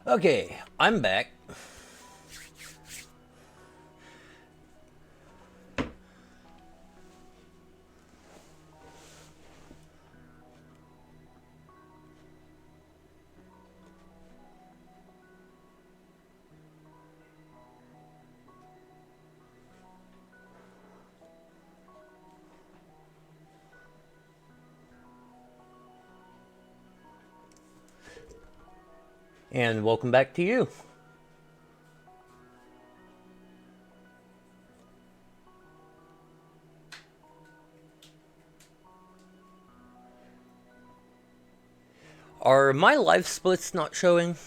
Okay, I'm back. And welcome back to you. Are my live splits not showing?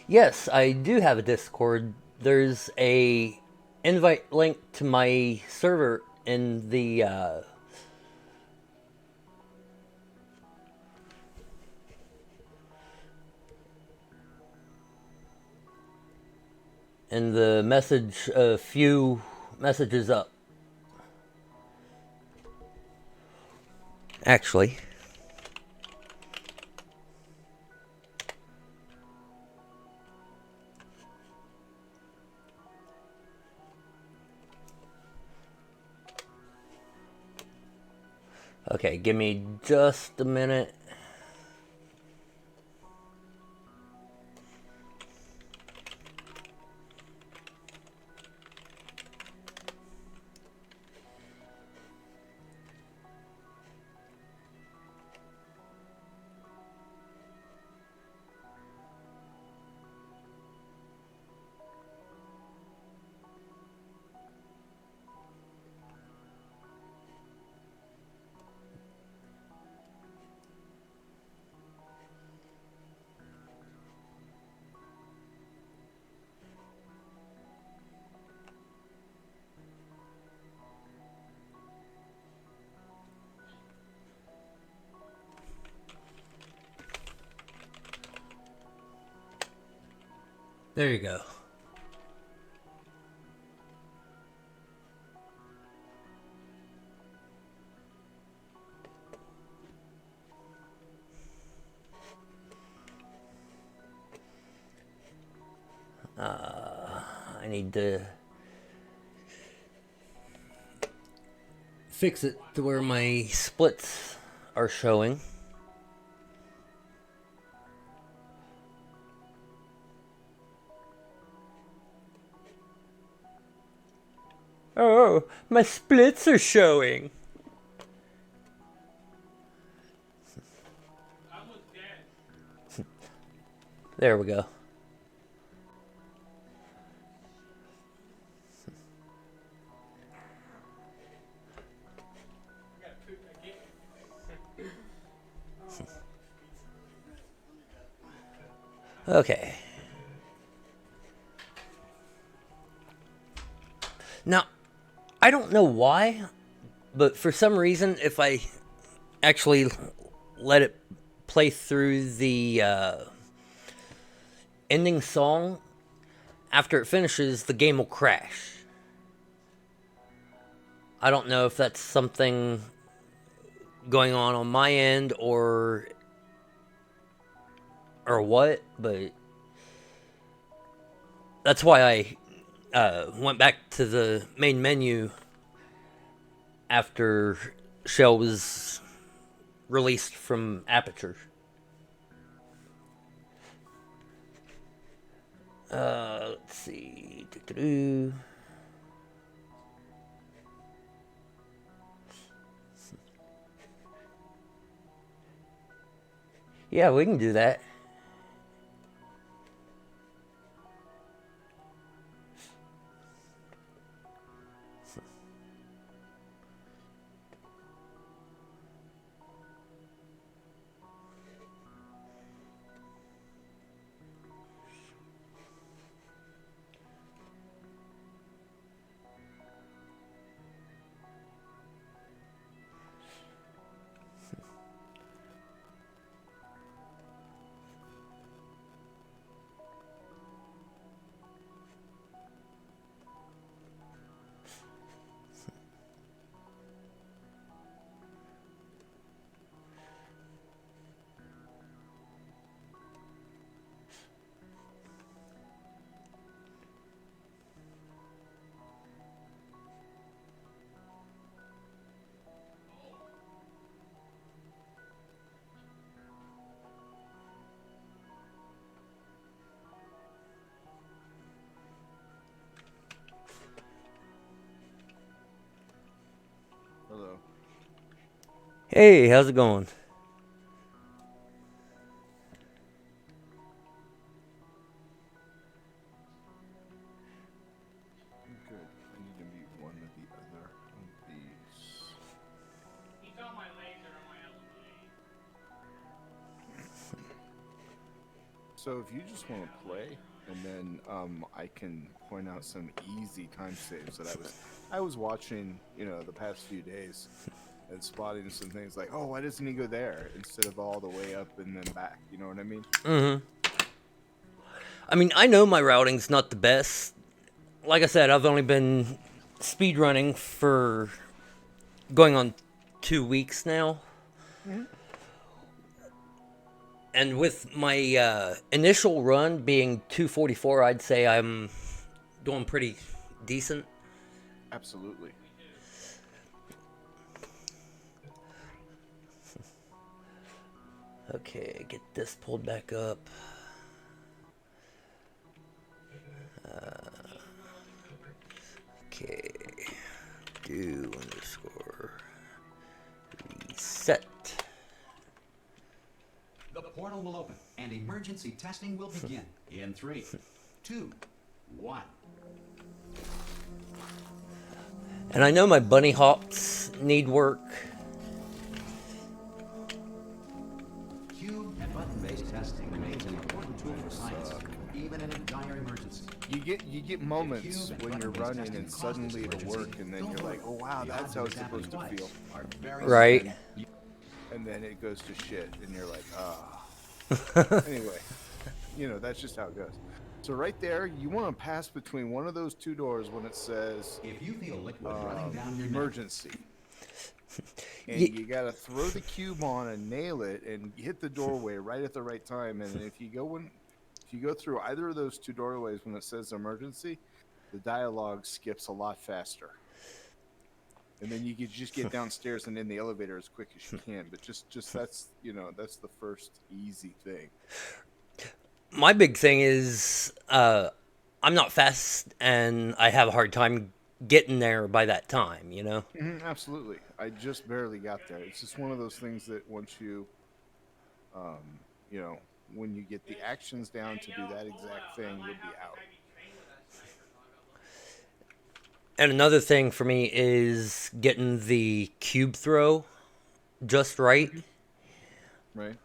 Yes, I do have a Discord. There's a invite link to my server in the message a few messages up. Actually, okay, give me just a minute. There you go. I need to fix it to where my splits are showing. Oh, my splits are showing. There we go. Okay. Now, I don't know why, but for some reason, if I actually let it play through the ending song, after it finishes, the game will crash. I don't know if that's something going on my end or what, but that's why I went back to the main menu after Shell was released from Aperture. Let's see. Yeah, we can do that. Hey, how's it going? Good. I need to mute one or the other of these. So if you just want to play, and then I can point out some easy time saves that I was watching, the past few days and spotting some things like, oh, why doesn't he go there instead of all the way up and then back? You know what I mean? Mm-hmm. I mean, I know my routing's not the best. Like I said, I've only been speedrunning for going on 2 weeks now. Mm-hmm. And with my initial run being 244, I'd say I'm doing pretty decent. Absolutely. Okay, get this pulled back up. Okay, do underscore reset. The portal will open and emergency testing will begin in 3, 2, 1. And I know my bunny hops need work. Cube and button-based testing remains an important tool for science, even in a dire emergency. You get moments when you're running and suddenly it'll work, and then you're like, oh wow, that's how it's supposed to feel. Right. And then it goes to shit, and you're like, ah. Anyway, that's just how it goes. So right there, you want to pass between one of those two doors when it says If you feel liquid running down your neck, emergency. And you got to throw the cube on and nail it and hit the doorway right at the right time. And if you go through either of those two doorways when it says emergency, the dialogue skips a lot faster. And then you could just get downstairs and in the elevator as quick as you can. But just that's the first easy thing. My big thing is I'm not fast and I have a hard time getting there by that time, Mm-hmm, absolutely. I just barely got there. It's just one of those things that once you, when you get the actions down to do that exact thing, you'll be out. And another thing for me is getting the cube throw just right. Right.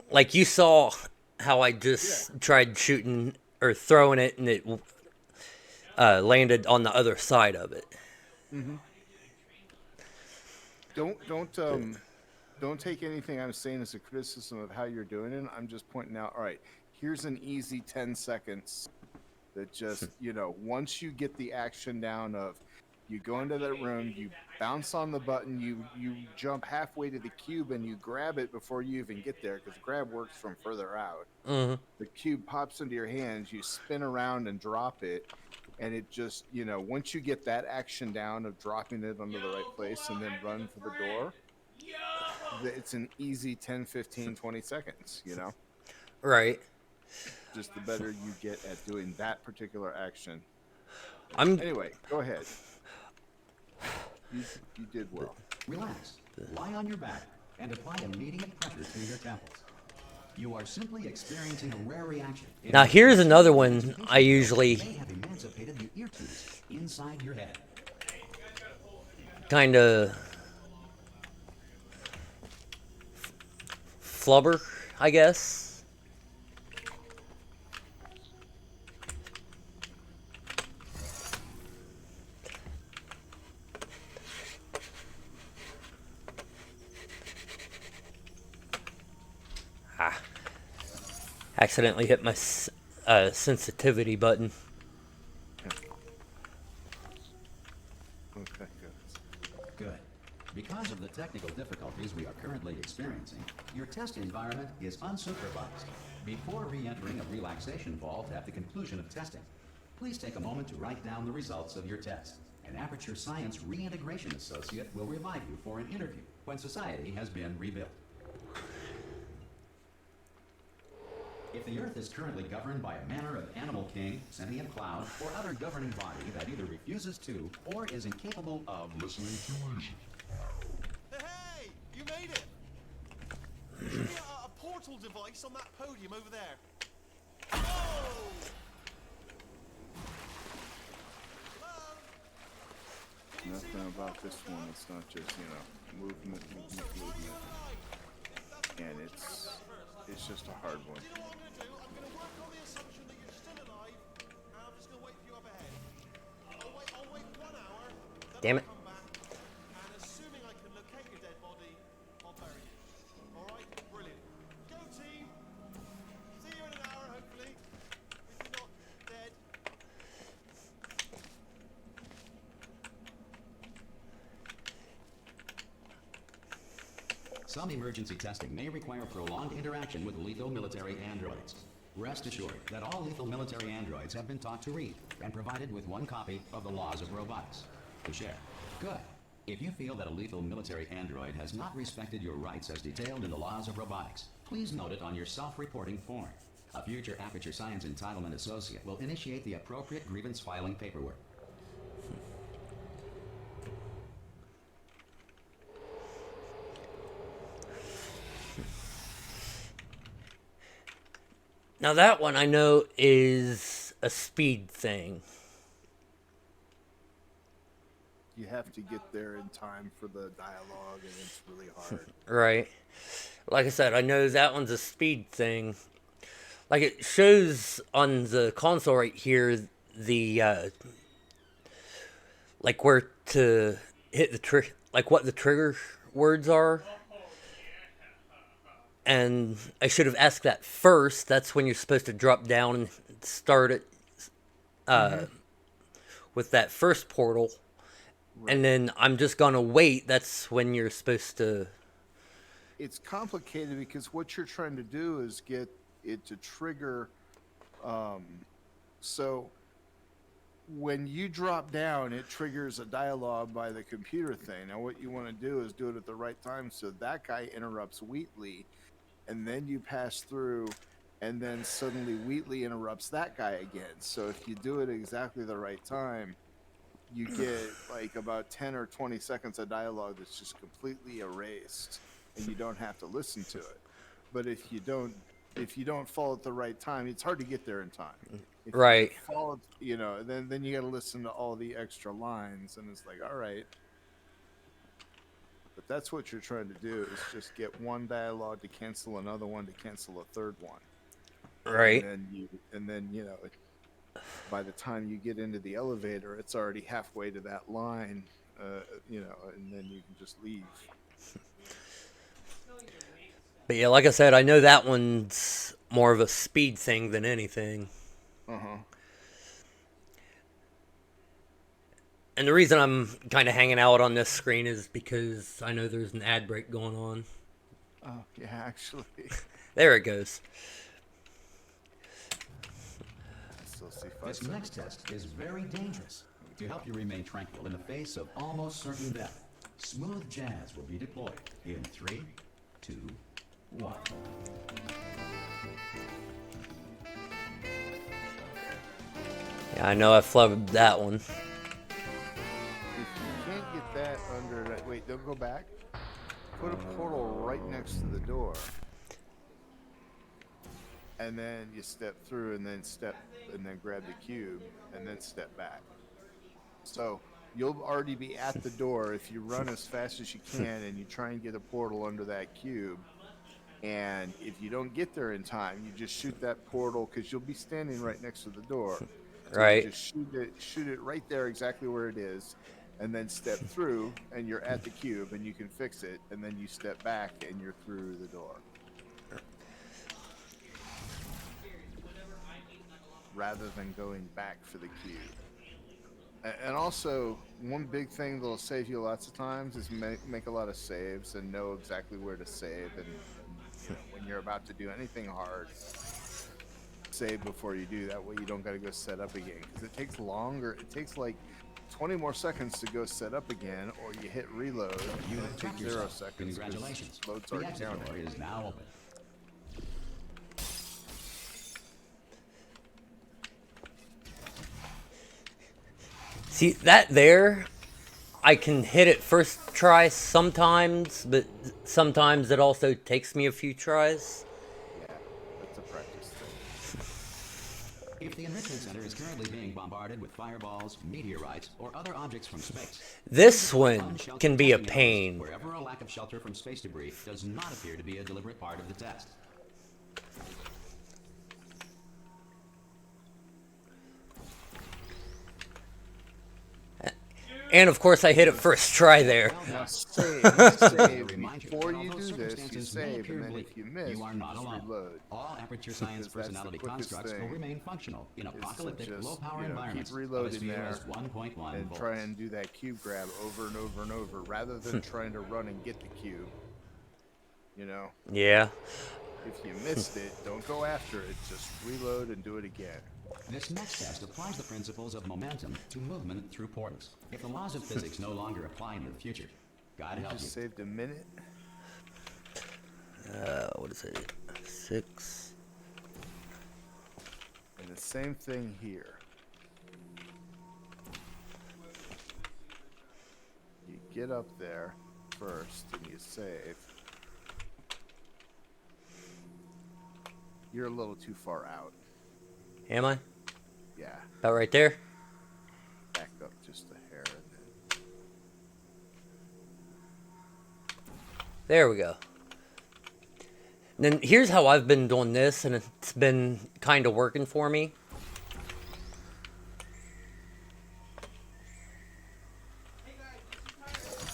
Like you saw how I just tried shooting or throwing it and it landed on the other side of it. Mm-hmm. Don't take anything I'm saying as a criticism of how you're doing it. I'm just pointing out, all right, here's an easy 10 seconds that just, once you get the action down of you go into that room, you bounce on the button, you jump halfway to the cube and you grab it before you even get there because grab works from further out. Mm-hmm. The cube pops into your hands, you spin around and drop it. And it just, once you get that action down of dropping it onto the right place and then run for the door, it's an easy 10, 15, 20 seconds, Right. Just the better you get at doing that particular action. I'm Anyway, go ahead. You did well. relax, lie on your back, and apply immediate pressure to your temples. You are simply experiencing a rare reaction. Now here's another one I usually They have emancipated the ear tubes inside your head. kind of flubber, I guess. Accidentally hit my sensitivity button. Okay, good. Good. Because of the technical difficulties we are currently experiencing, your test environment is unsupervised. Before re-entering a relaxation vault at the conclusion of testing, please take a moment to write down the results of your test. An Aperture Science Reintegration Associate will revive you for an interview when society has been rebuilt. If the Earth is currently governed by a manner of animal king, sentient cloud, or other governing body that either refuses to or is incapable of listening to reason. Hey! made it. There should be a portal device on that podium over there. Oh! Hello? Can you see Nothing the about portal, this one. Doug? It's not just, you know, movement. And it's just a hard one. Do you know what I'm going to do? I'm going to work on the assumption that you're still alive, and I'm just going to wait for you up ahead. I'll wait 1 hour, then Damn I'll it. come back, and assuming I can locate your dead body, I'll bury you. Alright? Brilliant. Go team! See you in an hour, hopefully. If you're not dead. Some emergency testing may require prolonged interaction with lethal military androids. Rest assured that all lethal military androids have been taught to read and provided with 1 copy of the Laws of Robotics to share. Good. If you feel that a lethal military android has not respected your rights as detailed in the Laws of Robotics, please note it on your self-reporting form. A future Aperture Science Entitlement Associate will initiate the appropriate grievance filing paperwork. Now that one I know is a speed thing. You have to get there in time for the dialogue, and it's really hard. Right. Like I said, I know that one's a speed thing. Like it shows on the console right here, the like where to hit the like what the trigger words are. And I should have asked that first. That's when you're supposed to drop down and start it with that first portal. Right. And then I'm just going to wait. That's when you're supposed to... It's complicated because what you're trying to do is get it to trigger. So when you drop down, it triggers a dialogue by the computer thing. Now what you want to do is do it at the right time so that guy interrupts Wheatley. And then you pass through, and then suddenly Wheatley interrupts that guy again. So if you do it exactly the right time, you get like about 10 or 20 seconds of dialogue that's just completely erased, and you don't have to listen to it. But if you don't follow at the right time, it's hard to get there in time. If right. You follow, you know, then you got to listen to all the extra lines, and it's like, all right. But that's what you're trying to do, is just get one dialogue to cancel another one to cancel a third one. Right. And then you know, by the time you get into the elevator, it's already halfway to that line, you know, and then you can just leave. But yeah, like I said, I know that one's more of a speed thing than anything. And the reason I'm kind of hanging out on this screen is because I know there's an ad break going on. Oh, yeah, actually. There it goes. This next test is very dangerous. To help you remain tranquil in the face of almost certain death, smooth jazz will be deployed in 3, 2, 1. Yeah, I know I flubbed that one. If you can't get that under that, wait, don't go back. Put a portal right next to the door. And then you step through, and then grab the cube, and then step back. So you'll already be at the door if you run as fast as you can, and you try and get a portal under that cube. And if you don't get there in time, you just shoot that portal, because you'll be standing right next to the door. So right. You just shoot it right there, exactly where it is, and then step through, and you're at the cube, and you can fix it. And then you step back, and you're through the door. Rather than going back for the cube. And also, one big thing that'll save you lots of times is make a lot of saves and know exactly where to save. And you know, when you're about to do anything hard, save before you do. That way you don't got to go set up again. Because it takes longer. It takes like 20 more seconds to go set up again, or you hit reload. You and have it takes trapped 0 yourself. seconds. Congratulations. Load's The already exit counted. door is now open. See, that there, I can hit it first try sometimes, but sometimes it also takes me a few tries. Yeah, that's a practice thing. If the enrichment center is currently being bombarded with fireballs, meteorites, or other objects from space, This one can be a pain. wherever a lack of shelter from space debris does not appear to be a deliberate part of the test. And of course, I hit it first try there. Now save. Before you do this, you save, and then if you miss, you are not just alone. reload. All aperture science Because that's the personality quickest constructs will thing, remain functional in apocalyptic just, low-power environments keep reloading of as few there as 1.1 and volts. try and do that cube grab over and over and over, rather than trying to run and get the cube. You know, Yeah. if you missed it, don't go after it. Just reload and do it again. This next test applies the principles of momentum to movement through portals. If the laws of physics no longer apply in the future, God help you. Just saved a minute. What is it? 6. And the same thing here. You get up there first and you save. You're a little too far out. Am I? Yeah, About right there? back up just a hair and then. There we go. And then here's how I've been doing this, and it's been kind of working for me.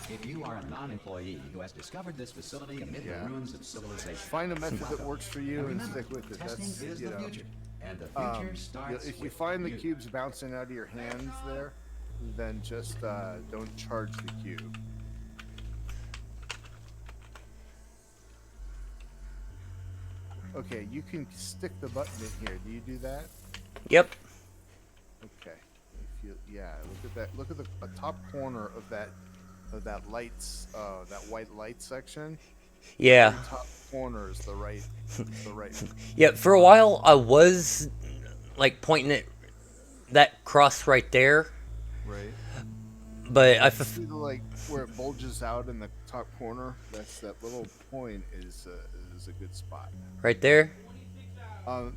If you are a non-employee who has discovered this facility amid Yeah. the ruins of civilization, Find a method that works for you and remember, stick with it. testing That's, is you the know. future, and the future starts If you with find the you. cubes bouncing out of your hands there, then just don't charge the cube. Okay, you can stick the button in here. Do you do that? Yep. Okay. If you, yeah, look at that. Look at the top corner of that lights, that white light section. Yeah. The top corner is the right. Yeah, for a while I was like pointing at that cross right there, Right. but I See the like where it bulges out in the top corner. That's that little point is a good spot. right there. You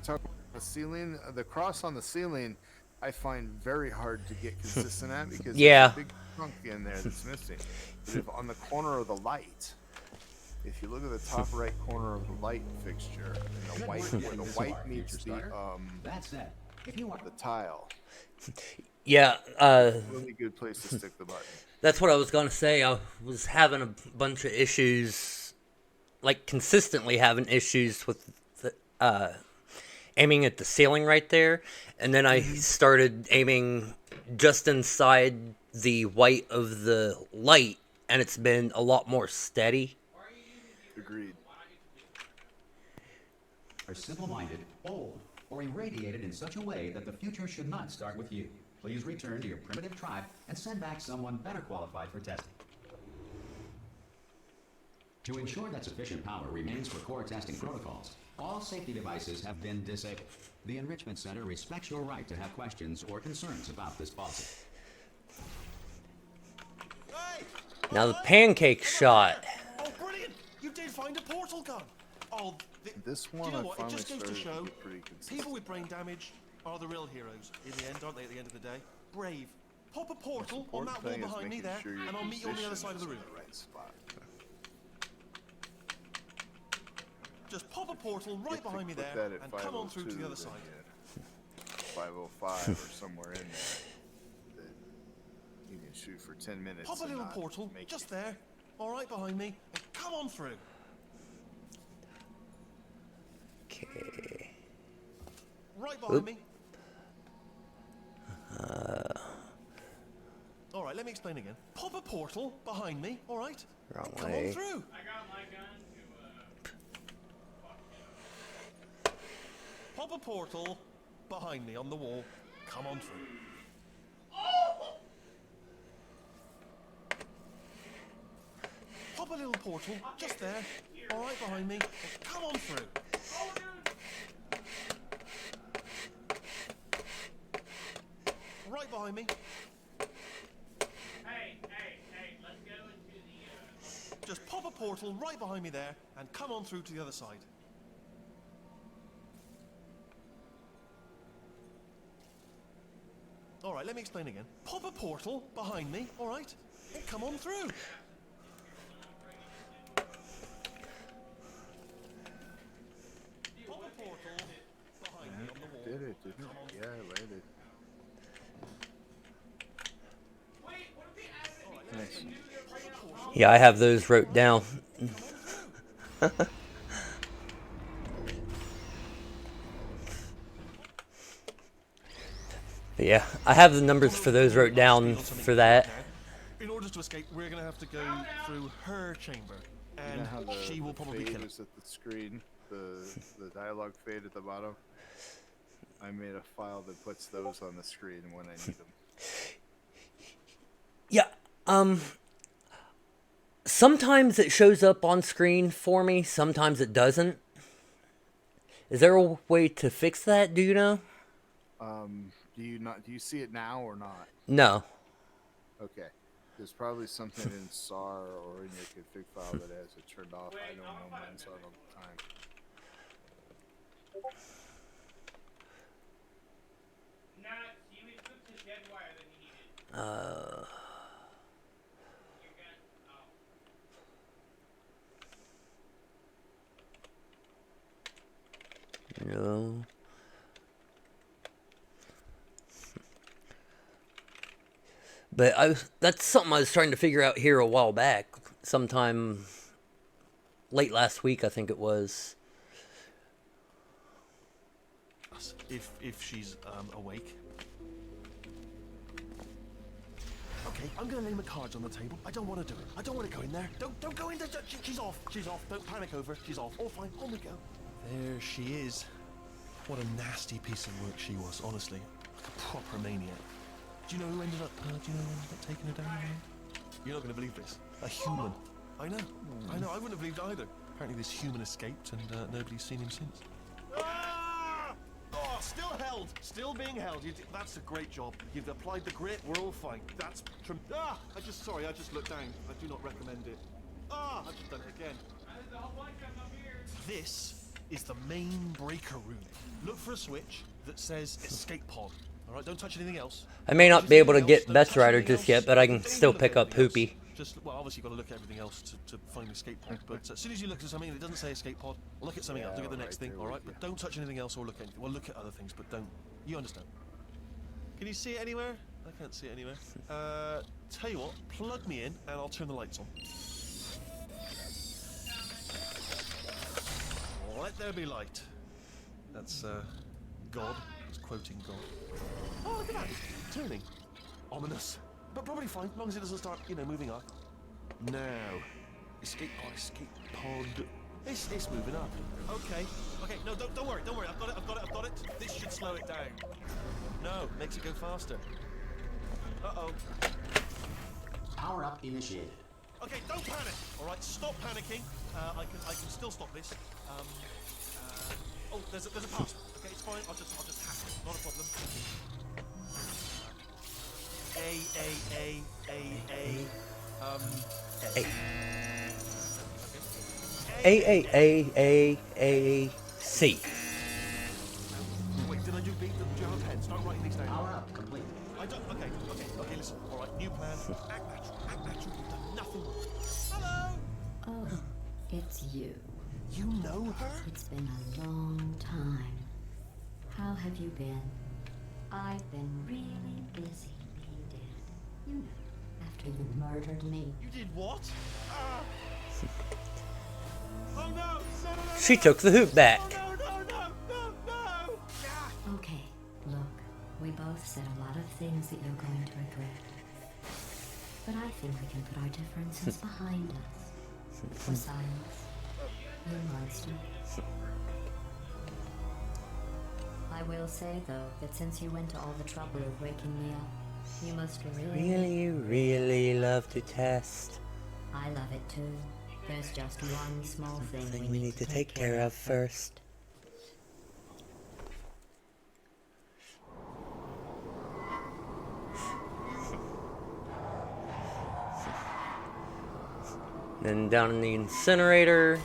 talk about the ceiling, the cross on the ceiling. I find very hard to get consistent at because Yeah. there's a big chunk in there that's missing. But if on the corner of the light, if you look at the top right corner of the light fixture, and the white where the white meets That said, if you are the tile, Yeah, really good place to stick the button. that's what I was gonna say. I was having a bunch of issues, like consistently having issues with aiming at the ceiling right there, and then I started aiming just inside the white of the light, and it's been a lot more steady. Agreed. are simple-minded, old, or irradiated in such a way that the future should not start with you, please return to your primitive tribe and send back someone better qualified for testing. To ensure that sufficient power remains for core testing protocols, all safety devices have been disabled. The Enrichment Center respects your right to have questions or concerns about this policy. Hey! Now the pancake shot. Oh, brilliant! You did find a portal gun. Oh, This do one you know I what? It finally just goes to started show to be pretty consistent. people with brain damage are the real heroes in the end, aren't they? At the end of the day, brave. Pop a portal on that wall Thing is behind me making there, sure your and I'll meet you on the other position side of the is room. in the right spot. Just pop a portal right If they behind me put there, that at and come on through to 502, the other then side. you- 505 or somewhere in there. That you can shoot for 10 minutes. Pop a and little not portal make just it. there, all right behind me, and come on through. Okay. Right behind Oop. me. All right, let me explain again. Pop a portal behind me, all right? Wrong Come way. on through. Pop a portal behind me on the wall. Come on through. Pop a little portal just there, all right behind me, and come on through. Right behind me. Hey, let's go and portal right behind me there and come on through to the other side. All right, let me explain again. Pop a portal behind me, all right? And come on through. Pop a portal behind me on the wall. Did it, didn't it? Yeah, I landed. Nice. Yeah, I have those wrote down. But yeah, I have the numbers for those wrote down for that. In order to escape, we're going to have to go through her chamber. You And know how she will the probably fade kill us. is at the screen, the dialogue fade at the bottom. I made a file that puts those on the screen when I need them. Yeah, sometimes it shows up on screen for me, sometimes it doesn't. Is there a way to fix that, do you know? Do you see it now or not? No. Okay. There's probably something in SAR or in your config file that has it turned off. I don't know, mine's on all the time. No. But that's something I was trying to figure out here a while back. Sometime late last week, I think it was. If she's awake. Okay, I'm gonna lay my cards on the table. I don't want to do it. I don't want to go in there. Don't go in there. She's off. She's off. Don't panic over. She's off. All fine. On we go. There she is. What a nasty piece of work she was. Honestly, like a proper maniac. Do you know who ended up? Taking her down? You're not gonna believe this. A human. I know. I know. I wouldn't have believed either. Apparently, this human escaped, and nobody's seen him since. Ah! Oh, still held. Still being held. That's a great job. You've applied the grit. We're all fine. That's I just looked down. I do not recommend it. I've just done it again. This is the main breaker room. Look for a switch that says escape pod. All right, don't touch anything else. I may not be able to get Best Rider just yet, but I can still pick up Hoopy. Well, obviously you've got to look at everything else to find the escape pod. But as soon as you look at something and it doesn't say escape pod, look at something else. Look at the next thing, all right? But don't touch anything else or look at anything. Well, look at other things, but don't. You understand? Can you see it anywhere? I can't see it anywhere. Tell you what, plug me in and I'll turn the lights on. Let there be light. That's God. It's quoting God. Oh, look at that. It's turning. Ominous. But probably fine, as long as it doesn't start, moving up. Now. Escape pod, escape pod. It's moving up. Okay. No, don't worry. I've got it. This should slow it down. No, makes it go faster. Uh-oh. Power up initiated. Okay, don't panic. All right, stop panicking. I can still stop this. Oh, there's a pass. Okay, it's fine. I'll just hack it. Not a problem. C. Wait, did I do B? Do you have a pen? Start writing these down. Power up complete. I don't. Okay. Listen. All right, new plan. Act natural. You've done nothing wrong. Hello. Oh, it's you. You know her? It's been a long time. How have you been? I've been really busy, Dad. You know, after you murdered me. You did what? Oh no! She took the hoop back. No! Okay, look, we both said a lot of things that you're going to regret. But I think we can put our differences behind us. Besides, you monster. I will say, though, that since you went to all the trouble of waking me up, you must Really love to test. I love it too. There's just one small thing We need to take care of first. Then down in the incinerator.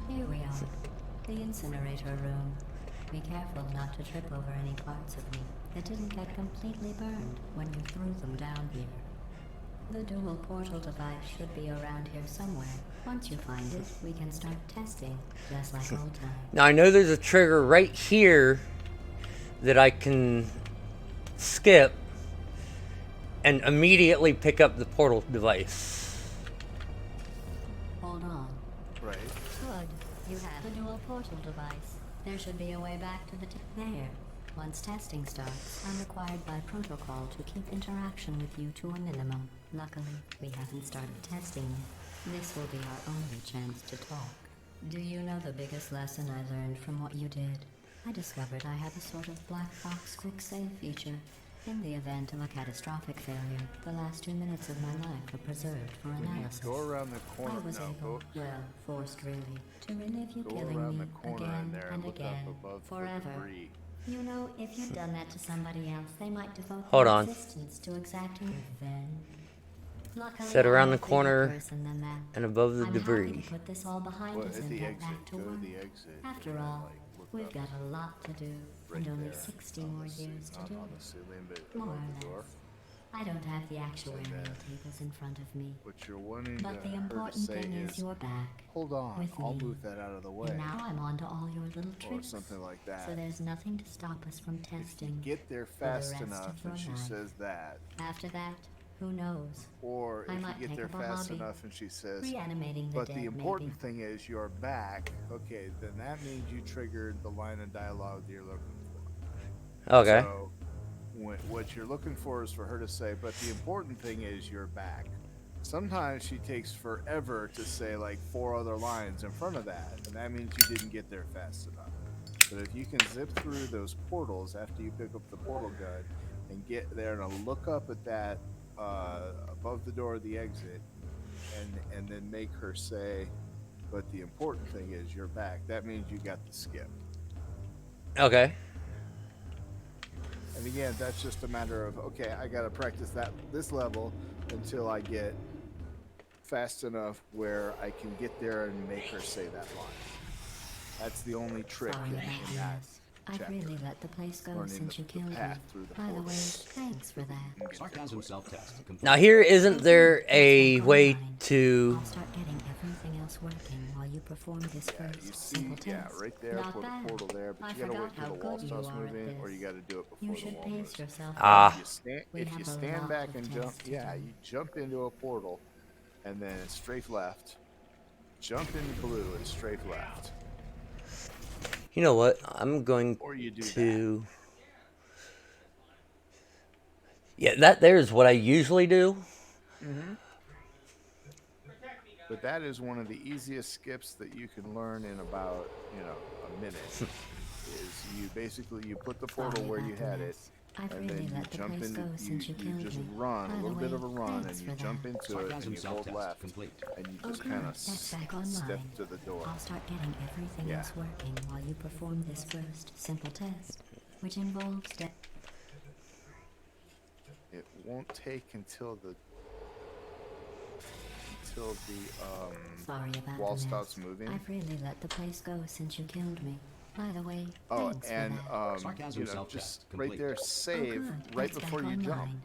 Here we are, the incinerator room. Be careful not to trip over any parts of me that didn't get completely burned when you threw them down here. The dual portal device should be around here somewhere. Once you find it, we can start testing, just like old times. Now I know there's a trigger right here that I can skip and immediately pick up the portal device. Hold on. Right. Good. You have a dual portal device. There should be a way back to the there. Once testing starts, I'm required by protocol to keep interaction with you to a minimum. Luckily, we haven't started testing yet. This will be our only chance to talk. Do you know the biggest lesson I learned from what you did? I discovered I have a sort of black box quick save feature. In the event of a catastrophic failure, the last 2 minutes of my life are preserved for analysis. Go around the corner. I was now. able, well, forced really, to relive you Go killing around me the corner in again there and look again, up above the forever. debris. You know, if you'd done that to somebody else, they might devote Hold their on. existence to exacting revenge. Luckily, Set around I'm the a bigger corner person than that. and above the I'm debris. happy to put this all behind Well, us at and the get exit. back to Go to work. the exit. After and, all, look we've up got a lot to do right and only there 60 on more the ce- years to not do on it. the ceiling, but More above or the door. less. I don't have the actual And area then- tables in front of me. What you're wanting But the her to important say thing is you're back. hold on, with I'll me. move that out of the way. And now I'm on to all your little Or tricks. something like that. So there's nothing to stop us from testing. Get there the fast rest enough, of your and she life. says that. After that, who knows? Or I if might you get take there up a fast hobby. enough, and she says, Reanimating the but dead, the important maybe. thing is you're back. Okay, then that means you triggered the line of dialogue that you're looking for. Okay. So, what you're looking for is for her to say, but the important thing is you're back. Sometimes she takes forever to say like 4 other lines in front of that, and that means you didn't get there fast enough. But if you can zip through those portals after you pick up the portal gun and get there and look up at that above the door of the exit, and then make her say, but the important thing is you're back, that means you got the skip. Okay. And again, that's just a matter of, okay, I got to practice this level until I get fast enough where I can get there and make her say that line. That's the only trick Sorry in about that this. I've chapter. really let the place go Learning since the you killed me. path through the By the way, portals. thanks for that. You can get there Sarcasm quick. self-test. complete. Now here isn't there a way I'll to start getting everything else working while you perform this Yeah, first you see, simple yeah, test. right there, Not put a bad. portal there, but I you gotta wait forgot till how the wall good you starts are at moving, or this. you gotta do it before You the should wall pace moves. yourself. Ah. If you stand, We if have you a stand lot back of and jump, tests to yeah, do. you jump into a portal, and then strafe left. Jump into blue and strafe left, You know what? I'm going or you do to. Yeah, that there's what I usually do. that. But that is one of the easiest skips that you can learn in about a minute. Is you basically put the portal Sorry where about you the had it, mess. I've and really then you let the jump place into go since you killed just me. run By a the little way, bit of a run, thanks and you for jump that. into it, Sarcasm and you hold self-test left, complete. and you Oh, just good. kind of That's back step online. to the door. I'll start getting everything Yeah. else working while you perform this first simple test, which involves It won't take until the Sorry about wall the mess. stops moving. I've really let the place go since you killed me. By the way, Oh, thanks and for that. Sarcasm just self-test right complete. there, Oh, save good. right That's before back you jump. online.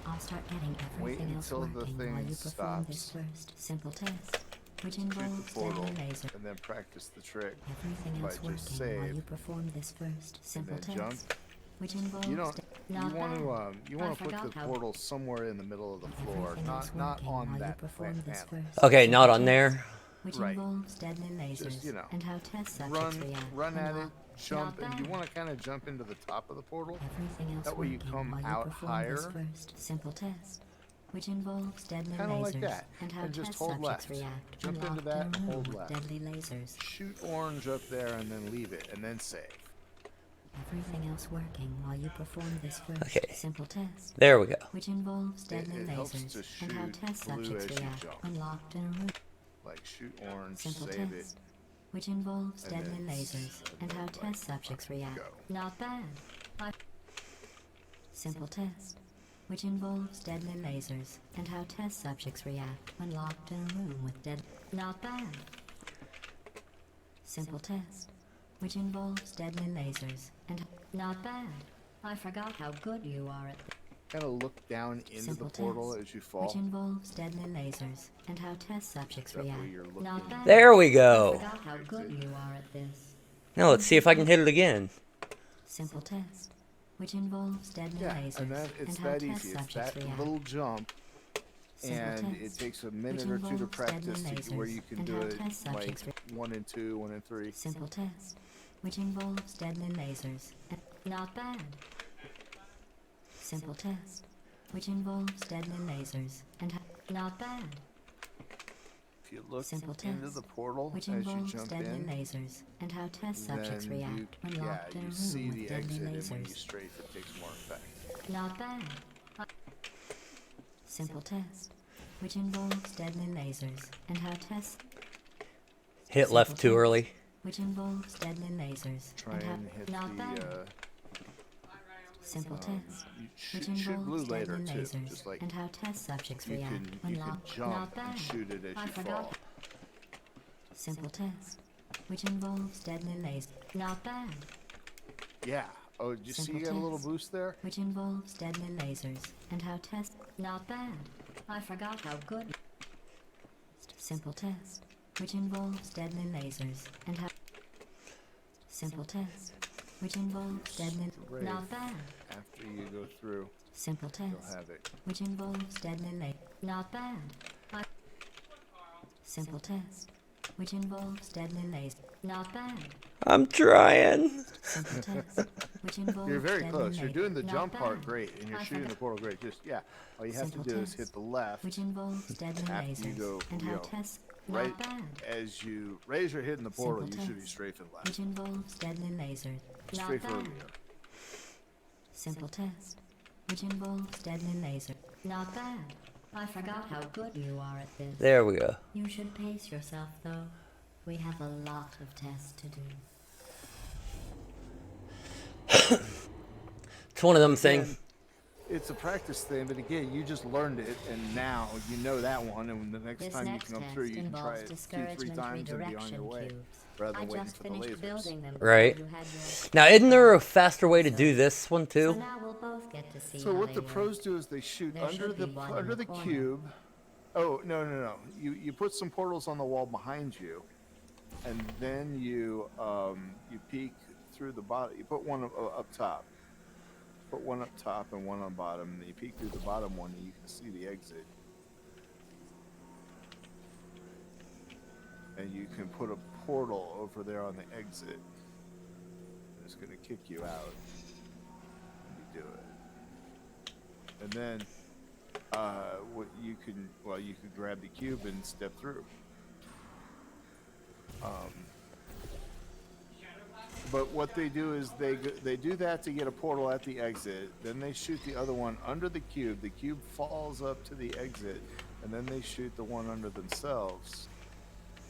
I'll start getting Wait everything else until the working while thing you perform this stops. first simple test, which Shoot involves the portal, deadly laser. and then practice the trick. Everything by else just working while save, you perform this first simple then test, jump. which involves You don't. You not want bad. to. You I want to put forgot the how portal somewhere in the middle of the floor, everything else not working on while you that perform this panel. first Okay, not simple on test, there. which Right. involves deadly lasers Just and how test subjects react. run and at it, not- jump, not and you bad. want to kind of jump into the top of the portal. Everything else That way you working come while you out perform this higher. first simple test, which involves deadly Kinda lasers like that. and how And just test hold subjects left. react Jump when into locked that in a and room hold with left. deadly lasers. Shoot orange up there, and then leave it, and then save. Everything else working while you perform this first Okay. simple test, There we go. which involves deadly it helps lasers to and how shoot test blue subjects as you react jump. when locked in a room. Like shoot orange, Simple save test, it, which involves And deadly then lasers and how test subjects react. go. Not bad. Simple test, which involves deadly lasers and how test subjects react when locked in a room with dead. Not bad. Simple test, which involves deadly lasers and not bad. I forgot how good you are at Kind of look down into Simple the portal test, as you which fall. involves deadly lasers and how test subjects That way react. you're looking. Not bad. There we I go. forgot how good you are at this. Now let's see if I can hit it again. Simple test, which involves deadly Yeah, lasers and that it's and how that test easy. It's subjects that react. little jump, Simple and it test, takes a which minute or two to involves practice deadly to where lasers you can and do how it test like subjects 1 and 2, 1 and 3. Simple test, which involves deadly lasers and not bad. Simple test, which involves deadly lasers and not bad. If you look Simple into test, the portal which as you involves jump deadly in, lasers and how test subjects then react you, when yeah, locked in a you room see with the deadly exit, and when you lasers. strafe, it takes more effect. Not bad. Simple test, which involves deadly lasers and how test Hit left too early. which involves deadly lasers Try and how and hit not bad. the. Simple test, You which shoot blue involves later deadly too. lasers Just like and how test subjects you react can when you can locked. jump Not bad. and shoot it as I you forgot. fall. Simple test, which involves deadly lasers. Not bad. Yeah. Oh, did you see Simple you got a little test, boost there? which involves deadly lasers and how test. Not bad. I forgot how good. Simple test, which involves deadly lasers and how. Simple test, which involves deadly. Strafe. Not bad. After you go through, Simple you'll test, have it. which involves deadly not bad. Simple test, which involves deadly laser. Not bad. I'm trying. Simple test, which involves You're very deadly close. You're doing the not jump part bad. great, and you're I shooting the forgot- portal great. Just yeah. All you have Simple to do is test, hit the left which involves deadly after lasers you go. and You how know, tests. right Not bad. as you raise your hit in the portal, Simple you should be test, strafing left. which involves deadly lasers. Not Strafe bad. earlier. Simple test, which involves deadly laser. Not bad. I forgot how good you are at this. There we go. You should pace yourself, though. We have a lot of tests to do. It's one of them things. Again, it's a practice thing, but again, you just learned it, and now you know that one, and the next This time next you come test through, you can try involves it 2-3 discouragement times and be on redirection your way, cubes. rather I than waiting just for the finished lasers. building them. Right. before you had your- Now, isn't there a faster way to do this one So too? now we'll both get to see So how what they the work. pros do is they shoot There under should the be one in under the the corner. cube. Oh no! You put some portals on the wall behind you, and then you peek through the bottom. You put one up top. Put one up top and one on bottom. And then you peek through the bottom one, and you can see the exit. And you can put a portal over there on the exit. It's going to kick you out. You do it. And then what you could grab the cube and step through. But what they do is they do that to get a portal at the exit. Then they shoot the other one under the cube. The cube falls up to the exit, and then they shoot the one under themselves.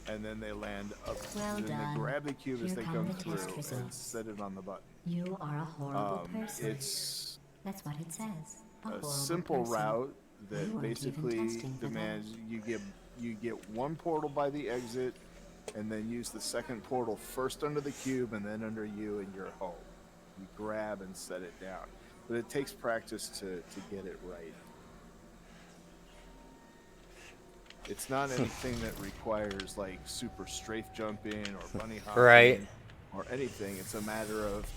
And then they land up. Well then done. they grab the cube as Here they come come the test through and results. set it on the button. You are a horrible person. It's That's what it says. A a horrible simple person. route You that weren't even basically testing for that. demands you get one portal by the exit, and then use the second portal first under the cube and then under you and your home. You grab and set it down, but it takes practice to get it right. It's not anything that requires like super strafe jumping or bunny hopping Right. or anything. It's a matter of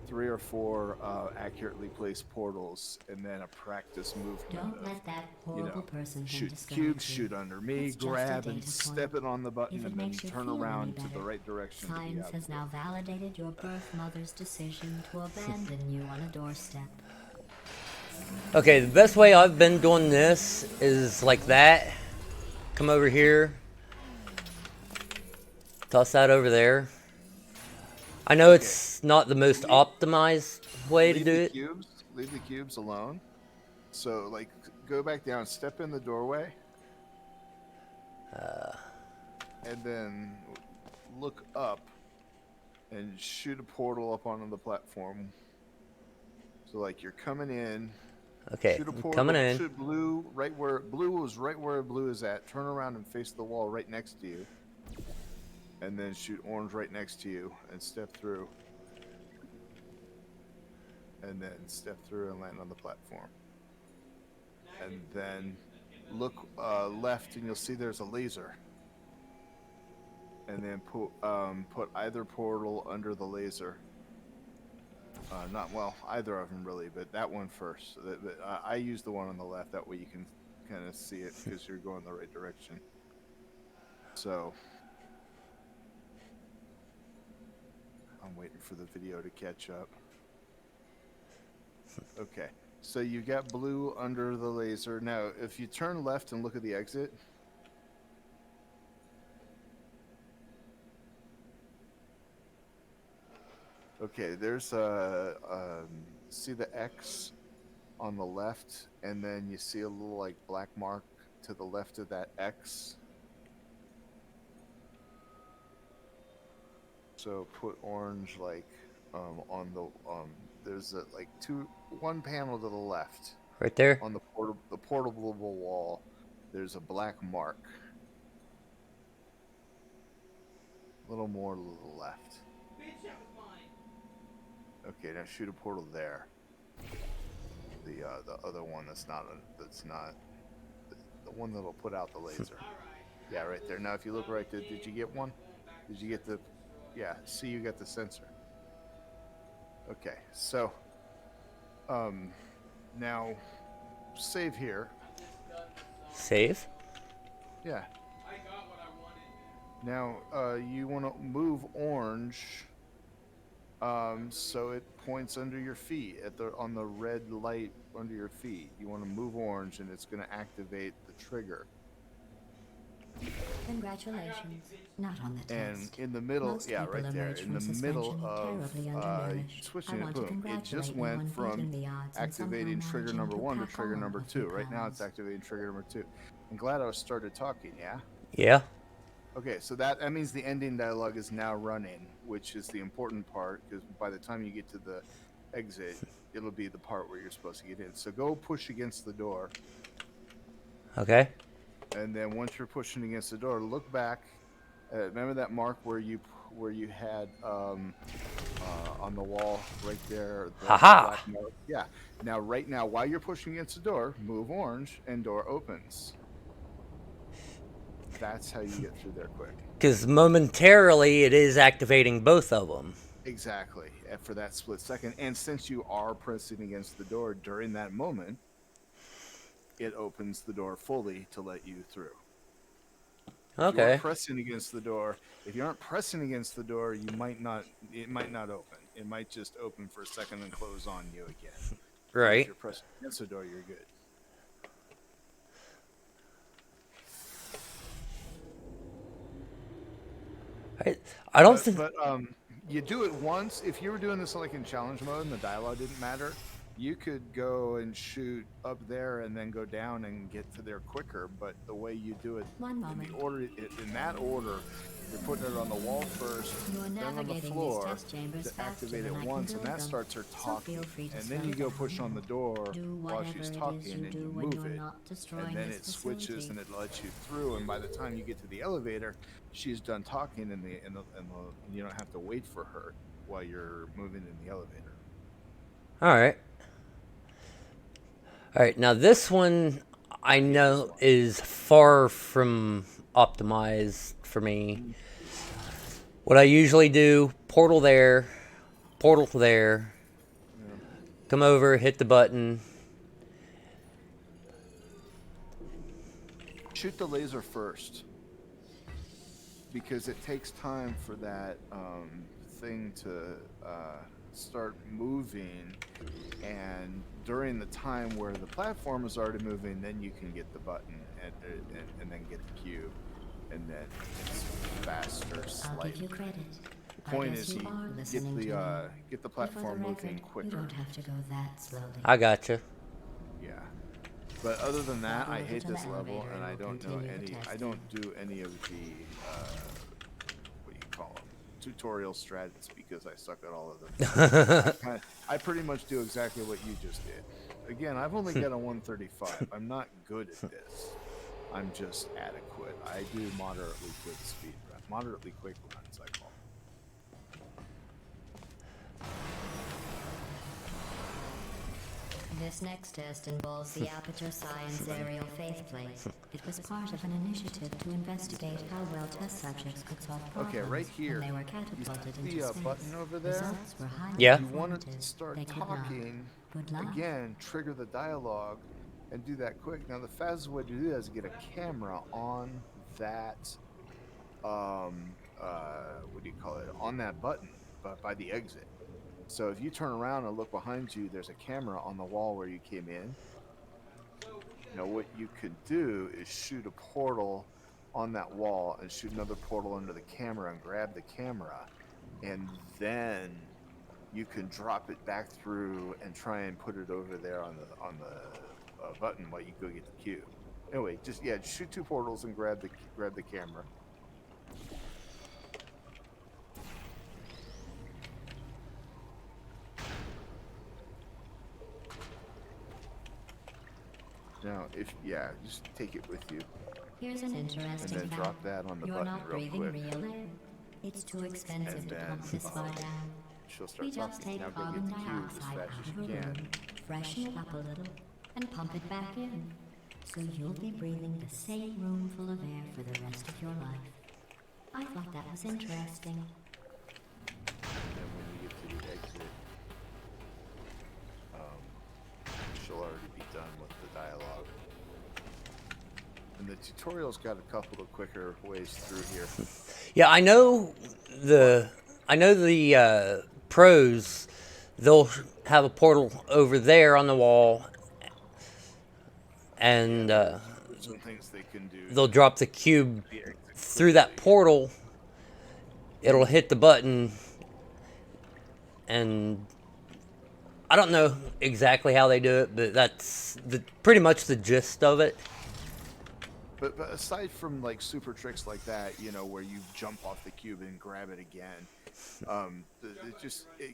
3 or 4 accurately placed portals and then a practice movement. Don't of, let that you horrible know, person shoot discourage cubes, you. shoot under me, It's just a grab and data step point. it on the button, If it and then makes you turn feel any around to the better, right direction. to be Science out has of now it. validated your birth mother's decision to abandon you on a doorstep. Okay, the best way I've been doing this is like that. Come over here. Toss that over there. I know it's not the most optimized way to Leave do the it. cubes. Leave the cubes alone. So, like, go back down, step in the doorway, and then look up and shoot a portal up onto the platform. So like you're coming in. Okay, Shoot a I'm portal. coming in. Shoot blue right where blue is at. Turn around and face the wall right next to you. And then shoot orange right next to you and step through. And then step through and land on the platform. And then look left and you'll see there's a laser. And then put either portal under the laser. Not well, either of them really, but that one first. I use the one on the left. That way you can kind of see it because you're going the right direction. So I'm waiting for the video to catch up. Okay, so you got blue under the laser. Now, if you turn left and look at the exit. Okay, there's see the X on the left, and then you see a little like black mark to the left of that X. So put orange like on the there's like one panel to the left. Right there? On the portable wall, there's a black mark. A little more to the left. Okay, now shoot a portal there. The other one that's not the one that'll put out the laser. Yeah, right there. Now if you look right there, did you get one? Did you get the? Yeah. See, you got the sensor. Okay, so now save here. Save? Yeah. Now you want to move orange. So it points under your feet on the red light under your feet. You want to move orange, and it's going to activate the trigger. Congratulations. Not on the And test. in the middle, Most yeah, people right there, emerge in from the middle suspension of terribly undernourished. switching I it, want to boom, it congratulate just you went on from beating the odds and activating somehow trigger managing number to 1 to pack trigger on number a 2. few Right now, it's pounds. activating trigger number 2. I'm glad I started talking. Yeah. Yeah. Okay, so that means the ending dialogue is now running, which is the important part, because by the time you get to the exit, it'll be the part where you're supposed to get in. So go push against the door, Okay. and then once you're pushing against the door, look back. Remember that mark where you had on the wall right there? The Haha. black mark? Yeah. Now, right now, while you're pushing against the door, move orange, and door opens. That's how you get through there quick. Because momentarily it is activating both of them. Exactly, for that split second. And since you are pressing against the door during that moment, it opens the door fully to let you through. If you Okay. aren't pressing against the door, if you aren't pressing against the door, it might not open. It might just open for a second and close on you again. But if Right. you're pressing against the door, you're good. I don't think. But you do it once. If you were doing this like in challenge mode and the dialogue didn't matter, you could go and shoot up there and then go down and get to there quicker. But the way you do it One moment. in that order, you're putting it on the wall first, You are then on the navigating floor these test chambers to faster activate than it I once, can and that build them. starts her So talking. feel free to And then slow you go down. push on the door Do while whatever she's it is talking, you and do you when move you're it. not destroying And then this it switches facility. and it lets you through. And by the time you get to the elevator, she's done talking, and you don't have to wait for her while you're moving in the elevator. Alright. Alright, now this one I know is far from optimized for me. What I usually do, portal there, come over, hit the button. Shoot the laser first, because it takes time for that thing to start moving, and during the time where the platform is already moving, then you can get the button and then get the cube, and then it's faster I'll slightly. give you credit. The point I guess is you are listening to me. get the But for platform the moving record, quicker. You don't have to go that slowly. I gotcha. Yeah. But other than that, Walk I over hate to the this level, elevator and I and don't we'll know continue the I testing. don't do any of the what do you call tutorial strat, it's because I suck at all of them. I pretty much do exactly what you just did. Again, I've only got a 135. I'm not good at this. I'm just adequate. I do moderately quick speed run, moderately quick runs, I call them. This next test involves the Aperture Science Aerial Faith Plate. It was part of an initiative to investigate how well test subjects could solve problems Okay, right here. when they were You catapulted see into the space. button over there? Results were highly Yeah. You want to informative. start They could not. talking, Good luck. again, trigger the dialogue, and do that quick. Now, the fastest way to do that is get a camera on that, what do you call it? On that button, by the exit. So if you turn around and look behind you, there's a camera on the wall where you came in. Now, what you could do is shoot a portal on that wall and shoot another portal under the camera and grab the camera, and then you can drop it back through and try and put it over there on the button while you go get the cube. Anyway, just shoot 2 portals and grab the camera. Now, just take it with you Here's an and interesting then fact. drop that on the You're button not real breathing quick. real air. It's too expensive And to then, pump this far down. She'll We start just talking. take Now go carbon get the cube as dioxide fast out as of you a can. room, freshen it up a little, and pump it back in. So you'll be breathing the same room full of air for the rest of your life. I thought that was interesting. And when you get to the exit, she'll already be done with the dialogue. And the tutorial's got a couple of quicker ways through here. Yeah, I know the pros. They'll have a portal over there on the wall, and Some things they can do. they'll drop the cube through that portal. It'll hit the button, and I don't know exactly how they do it, but that's pretty much the gist of it. But aside from like super tricks like that, where you jump off the cube and grab it again,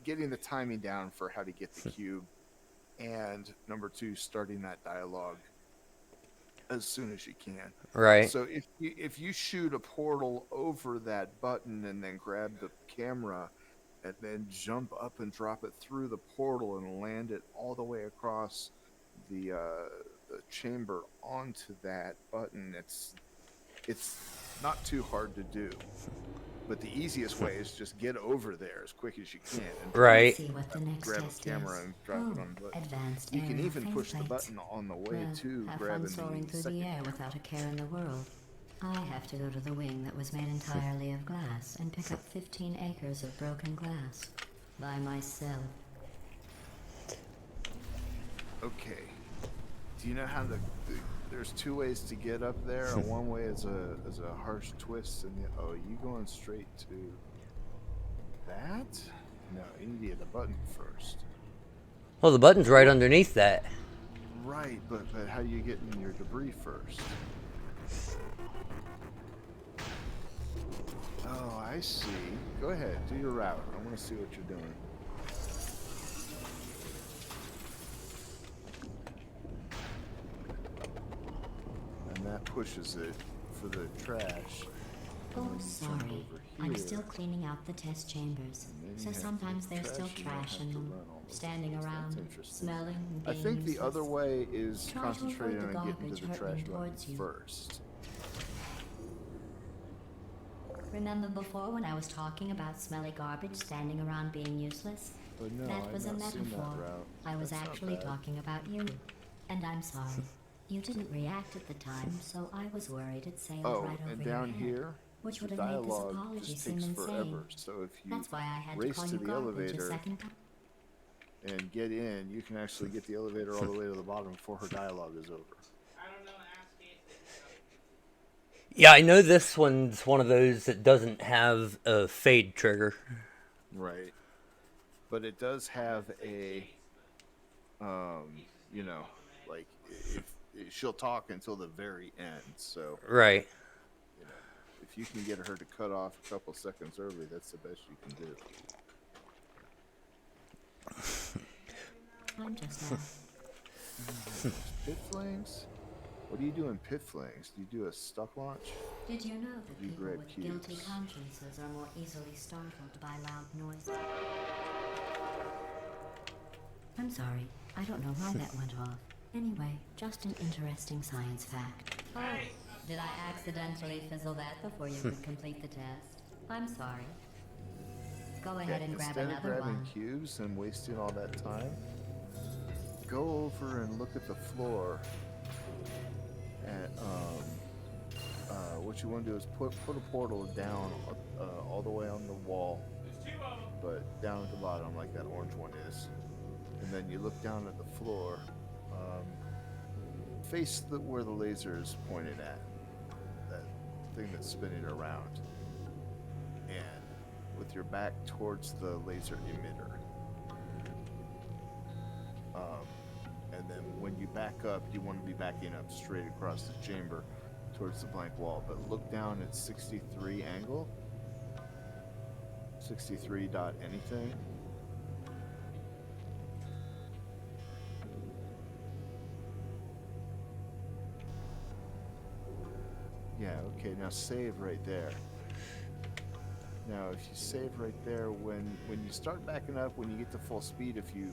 getting the timing down for how to get the cube, and number 2, starting that dialogue as soon as you can. Right. So if you shoot a portal over that button and then grab the camera and then jump up and drop it through the portal and land it all the way across the chamber onto that button, it's not too hard to do. But the easiest way is just get over there as quick as you can. And Right. See what the next grab test a camera is. and drop it on the button. Advanced You can aerial even faith push the plates. button on the way Well, to have grabbing fun soaring the through second. the air without a care in the world. I have to go to the wing that was made entirely of glass and pick up 15 acres of broken glass by myself. Okay. Do you know how there's 2 ways to get up there, and one way is a harsh twist, and you going straight to that? No, you need to hit the button first. Well, the button's right underneath that. Right, but how do you get in your debris first? Oh, I see. Go ahead, do your route. I want to see what you're doing. And that pushes it for the trash. Oh, And then you jump sorry. over I'm here. still cleaning out the test chambers. And then So you have sometimes the there's still trash, and you trash have in to them, run all those standing things. That's around, interesting. smelling, and I being think the other useless. way is Try to concentrating avoid the on getting garbage to the trash hurtling button towards you. first. Remember before when I was talking about smelly garbage standing around being useless? But no, That I've was a not seen that metaphor. route. I was That's not actually bad. talking about you. And I'm sorry. You didn't react at the time, so I was worried it sailed Oh, right over and your down head, here, which the would have made this dialogue apology just seem takes insane. forever. So if you That's why I had to race call to you the garbage a elevator second time. and get in, you can actually get the elevator all the way to the bottom before her dialogue is over. Yeah, I know this one's one of those that doesn't have a fade trigger. Right. But it does have a, like if she'll talk until the very end. So Right. you can get her to cut off a couple seconds early, that's the best you can do. I'm just not. Pit flames? What do you do in pit flames? Do you do a stuck launch? Did you know that You people grab with guilty cubes. consciences are more easily startled by loud noises? I'm sorry. I don't know why that went off. Anyway, just an interesting science fact. Oh, did I accidentally fizzle that before you could complete the test? I'm sorry. Go ahead and grab Instead of another grabbing one. cubes and wasting all that time, go over and look at the floor. And what you want to do is put a portal down all the way on the wall, but down at the bottom, like that orange one is. And then you look down at the floor, face where the laser is pointed at, that thing that's spinning around, and with your back towards the laser emitter. And then when you back up, you want to be backing up straight across the chamber towards the blank wall, but look down at 63 angle, 63 dot anything. Yeah, okay, now save right there. Now if you save right there, when you start backing up, when you get to full speed, if you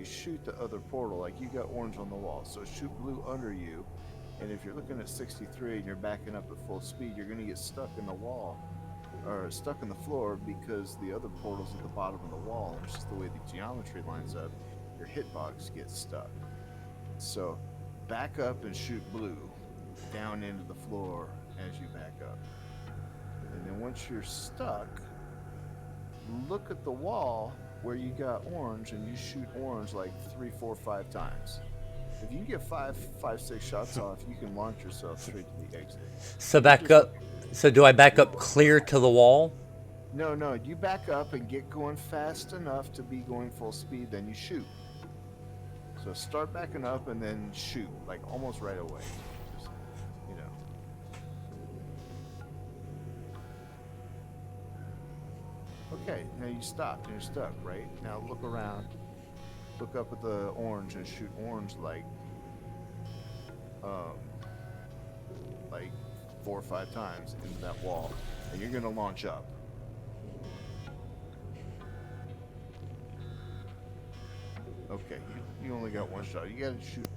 shoot the other portal, like you got orange on the wall, so shoot blue under you, and if you're looking at 63 and you're backing up at full speed, you're going to get stuck in the wall, or stuck in the floor, because the other portal's at the bottom of the wall, and it's just the way the geometry lines up, your hitbox gets stuck. So back up and shoot blue down into the floor as you back up. And then once you're stuck, look at the wall where you got orange and you shoot orange like 3, 4, 5 times. If you can get 5, 6 shots off, you can launch yourself straight to the exit. So back up. So do I back up clear to the wall? No, you back up and get going fast enough to be going full speed, then you shoot. So start backing up and then shoot, like almost right away. Just, you know. Okay, now you stopped and you're stuck, right? Now look around, look up at the orange and shoot orange like 4 or 5 times into that wall, and you're gonna launch up. Okay, you only got 1 shot. You gotta shoot.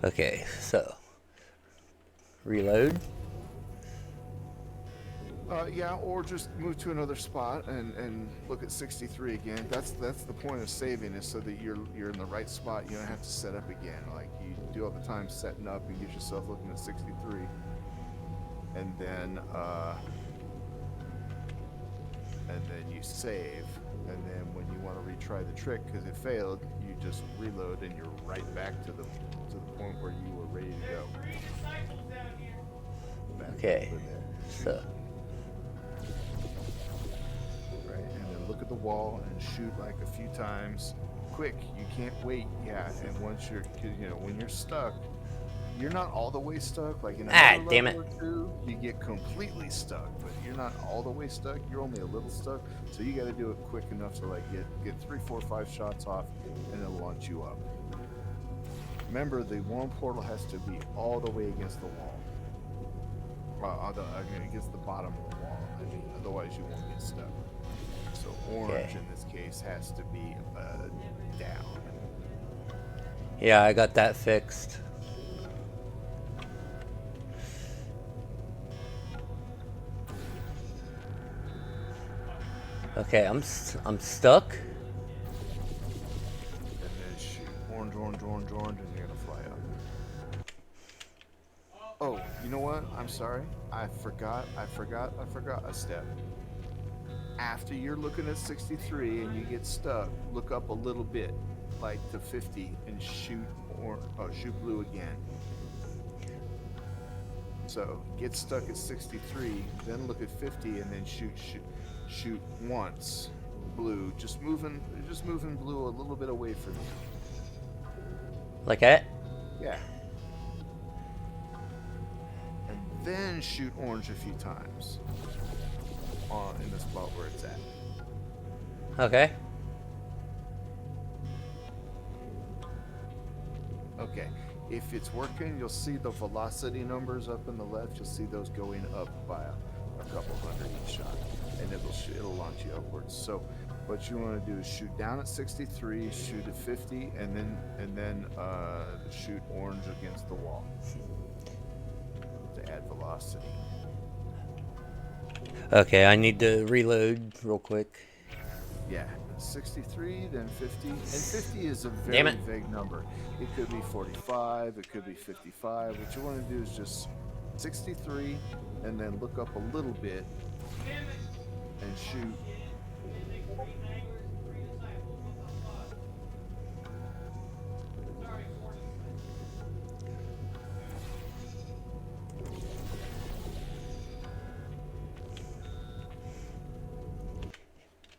Okay, so reload. Yeah, or just move to another spot and look at 63 again. That's the point of saving, is so that you're in the right spot. You don't have to set up again. Like you do all the time setting up and get yourself looking at 63, and then you save, and then when you want to retry the trick because it failed, you just reload and you're right back to the point where you were ready to go. Back Okay, over there. so Right, and then look at the wall and shoot like a few times. Quick, you can't wait. Yeah, and once when you're stuck, you're not all the way stuck. Like in another damn level or two, you get completely stuck, but you're not all the way stuck. You're only a little stuck. So you got to do it quick enough to like get 3, 4, 5 shots off, and it'll launch you up. Remember, the one portal has to be all the way against the wall. Against the bottom of the wall. I mean, otherwise you won't get stuck. So orange Okay. in this case has to be down. yeah, I got that fixed. Okay, I'm stuck. And then shoot orange, and you're gonna fly up. Oh, you know what? I'm sorry. I forgot a step. After you're looking at 63 and you get stuck, look up a little bit, like to 50, and shoot blue again. So get stuck at 63, then look at 50, and then shoot once blue. Just moving blue a little bit away from you. Like that? Yeah. then shoot orange a few times in the spot where it's at. Okay. Okay, if it's working, you'll see the velocity numbers up in the left. You'll see those going up by a couple hundred each shot, and it'll launch you upwards. So what you want to do is shoot down at 63, shoot at 50, and then shoot orange against the wall to add velocity. Okay, I need to reload real quick. Yeah, 63, then 50, and 50 is a Damn very it. vague number. It could be 45, it could be 55. What you want to do is just 63, and then look up a little bit and shoot.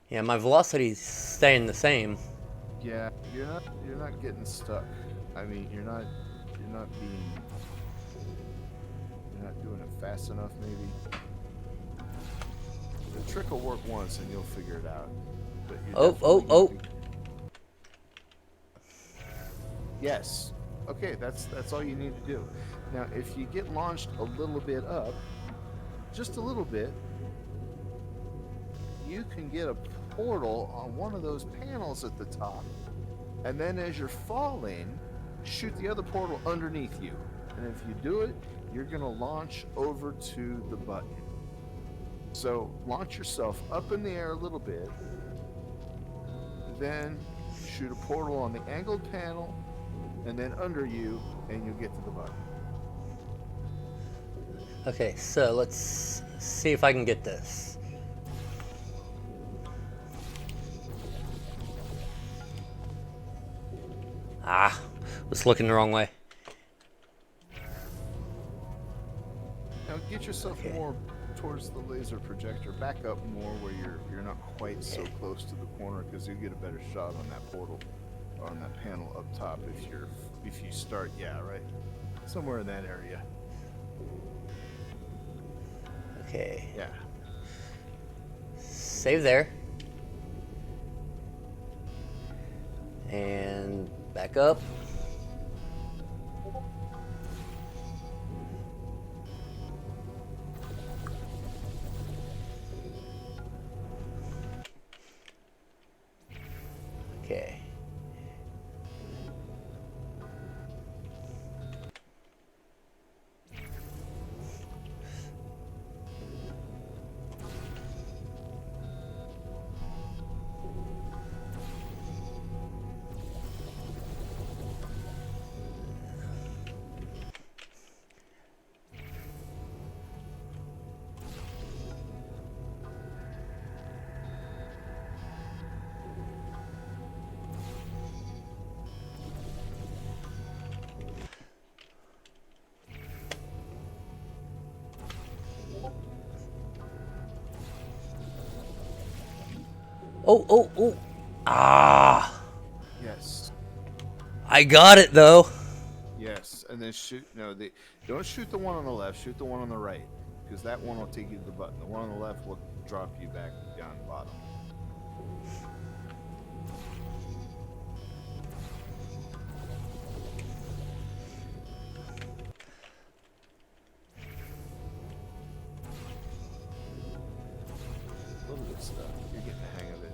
Yeah, my velocity's staying the same. Yeah, you're not getting stuck. I mean, you're not doing it fast enough, maybe. The trick will work once, and you'll figure it out. But Oh. Yes. Okay, that's all you need to do. Now, if you get launched a little bit up, just a little bit, you can get a portal on one of those panels at the top, and then as you're falling, shoot the other portal underneath you. And if you do it, you're going to launch over to the button. So launch yourself up in the air a little bit, then shoot a portal on the angled panel, and then under you, and you'll get to the button. Okay, so let's see if I can get this. Ah, was looking the wrong way. Now get yourself more towards the laser projector. Back up more where you're not quite so close to the corner, because you'll get a better shot on that portal, or on that panel up top if you start, yeah, right, somewhere in that area. Okay. Yeah. Save there. And back up. Okay. Oh. Ah. Yes. I got it though. Yes. And then don't shoot the one on the left, shoot the one on the right, because that one will take you to the button. The one on the left will drop you back down the bottom. A little bit stuck. You're getting the hang of it.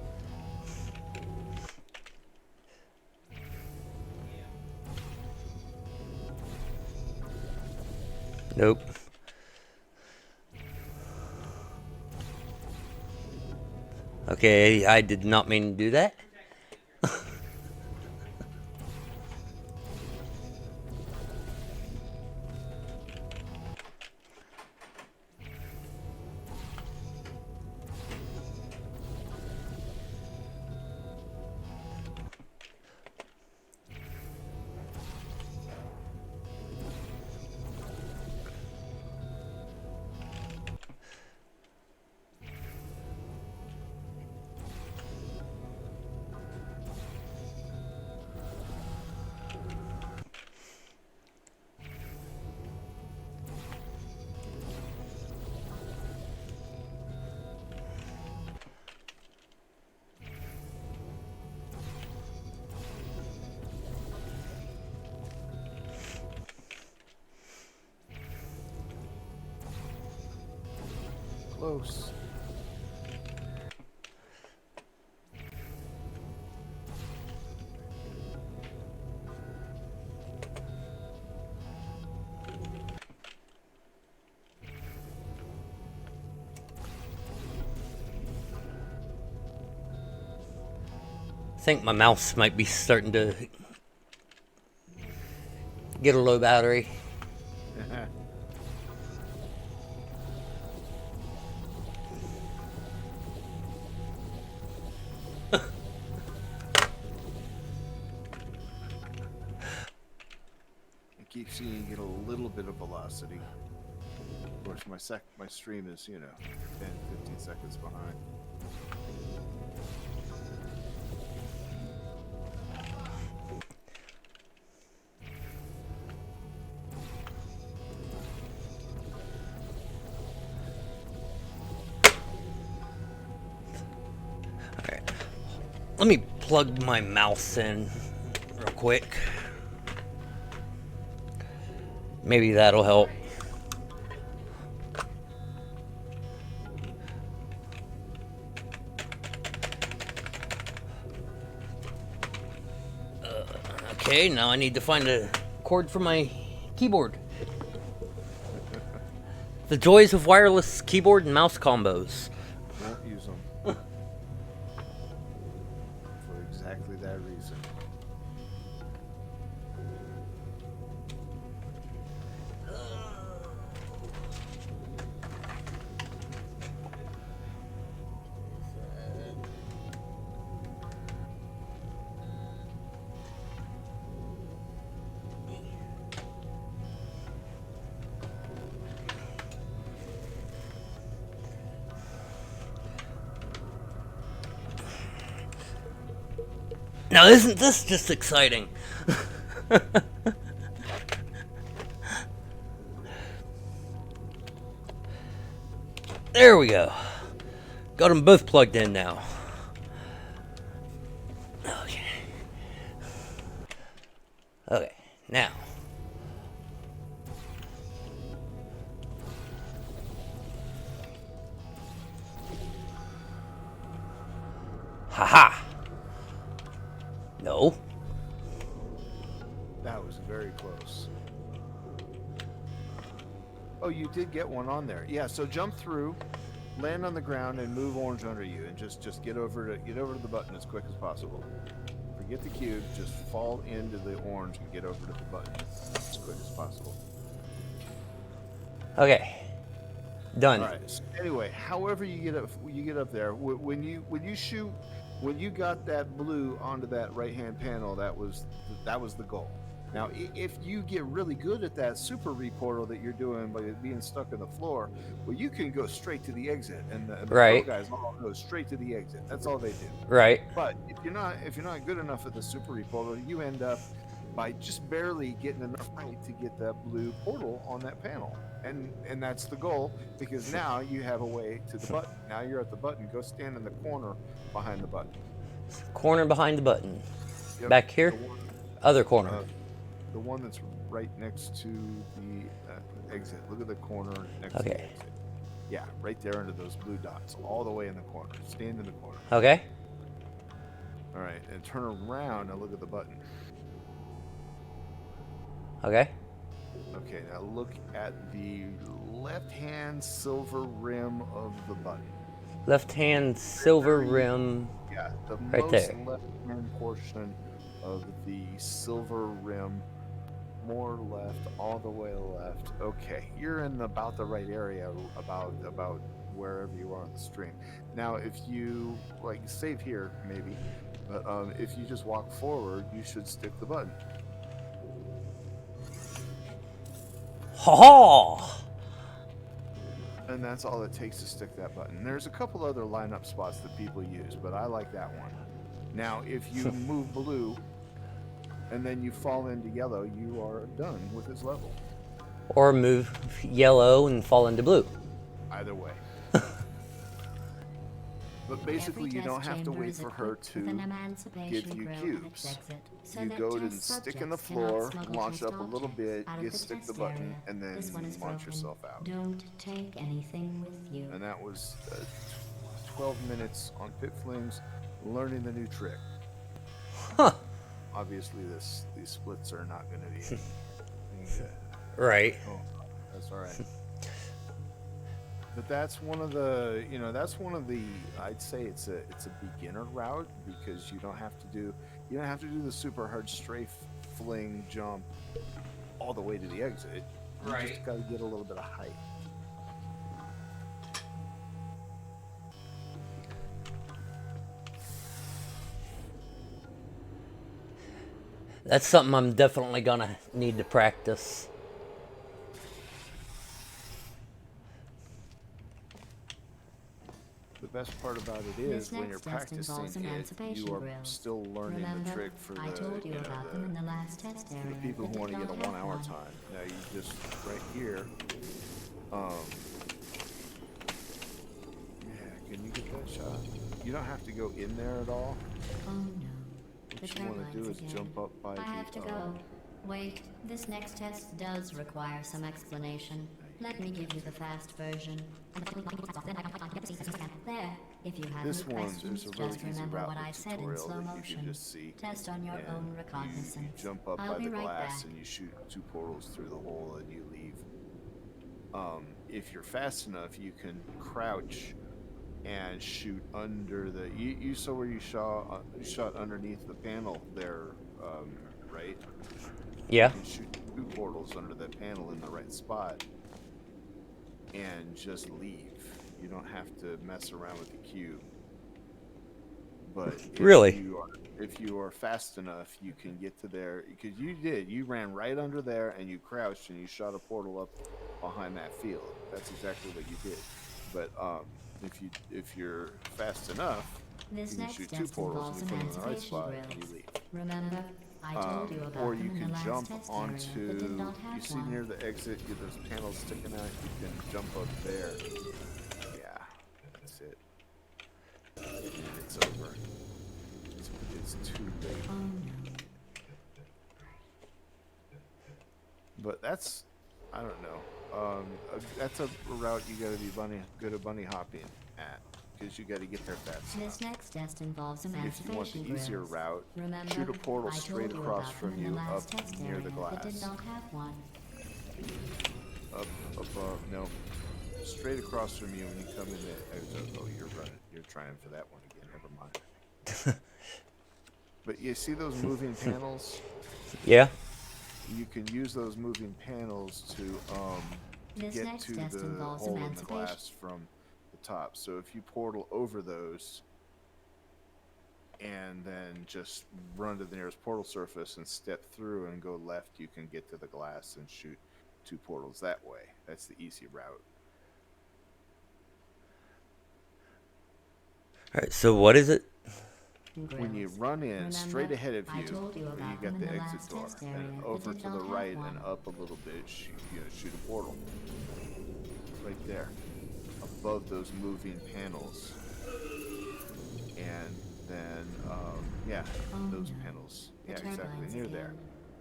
Nope. Okay, I did not mean to do that. close. I think my mouse might be starting to get a low battery. I keep seeing you get a little bit of velocity. Of course, my stream is, 10, 15 seconds behind. Alright. Let me plug my mouse in real quick. Maybe that'll help. Okay, now I need to find a cord for my keyboard. The joys of wireless keyboard and mouse combos. Won't use them. For exactly that reason. Now, isn't this just exciting? There we go. Got them both plugged in now. Okay. Okay, now. Haha. No. That was very close. Oh, you did get one on there. Yeah, so jump through, land on the ground, and move orange under you, and just get over to the button as quick as possible. Forget the cube, just fall into the orange and get over to the button as quick as possible. Okay. Done. All right. So anyway, however you get up there, when you shoot, when you got that blue onto that right-hand panel, that was the goal. Now, if you get really good at that super reportal that you're doing by being stuck in the floor, well, you can go straight to the exit, and the Right. pro guys all go straight to the exit. That's all they do. Right. But if you're not good enough at the super reportal, you end up by just barely getting enough height to get that blue portal on that panel, and that's the goal, because now you have a way to the button. Now you're at the button. Go stand in the corner behind the button. Corner behind the button. Yep, Back here? Other corner. The one that's right next to the exit. Look at the corner next to the Okay. exit. Yeah, right there under those blue dots, all the way in the corner. Stand in the corner. Okay. All right, and turn around and look at the button. Okay. Okay, now look at the left-hand silver rim of the button. Left hand silver rim. Yeah, the Right most there. left-hand portion of the silver rim. More left, all the way left. Okay, you're in about the right area, about wherever you are on the stream. Now, if you save here, maybe, but if you just walk forward, you should stick the button. Ha ha! And that's all it takes to stick that button. There's a couple other lineup spots that people use, but I like that one. Now, if you move blue and then you fall into yellow, you are done with this level. Or move yellow and fall into blue. Either way. But basically, Every you don't test have to chamber wait is for her equipped with an to emancipation give you grill at its cubes. exit, so You that go and test stick in the subjects cannot floor, smuggle launch test up a little objects bit, out of you the stick the test button, area. and then This one is launch broken. yourself out. Don't take anything with you. And that was 12 minutes on Pit Flames, learning the new trick. Huh. Obviously, these splits are not going to be any good. Right. Oh, that's all right. But that's one of the, I'd say it's a beginner route, because you don't have to do the super hard strafe fling jump all the way to the exit. You Right. just got to get a little bit of height. That's something I'm definitely gonna need to practice. The best part about it This is when you're next test involves practicing it, emancipation you are grills. still learning Remember, the trick for I told you about them in the last test area. the people that who want did to get a not have 1 hour one. time. Now you just right here. Yeah, can you get that shot? You don't have to go in there at all. Oh no. The What you want to do turbines is again. jump up by I have to the. go. Wait, this next test does require some explanation. Let me give you the fast version. There. If you have This any one, questions, there's a really just easy remember route what in I the said in tutorial slow that you can motion. just see. Test on your And own you recognizance. jump up I'll by be the right glass back. and you shoot 2 portals through the hole and you leave. If you're fast enough, you can crouch and shoot under the. You saw where you shot underneath the panel there, right? Yeah. You can shoot 2 portals under that panel in the right spot and just leave. You don't have to mess around with the cube. But Really? if you are fast enough, you can get to there, because you ran right under there and you crouched and you shot a portal up behind that field. That's exactly what you did. But if you're fast enough, This you can next shoot 2 test portals involves and you put them in the right emancipation spot and you grills. leave. Remember, I told you about Or them you in the can last jump test area onto. that did not You have see one. near the exit, you those panels sticking out. You can jump up there. Yeah, that's it. And it's over. It's too late. Oh no. But that's, I don't know. That's a route you got to be good at bunny hopping at, because you got to get there fast. This next test involves If you want emancipation the easier grills. route, Remember, shoot a portal I straight told you across about from them in you the up last test near area the that did glass. not have one. Up above, no, straight across from you when you come in the. Oh, you're running. You're trying for that one again. Never mind. But you see those moving panels? Yeah. You can use those moving panels to This get next to test the involves hole in the emancipation. glass from the top. So if you portal over those and then just run to the nearest portal surface and step through and go left, you can get to the glass and shoot 2 portals that way. That's the easy route. All right. So what is it? When you run in straight Remember, ahead of I you, told you where you about got them the in the exit last door, test area and that over did to not the have right one. and up a little bit, shoot a portal. Right there, above those moving panels. And then, those no. panels. The Yeah, exactly, turbines near again. there.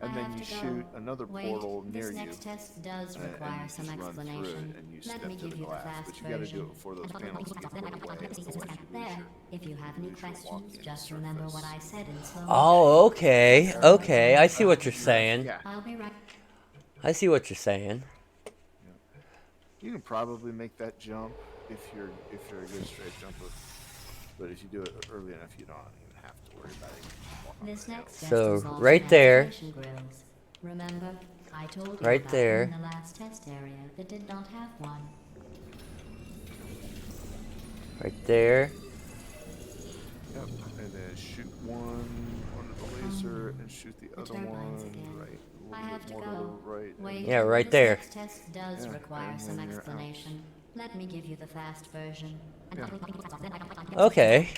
I And then have you to go. shoot another Wait, portal near this you. next test does And require you some just run through explanation. it and you Let step me to give the you the glass. fast But you got to do version. it before those panels get put away, otherwise you There. If you have any lose your questions, walking just remember what surface. I said in slow motion. Oh, okay. Okay. I see what you're saying. Yeah. I'll be right. I see what you're saying. You can probably make that jump if you're a good straight jumper. But if you do it early enough, you don't even have to worry about it. You can just walk on This the next panels. test So, involves right there. emancipation grills. Remember, I told you Right about there. them in the last test area that did not have one. Right there. Yep. And then shoot one under the laser and shoot the other turbines one again. right. A I little have bit to more go. to the right. and Wait, Yeah, right this there. next test does Yeah, require and some then you're out. explanation. Let me give you the fast version. Okay.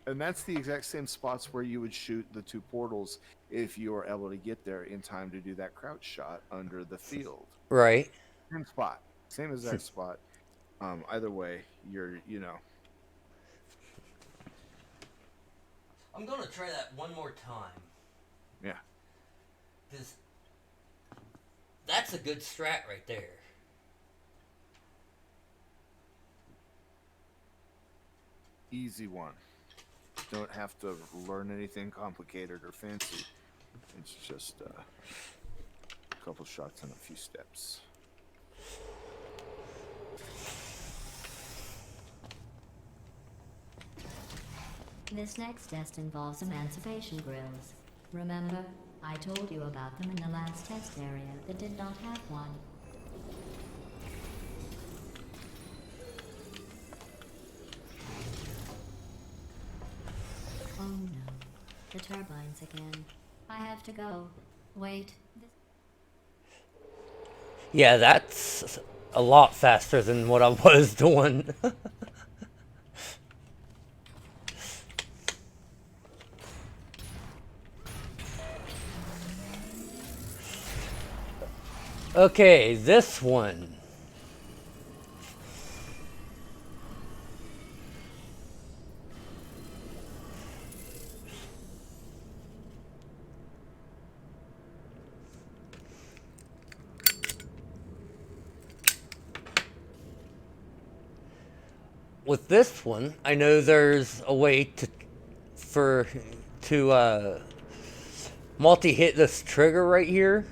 And that's the exact same spots where you would shoot the 2 portals if you were able to get there in time to do that crouch shot under the field. Right. Same spot. Same exact spot. Either way, you're. I'm gonna try that one more time. Yeah. Because that's a good strat right there. Easy one. Don't have to learn anything complicated or fancy. It's just a couple shots and a few steps. This next test involves emancipation grills. Remember, I told you about them in the last test area that did not have one. Oh no, the turbines again. I have to go. Wait, Yeah, that's a lot faster than what I was doing. Okay, this one. With this one, I know there's a way to multi-hit this trigger right here,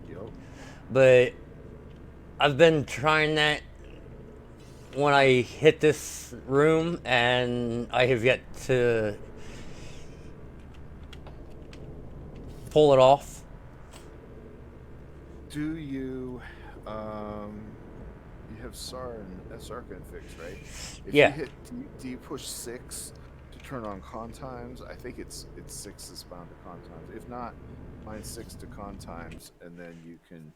Yep. but I've been trying that when I hit this room, and I have yet to pull it off. Do you you have SAR and SR config, right? If Yeah. you hit do you push 6 to turn on con times? I think it's 6 is bound to con times. If not, mine's 6 to con times, and then you can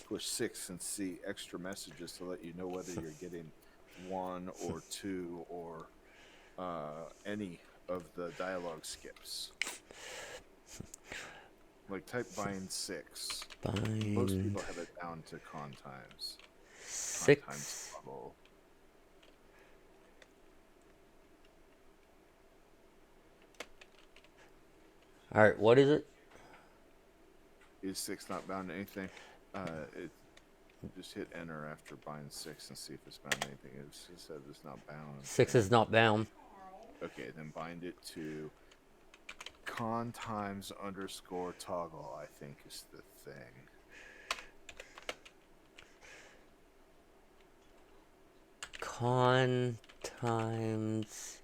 push 6 and see extra messages to let you know whether you're getting 1 or 2 or any of the dialogue skips. Like type bind 6. Most people have it down to con times. Con times 6. level. Alright, what is it? Is 6 not bound to anything? It just hit enter after bind 6 and see if it's bound to anything. It said it's not bound. 6 is not bound. Okay, then bind it to con times underscore toggle, I think is the thing. Con times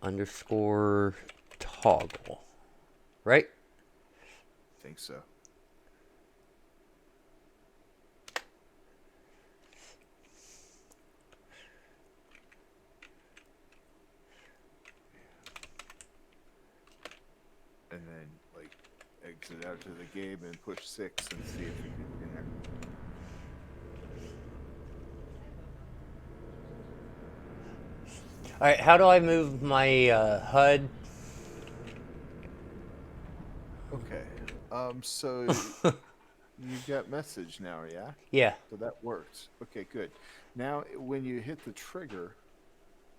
underscore toggle. Right? I think so. And then, like, exit out to the game and push 6 and see if you can connect. Alright, how do I move my HUD? Okay. So you've got message now, yeah? Yeah. So that works. Okay, good. Now, when you hit the trigger,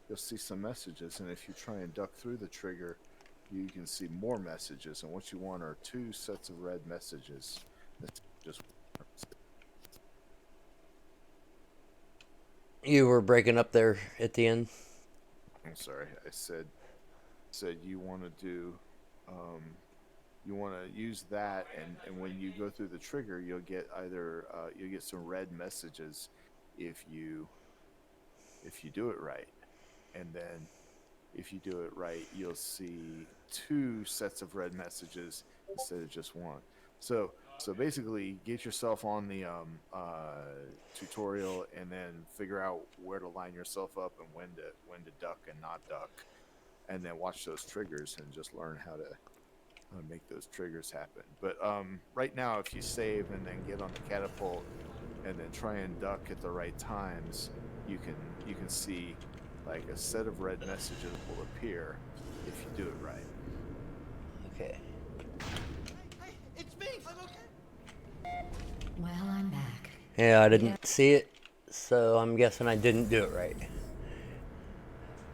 you'll see some messages, and if you try and duck through the trigger, you can see more messages, and what you want are 2 sets of red messages. That's just You were breaking up there at the end. I'm sorry. I said you want to do you want to use that, and when you go through the trigger, you'll get either you'll get some red messages if you do it right, and then if you do it right, you'll see 2 sets of red messages instead of just 1. So basically, get yourself on the tutorial, and then figure out where to line yourself up and when to duck and not duck, and then watch those triggers and just learn how to make those triggers happen. But right now, if you save and then get on the catapult and then try and duck at the right times, you can see like a set of red messages will appear if you do it right. Okay. Hey, it's me! I'm okay! well, I'm back. Yeah, I didn't see it, so I'm guessing I didn't do it right.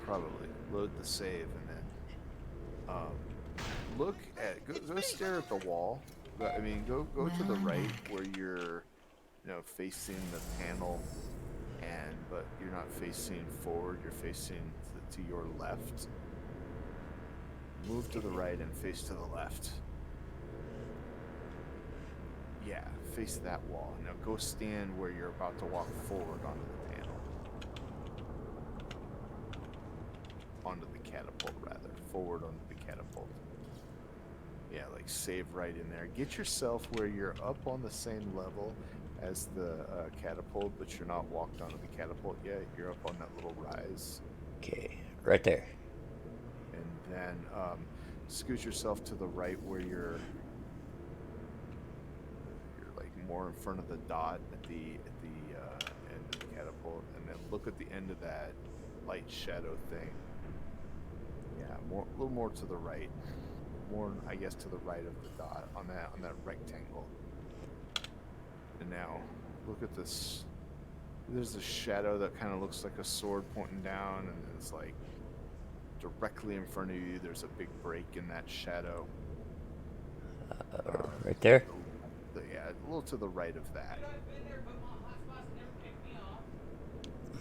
Probably load the save and then Look at go stare at the wall. I mean, go to the right where you're, facing the panel, but you're not facing forward. You're facing to your left. Move to the right and face to the left. Yeah, face that wall. Now go stand where you're about to walk forward onto the panel. Onto the catapult, rather. Forward onto the catapult. Yeah, like save right in there. Get yourself where you're up on the same level as the catapult, but you're not walked onto the catapult yet. You're up on that little rise. Okay, right there. And then scoot yourself to the right where you're like more in front of the dot at the end of the catapult, and then look at the end of that light shadow thing. Yeah, a little more to the right. More, I guess, to the right of the dot on that rectangle. And now, look at this. There's a shadow that kind of looks like a sword pointing down, and it's like directly in front of you. There's a big break in that shadow. Right there. Yeah, a little to the right of that.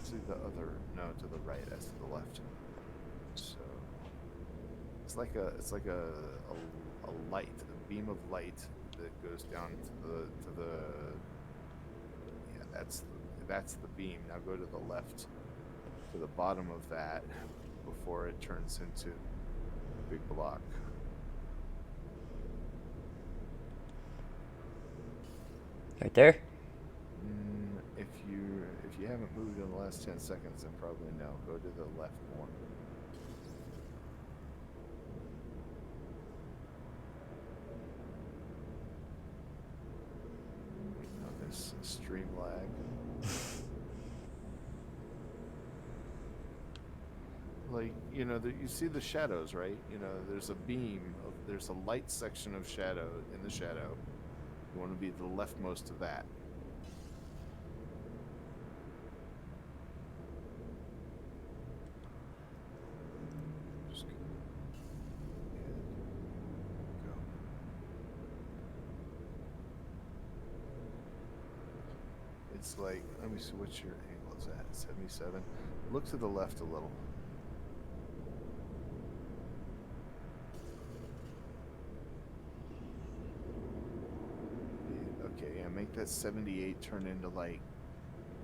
To the other, no, to the right, as to the left. So it's like a light, a beam of light that goes down to the. Yeah, that's the beam. Now go to the left, to the bottom of that, before it turns into a big block. Right there. If you haven't moved in the last 10 seconds, then probably no. Go to the left more. Now this stream lag. Like, you see the shadows, right? There's a beam, there's a light section of shadow in the shadow. You want to be the leftmost of that. Just go. And go. It's like, let me see, what's your angle is at? 77. Look to the left a little. Okay, yeah, make that 78 turn into like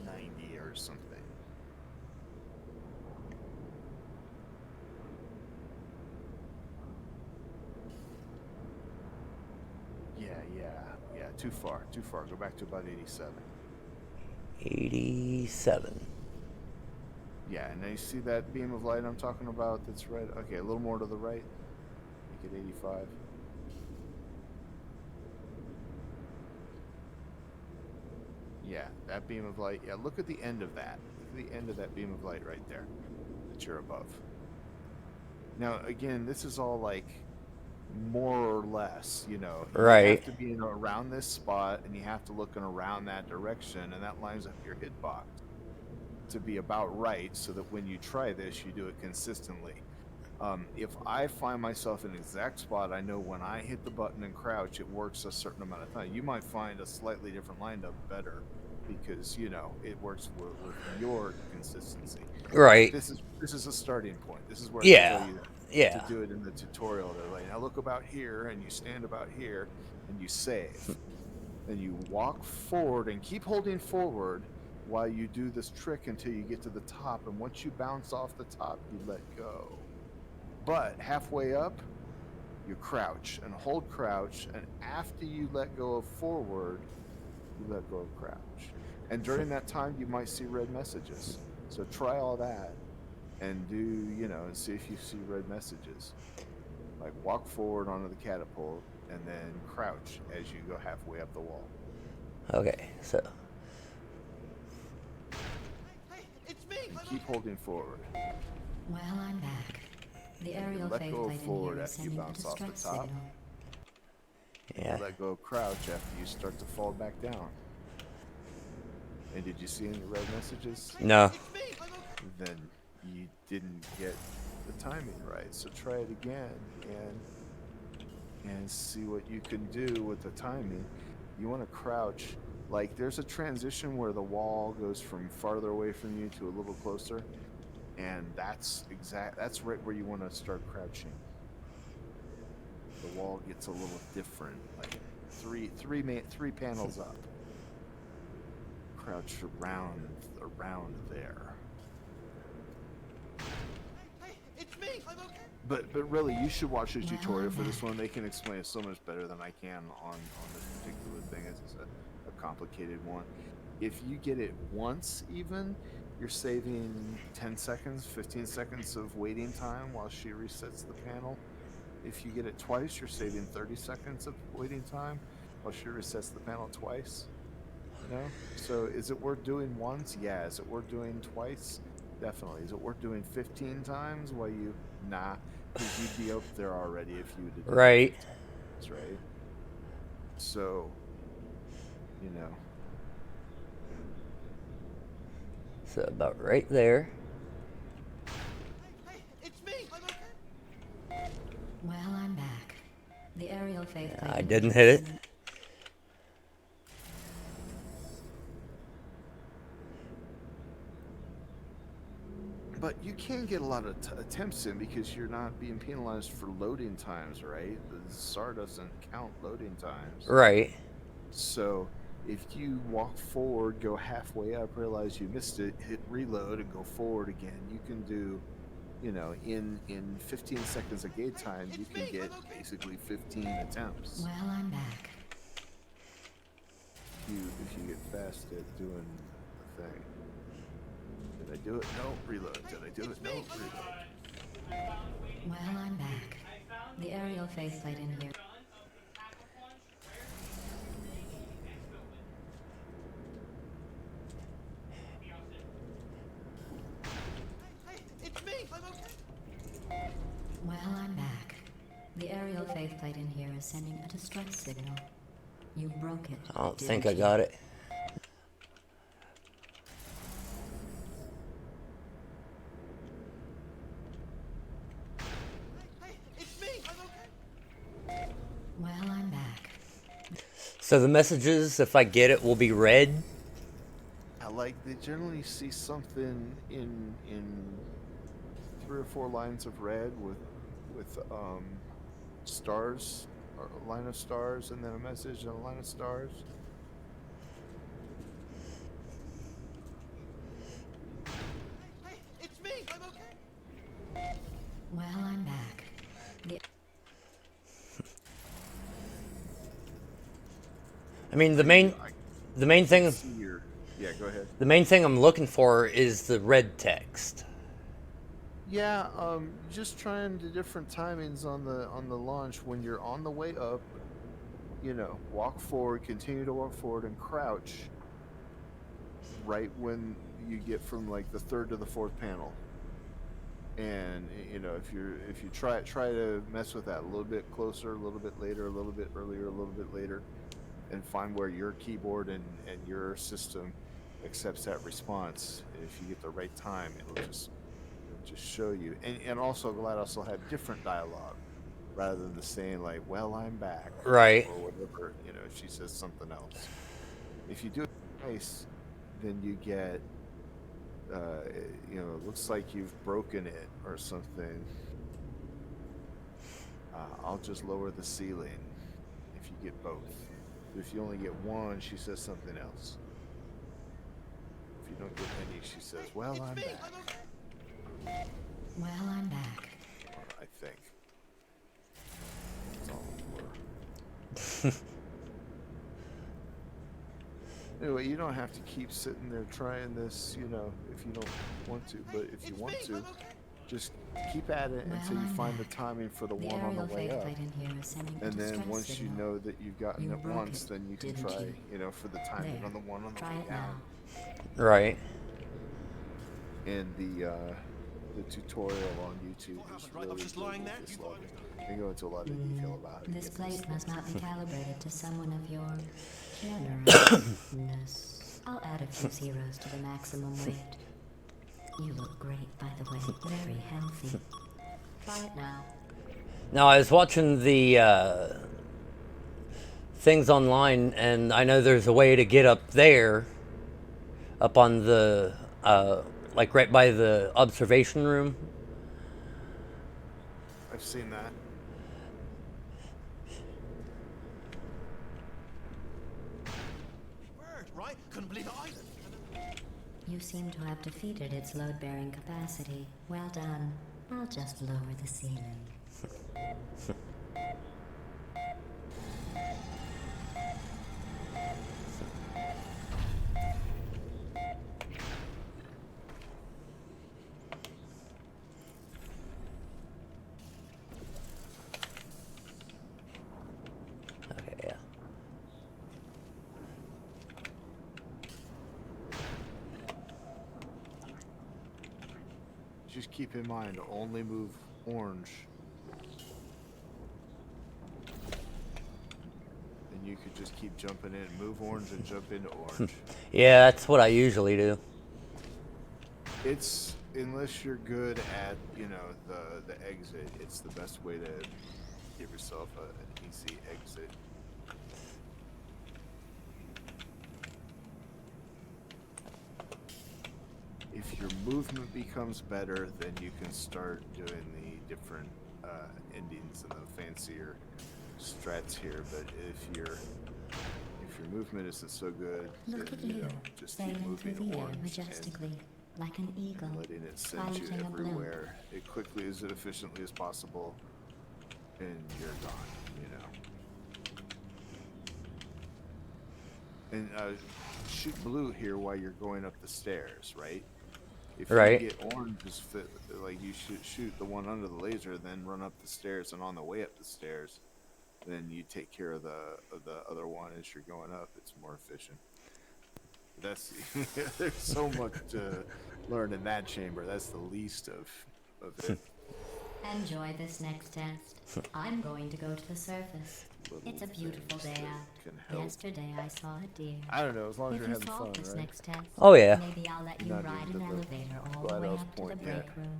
90 or something. Yeah, too far. Go back to about 87. 87. Yeah, and now you see that beam of light I'm talking about that's right? Okay, a little more to the right. Make it 85. Yeah, that beam of light. Yeah, look at the end of that. Look at the end of that beam of light right there that you're above. Now, again, this is all like more or less, You Right. have to be around this spot, and you have to look in around that direction, and that lines up your hitbox to be about right, so that when you try this, you do it consistently. If I find myself in an exact spot, I know when I hit the button and crouch, it works a certain amount of time. You might find a slightly different lineup better because it works with your consistency. Right. This is a starting point. This is where Yeah. I tell you Yeah. to do it in the tutorial. They're like, now look about here, and you stand about here, and you save. Then you walk forward and keep holding forward while you do this trick until you get to the top. And once you bounce off the top, you let go. But halfway up, you crouch and hold crouch, and after you let go of forward, you let go of crouch. And during that time, you might see red messages. So try all that and do, and see if you see red messages. Like walk forward onto the catapult and then crouch as you go halfway up the wall. Okay, so. Hey, it's me! And keep holding forward. Well, I'm back. The aerial let go faith forward is after you sending a bounce off the distress top. signal. Yeah. Let go of crouch after you start to fall back down. And did you see any red messages? No. Then you didn't get the timing right. So try it again and see what you can do with the timing. You want to crouch. Like there's a transition where the wall goes from farther away from you to a little closer, and that's right where you want to start crouching. The wall gets a little different, like three panels up. Crouch around there. Hey, it's me. I'm okay. But really, you should watch the tutorial for this one. They can explain it so much better than I can on this particular thing. It's a complicated one. If you get it once, even, you're saving 10 seconds, 15 seconds of waiting time while she resets the panel. If you get it twice, you're saving 30 seconds of waiting time while she resets the panel twice. You know? So is it worth doing once? Yeah. Is it worth doing twice? Definitely. Is it worth doing 15 times while you... Nah. Because you'd be up there already if you did. Right. That's right. So, you know. So about right there. Hey, it's me. I'm okay. Well, I'm back. The aerial faith. I didn't hit it. But you can get a lot of attempts in because you're not being penalized for loading times, right? The SAR doesn't count loading times. Right. So if you walk forward, go halfway up, realize you missed it, hit reload, and go forward again, you can do, you know, in 15 seconds of gate time, you can get basically 15 attempts. Well, I'm back. If you get fast at doing the thing. Did I do it? No. Reload. Did I do it? No. Reload. Well, I'm back. The aerial faceplate in here. Hey, it's me. I'm okay. Well, I'm back. The aerial faceplate in here is sending a distress signal. You broke it. I don't didn't think I you? got it. Hey, it's me. I'm okay. Well, I'm back. So the messages, if I get it, will be red. Like they generally see something in 3 or 4 lines of red with stars, or a line of stars, and then a message and a line of stars. Hey, it's me. I'm okay. Well, I'm back. I mean, the main thing, See your, yeah, go ahead. the main thing I'm looking for is the red text. Yeah, just trying the different timings on the launch. When you're on the way up, you know, walk forward, continue to walk forward, and crouch. Right when you get from like the 3rd to the 4th panel, and you know, if you try to mess with that a little bit closer, a little bit later, a little bit earlier, a little bit later, and find where your keyboard and your system accepts that response. And if you get the right time, it'll just show you. And also GLaDOS will have different dialogue rather than the saying like, well, I'm back, Right. or whatever, you know, if she says something else. If you do it twice, then you get you know, it looks like you've broken it or something. I'll just lower the ceiling if you get both. If you only get one, she says something else. If you don't get any, she says, well, I'm Me. back. I'm okay. Well, I'm back. I think. That's all it were. Anyway, you don't have to keep sitting there trying this, you know, if you don't want to. But if you It's want me. to, I'm okay. just keep at it Well, until you I'm find the back. timing for the The one on the aerial way up. faceplate in here is sending a And then distress once you signal. know that you've gotten You it broke once, it, then you can didn't try, you? you know, for the timing There. on the one on the Try way it down. now. Right. And the tutorial on YouTube What is happened, right? I was just lying there. just lovely. They go into a lot of detail about it. This It's plate must not be calibrated to someone of your generousness. I'll add a few zeros to the maximum weight. You look great, by the way. Very healthy. Try it now. Now, I was watching the things online, and I know there's a way to get up there, up on the, like right by the observation room. I've seen that. Word, right? Couldn't believe it either. You seem to have defeated its load-bearing capacity. Well done. I'll just lower the ceiling. Okay, yeah. Just keep in mind, only move orange. And you could just keep jumping in. Move orange and jump into orange. Yeah, that's what I usually do. It's, unless you're good at, you know, the exit, it's the best way to give yourself an easy exit. If your movement becomes better, then you can start doing the different endings and the fancier strats here. But if your movement isn't so good, Look then at you you, know, just keep sailing through moving the air orange majestically, like an eagle, and letting it send you piloting a balloon. everywhere as quickly as efficiently as possible, and you're gone. You know. And shoot blue here while you're going up the stairs, right? If Right. you get orange, just fit, like you should shoot the one under the laser, then run up the stairs, and on the way up the stairs, then you take care of the other one as you're going up. It's more efficient. That's there's so much to learn in that chamber. That's the least of it. Enjoy this next test. I'm going to go to the surface. It's a beautiful day things out. that can help. Yesterday I saw a deer. I don't know, as long as If you're you having solve fun, this right? next test, Oh, yeah. maybe I'll let you You're not ride even an to the elevator all the glide way off up to point the break yet. room.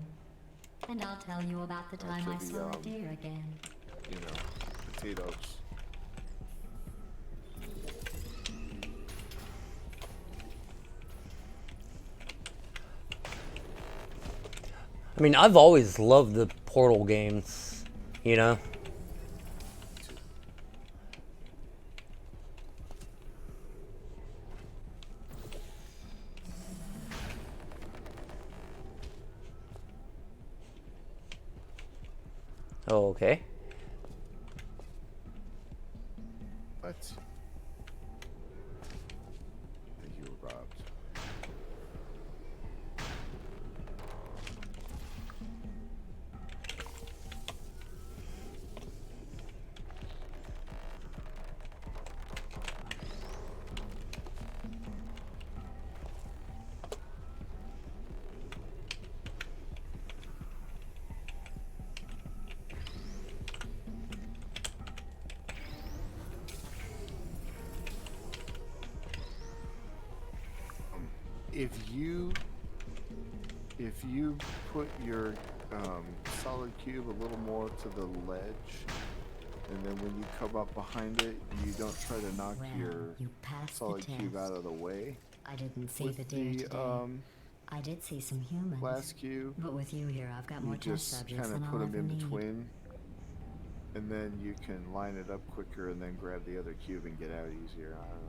And I'll tell you about the time I to the, saw a deer again. You know, potatoes. I mean, I've always loved the Portal games, you know? Oh, okay. What? I think you were robbed. If you put your solid cube a little more to the ledge, and then when you come up behind it, you don't try to knock Well, your you passed solid the cube test. out of the way. I didn't see With the deer the today. I did see some humans. glass cube, But with you here, I've got more you test just subjects kind than of I'll put them ever in need. between, and then you can line it up quicker, and then grab the other cube and get out easier. I don't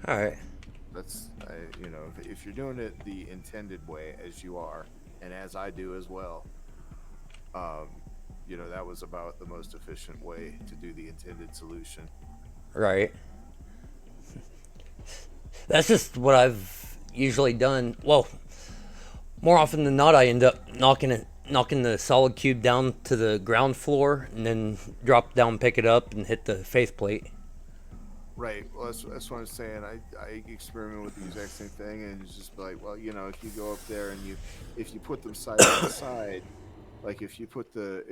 know. Alright. That's, you know, if you're doing it the intended way, as you are, and as I do as well, you know, that was about the most efficient way to do the intended solution. Right. That's just what I've usually done. Well, more often than not, I end up knocking the solid cube down to the ground floor, and then drop down, pick it up, and hit the faceplate. Right. Well, that's what I'm saying. I experiment with the exact same thing, and it's just like, well, you know, if you go up there and if you put them side by side, like if you put the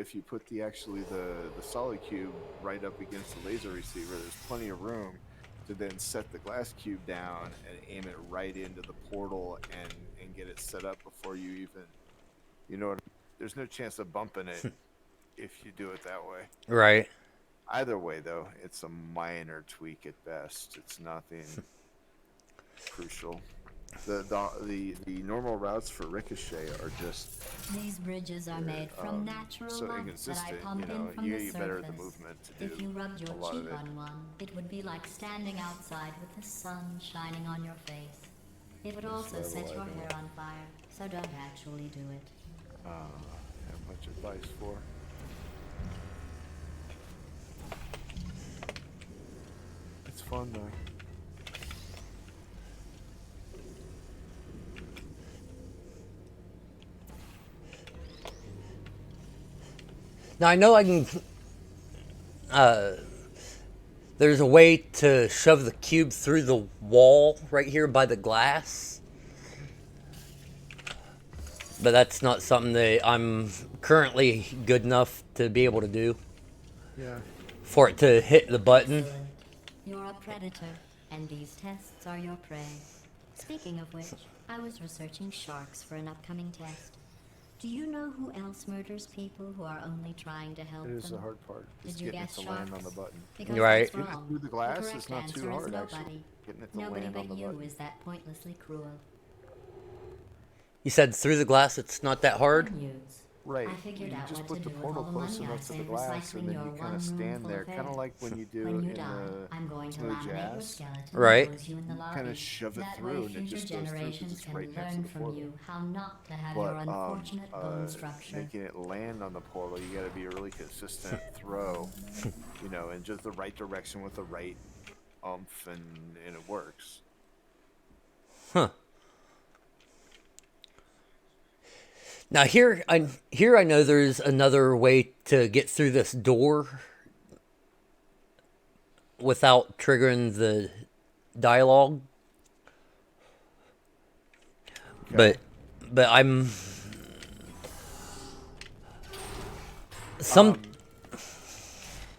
actually the solid cube right up against the laser receiver, there's plenty of room to then set the glass cube down and aim it right into the portal and get it set up before you even, you know what there's no chance of bumping it if you do it that way. Right. Either way, though, it's a minor tweak at best. It's nothing crucial. The normal routes for Ricochet are just These bridges are made from natural so lumps that I inconsistent. pump You know, in from you the get better at the surface. movement to If do you rubbed your a lot cheek of it. on one, it would be like standing outside with the sun shining on your face. It would also set your hair on fire, so don't actually do it. Have much advice for. It's fun though. Now I know I can. There's a way to shove the cube through the wall right here by the glass, but that's not something that I'm currently good enough to be able to do. Yeah. For it to hit the button. Excellent. You're a predator, and these tests are your prey. Speaking of which, I was researching sharks for an upcoming test. Do you know who else murders people who are only trying to help It is them? the hard part. Did Is you getting it guess to land on sharks? the button. Because Right. that's Getting it wrong. through the glass correct is not too answer hard, nobody. actually. Getting it to Nobody land but on the you button. is that pointlessly cruel. You said through the glass it's not that hard? News. Right. I figured You out just what put to the do with portal all the close money I enough to the saved glass, recycling and then your you kind one of stand room full there, of kind of air. like when you do When you in die, the I'm going to smooth laminate your jazz. skeleton Right. and pose you in the lobby. Kind of shove it That through, way and it future just goes through because generations it's can right next to learn the from portal. you how not to have your But unfortunate bone structure. making it land on the portal, you got to be a really consistent throw, you know, in just the right direction with the right oomph, and it works. Huh. Now here I know there's another way to get through this door without triggering the dialogue. Okay. But I'm some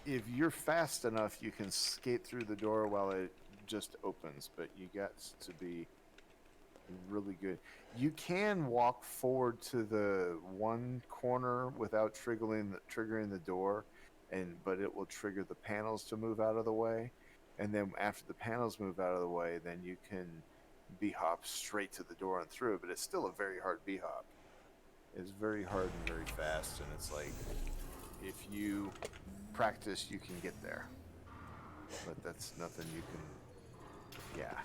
If you're fast enough, you can skate through the door while it just opens, but you got to be really good. You can walk forward to the one corner without triggering the door, but it will trigger the panels to move out of the way. And then after the panels move out of the way, then you can b-hop straight to the door and through. But it's still a very hard b-hop. It's very hard and very fast, and it's like if you practice, you can get there. But that's nothing you can. Yeah.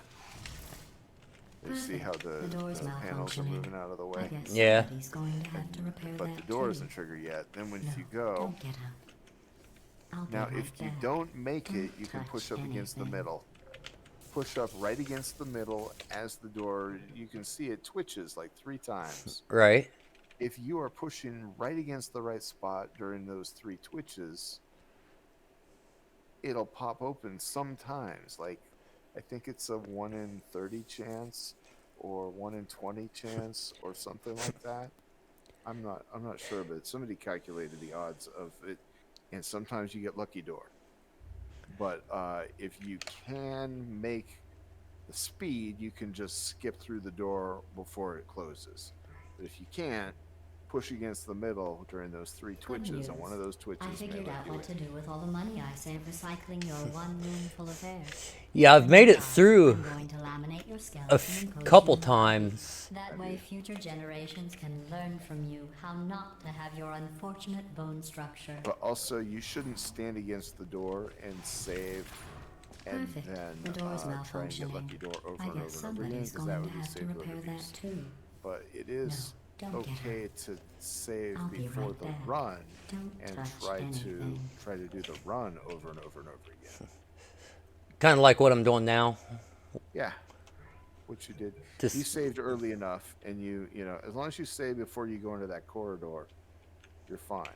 You see how the door's panels are malfunctioning. moving out of the I way? guess Yeah. somebody's going to have to repair But that the door too. isn't triggered yet. Then when No, you go, don't get up. I'll be now right if you back. don't make it, Don't you can touch push up against the anything. middle. Push up right against the middle as the door, you can see it twitches like 3 times. right. If you are pushing right against the right spot during those 3 twitches, it'll pop open sometimes. Like, I think it's a 1 in 30 chance or 1 in 20 chance or something like that. I'm not sure, but somebody calculated the odds of it, and sometimes you get lucky door. But if you can make the speed, you can just skip through the door before it closes. But if you can't, push against the middle during those 3 twitches, and one of those twitches I may figured let out you what to in. do with all the money I saved recycling your one room full of air. Yeah, I've When made you it die, through I'm going to laminate your skeleton a and post couple you in the lobby. times. That way future generations can learn from you how not to have your unfortunate bone structure. But also, you shouldn't stand against the door and save, and Perfect. then The door's try and get malfunctioning. lucky door over I and guess over and over again, somebody's because going that to would be have to saved repair reviews. that too. But it is No, don't get okay to save I'll be before right the back. run Don't and touch try anything. to do the run over and over and over again. Kind of like what I'm doing now. Yeah, what you did. Just- You saved early enough, and you know, as long as you save before you go into that corridor, you're fine.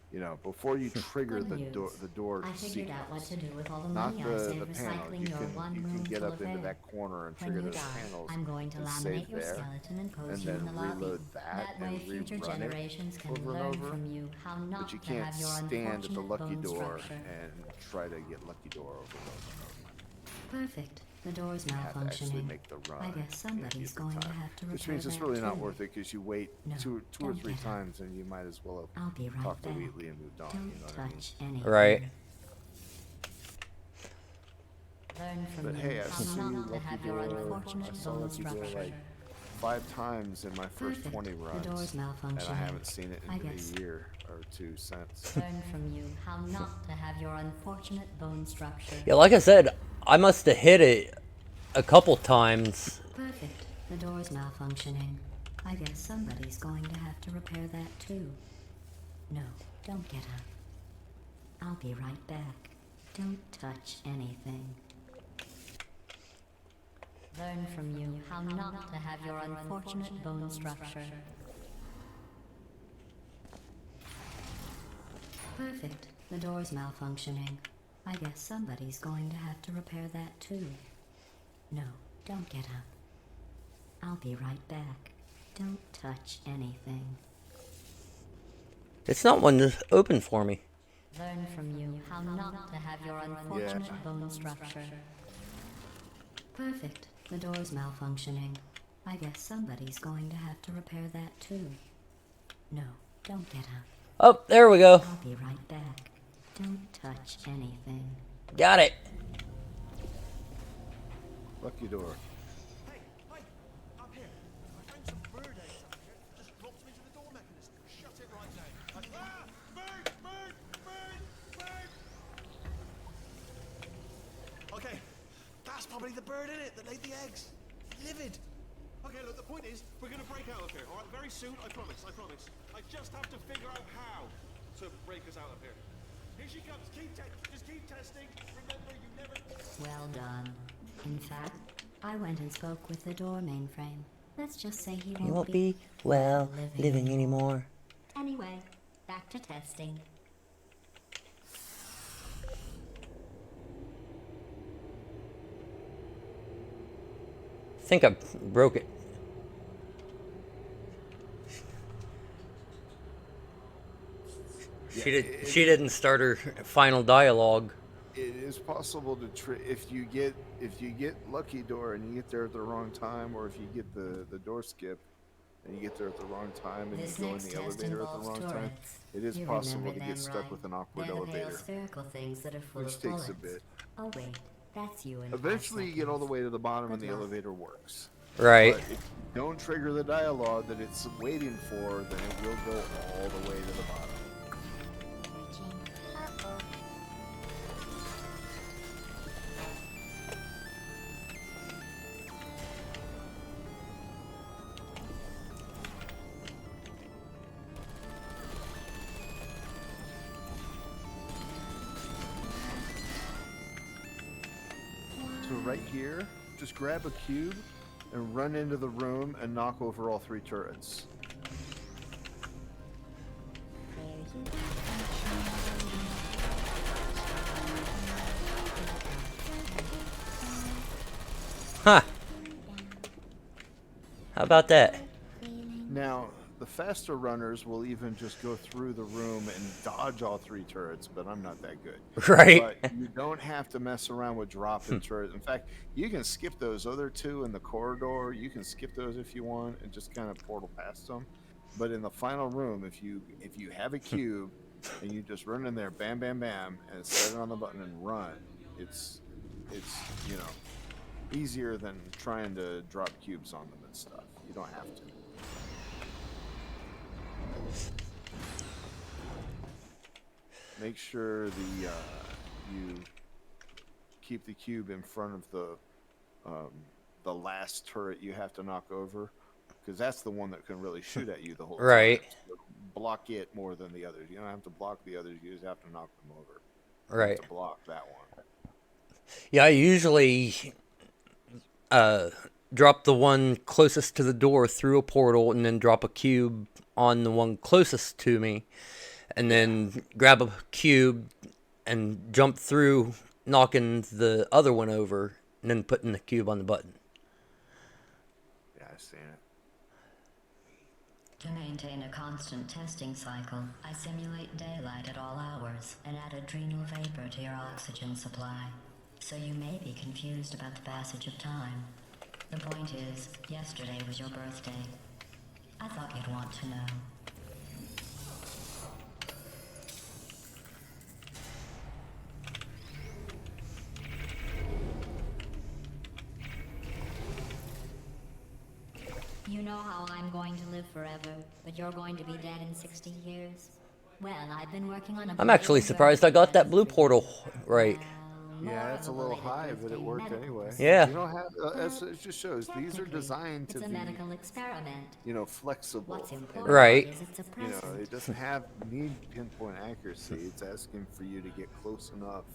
You know, before you trigger Good the news. door I figured out what sequence. to do with all the Not money I the saved panel. recycling You your one can room get full up of into air. that corner and When trigger you those die, panels I'm going to and laminate save your there, skeleton and pose and you in then the lobby. reload that way and future rerun it generations can over and learn over. from you how not But you to can't have your stand at the unfortunate lucky bone door structure. and try to get lucky door over and over and over. Perfect. the door's you have to actually malfunctioning. make the run. I guess somebody's going to have to repair Which means it's that really not too. worth it because you wait No, two or don't three get up. times and you might as well I'll be have right talked to back. Wheatley and moved on. Don't You know what I mean? touch anything. Right. Learn from But you hey, I've how seen not to Lucky have your Door. unfortunate I saw bone Lucky Door structure. like 5 times in my first Perfect. 20 The runs, door's and I malfunctioning. haven't seen it I in guess. a year or two since. Learn from you how not to have your unfortunate bone structure. Yeah, like I said, I must have hit it a couple times. Perfect. The door's malfunctioning. I guess somebody's going to have to repair that too. No, don't get up. I'll be right back. Don't touch anything. Learn from you how not to have your unfortunate bone structure. Perfect. The door's malfunctioning. I guess somebody's going to have to repair that too. No, don't get up. I'll be right back. Don't touch anything. It's not one to open for me. Learn from you how not to have your unfortunate bone structure. Perfect. The door's malfunctioning. I guess somebody's going to have to repair that too. No, don't get up. Oh, there we go. I'll be right back. Don't touch anything. Got it. Lucky Door. Hey, up here. I found some bird eggs up here. Just dropped them into the door mechanism. Shut it right now. Bird! Okay, that's probably the bird in it that laid the eggs. Livid. Okay, look, the point is, we're gonna break out of here, all right? Very soon, I promise. I just have to figure out how to break us out of here. Here she comes. Just keep testing. Remember, you never... Well done. In fact, I went and spoke with the door mainframe. Let's just say he You won't be, well, living anymore. Anyway, back to testing. I think I broke it. She didn't start her final dialogue. It is possible to if you get Lucky Door and you get there at the wrong time, or if you get the door skip and you get there at the wrong time and This you go in next the test elevator at the involves wrong time, turrets. it is You possible remember to them, get stuck right? with an awkward They're the pale elevator, spherical things that are full which of takes bullets. a bit. Oh wait, that's you in 5 Eventually, you get all the seconds. way to the bottom and Good the luck. elevator works. Right. But if you don't trigger the dialogue that it's waiting for, then it will go all the way to the bottom. So right here, just grab a cube and run into the room and knock over all 3 turrets. Huh. How about that? Now, the faster runners will even just go through the room and dodge all 3 turrets, but I'm not that good. Right. But you don't have to mess around with dropping turrets. In fact, you can skip those other 2 in the corridor. You can skip those if you want and just kind of portal past them. But in the final room, if you have a cube and you just run in there, bam, bam, bam, and set it on the button and run, it's easier than trying to drop cubes on them and stuff. You don't have to. Make sure you keep the cube in front of the last turret you have to knock over, because that's the one that can really shoot at you the whole Right. time. So block it more than the others. You don't have to block the others. You just have to knock them over. You Right. have to block that one. Yeah, I usually drop the one closest to the door through a portal and then drop a cube on the one closest to me. And then grab a cube and jump through, knocking the other one over, and then putting the cube on the button. Yeah, I've seen it. To maintain a constant testing cycle, I simulate daylight at all hours and add adrenal vapor to your oxygen supply. So you may be confused about the passage of time. The point is, yesterday was your birthday. I thought you'd want to know. You know how I'm going to live forever, but you're going to be dead in 60 years? Well, I've been working on a... I'm actually surprised I got that blue portal right. Yeah, it's a little high, but it worked anyway. Yeah. You don't have. It just shows these are designed to it's a be, medical experiment. flexible. What's important Right. is it's a You know, present. it doesn't need pinpoint accuracy. It's asking for you to get close enough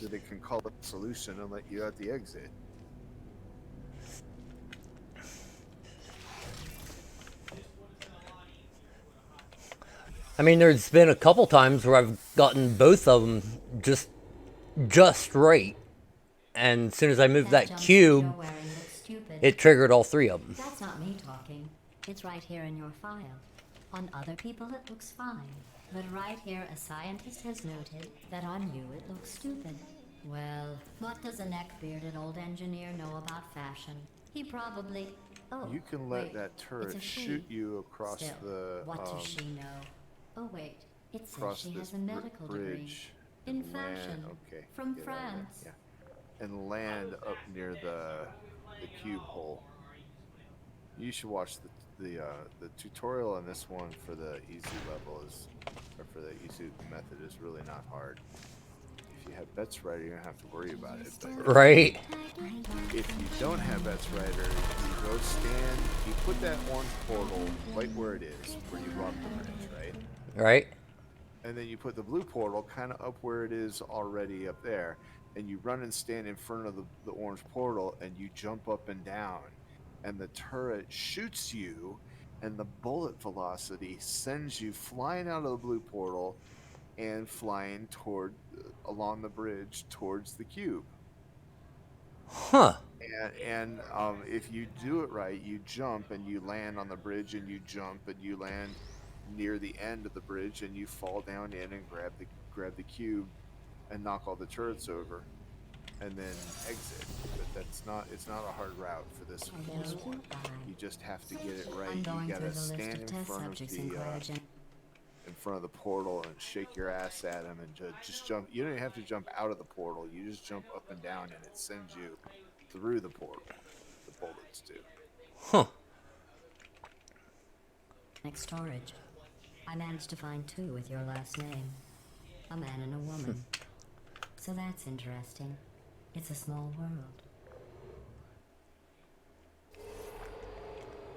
that it can call it a solution and let you out the exit. I mean, there's been a couple times where I've gotten both of them just right, and as soon as I moved that jumpsuit cube, you're wearing looks stupid. it triggered all three of them. That's not me talking. It's right here in your file. On other people it looks fine. But right here a scientist has noted that on you it looks stupid. Well, what does a neck-bearded old engineer know about fashion? He probably... Oh, You can let wait, that turret it's a she. shoot you across Still, the what does she know? Oh wait, it says across she this has a medical degree. bridge In and land- fashion. okay, From get out of there, France. yeah, and land up near the cube hole. You should watch the tutorial on this one for the easy level or for the easy method is really not hard. If you have Bet's Rider, you don't have to worry about it. But Right. if you don't have Bet's Rider, you go stand, you put that orange portal right where it is, where you go up the bridge, right? Right. And then you put the blue portal kind of up where it is already up there, and you run and stand in front of the orange portal, and you jump up and down, and the turret shoots you, and the bullet velocity sends you flying out of the blue portal and flying along the bridge towards the cube. Huh. And if you do it right, you jump and you land on the bridge, and you jump and you land near the end of the bridge, and you fall down in and grab the cube and knock all the turrets over, and then exit. But it's not a hard route for this one. You just have to get it right. I'm going You through gotta the list stand of in test front of subjects the encouraging. in front of the portal and shake your ass at them and just jump. You don't even have to jump out of the portal. You just jump up and down, and it sends you through the portal. The bullets do. Huh. Next storage. I managed to find two with your last name. A man and a woman. So that's interesting. It's a small world.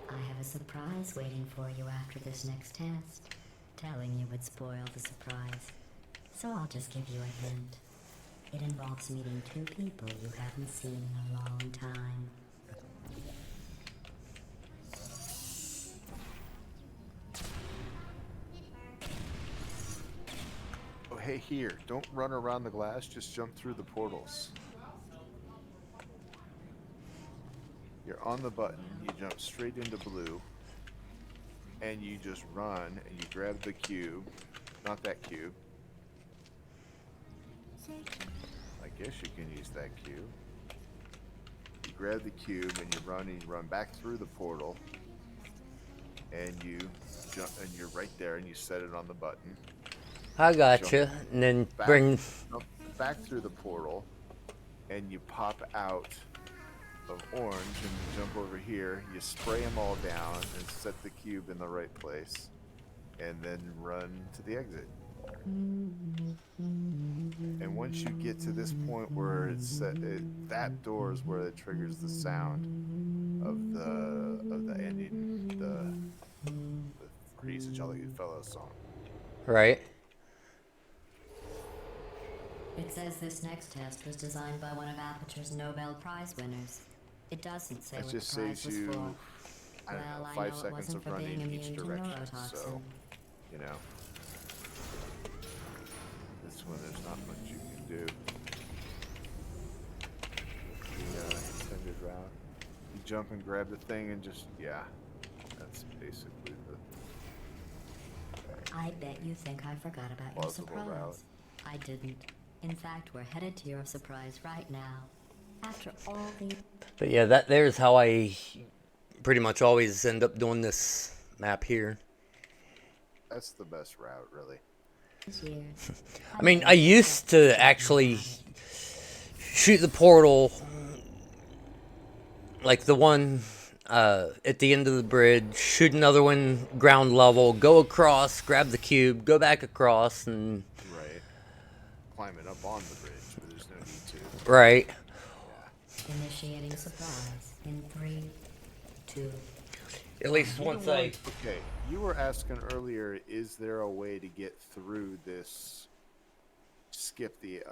I have a surprise waiting for you after this next test. Telling you would spoil the surprise. So I'll just give you a hint. It involves meeting two people you haven't seen in a long time. Oh, hey, here. Don't run around the glass. Just jump through the portals. You're on the button. You jump straight into blue. And you just run, and you grab the cube. Not that cube. I guess you can use that cube. You grab the cube, and you run back through the portal. And you jump, and you're right there, and you set it on the button. I gotcha. And then Jump back through the portal, and you pop out of orange, and you jump over here. You spray them all down and set the cube in the right place, and then run to the exit. And once you get to this point where it's set, that door is where it triggers the sound of the ending, the He's a Jolly Good Fellow song. Right. It says this next test was designed by one of Aperture's Nobel Prize winners. It doesn't say It what just the prize saves was you, for. I don't know, Well, I 5 know it seconds wasn't of for running being in each immune to direction. neurotoxin. So, you know, this one there's not much you can do. The intended route. You jump and grab the thing and just, yeah, that's basically the I bet you think I forgot about your plausible surprise. route. I didn't. In fact, we're headed to your surprise right now. After all the But yeah, that there's how I pretty much always end up doing this map here. That's the best route, really. years, I mean, I used to actually shoot the portal, like the one at the end of the bridge, shoot another one ground level, go across, grab the cube, go back across, and... Right. Climb it up on the bridge, but there's no need to. Right. Initiating surprise in 3, 2. At least once I... Okay, you were asking earlier, is there a way to get through this, skip the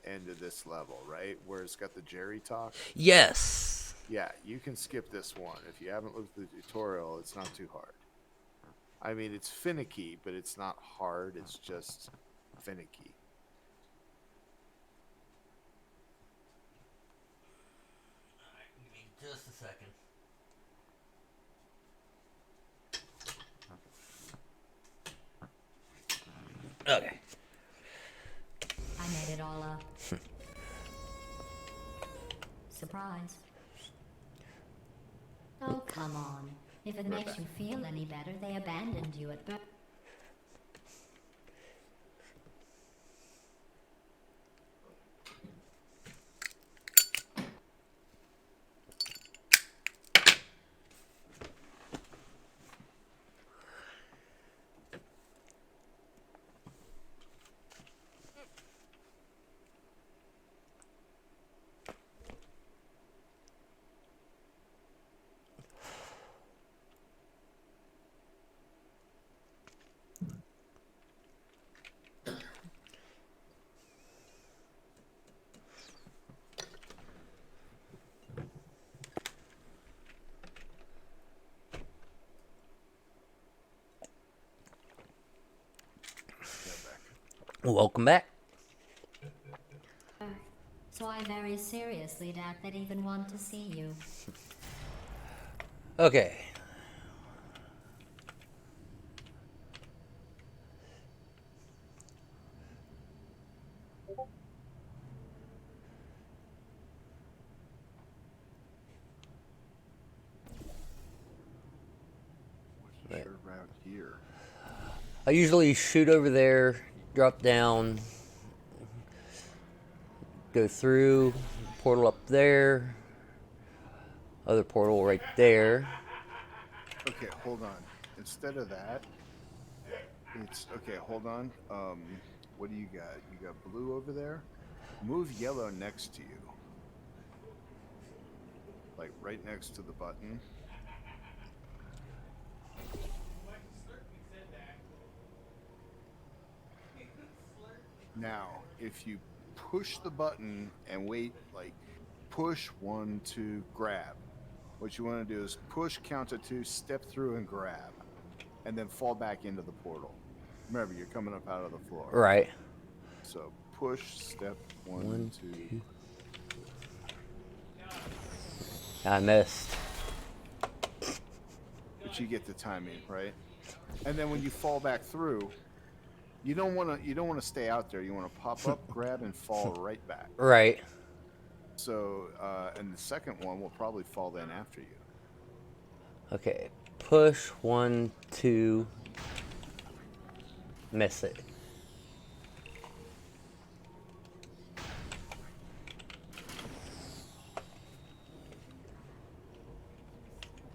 end of this level, right? Where it's got the Jerry talk? Yes. Yeah, you can skip this one. If you haven't looked at the tutorial, it's not too hard. I mean, it's finicky, but it's not hard. It's just finicky. Give me just a second. Okay. I made it all up. Surprise. Oh, come on. If it makes you feel any better, they abandoned you at birth. Welcome back. So I very seriously doubt they'd even want to see you. Okay. What's your route here? I usually shoot over there, drop down, go through, portal up there, other portal right there. Okay, hold on. Instead of that, it's okay. Hold on. What do you got? You got blue over there. Move yellow next to you, like right next to the button. Now, if you push the button and wait, like push 1, 2, grab. What you want to do is push, count to 2, step through and grab, and then fall back into the portal. Remember, you're coming up out of the floor. Right. So push, step 1, 2. I missed. But you get the timing, right? And then when you fall back through, you don't want to stay out there. You want to pop up, grab, and fall right back. Right. So, and the second one will probably fall then after you. Okay. Push 1, 2. Miss it.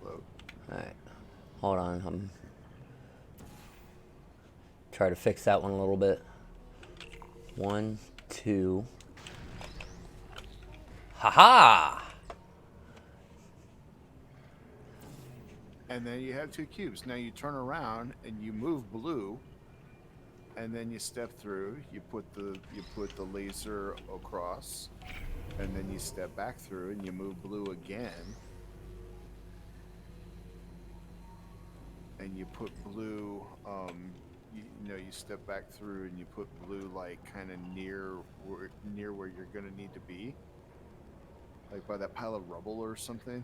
Load. Alright. Hold on. I'm try to fix that one a little bit. 1, 2. Haha! And then you have 2 cubes. Now you turn around and you move blue, and then you step through. You put the laser across, and then you step back through and you move blue again, and you put blue. You step back through and you put blue like kind of near where you're gonna need to be, like by that pile of rubble or something.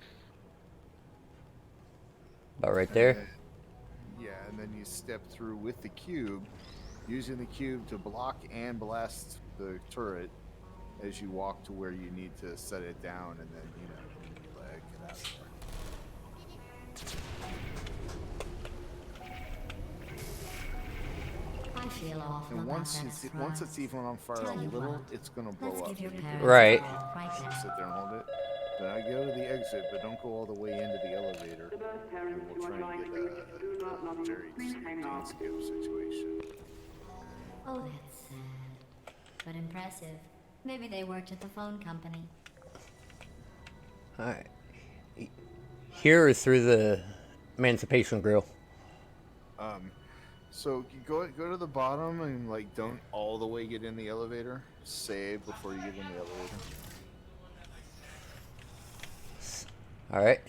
About right there? And then you step through with the cube, using the cube to block and blast the turret as you walk to where you need to set it down, and then you get out of there. I feel awful And about once that once it's surprise. even on fire Tell a you little, what, it's gonna let's blow up. give your You parents can Right. a call right now. sit there and hold it. But I go to the exit, but don't go all the way into the elevator. And we'll try and get a very Steve situation. Oh, that's sad. But impressive. Maybe they worked at the phone company. Alright. Here is through the Emancipation Grill. So you go to the bottom and like don't all the way get in the elevator. Save before you get in the elevator. Alright.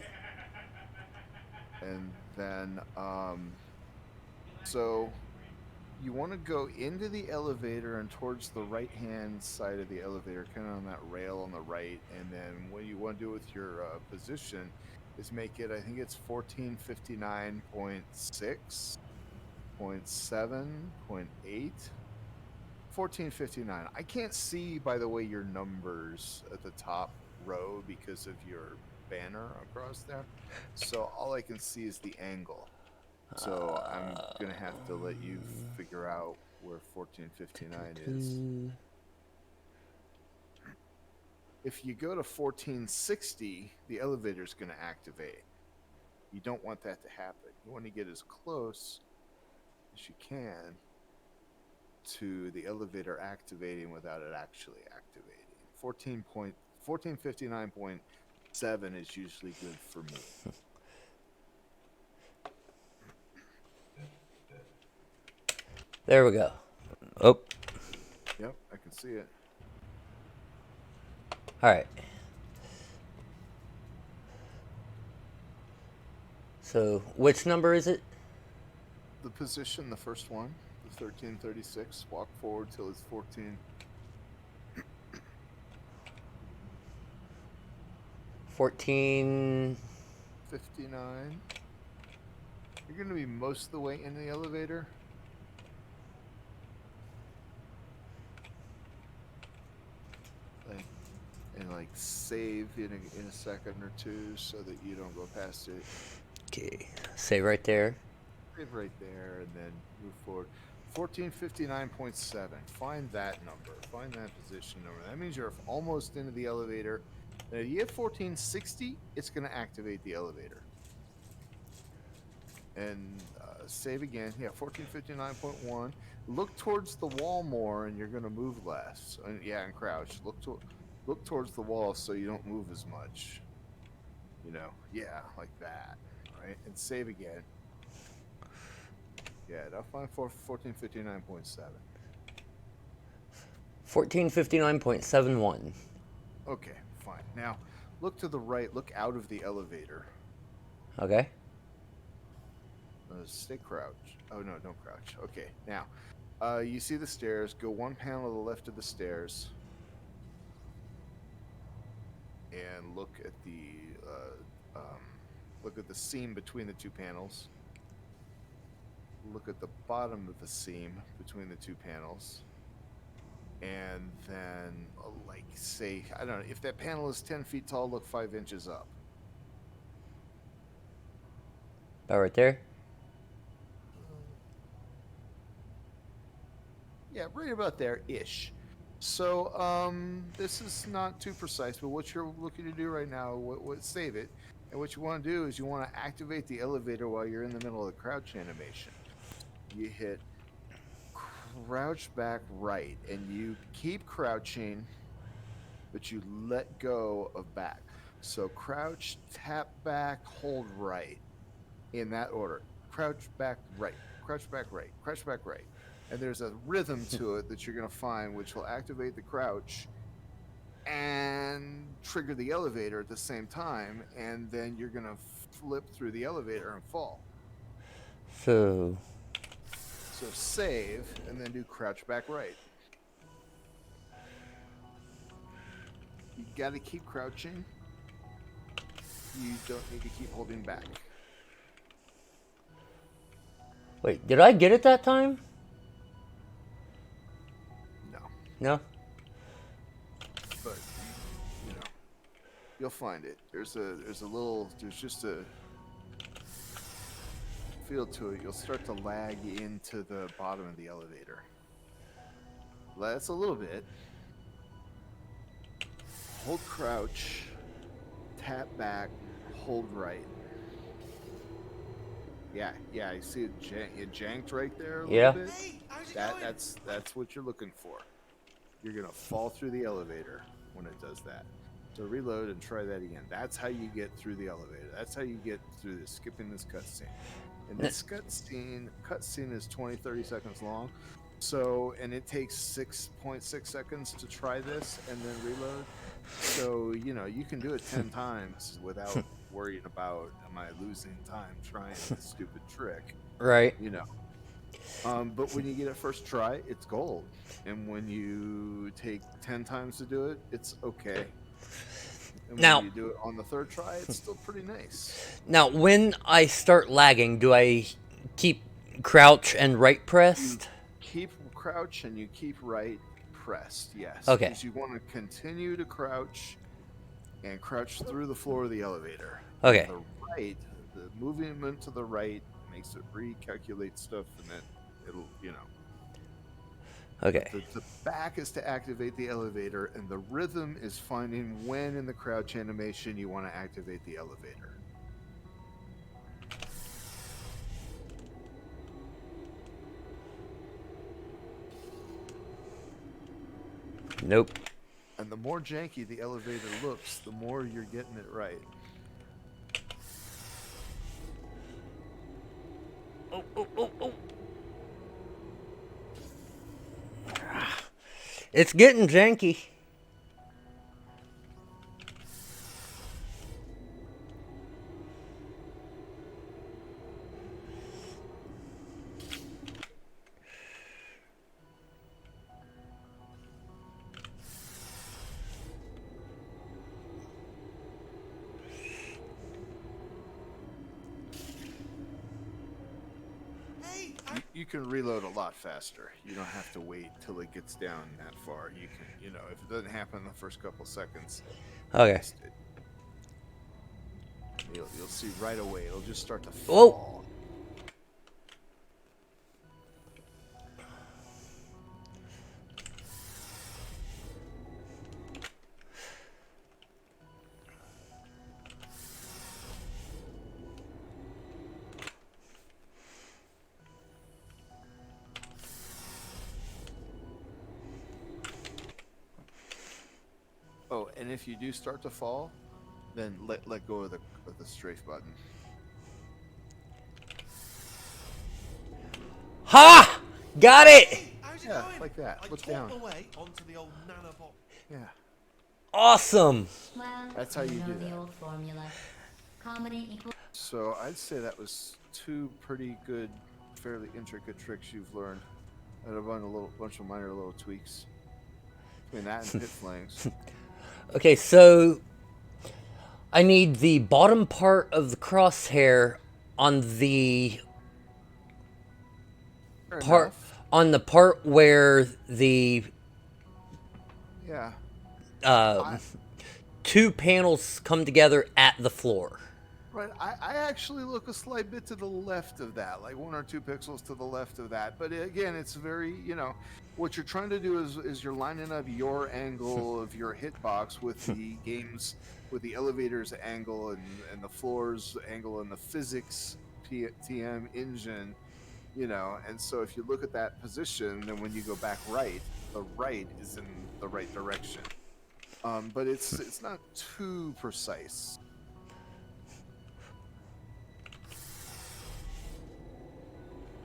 And then so you want to go into the elevator and towards the right hand side of the elevator, kind of on that rail on the right. And then what you want to do with your position is make it, I think it's 1459.6, 0.7, 0.8, 1459. I can't see, by the way, your numbers at the top row because of your banner across there. So all I can see is the angle. So I'm going to have to let you figure out where 1459 is. If you go to 1460, the elevator is going to activate. You don't want that to happen. You want to get as close as you can to the elevator activating without it actually activating. 1459.7 is usually good for me. There we go. Oh. Yep, I can see it. Alright. So, which number is it? The position, the first one, the 1336. Walk forward till it's 14. 14. 59. You're going to be most of the way in the elevator. Like save in a second or two so that you don't go past it. Okay. Save right there. Save right there and then move forward. 1459.7. Find that number. Find that position number. That means you're almost into the elevator. Now, if you hit 1460, it's going to activate the elevator. And save again. Yeah, 1459.1. Look towards the wall more and you're going to move less. And crouch. Look towards the wall so you don't move as much. Yeah, like that. Right? And save again. Yeah, now find 1459.7. 1459.71. Okay, fine. Now, look to the right. Look out of the elevator. Okay. Stay crouched. Oh, no, don't crouch. Okay, now, you see the stairs. Go one panel to the left of the stairs. And look at the seam between the two panels. Look at the bottom of the seam between the two panels. And then, say, I don't know, if that panel is 10 feet tall, look 5 inches up. About right there? Yeah, right about there-ish. So, this is not too precise, but what you're looking to do right now, save it. And what you want to do is you want to activate the elevator while you're in the middle of the crouch animation. You hit crouch back right, and you keep crouching, but you let go of back. So crouch, tap back, hold right, in that order. Crouch back right, crouch back right, crouch back right. And there's a rhythm to it that you're going to find, which will activate the crouch and trigger the elevator at the same time, and then you're going to flip through the elevator and fall. So Save, and then do crouch back right. You got to keep crouching. You don't need to keep holding back. Wait, did I get it that time? No. No? You'll find it. There's just a feel to it. You'll start to lag into the bottom of the elevator. That's a little bit. Hold crouch, tap back, hold right. Yeah, you see it janked right there a little bit. Hey, how's it going? That's what you're looking for. You're gonna fall through the elevator when it does that. So reload and try that again. That's how you get through the elevator. That's how you get through this, skipping this cutscene. And this cutscene is 20-30 seconds long. So, and it takes 6.6 seconds to try this and then reload. So, you can do it 10 times without worrying about, am I losing time trying this stupid trick? Right. But when you get it first try, it's gold. And when you take 10 times to do it, it's okay. And Now, when you do it on the third try, it's still pretty nice. Now, when I start lagging, do I keep crouch and right pressed? Keep crouch and you keep right pressed, yes. Okay. Because you want to continue to crouch and crouch through the floor of the elevator. Okay. The movement to the right makes it recalculate stuff, and then it'll, Okay. The back is to activate the elevator, and the rhythm is finding when in the crouch animation you want to activate the elevator. Nope. And the more janky the elevator looks, the more you're getting it right. Oh. It's getting janky. Hey, You can reload a lot faster. You don't have to wait till it gets down that far. You can, if it doesn't happen in the first couple seconds, Okay. you'll see right away. It'll just start to Whoa. fall. Oh, and if you do start to fall, then let go of the strafe button. Ha! Got it! how's it Yeah, going? like that. I Look taught down. the way onto the old nanobot. Yeah. Awesome. Well, That's how you know do the that. old formula. Comedy equals So I'd say that was 2 pretty good, fairly intricate tricks you've learned. And a bunch of minor little tweaks. Between that and pit flames. Okay, so I need the bottom part of the crosshair on the Fair part enough. on the part where the Yeah. uh, two panels come together at the floor. Right. I actually look a slight bit to the left of that, like 1 or 2 pixels to the left of that. But again, it's very, what you're trying to do is you're lining up your angle of your hitbox with the game's, with the elevator's angle and the floor's angle and the physics TM engine, and so if you look at that position, then when you go back right, the right is in the right direction. But it's not too precise.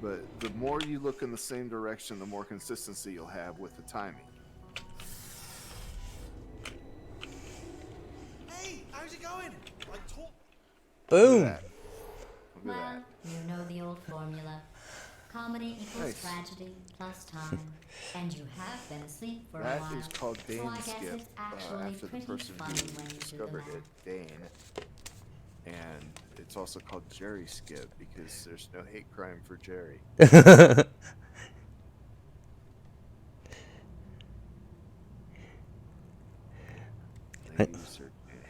But the more you look in the same direction, the more consistency you'll have with the timing. Hey, how's it going? I taught. Boom. Look at well, that. you know the old formula. Comedy equals Nice. tragedy plus time. And you have been asleep for That a while. is called so I Dane guess skip, it's actually after the pretty person fun who when you do the discovered math. it, Dane. And it's also called Jerry skip because there's no hate crime for Jerry.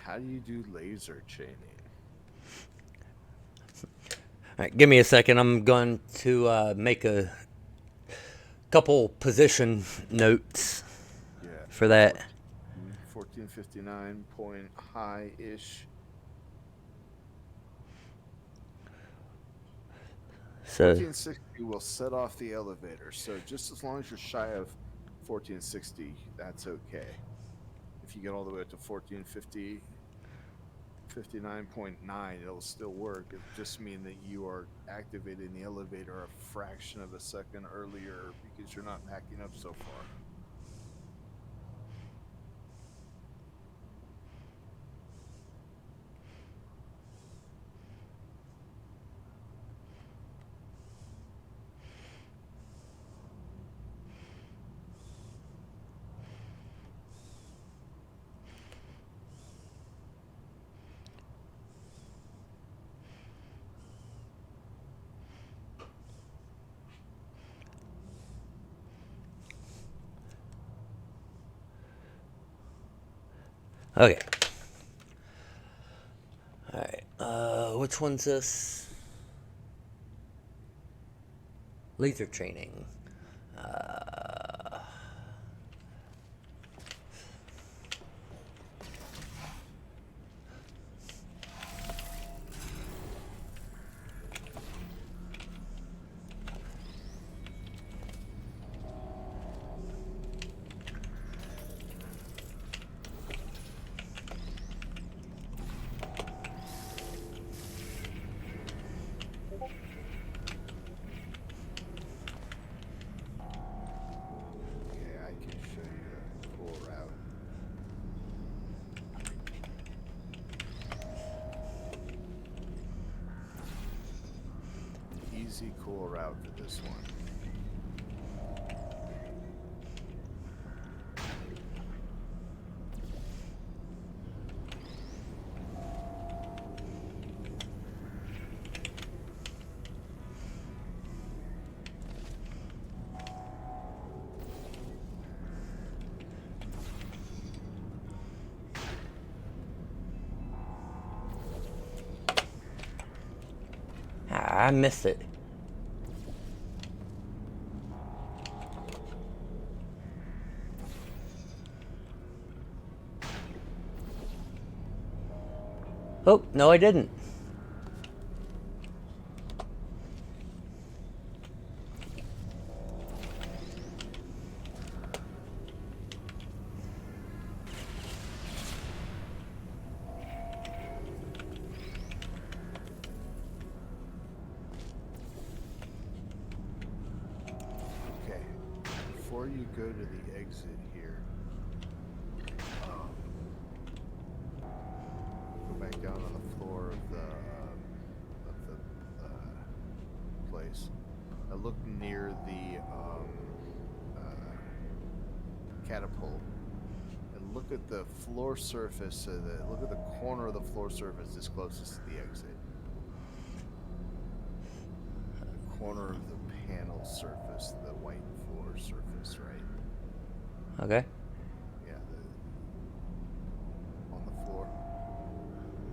How do you do laser chaining. All right, give me a second. I'm going to make a couple position notes Yeah. for that. 1459 point high-ish. So 1460 will set off the elevator. So just as long as you're shy of 1460, that's okay. If you get all the way up to 1450, 59.9, it'll still work. It'll just mean that you are activating the elevator a fraction of a second earlier because you're not backing up so far. okay. All right. Which one's this? Laser training. Okay, I can show you a cool route. Easy, cool route for this one. I missed it. Oh, no, I didn't. Okay, before you go to the exit here, go back down on the floor of the place. I look near the catapult and look at the floor surface. Look at the corner of the floor surface that's closest to the exit. The corner of the panel surface, the white floor surface, right? Okay. Yeah, on the floor.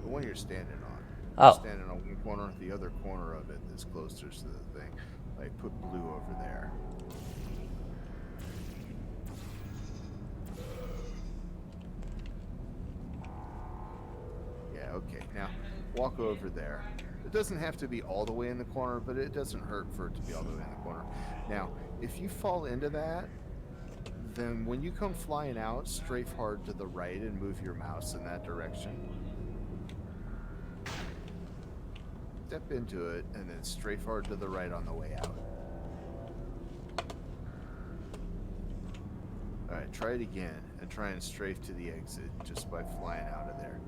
The one you're standing on. Oh. You're standing on one corner, the other corner of it that's closest to the thing. Like, put blue over there. Yeah, okay. Now, walk over there. It doesn't have to be all the way in the corner, but it doesn't hurt for it to be all the way in the corner. Now, if you fall into that, then when you come flying out, strafe hard to the right and move your mouse in that direction. Step into it and then strafe hard to the right on the way out. Alright, try it again and try and strafe to the exit just by flying out of there.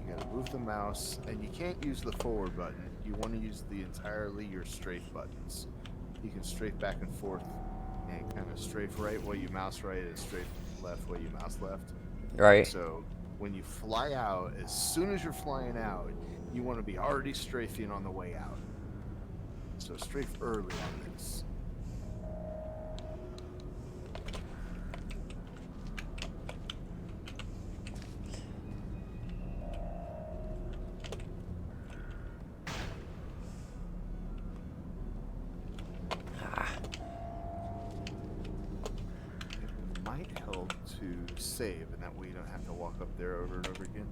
You gotta move the mouse, and you can't use the forward button. You want to use the entirely your strafe buttons. You can strafe back and forth and kind of strafe right while you mouse right and strafe left while you mouse left. Right. So when you fly out, as soon as you're flying out, you want to be already strafing on the way out. So strafe early on this. save, and that way you don't have to walk up there over and over again.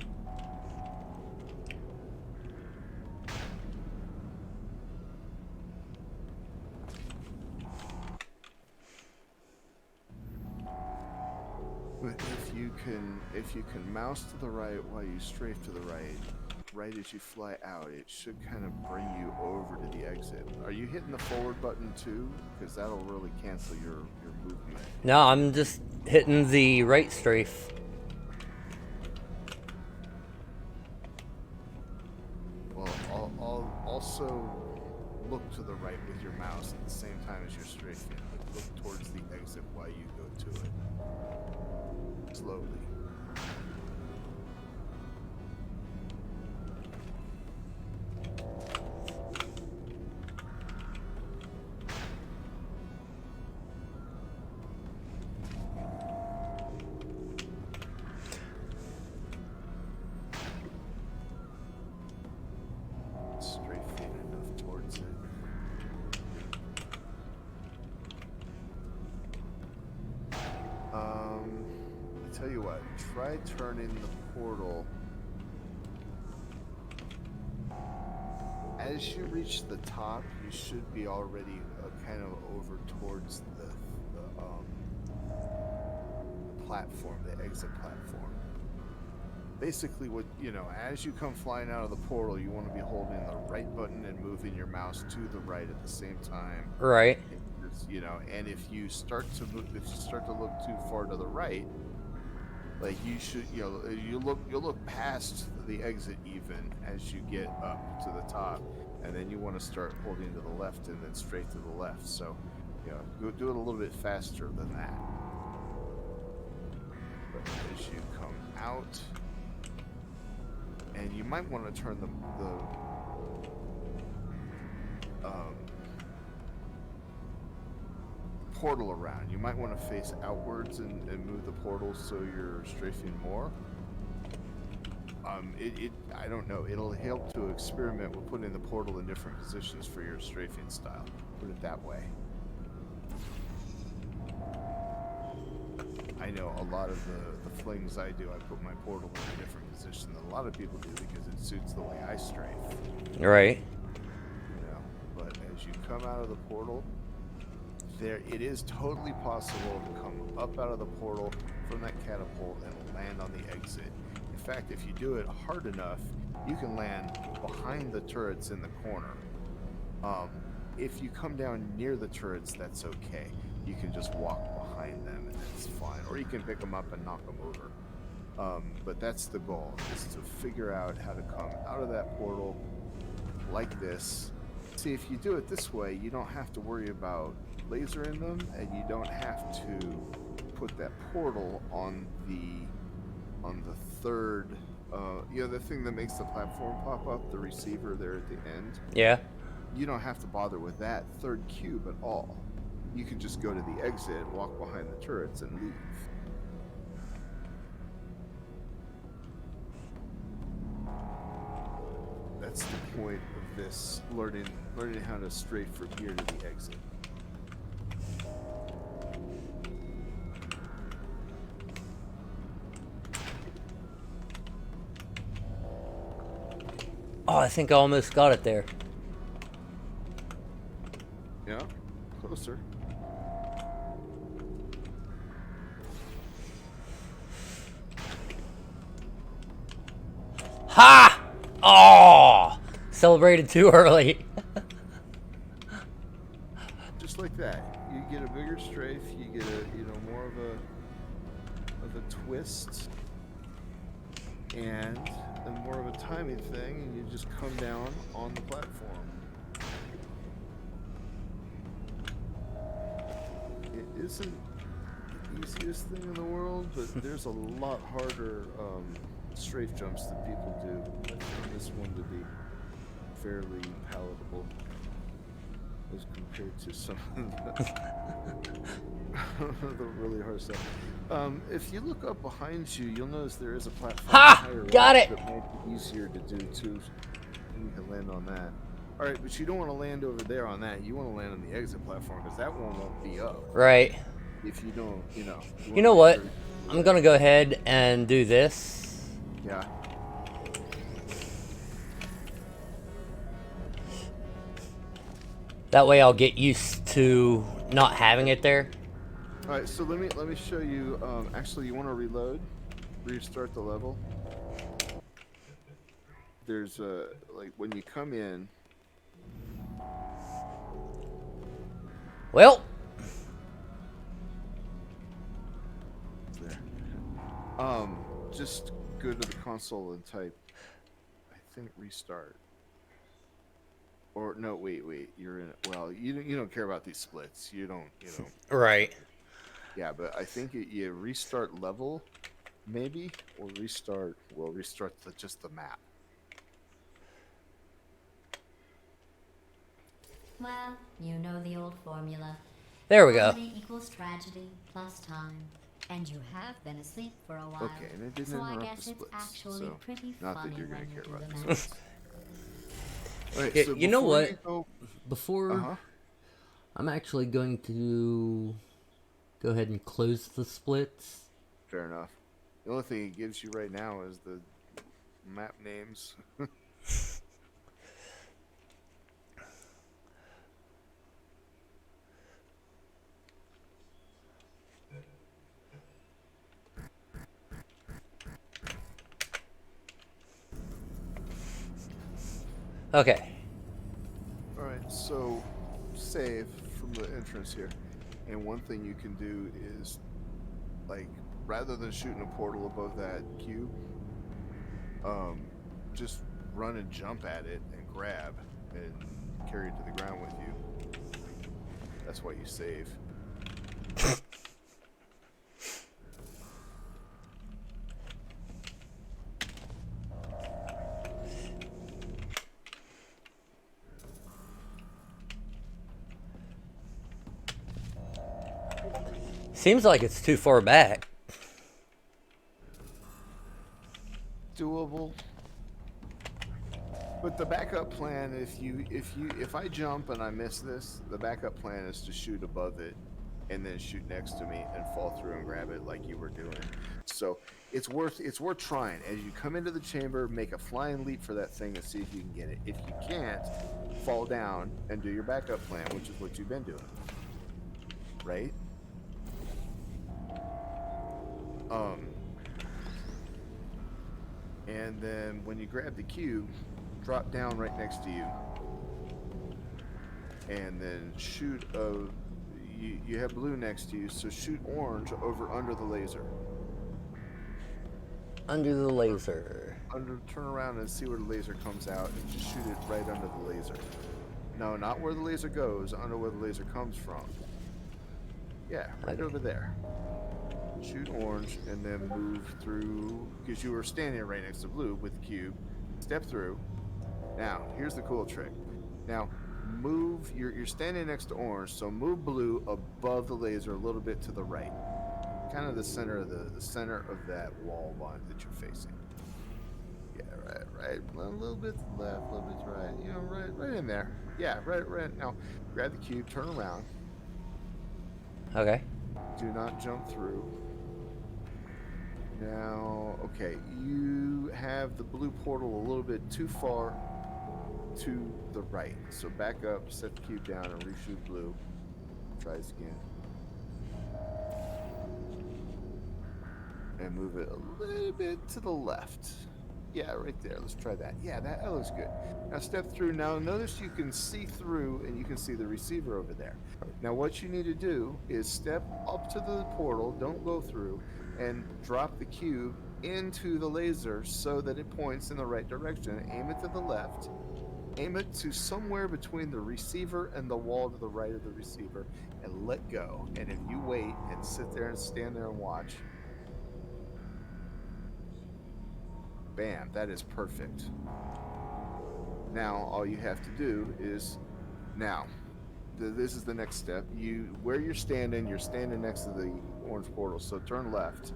But if you can mouse to the right while you strafe to the right as you fly out, it should kind of bring you over to the exit. Are you hitting the forward button too? Because that'll really cancel your movement. No, I'm just hitting the right strafe. Well, I'll also look to the right with your mouse at the same time as you're strafing. Like look towards the exit while you go to it. Slowly. Strafing enough towards it. I tell you what, try turning the portal. As you reach the top, you should be already kind of over towards the platform, the exit platform. Basically, what as you come flying out of the portal, you want to be holding the right button and moving your mouse to the right at the same time. Right. And if you start to look too far to the right, like you should, you'll look past the exit even as you get up to the top, and then you want to start holding to the left and then straight to the left. So, go do it a little bit faster than that. But as you come out, and you might want to turn the portal around. You might want to face outwards and move the portal so you're strafing more. I don't know. It'll help to experiment with putting the portal in different positions for your strafing style. Put it that way. I know a lot of the flings I do, I put my portal in a different position than a lot of people do because it suits the way I strafe. Right. But as you come out of the portal, it is totally possible to come up out of the portal from that catapult and land on the exit. In fact, if you do it hard enough, you can land behind the turrets in the corner. If you come down near the turrets, that's okay. You can just walk behind them and it's fine. Or you can pick them up and knock them over. But that's the goal, is to figure out how to come out of that portal like this. See, if you do it this way, you don't have to worry about laser in them, and you don't have to put that portal on the third, the thing that makes the platform pop up, the receiver there at the end. Yeah. You don't have to bother with that third cube at all. You can just go to the exit, walk behind the turrets, and leave. That's the point of this, learning how to strafe from here to the exit. Oh, I think I almost got it there. Yeah, closer. Ha! Oh! Celebrated too early. Just like that. You get a bigger strafe, you get more of a twist, and more of a timing thing, and you just come down on the platform. It isn't the easiest thing in the world, but there's a lot harder strafe jumps that people do. I found this one to be fairly palatable as compared to some of the really hard stuff. If you look up behind you, you'll notice there is a platform higher got up it! that might be easier to do too. And you can land on that. Alright, but you don't want to land over there on that. You want to land on the exit platform because that one won't be up. Right. If you don't, You know what? I'm gonna go ahead and do this. Yeah. That way I'll get used to not having it there. All right, so let me show you. Actually, you want to reload, restart the level. There's like when you come in. Well, There. Just go to the console and type. I think restart. Or no, wait. You're in. Well, you don't care about these splits. You don't. right. Yeah, but I think you restart level, maybe, or restart. Well, restart just the map. Well, you know the old formula. There we go. Comedy equals tragedy plus time. And you have been asleep for a while. Okay, and it didn't so I interrupt guess the it's splits. actually So, pretty not funny that you're when gonna you care do about the the math. splits. All right, Yeah, so you know before what? you go- Before Uh-huh. I'm actually going to go ahead and close the splits. Fair enough. The only thing it gives you right now is the map names. Okay. All right, so save from the entrance here. And one thing you can do is, like, rather than shooting a portal above that cube, just run and jump at it and grab and carry it to the ground with you. That's why you save. Seems like it's too far back. Doable. But the backup plan, if I jump and I miss this, the backup plan is to shoot above it and then shoot next to me and fall through and grab it like you were doing. So it's worth trying. As you come into the chamber, make a flying leap for that thing and see if you can get it. If you can't, fall down and do your backup plan, which is what you've been doing. Right? And then when you grab the cube, drop down right next to you, and then shoot you have blue next to you, so shoot orange over under the laser. Under the laser. Turn around and see where the laser comes out, and just shoot it right under the laser. No, not where the laser goes, under where the laser comes from. Yeah, right over there. Shoot orange and then move through, because you were standing right next to blue with the cube. Step through. Now, here's the cool trick. Now, move, you're standing next to orange, so move blue above the laser a little bit to the right. Kind of the center of the center of that wall line that you're facing. Yeah, right. A little bit to the left, a little bit to the right. You know, right in there. Yeah, right. Now, grab the cube, turn around. Okay. Do not jump through. Now, okay, you have the blue portal a little bit too far to the right. So back up, set the cube down, and reshoot blue. Try this again. And move it a little bit to the left. Yeah, right there. Let's try that. Yeah, that looks good. Now step through. Now notice you can see through and you can see the receiver over there. Now what you need to do is step up to the portal, don't go through, and drop the cube into the laser so that it points in the right direction. Aim it to the left. Aim it to somewhere between the receiver and the wall to the right of the receiver and let go. And if you wait and sit there and stand there and watch, bam, that is perfect. Now all you have to do is, this is the next step. Where you're standing next to the orange portal, so turn left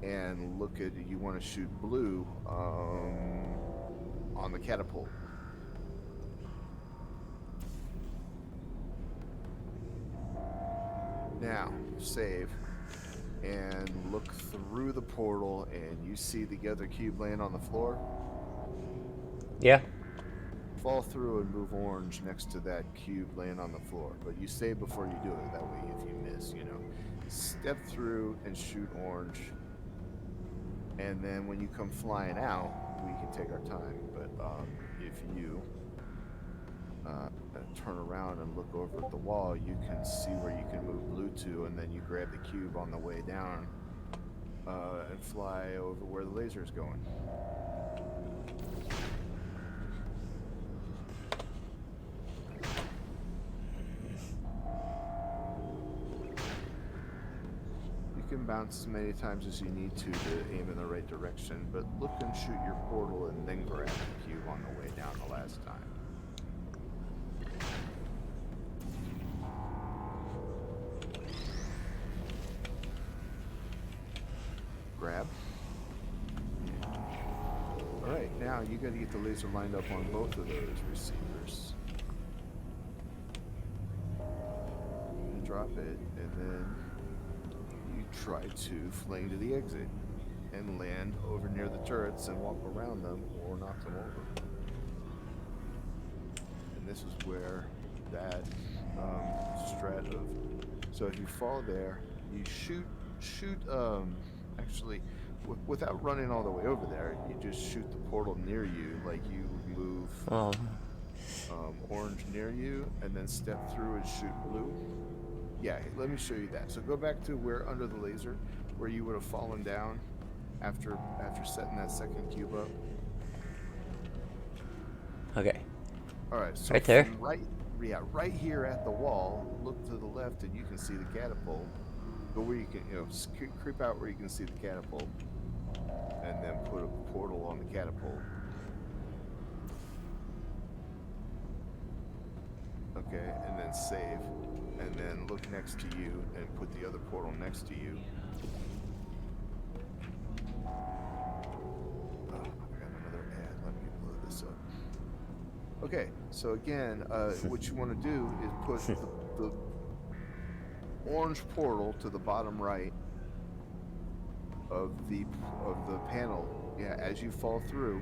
and look at, you want to shoot blue on the catapult. Now, save. and look through the portal, and you see the other cube laying on the floor. Yeah. Fall through and move orange next to that cube laying on the floor. But you save before you do it. That way, if you miss, step through and shoot orange. And then when you come flying out, we can take our time. But if you turn around and look over at the wall, you can see where you can move blue to, and then you grab the cube on the way down and fly over where the laser is going. You can bounce as many times as you need to aim in the right direction, but look and shoot your portal and then grab the cube on the way down the last time. Grab. Alright, now you gotta get the laser lined up on both of those receivers. And drop it, and then you try to fling to the exit and land over near the turrets and walk around them or knock them over. And this is where that strat of, so if you fall there, you shoot actually without running all the way over there, you just shoot the portal near you, like you move orange near you and then step through and shoot blue. Yeah, let me show you that. So go back to where under the laser, where you would have fallen down after setting that second cube up. Okay. All right, so right there. Right here at the wall. Look to the left, and you can see the catapult. Go where you can, creep out where you can see the catapult, and then put a portal on the catapult. Okay, and then save, and then look next to you and put the other portal next to you. Oh, I got another ad. Let me blow this up. Okay, so again, what you want to do is put the orange portal to the bottom right of the panel. Yeah, as you fall through,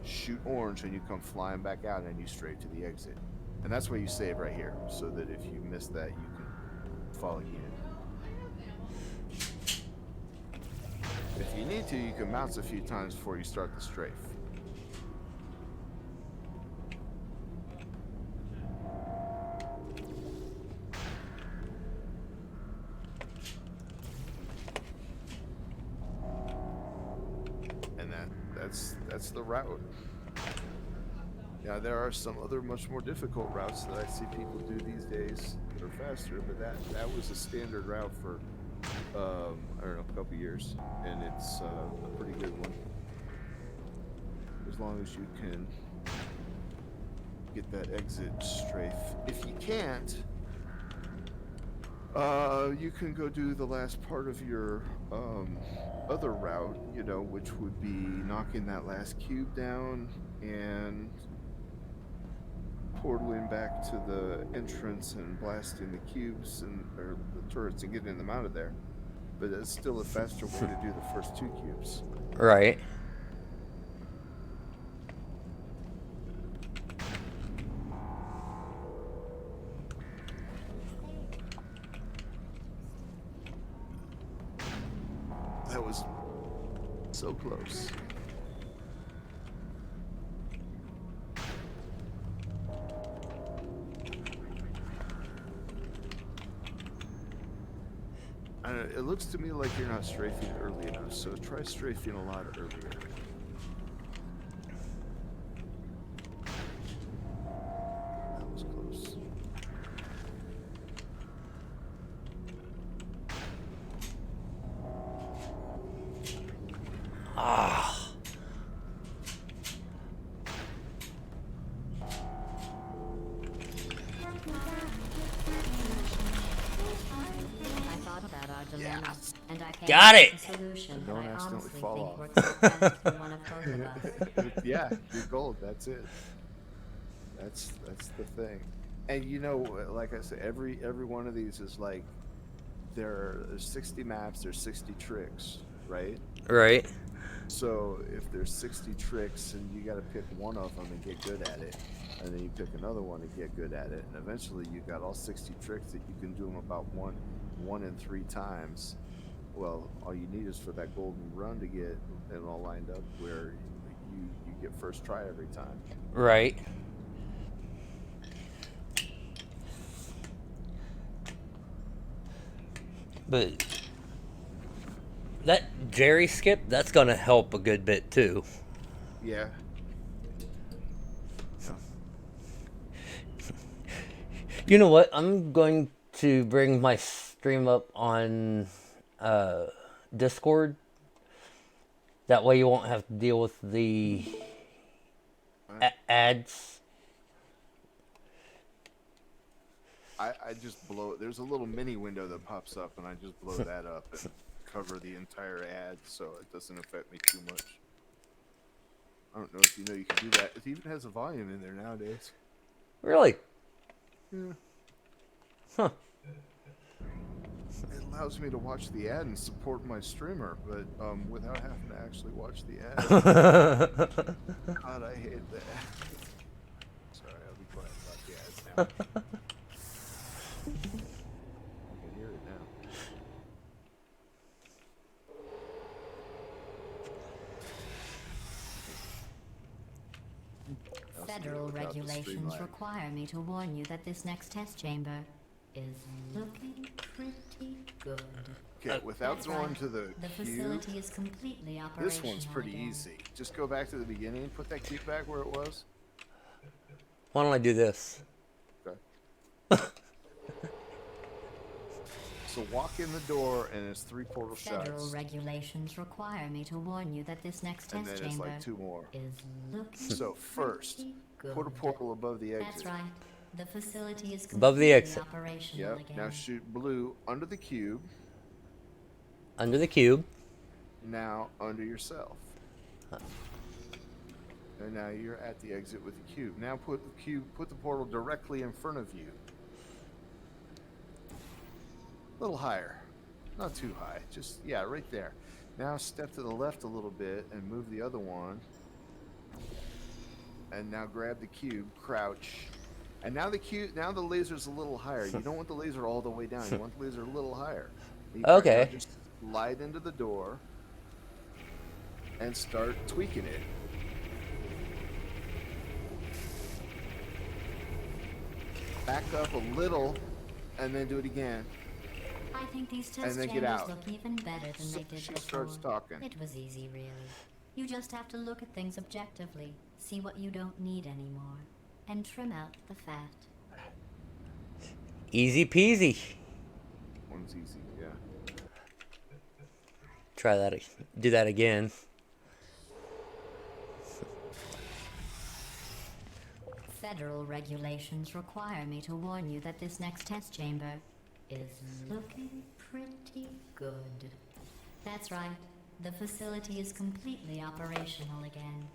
shoot orange, and you come flying back out, and you straight to the exit. And that's where you save right here, so that if you miss that, you can fall again. If you need to, you can bounce a few times before you start the strafe. And that's the route. Now, there are some other much more difficult routes that I see people do these days that are faster, but that was a standard route for, I don't know, a couple years, and it's a pretty good one. As long as you can get that exit strafe. If you can't, you can go do the last part of your other route, which would be knocking that last cube down and portaling back to the entrance and blasting the cubes or the turrets and getting them out of there. But it's still a faster way to do the first two cubes. Right. That was so close. It looks to me like you're not strafing early enough, so try strafing a lot earlier. That was close. Ah. Yes. And I Got it. Solution Don't that I accidentally honestly fall think off. works the best for one of both of us. Yeah, you're gold. That's it. That's the thing. And like I said, every one of these is like there's 60 maps, there's 60 tricks, right? Right. So if there's 60 tricks and you got to pick one of them and get good at it, and then you pick another one and get good at it, and eventually you got all 60 tricks that you can do them about one in 3 times. Well, all you need is for that golden run to get it all lined up where you get first try every time. Right. But that Jerry skip, that's gonna help a good bit too. Yeah. You know what? I'm going to bring my stream up on Discord. That way you won't have to deal with the ads. I just blow. There's a little mini window that pops up, and I just blow that up and cover the entire ad, so it doesn't affect me too much. I don't know if you know you can do that. It even has a volume in there nowadays. Really? Yeah. Huh. It allows me to watch the ad and support my streamer, but without having to actually watch the ad. God, I hate that. Sorry, I'll be quiet about the ads now. I can hear it now. Federal regulations require me to warn you that this next test chamber is looking pretty good. Okay, without That's going right. to the The cube, facility is completely operational. this one's pretty again. easy. Just go back to the beginning, put that cube back where it was. Why don't I do this? Okay. So walk in the door, and it's 3 portal Federal shots. regulations require me to warn you that this next And test then it's chamber like 2 more. is looking So first, pretty good. put a portal above the exit. That's right. The facility is Above the completely exit. operational Yep. again. Now shoot blue under the cube. Under the cube. Now under yourself. And now you're at the exit with the cube. Now put the portal directly in front of you. A little higher. Not too high. Just, yeah, right there. Now step to the left a little bit and move the other one. And now grab the cube, crouch. And now the laser's a little higher. You don't want the laser all the way down. You want the laser a little higher. You Okay. now just slide into the door and start tweaking it. Back up a little and then do it again. I think these And test then get chambers out. look even better than So they did she before. starts talking. It was easy, really. You just have to look at things objectively, see what you don't need anymore, and trim out the fat. Easy peasy. One's easy, yeah. Try that. Do that again. Federal regulations require me to warn you that this next test chamber is looking pretty good. That's right. The facility is completely operational again.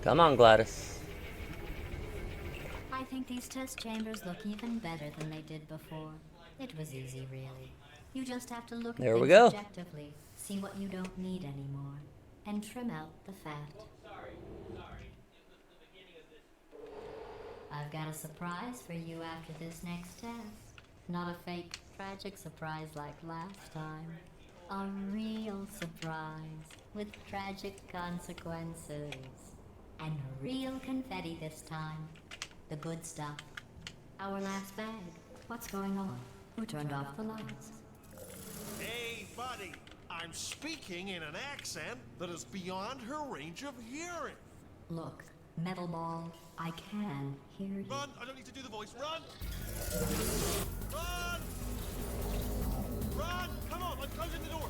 Come on, Gladys. I think these test chambers look even better than they did before. It was easy, really. You just have to look at There we things go. objectively, see what you don't need anymore, and trim out the fat. I've got a surprise for you after this next test. Not a fake, tragic surprise like last time. A real surprise with tragic consequences. And real confetti this time. The good stuff. Our last bag. What's going on? Who turned off the lights? Hey, buddy, I'm speaking in an accent that is beyond her range of hearing. Look, Metal Ball, I can hear you. Run! I don't need to do the voice. Run! Run! Run! Come on, I'm closing the door.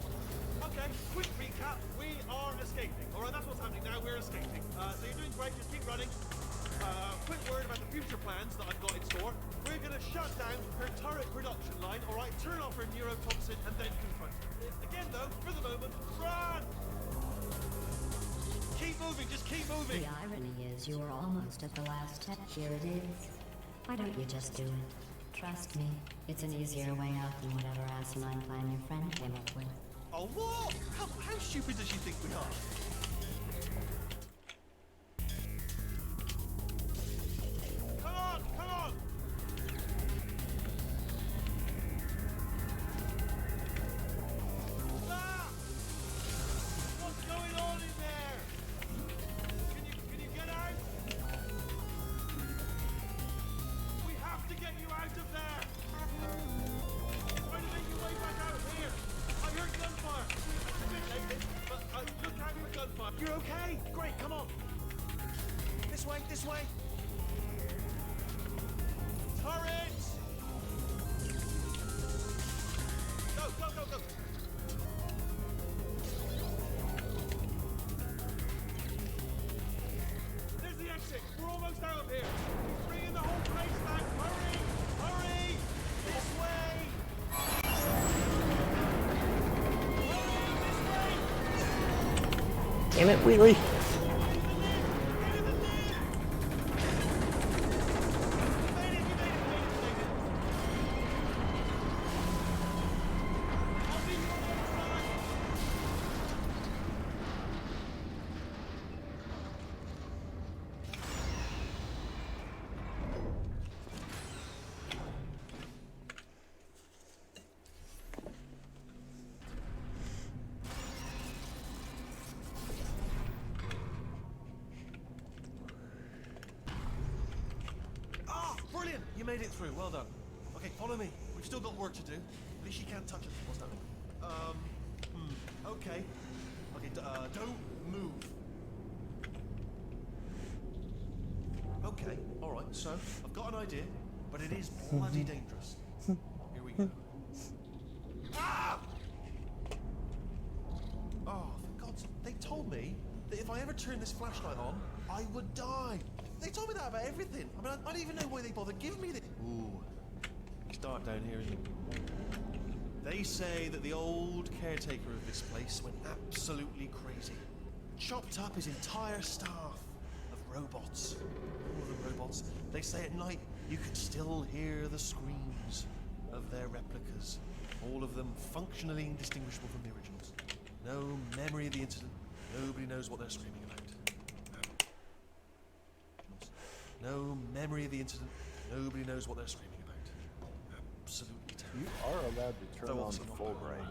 Okay, quick recap. We are escaping. All right, that's what's happening now. We're escaping. So you're doing great. Just keep running. Quick word about the future plans that I've got in store. We're going to gonna shut down her turret production line, alright? Turn off her neurotoxin and then confront her. Again though, for the moment, run! Keep moving, just keep moving! The irony is you were almost at the last step. Here it is. Why don't you just do it? Trust me, it's an easier way out than whatever asinine plan your friend came up with. Oh, what? How stupid does she think we are? Come on, come on! Ah! What's going on in there? Can you get out? We have to get you out of there! Try to make your way back out here! I heard gunfire! It's a bit late, but look out for gunfire. You're okay? Great, come on! This way, this way! Turrets! Go, go, go, go! There's the exit! We're almost out of here! He's bringing the whole place down! Hurry! Hurry! This way! Damn it, Wheelie. Brilliant! You made it through. Well done. Okay, follow me. We've still got work to do. At least you can't touch it. What's that? Okay. Okay, don't move. Okay, alright, so I've got an idea, but it is bloody dangerous. Here we go. Ah! Oh, for God's sake. They told me that if I ever turned this flashlight on, I would die. They told me that about everything. I mean, I don't even know why they bothered giving me this. Ooh, it's dark down here, isn't it? They say that the old caretaker of this place went absolutely crazy. Chopped up his entire staff of robots. All of them robots. They say at night you can still hear the screams of their replicas. All of them functionally indistinguishable from the originals. No memory of the incident. Nobody knows what they're screaming about. No memory of the incident. Nobody knows what they're screaming about. Absolutely terrible. You are allowed to turn on the Fulbright.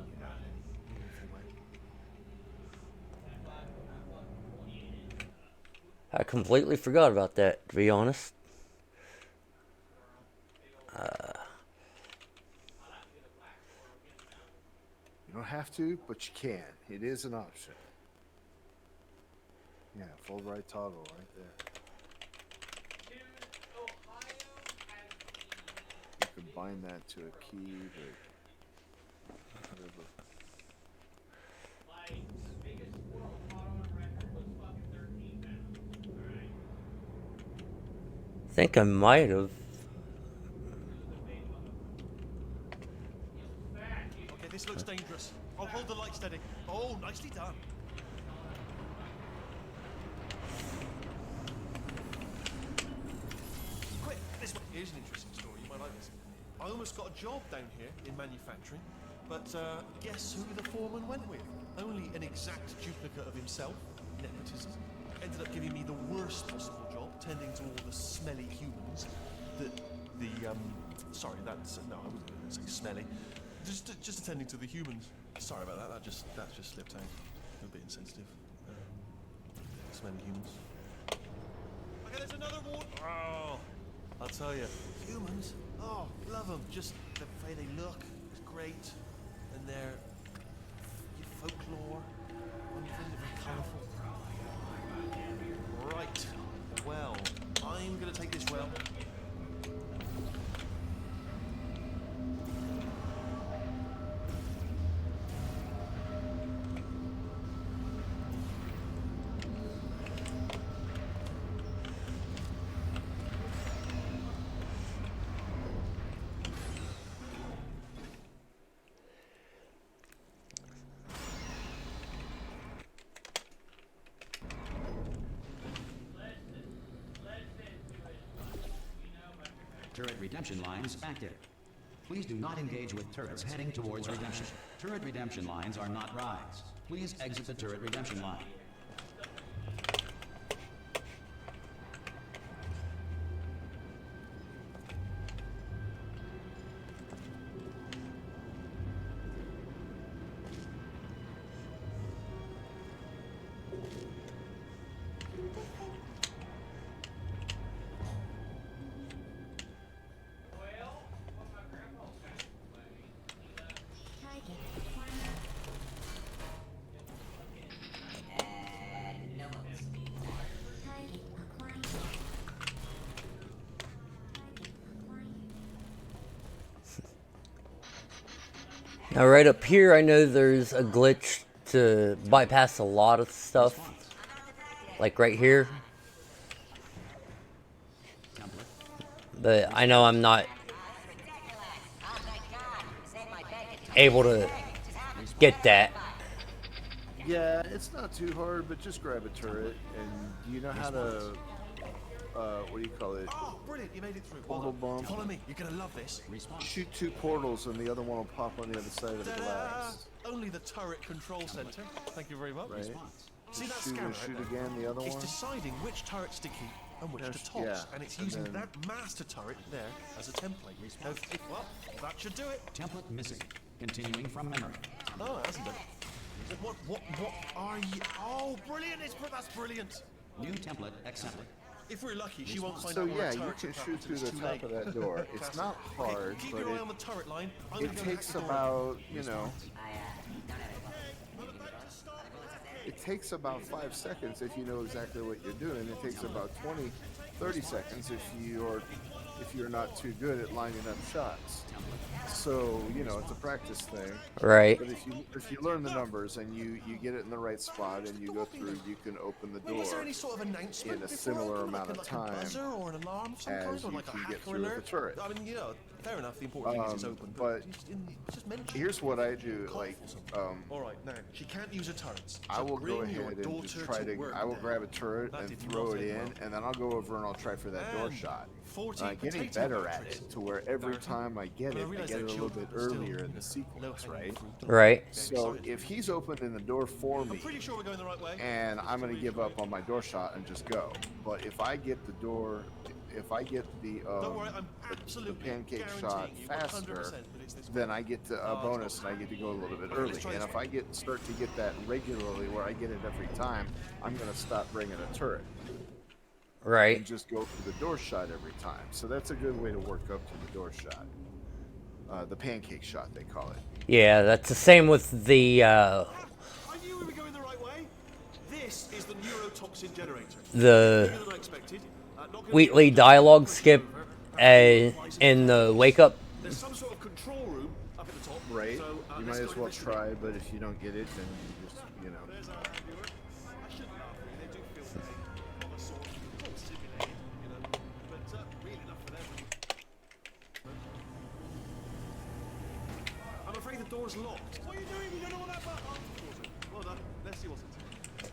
I completely forgot about that, to be honest. You don't have to, but you can. It is an option. Yeah, Fulbright toggle right there. You can bind that to a key, but whatever. I think I might have. Okay, this looks dangerous. I'll hold the light steady. Oh, nicely done. Quick, this way. Here's an interesting story. You might like this. I almost got a job down here in manufacturing, but guess who the foreman went with? Only an exact duplicate of himself. Nepotism. Ended up giving me the worst possible job, tending to all the smelly humans. Sorry, that's no, I wasn't going to say smelly. Just attending to the humans. Sorry about that. That just slipped out. A bit insensitive. Smelly humans. Okay, there's another one. Oh, I'll tell you, humans. Oh, love them. Just the way they look is great, and their folklore, unbelievably colourful. Right. Well, I'm gonna take this well. Turret redemption lines active. Please do not engage with turrets heading towards redemption. Turret redemption lines are not rides. Please exit the turret redemption line. Now right up here, I know there's a glitch to bypass a lot of stuff. Like right here. But I know I'm not able to get that. Yeah, it's not too hard, but just grab a turret. And do you know how to, what do you call it? Oh, brilliant! You made it through. Portal bomb. Follow me. You're gonna love this. Shoot 2 portals, and the other one will pop on the other side of the Ta-da! glass. Only the turret control center. Thank you very much. Right. See that Shoot scanner? and shoot right there? again the other It's one. deciding which turrets to keep and which Yes, to toss, yeah, and it's and using then- that master turret there as a template. Well, that should do it. Template missing. Continuing from memory. Oh, it hasn't done it. What are you? Oh, brilliant! That's brilliant. New template accepted. If we're lucky, she won't find So out where yeah, a you turret can to shoot through the too top late. of that door. It's not Okay, hard, keep but your eye on the turret line. I'm it gonna go takes hack the door. about, you know, it takes about 5 seconds if you know exactly what you're doing. It takes about 20, 30 seconds if you're not too good at lining up shots. So, you know, it's a practice thing. Right. But if you learn the numbers and you get it in the right spot and you go through, you can open the Wait, is there door any sort of announcement in a before I similar open, amount like of a time buzzer or an alarm of some kind, as or you like a can get hacker through with alert? the turret. I mean, you know, fair enough. The important thing is it's open, but just mention. Here's what I do, like, All right, now she can't use her turrets. I so will go bring your ahead and just daughter try to, work I will then. grab a turret That and did throw not it end in, well. and then I'll go over and I'll try for that door And shot. 40 Getting potato better at batteries. it to where every Marathon. time I get But I it, I realize get it they're a little bit children, but still, earlier in you the sequence, low-hanging right? fruit. Right. So if he's opening the door for me, I'm pretty sure we're going the right way. and I'm going to give up on my door shot and just go. But if I get the door, if I get the Don't worry, I'm the absolutely pancake shot guaranteeing you 100% faster, that it's this then way. I get a it's bonus not. and I get to go a little bit Okay, early. let's try And this if one. I start to get that regularly, where I get it every time, I'm going to stop bringing a turret Right. and just go for the door shot every time. So that's a good way to work up to the door shot. The pancake shot, they call it. Yeah, that's the same with the I knew we were going the right way. This is the neurotoxin generator. the Bigger than I expected. Not gonna Wheatley be- dialogue skip in the wake up. There's some sort of control room up at the top. Right? So, You let's might go as well investigate. try, but if you don't get it, then you just, you know. There's our viewer. I shouldn't laugh, really. They do feel of a sort. It's all simulated, you know. But real enough for them. I'm afraid the door's locked. What are you doing? You don't know what that button. Well done. Let's see what's inside.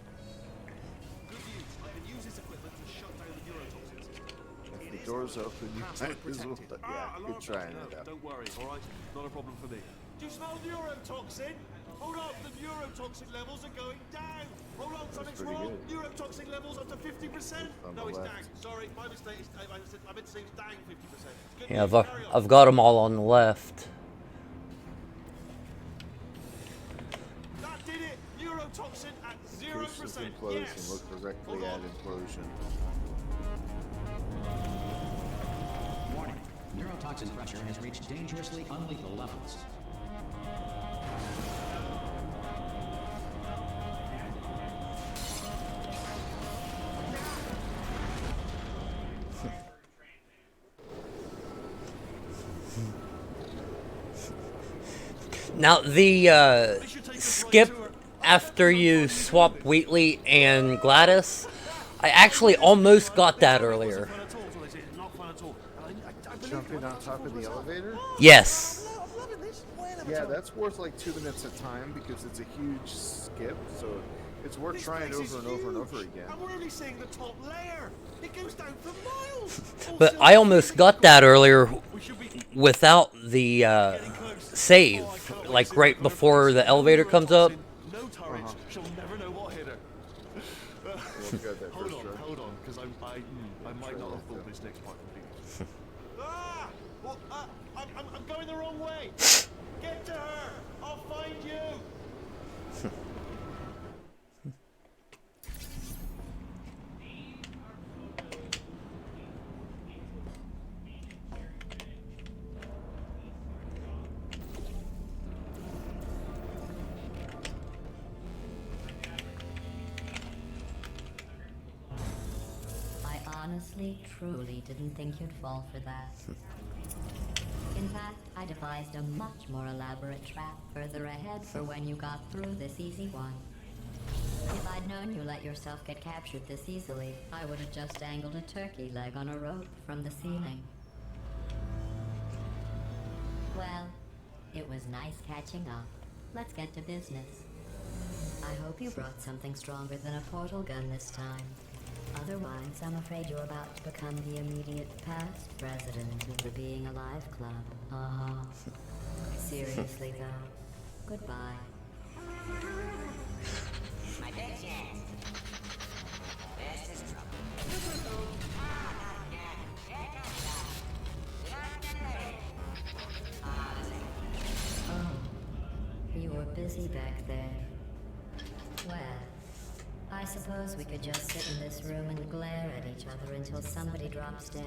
Good news. I can use this equipment to shut down the neurotoxin system. If the door's open, you might as well. Yeah, good trying it out. Don't worry, all right? Not a problem for me. Do you smell neurotoxin? Hold on, the neurotoxin levels are going down. Hold on, something's pretty wrong. good. Neurotoxin levels up to 50%. On No, the it's left. down. Sorry, my mistake. I meant to say it's down 50%. Good Yeah, news, carry on. I've got them all on the left. That did it. Neurotoxin at Crucius 0%. implodes Yes. and look directly Hold at on. implosion. Warning. Neurotoxin pressure has reached dangerously unlethal levels. Now the skip after you swap Wheatley and Gladys, I actually almost got that earlier. Fun at all, so is it? Not fun at all. I believe Jumping on top of the elevator? Yes. I'm loving this. Why Yeah, that's worth like 2 minutes of time because it's a huge skip. So It's worth This trying place is over and over and over huge, again. And we're only seeing the top layer. It goes down for miles. But Also, I almost got that earlier we should be without the save, like right before the elevator comes up. No turrets. She'll never know what hit her. We'll get that first try. Hold on, because I might not have thought this next part completely. Ah! Well, I'm going the wrong way. Get to her. I'll find you. I honestly, truly didn't think you'd fall for that. In fact, I devised a much more elaborate trap further ahead for when you got through this easy one. If I'd known you let yourself get captured this easily, I would have just dangled a turkey leg on a rope from the ceiling. Well, it was nice catching up. Let's get to business. I hope you brought something stronger than a portal gun this time. Otherwise, I'm afraid you're about to become the immediate past president of the Being Alive Club. Seriously, though. Goodbye. My big chance. This is trouble. Oh, you were busy back there. Well, I suppose we could just sit in this room and glare at each other until somebody drops dead.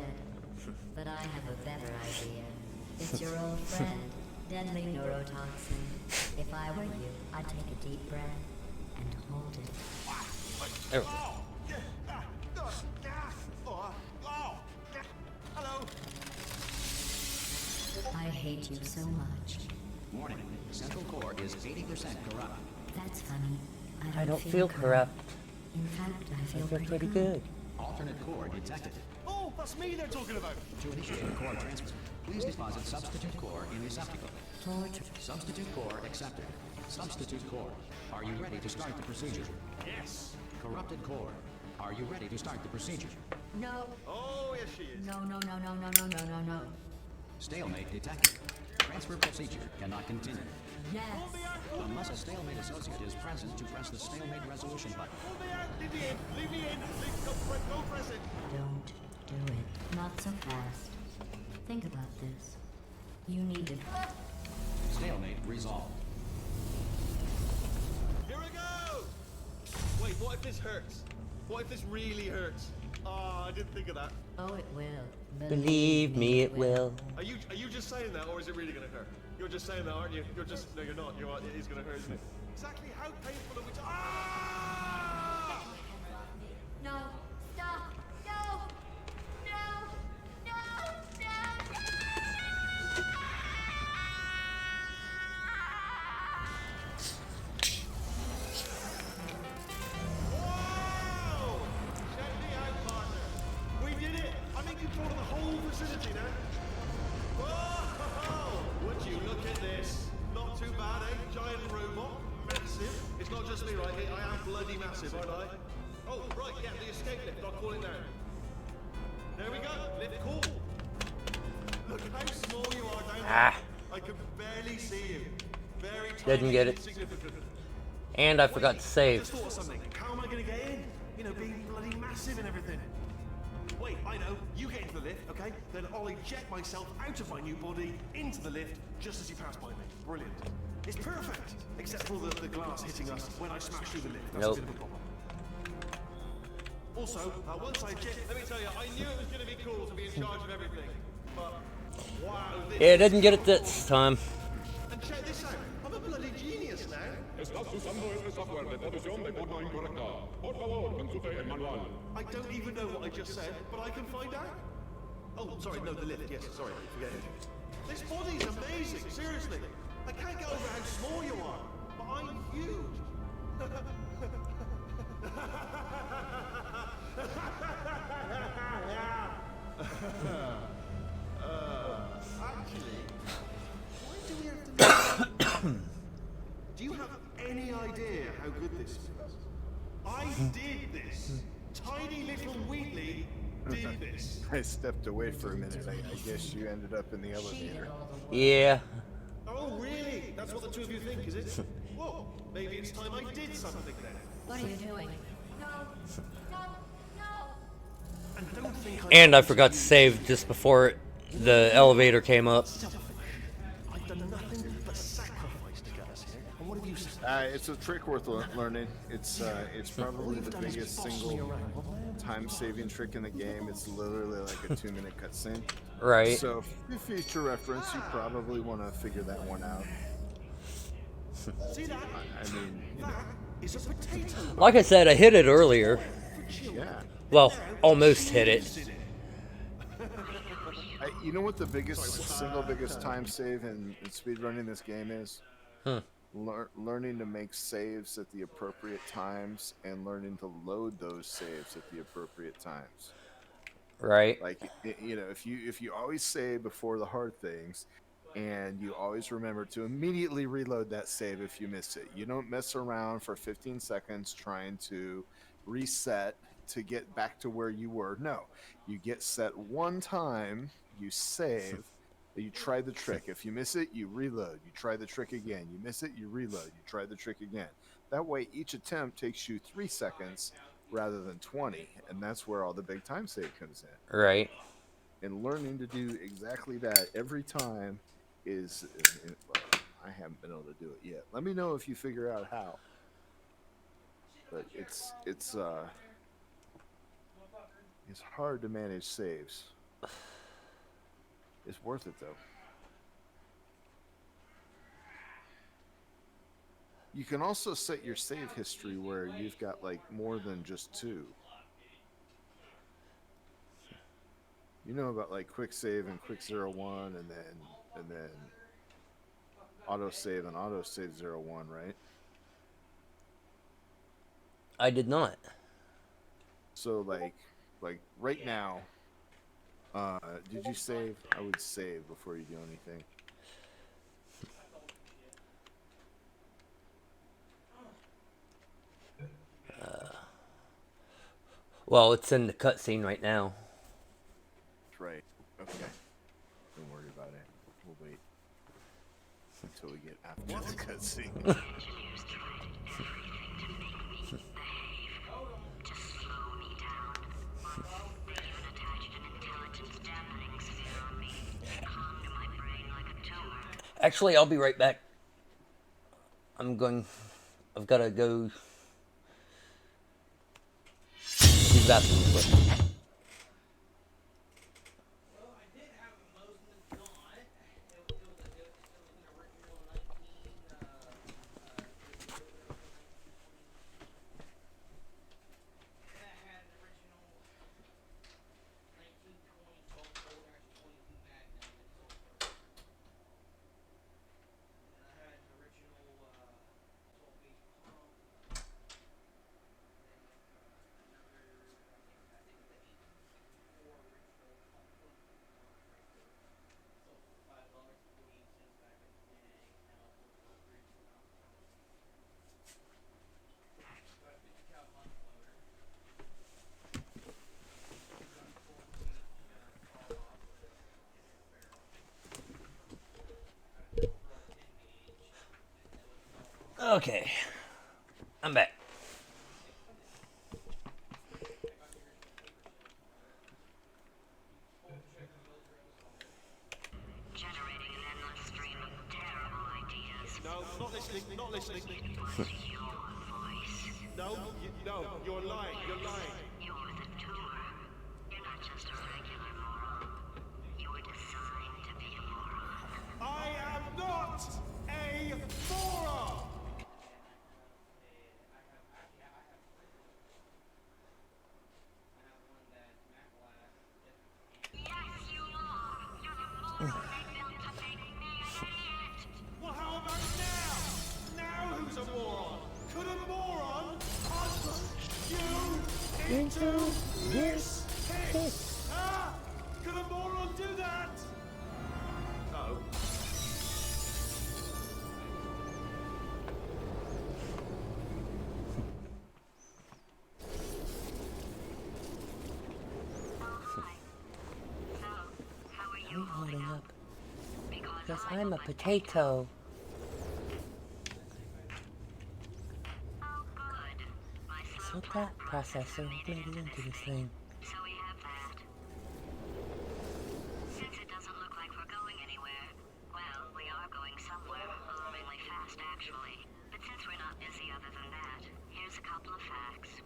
But I have a better idea. It's your old friend, deadly neurotoxin. If I were you, I'd take a deep breath and hold it. There we go. Hello. I hate you so much. Warning, central core is 80% corrupt. That's funny. I don't feel corrupt. In fact, I I feel feel pretty good. good. Alternate core detected. Oh, that's me they're talking about. To initiate core transfer, please deposit substitute core in receptacle. Torture. Substitute core accepted. Substitute core, are you ready to start the procedure? Yes. Corrupted core, are you ready to start the procedure? No. Oh, yes she is. No, no, no, no, no, no, no, no, no. Stalemate detected. Transfer procedure cannot continue. Yes. Unless a stalemate associate is present to press the stalemate resolution button. Pull me out. Leave me in. Leave me in. Don't press it. Don't do it. Not so fast. Think about this. You need to... Stalemate resolved. Here we go. Wait, what if this hurts? What if this really hurts? Oh, I didn't think of that. Oh, it will. Believe me, it will. Are you just saying that, or is it really gonna hurt? You're just saying that, aren't you? You're just no, you're not. You are. It is gonna hurt, isn't it? Exactly how painful are we? Ah! No. Stop. No. No. No. Whoa! Check me out, partner. We did it. I'm in control of the whole vicinity now. Whoa! Would you look at this? Not too bad, eh? Giant robot, massive. It's not just me, right? I am bloody massive, aren't I? Oh, right, yeah, the escape lift. I'll call it now. There we go. Lift cool. Look how small you are down there. I can barely see you. Very tiny. Didn't get it. Insignificant. And I forgot to Just save. thought of something. How am I going to get in? You know, being bloody massive and everything. Wait, I know. You get into the lift, okay? Then I'll eject myself out of my new body into the lift just as you pass by me. Brilliant. It's perfect, except for the glass hitting us when I smash through the lift. That's Nope. a bit of a problem. Also, once I eject, let me tell you, I knew it was going to be cool to be in charge of everything. But wow, this. Yeah, didn't get it this time. And check this out. I'm a bloody genius now. Estás usando este software de traducción de forma incorrecta. Por favor, consulte el manual. I don't even know what I just said, but I can find out. Oh, sorry, no, the lift. Yes, sorry, forget it. This body's amazing, seriously. I can't get over how small you are, but I'm huge. Actually, why do we have to make Do you have any idea how good this feels? I did this. Tiny little Wheatley did this. I stepped away for a minute. I guess you ended up in the elevator. Yeah. Oh, really? That's what the two of you think, is it? Well, maybe it's time I did something then. What are you doing? And don't think And I forgot to save just before the elevator came up. I've done nothing but sacrifice to get us here. And what have you said? It's a trick worth learning. It's probably the biggest single time-saving trick in the game. It's literally like a 2-minute cutscene. Right. So, for future reference, you probably want to figure that one out. See that? I mean, you know, That is a potato. Like I said, I hit it earlier. yeah. Well, almost hit it. You know what the single biggest time save in speedrunning this game is? Learning to make saves at the appropriate times and learning to load those saves at the appropriate times. Right. Like, you know, if you always save before the hard things, and you always remember to immediately reload that save if you miss it. You don't mess around for 15 seconds trying to reset to get back to where you were. No, you get set one time, you save, you try the trick. If you miss it, you reload. You try the trick again. You miss it, you reload. You try the trick again. That way, each attempt takes you 3 seconds rather than 20, and that's where all the big time save comes in. Right. And learning to do exactly that every time is well, I haven't been able to do it yet. Let me know if you figure out how. But it's hard to manage saves. It's worth it though. You can also set your save history where you've got like more than just 2. You know about like quick save and quick 01 and then auto save and auto save 01, right? I did not. So like right now, did you save? I would save before you do anything. Well, it's in the cutscene right now. Right. Okay. Don't worry about it. We'll wait until we get after the cutscene. Actually, I'll be right back. I've got to go use the bathroom real quick. Okay, I'm back. Generating an endless stream of terrible ideas. No, not listening, not listening. What's your voice? No, you're lying, you're lying. You're the tumor. You're not just a regular moron. You were designed to be a moron. I am not a moron! Yes, you are. You're the moron they built to make me an idiot. Well, how about now? Now who's a moron? Could a moron punch you into this pit? Ah! Could a moron do that? No. Because I'm a potato. Oh, good. My slow So that processor made it into this thing. So we have that. Since it doesn't look like we're going anywhere, well, we are going somewhere, alarmingly fast actually. But since we're not busy other than that, here's a couple of facts.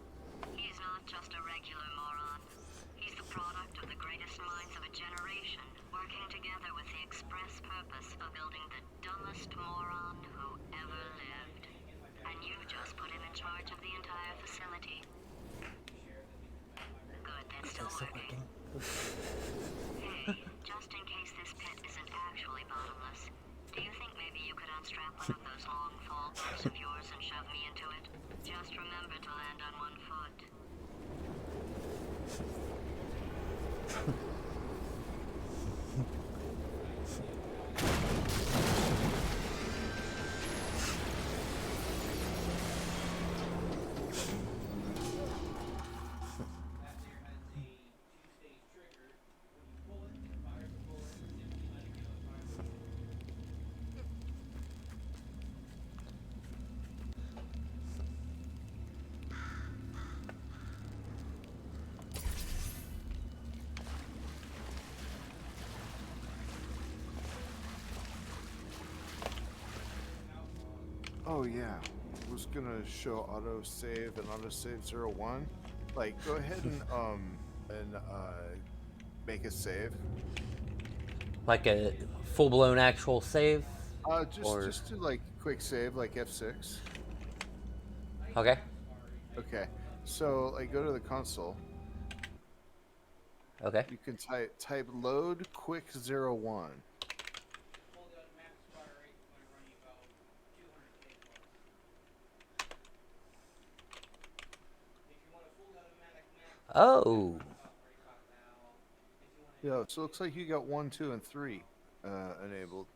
He's not just a regular moron. He's the product of the greatest minds of a generation, working together with the express purpose of building the dumbest moron who ever lived. And you just put him in charge of the entire facility. Good, that's still working. Hey, just in case this pit isn't actually bottomless, do you think maybe you could unstrap one of those long fall boots of yours and shove me into it? Just remember to land on one foot. Oh yeah, I was gonna show autosave and autosave 01. Like, go ahead and make a save. Like a full-blown actual save? Or... Just do like quick save, like F6. Okay. Okay, so like go to the console. Okay. You can type load quick 01. Oh. Yeah, so it looks like you got 1, 2, and 3 enabled.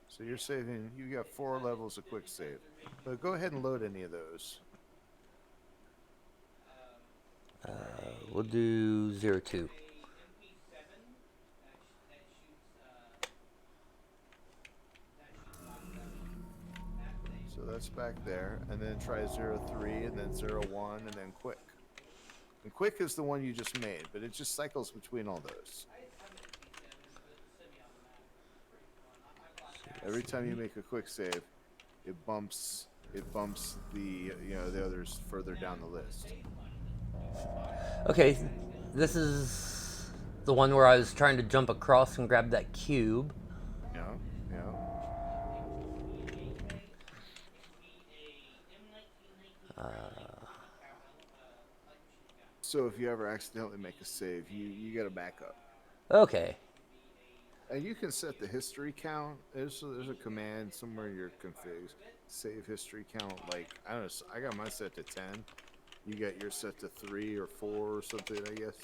So you're saving. You got 4 levels of quick save. But go ahead and load any of those. We'll do 02. So that's back there, and then try 03, and then 01, and then quick. And quick is the one you just made, but it just cycles between all those. Every time you make a quick save, it bumps the the others further down the list. Okay, this is the one where I was trying to jump across and grab that cube. Yeah, yeah. So if you ever accidentally make a save, you get a backup. Okay. And you can set the history count. There's a command somewhere in your configs. Save history count. Like, I don't know. I got mine set to 10. You got yours set to 3 or 4 or something, I guess.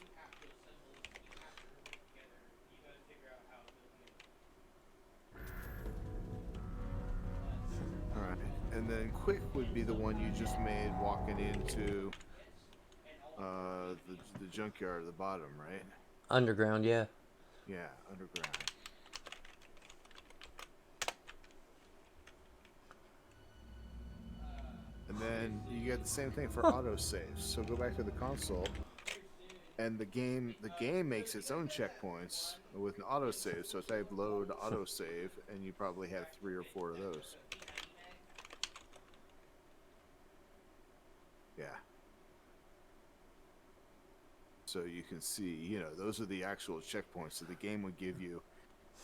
All right. And then quick would be the one you just made walking into the junkyard at the bottom, right? Underground, yeah. Yeah, underground. And then you get the same thing for autosaves. So go back to the console, and the game makes its own checkpoints with an autosave. So type load autosave, and you probably have 3 or 4 of those. Yeah. So you can see, those are the actual checkpoints that the game would give you.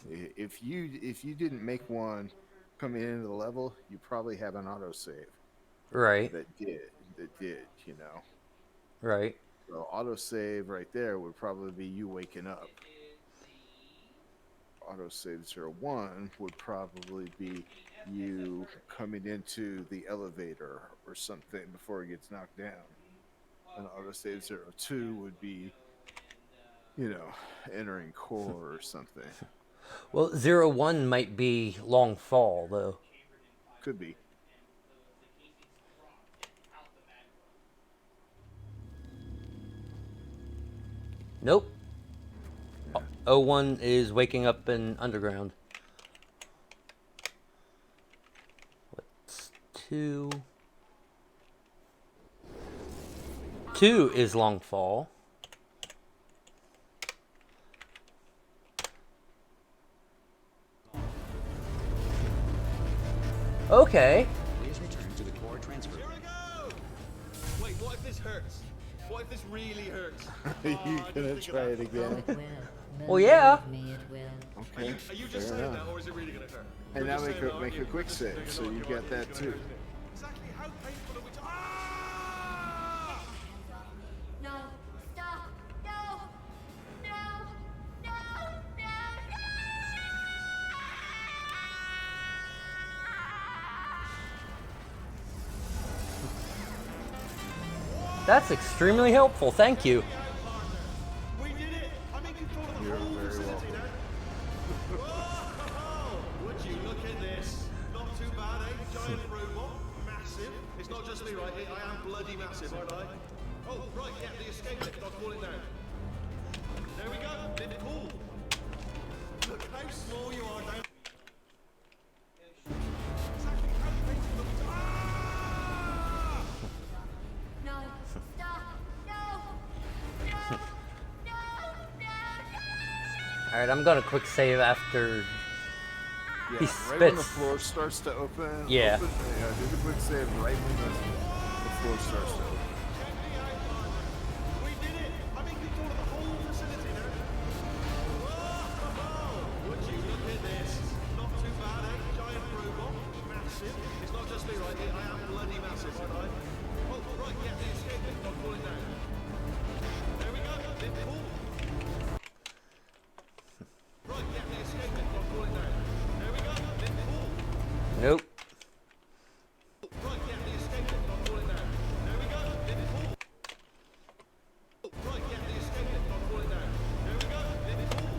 If you didn't make one coming into the level, you probably have an autosave. Right. That did. Right. So autosave right there would probably be you waking up. Autosave 01 would probably be you coming into the elevator or something before it gets knocked down. And autosave 02 would be, entering core or something. Well, 01 might be long fall, though. Could be. Nope. 01 is waking up in underground. 2. 2 is long fall. Okay. Please return to the core transfer. Here we go! Wait, what if this hurts? What if this really hurts? You gonna try it again? It will. Well, yeah. Believe me, it will. Okay. Are you just fair saying enough. that, or is it really gonna hurt? And You're now just make saying a that, make a aren't you? quick save, so you get that too. Exactly how painful are we Ah! No, stop! No! No! No! No! That's extremely helpful. Thank you. We did it! I'm in control of the You're whole very facility welcome. now. Whoa! Would you look at this? Not too bad, eh? Giant robot, massive. It's not just me, right? I am bloody massive, aren't I? Oh, right, yeah, the escape lift. I'll call it now. There we go. Lift cool. Look how small you are down. Exactly how painful are we Ah! No! Stop! No! No! No! No! Alright, I'm gonna quick save after. Yeah, He right when the spits. floor starts to open. Yeah. Open, yeah, do the quick save right when the floor starts to open. We did it! I'm in control of the whole facility now. Whoa! Would you look at this? Not too bad, eh? Giant robot, massive. It's not just me, right? I am bloody massive, aren't I? Oh, right, yeah, the escape lift. I'll call it now. There we go. Lift cool. Right, yeah, the escape lift. I'll call it now. There we go. Lift cool. Nope. Right, yeah, the escape lift. I'll call it now. There we go. Lift cool. Right, yeah, the escape lift. I'll call it now. There we go. Lift cool.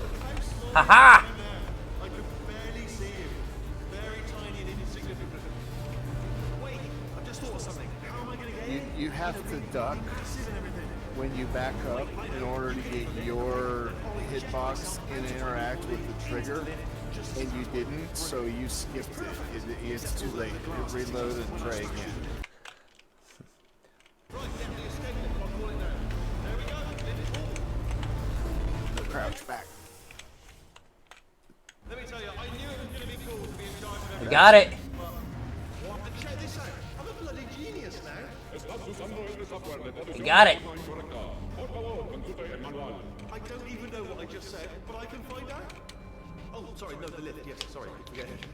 Look how small Haha! I am now. I can barely see you. Very tiny and insignificant. Wait, I've just thought of something. How am I going to get in? You have to duck Massive and everything. when you back up in order to get your hitbox and interact with the trigger, and you didn't, so you skipped it. It's too late. You reload and try again. Right, yeah, the escape lift. I'll call it now. There we go. Lift cool. Crouch back. Let me tell you, I knew it was going to be cool to be in charge of You everything. got it. And check this out. I'm a bloody genius now. Estás usando este software de traducción You got it. de forma incorrecta. Por favor, consulte el manual. I don't even know what I just said, but I can find out. Oh, sorry, no, the lift. Yes, sorry, forget it.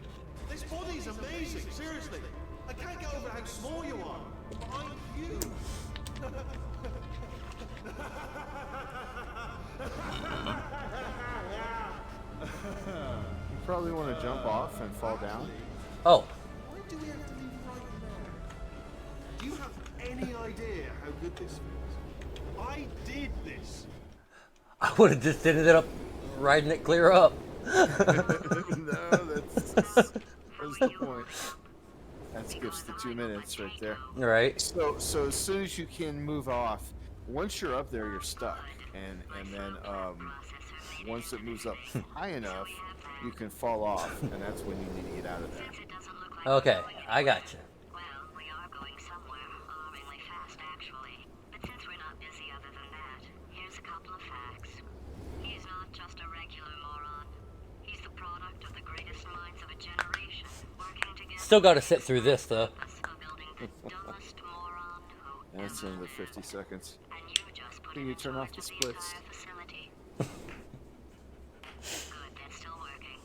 This body's amazing, seriously. I can't get over how small you are, but I'm huge. You probably want to jump off and fall down. Oh, Why do we have to leave right now? Do you have any idea how good this feels? I did this. I would have just ended up riding it clear up. No, that's the point. That skips the 2 minutes right there. Right. So as soon as you can move off, once you're up there, you're stuck, and then once it moves up high enough, you can fall off, and that's when you need to get out of there. Okay, I got you. Well, we are going somewhere alarmingly fast, actually. But since we're not busy other than that, here's a couple of facts. He's not just a regular moron. He's the product of the greatest minds of a generation, working together. Still got to sit through this though. Us for building the dumbest moron who That's ever in the lived. 50 seconds. And you just put Can him you in turn off charge the of splits? entire facility. Good, that's still working.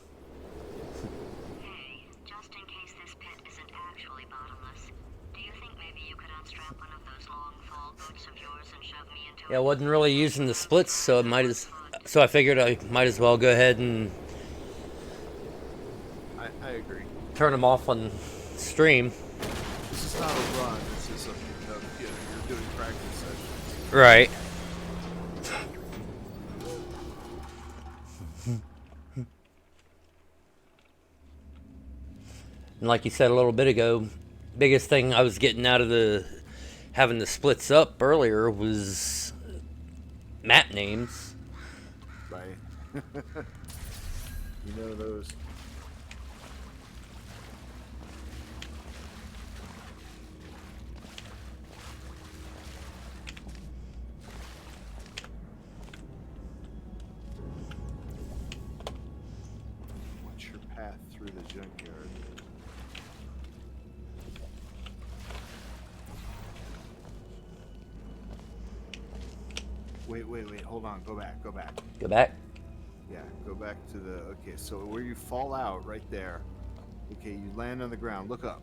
Hey, just in case this pit isn't actually bottomless, do you think maybe you could unstrap one of those long fall boots of yours and shove me into Yeah, I wasn't really using the splits, so I figured I might as well go ahead and I agree. turn them off on stream. This is not a run. This is you're doing practice sessions. Right. And like you said a little bit ago, biggest thing I was getting out of having the splits up earlier was map names. Right. You know those. through the junkyard. Wait. Hold on. Go back. Go back. Yeah, go back to the... Okay, so where you fall out, right there. Okay, you land on the ground. Look up.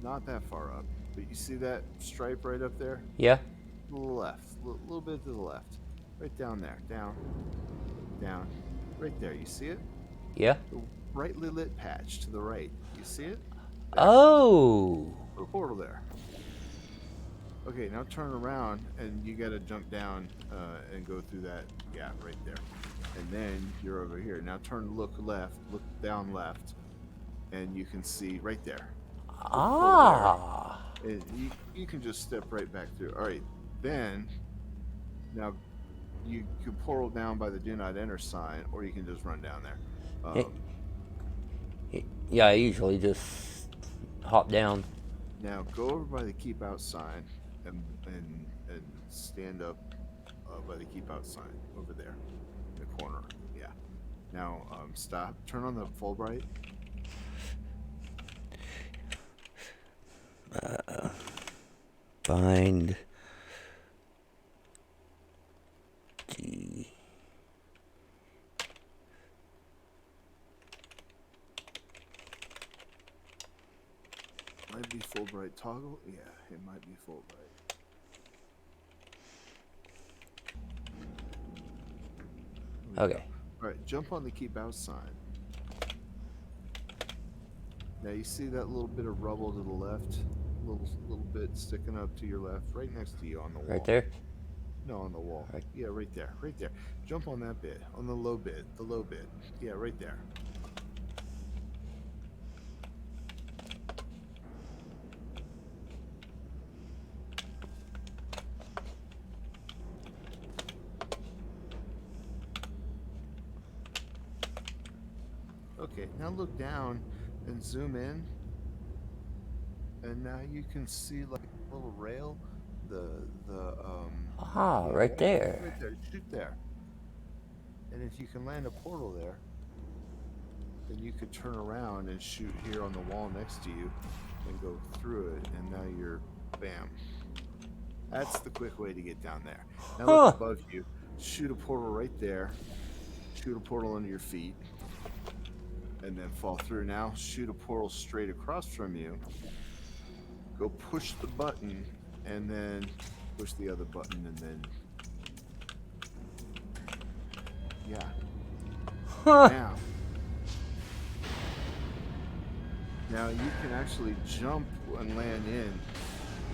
Not that far up. But you see that stripe right up there? Yeah. A little left. A little bit to the left. Right down there. Down. Right there. You see it? Yeah. The brightly lit patch to the right. You see it? Oh. Put a portal there. Okay, now turn around and you gotta jump down and go through that gap right there. And then you're over here. Now look left, look down left, and you can see right there. Ah. And you can just step right back through. All right, then now you can portal down by the do not enter sign, or you can just run down there. Yeah, I usually just hop down. Now go over by the keep out sign and stand up by the keep out sign over there in the corner. Yeah. Now stop. Turn on the Fulbright. Find G. Might be Fulbright toggle. Yeah, it might be Fulbright. Okay. All right, jump on the keep out sign. Now you see that little bit of rubble to the left, little bit sticking up to your left, right next to you on the wall. Right there? No, on the wall. Right. Yeah, right there. Jump on that bit, on the low bit. Yeah, right there. Okay, now look down and zoom in, and now you can see like a little rail. Right there. Right there. Shoot there. And if you can land a portal there, then you could turn around and shoot here on the wall next to you, and go through it, and now you're bam. That's the quick way to get down there. Now look above you. Shoot a portal right there. Shoot a portal under your feet. And then fall through. Now shoot a portal straight across from you. Go push the button and then push the other button and then Now you can actually jump and land in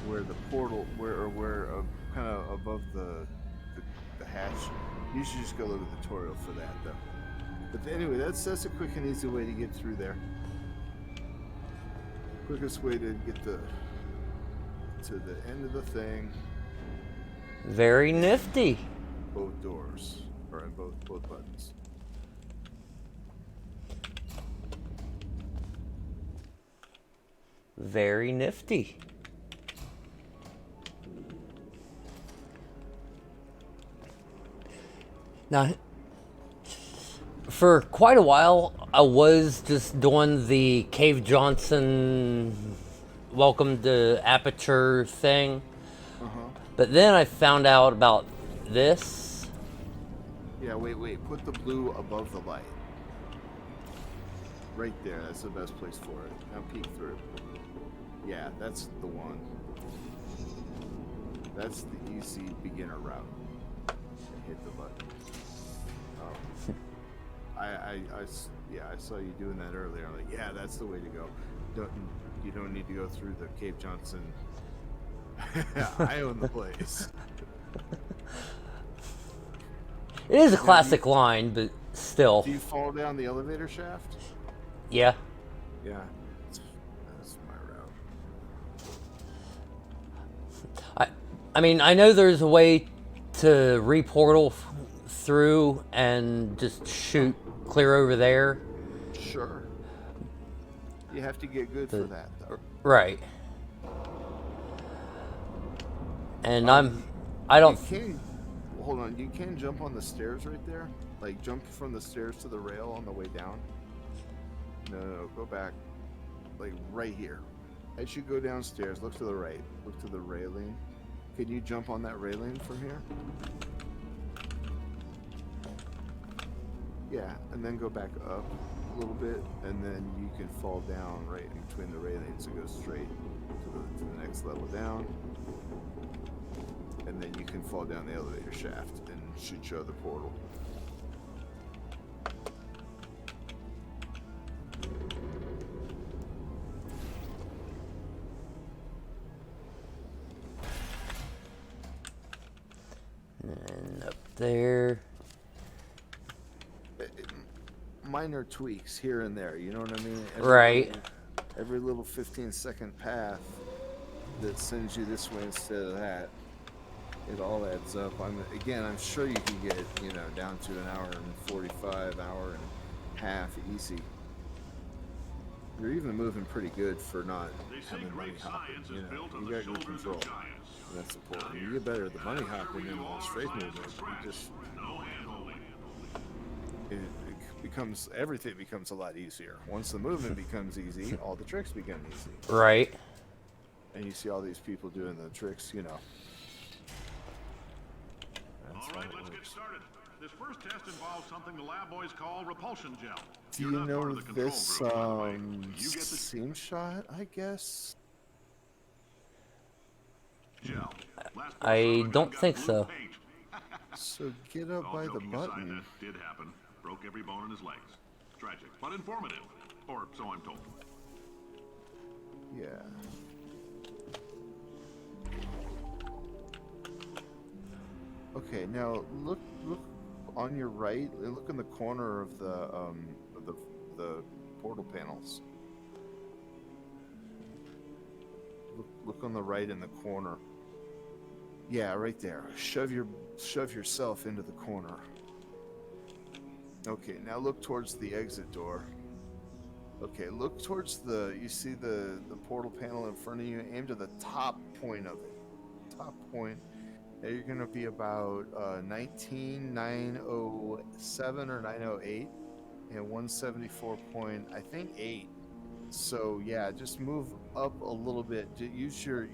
where the portal where kind of above the hatch. You should just go look at the tutorial for that though. But anyway, that's a quick and easy way to get through there. Quickest way to get to the end of the thing. Very nifty. Both doors, or both buttons. Very nifty. Now, for quite a while, I was just doing the Cave Johnson welcome to Aperture thing. But then I found out about this. Yeah, wait. Put the blue above the light. Right there. That's the best place for it. Now peek through. Yeah, that's the one. That's the easy beginner route. Hit the button. I saw you doing that earlier. I'm like, yeah, that's the way to go. You don't need to go through the Cave Johnson. I own the place. It is a classic line, but still. Do you fall down the elevator shaft? Yeah. Yeah. That's my route. I mean, I know there's a way to re-portal through and just shoot clear over there. Sure. You have to get good for that, though. Right. And Hold on, you can jump on the stairs right there? Like, jump from the stairs to the rail on the way down? No, go back. Like right here. As you go downstairs, look to the right. Look to the railing. Can you jump on that railing from here? Yeah, and then go back up a little bit, and then you can fall down right in between the railings and go straight to the next level down. And then you can fall down the elevator shaft and shoot your other portal. And up there. Minor tweaks here and there, you know what I mean? Right. Every little 15-second path that sends you this way instead of that, it all adds up. I'm sure you can get, down to an hour and 45, hour and half easy. You're even moving pretty good for not having money hopping. You got good control. And that's important. You get better at the money hopping and the straight movement. Everything becomes a lot easier. Once the movement becomes easy, all the tricks become easy. Right. And you see all these people doing the tricks, That's All right, let's get started. This first test involves something the lab boys call repulsion gel. Do you know this seam shot, I guess? Gel. I don't think so. So get up by the button. That did happen. Broke every bone in his legs. Tragic, but informative. Or so I'm told. Yeah. Okay, now look on your right. Look in the corner of the portal panels. Look on the right in the corner. Yeah, right there. Shove yourself into the corner. Okay, now look towards the exit door. Okay, look towards you see the portal panel in front of you. Aim to the top point of it. Top point. Now you're going to be about 19,907 or 908 and 174.8. So yeah, just move up a little bit. Use your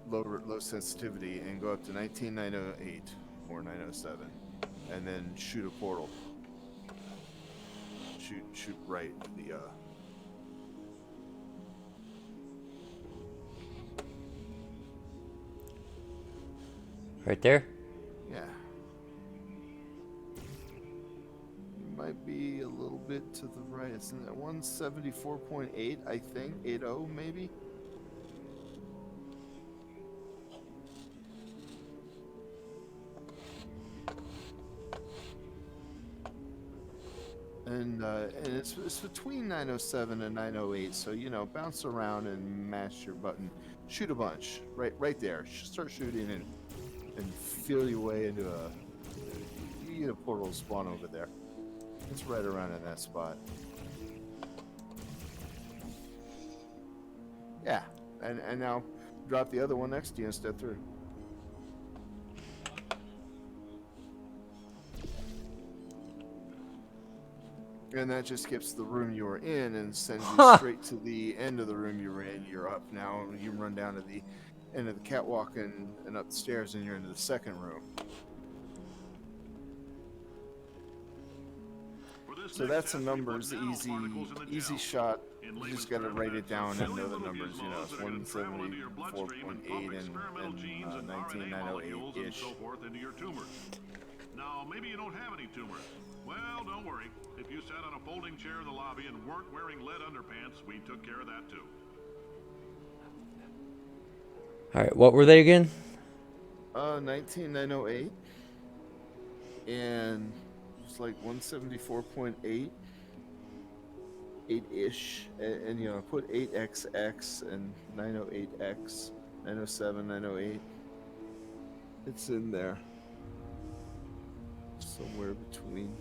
low sensitivity and go up to 19,908 or 907, and then shoot a portal. Shoot right the Right there? Yeah. You might be a little bit to the right. It's in that 174.8, I think. 80 maybe. And it's between 907 and 908, so bounce around and mash your button. Shoot a bunch right there. Start shooting and feel your way into you get a portal spawn over there. It's right around in that spot. Yeah, and now drop the other one next to you and step through. And that just skips the room you were in and sends you straight to the end of the room you were in. You're up now. You run down to the end of the catwalk and up the stairs, and you're into the second room. So that's a numbers, easy shot. You just got to write it down and know the numbers. It's 174.8 and 19,908-ish. Now, maybe you don't have any tumors. Well, don't worry. If you sat on a folding chair in the lobby and weren't wearing lead underpants, we took care of that too. Alright, what were they again? 19,908. And it's like 174.8. 8-ish. And put 8XX and 908X, 907, 908. It's in there. Somewhere between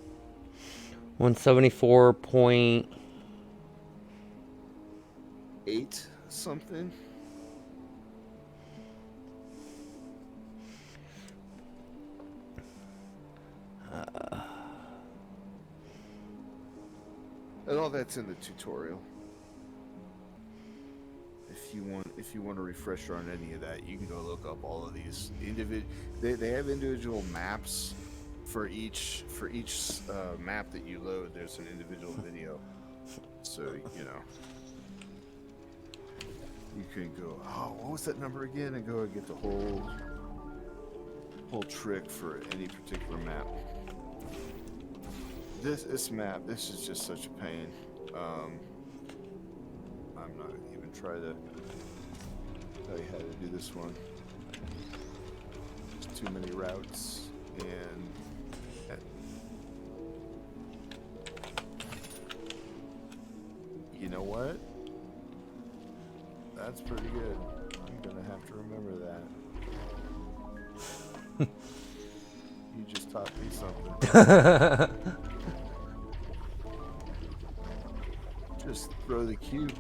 174.8 something. And all that's in the tutorial. If you want a refresher on any of that, you can go look up all of these They have individual maps for each map that you load. There's an individual video, so you know you can go. Oh, what was that number again? And go and get the whole trick for any particular map. This map, this is just such a pain. I'm not gonna even try to tell you how to do this one. There's too many routes, and you know what? That's pretty good. I'm gonna have to remember that. You just taught me something. Just throw the cube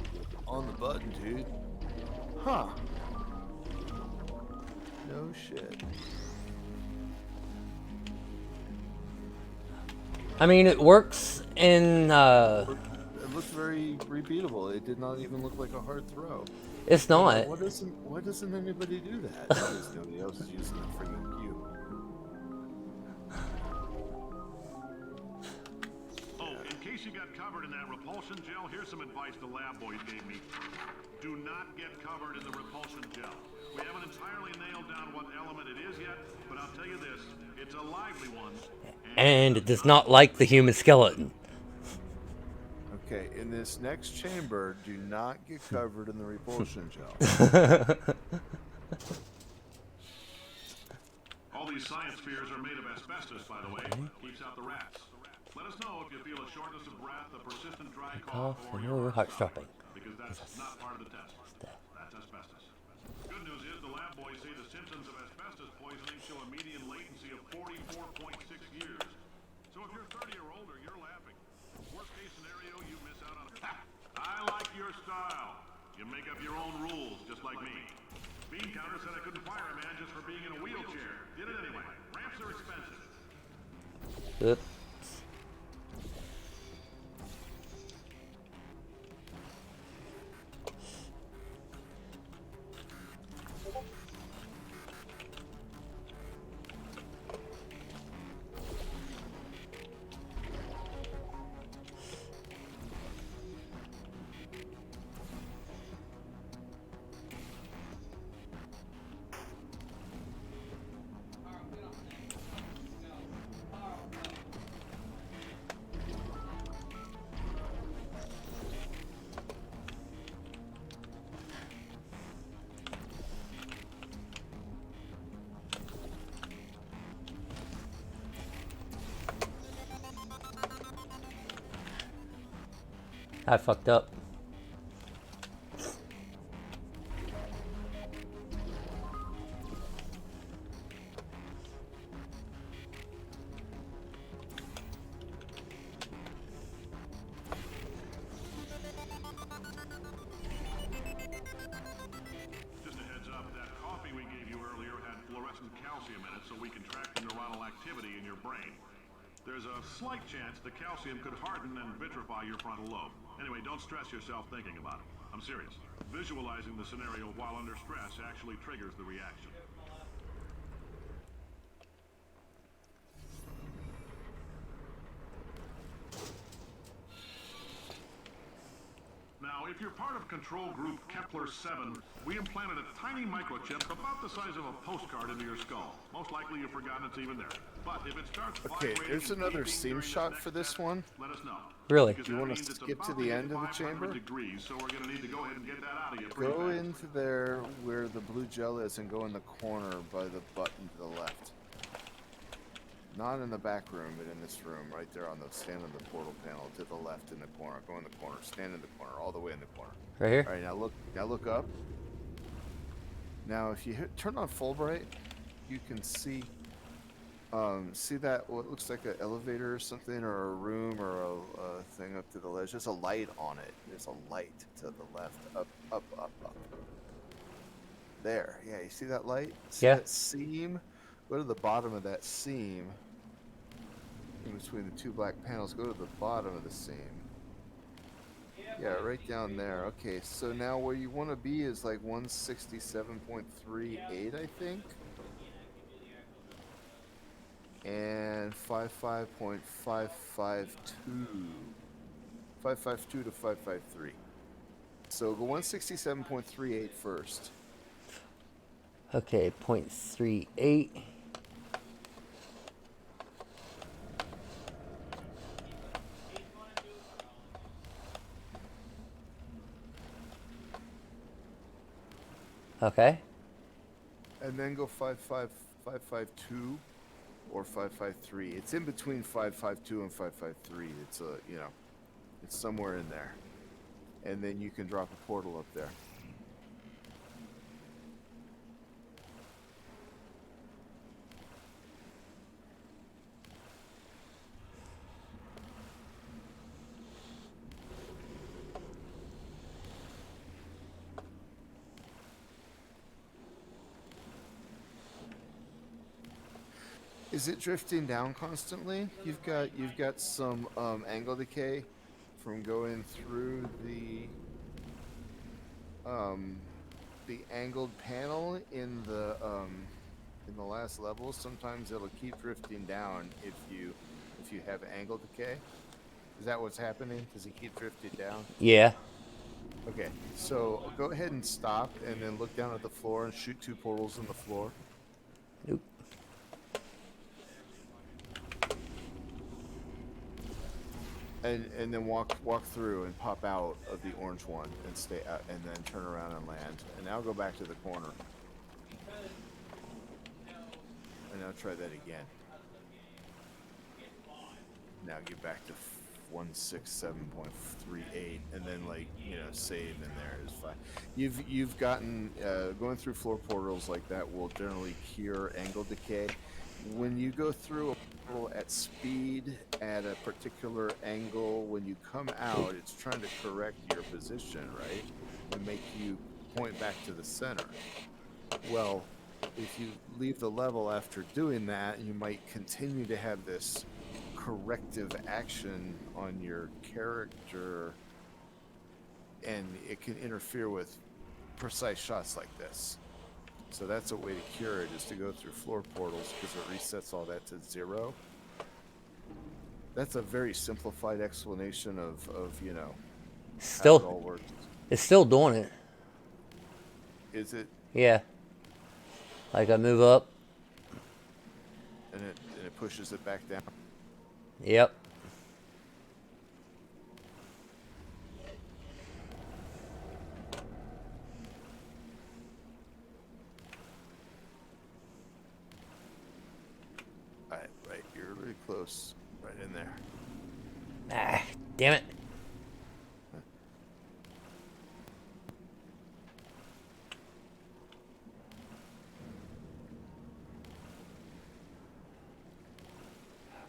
on the button, dude. Huh. No shit. I mean, it works in, It looked very repeatable. It did not even look like a hard throw. It's not. Why doesn't anybody do that? Because nobody else is using the freaking cube. In case you got covered in that repulsion gel, here's some advice the lab boys gave me. Do not get covered in the repulsion gel. We haven't entirely nailed down what element it is yet, but I'll tell you this, it's a lively one. And it does not like the human skeleton. Okay, in this next chamber, do not get covered in the repulsion gel. All these science spheres are made of asbestos, by the way. Keeps out the rats. Let us know if you feel a shortness of breath, a persistent dry cough, or your heart stopping. Because that's not part of the test. That's asbestos. Good news is the lab boys say the symptoms of asbestos poisoning show a median latency of 44.6 years. So if you're 30 or older, you're laughing. Worst case scenario, you miss out on I like your style. You make up your own rules, just like me. Bean Counter said I couldn't fire a man just for being in a wheelchair. Did it anyway. Ramps are expensive. Oops. I fucked up. Just a heads up, that coffee we gave you earlier had fluorescent calcium in it so we can track the neuronal activity in your brain. There's a slight chance the calcium could harden and vitrify your frontal lobe. Anyway, don't stress yourself thinking about it. I'm serious. Visualizing the scenario while under stress actually triggers the reaction. Now, if you're part of control group Kepler-7, we implanted a tiny microchip about the size of a postcard into your skull. Most likely you've forgotten it's even there. But if it starts Okay, there's another seam shot for this one. let us know. Really? Do you want to skip to the end of the chamber? Degrees, so we're going to need to go ahead and get that out of you. Go into there where the blue gel is and go in the corner by the button to the left. Not in the back room, but in this room, right there on the stand on the portal panel to the left in the corner. Go in the corner, stand in the corner, all the way in the corner. Right here? All right, now look up. Now, if you turn on Fulbright, you can see that what looks like an elevator or something, or a room, or a thing up to the ledge. There's a light on it. There's a light to the left, up. There, yeah, you see that light? See Yeah. that seam? Go to the bottom of that seam. In between the two black panels, go to the bottom of the seam. Yeah, right down there. Okay, so now where you want to be is like 167.38, I think, and 55.552. 552 to 553. So go 167.38 first. Okay, 0.38. Okay. And then go 552 or 553. It's in between 552 and 553. It's it's somewhere in there. And then you can drop a portal up there. Is it drifting down constantly? You've got some angle decay from going through the angled panel in the last level. Sometimes it'll keep drifting down if you have angle decay. Is that what's happening? Does it keep drifting down? Yeah. Okay, so go ahead and stop and then look down at the floor and shoot 2 portals in the floor. Nope. And then walk through and pop out of the orange one and stay out, and then turn around and land. And now go back to the corner. And now try that again. Now get back to 167.38, and then save in there is fine. You've gotten going through floor portals like that will generally cure angle decay. When you go through a portal at speed at a particular angle, when you come out, it's trying to correct your position, right? And make you point back to the center. Well, if you leave the level after doing that, you might continue to have this corrective action on your character, and it can interfere with precise shots like this. So that's a way to cure it, is to go through floor portals, because it resets all that to 0. That's a very simplified explanation of how it all Still, works. it's still doing it. Is it? Yeah. Like I move up. And it pushes it back down. Yep. Right. You're really close. Right in there. Ah, damn it.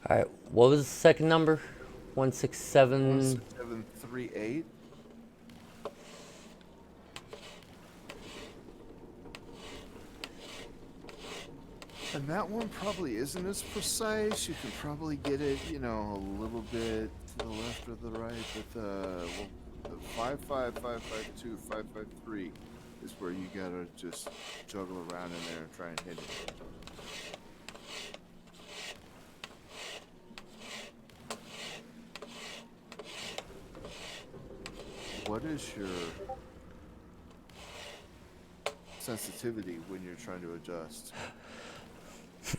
All right. What was the second number? 167. 16738. And that one probably isn't as precise. You can probably get it, a little bit to the left or the right. But the 55552, 553 is where you gotta just juggle around in there and try and hit it. What is your sensitivity when you're trying to adjust? You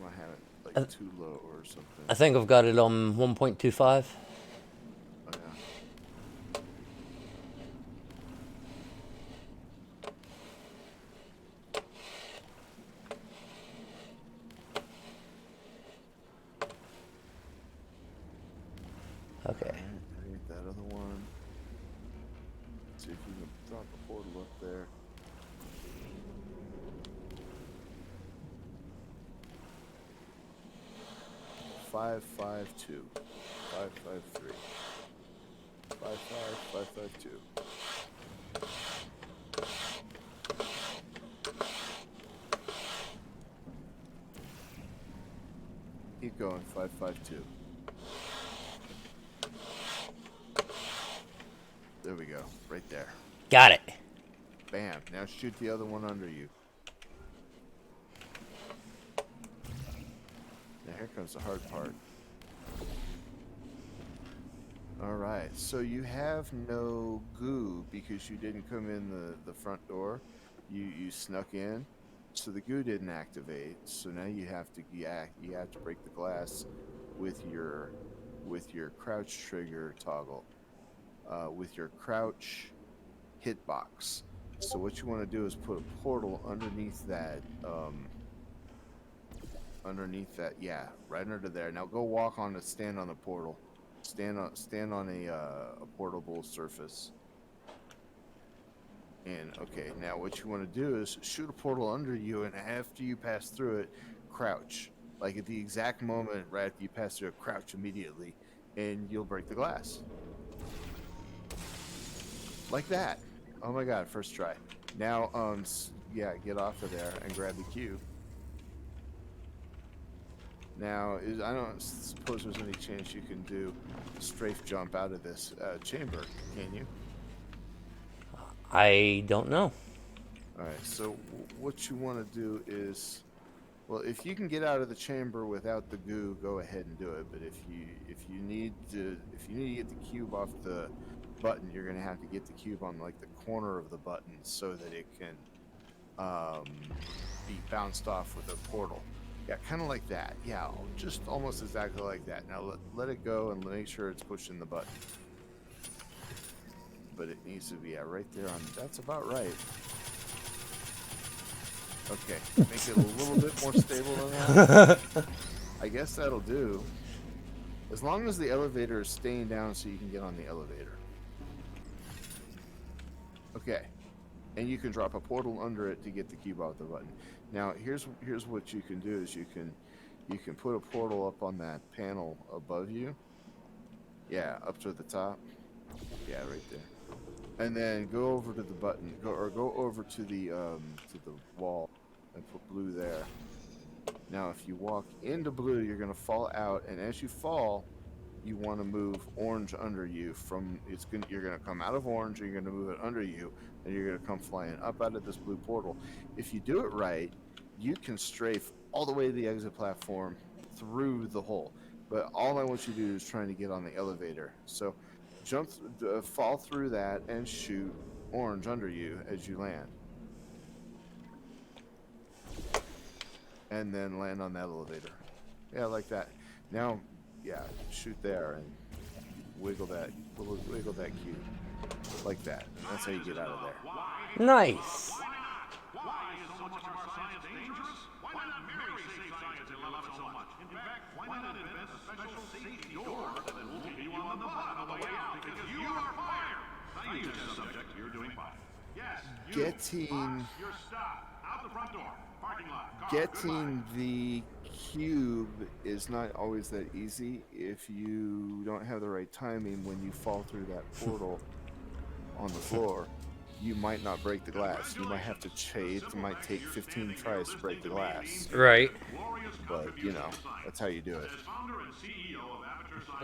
might have it like too low or something. I think I've got it on 1.25. Oh, yeah. Okay. Hit that other one. See if you can drop a portal up there. Five, 5, 3. 5, 2. Keep going. 5, 2. go. Right there. Got it. Bam. Now shoot the other one under you. Now here comes the hard part. Alright, so you have no goo because you didn't come in the front door. You snuck in. So the goo didn't activate. So now you have to break the glass with your crouch trigger toggle. With your crouch hitbox. So what you want to do is put a portal underneath that, yeah, right under there. Now go walk on it, stand on the portal. Stand on a portable surface. And okay, now what you want to do is shoot a portal under you, and after you pass through it, crouch. Like at the exact moment right after you pass through it, crouch immediately, and you'll break the glass. Like that. Oh my god, first try. Now, yeah, get off of there and grab the cube. Now, I don't suppose there's any chance you can do strafe jump out of this chamber, can you? I don't know. Alright, so what you want to do is, well, if you can get out of the chamber without the goo, go ahead and do it. But if you need to get the cube off the button, you're gonna have to get the cube on like the corner of the button so that it can be bounced off with a portal. Yeah, kind of like that. Yeah, just almost exactly like that. Now let it go and make sure it's pushing the button. But it needs to be right there on. That's about right. Okay, make it a little bit more stable than that. I guess that'll do. As long as the elevator is staying down so you can get on the elevator. Okay, and you can drop a portal under it to get the cube off the button. Now here's what you can do is you can put a portal up on that panel above you. Yeah, up to the top. Yeah, right there. And then go over to the button. Go over to the wall and put blue there. Now if you walk into blue, you're gonna fall out, and as you fall, you want to move orange under you. You're gonna come out of orange, and you're gonna move it under you, and you're gonna come flying up out of this blue portal. If you do it right, you can strafe all the way to the exit platform through the hole. But all I want you to do is trying to get on the elevator. So fall through that and shoot orange under you as you land. And then land on that elevator. Yeah, like that. Now, yeah, shoot there and wiggle that cube. Like that. And that's how you get out of there. Nice. Why is so much of our science dangerous? Why not marry safe science if you love it so much? In fact, why not invent a special safety door that will keep you on the button on the way out because you are fired? Now you just subject, you're doing fine. Yes, you. You're stopped. Out the front door. Parking lot. Car. Getting the cube is not always that easy if you don't have the right timing when you fall through that portal on the floor. You might not break the glass. You might have to chase. It might take 15 tries to break the glass. Right. But, you know, that's how you do it.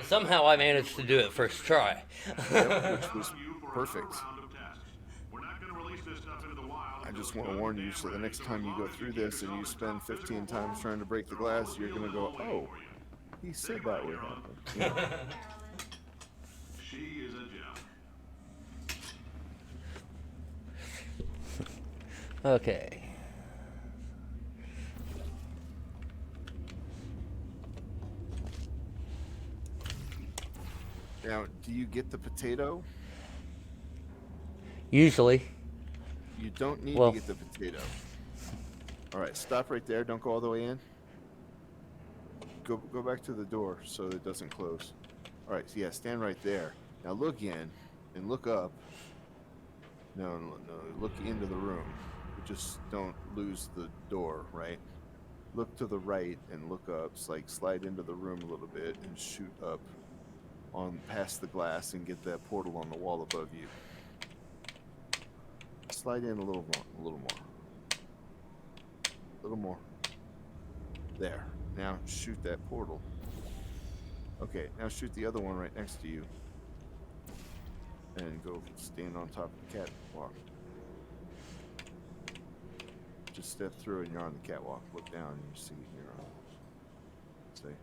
Somehow I managed to do it first try. Yep, which was perfect. I just want to warn you, so the next time you go through this and you spend 15 times trying to break the glass, you're going to go, oh, he said that would happen. Yeah. She is a gem. Okay. Now, do you get the potato? Usually. You don't need to get the potato. All right, stop right there. Don't go all the way in. Go back to the door so it doesn't close. All right, so yeah, stand right there. Now look in and look up. No, look into the room. Just don't lose the door, right? Look to the right and look up. It's like slide into the room a little bit and shoot up on past the glass and get that portal on the wall above you. Slide in a little more. There. Now shoot that portal. Okay, now shoot the other one right next to you. and go stand on top of the catwalk. Just step through and you're on the catwalk. Look down and you see you're on. Say,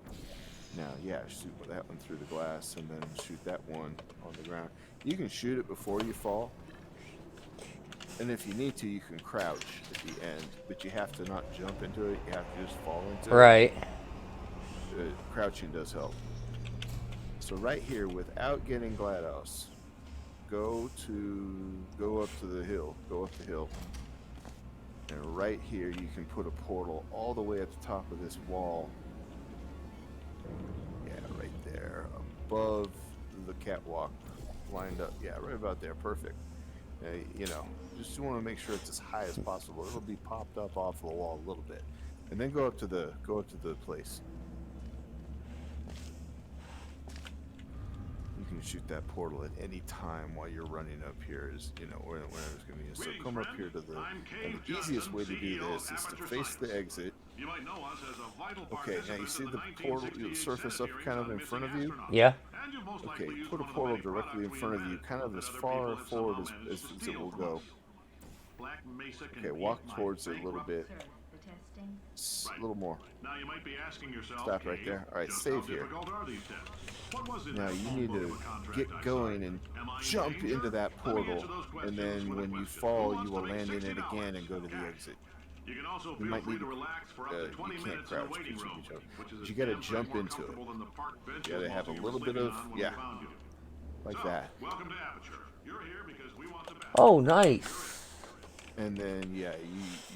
now, yeah, shoot that one through the glass and then shoot that one on the ground. You can shoot it before you fall. And if you need to, you can crouch at the end, but you have to not jump into it. You have to just fall into it. Right. Crouching does help. So right here, without getting GLaDOS, go up to the hill. Go up the hill. And right here, you can put a portal all the way at the top of this wall. Yeah, right there, above the catwalk, lined up. Yeah, right about there. Perfect. You know, just want to make sure it's as high as possible. It'll be popped up off the wall a little bit, and then go up to the place. You can shoot that portal at any time while you're running up here. Is whenever it's going to be. So come up here to the. And the easiest way to do this is to face the exit. Okay, now you see the portal, the surface up kind of in front of you. Yeah. Okay, put a portal directly in front of you, kind of as far forward as it will go. Okay, walk towards it a little bit. A little more. Stop right there. All right, save here. Now you need to get going and jump into that portal, and then when you fall, you will land in it again and go to the exit. You might need to, you can't crouch, but you gotta jump into it. You gotta have a little bit of, yeah, like that. Oh, nice. And then, yeah,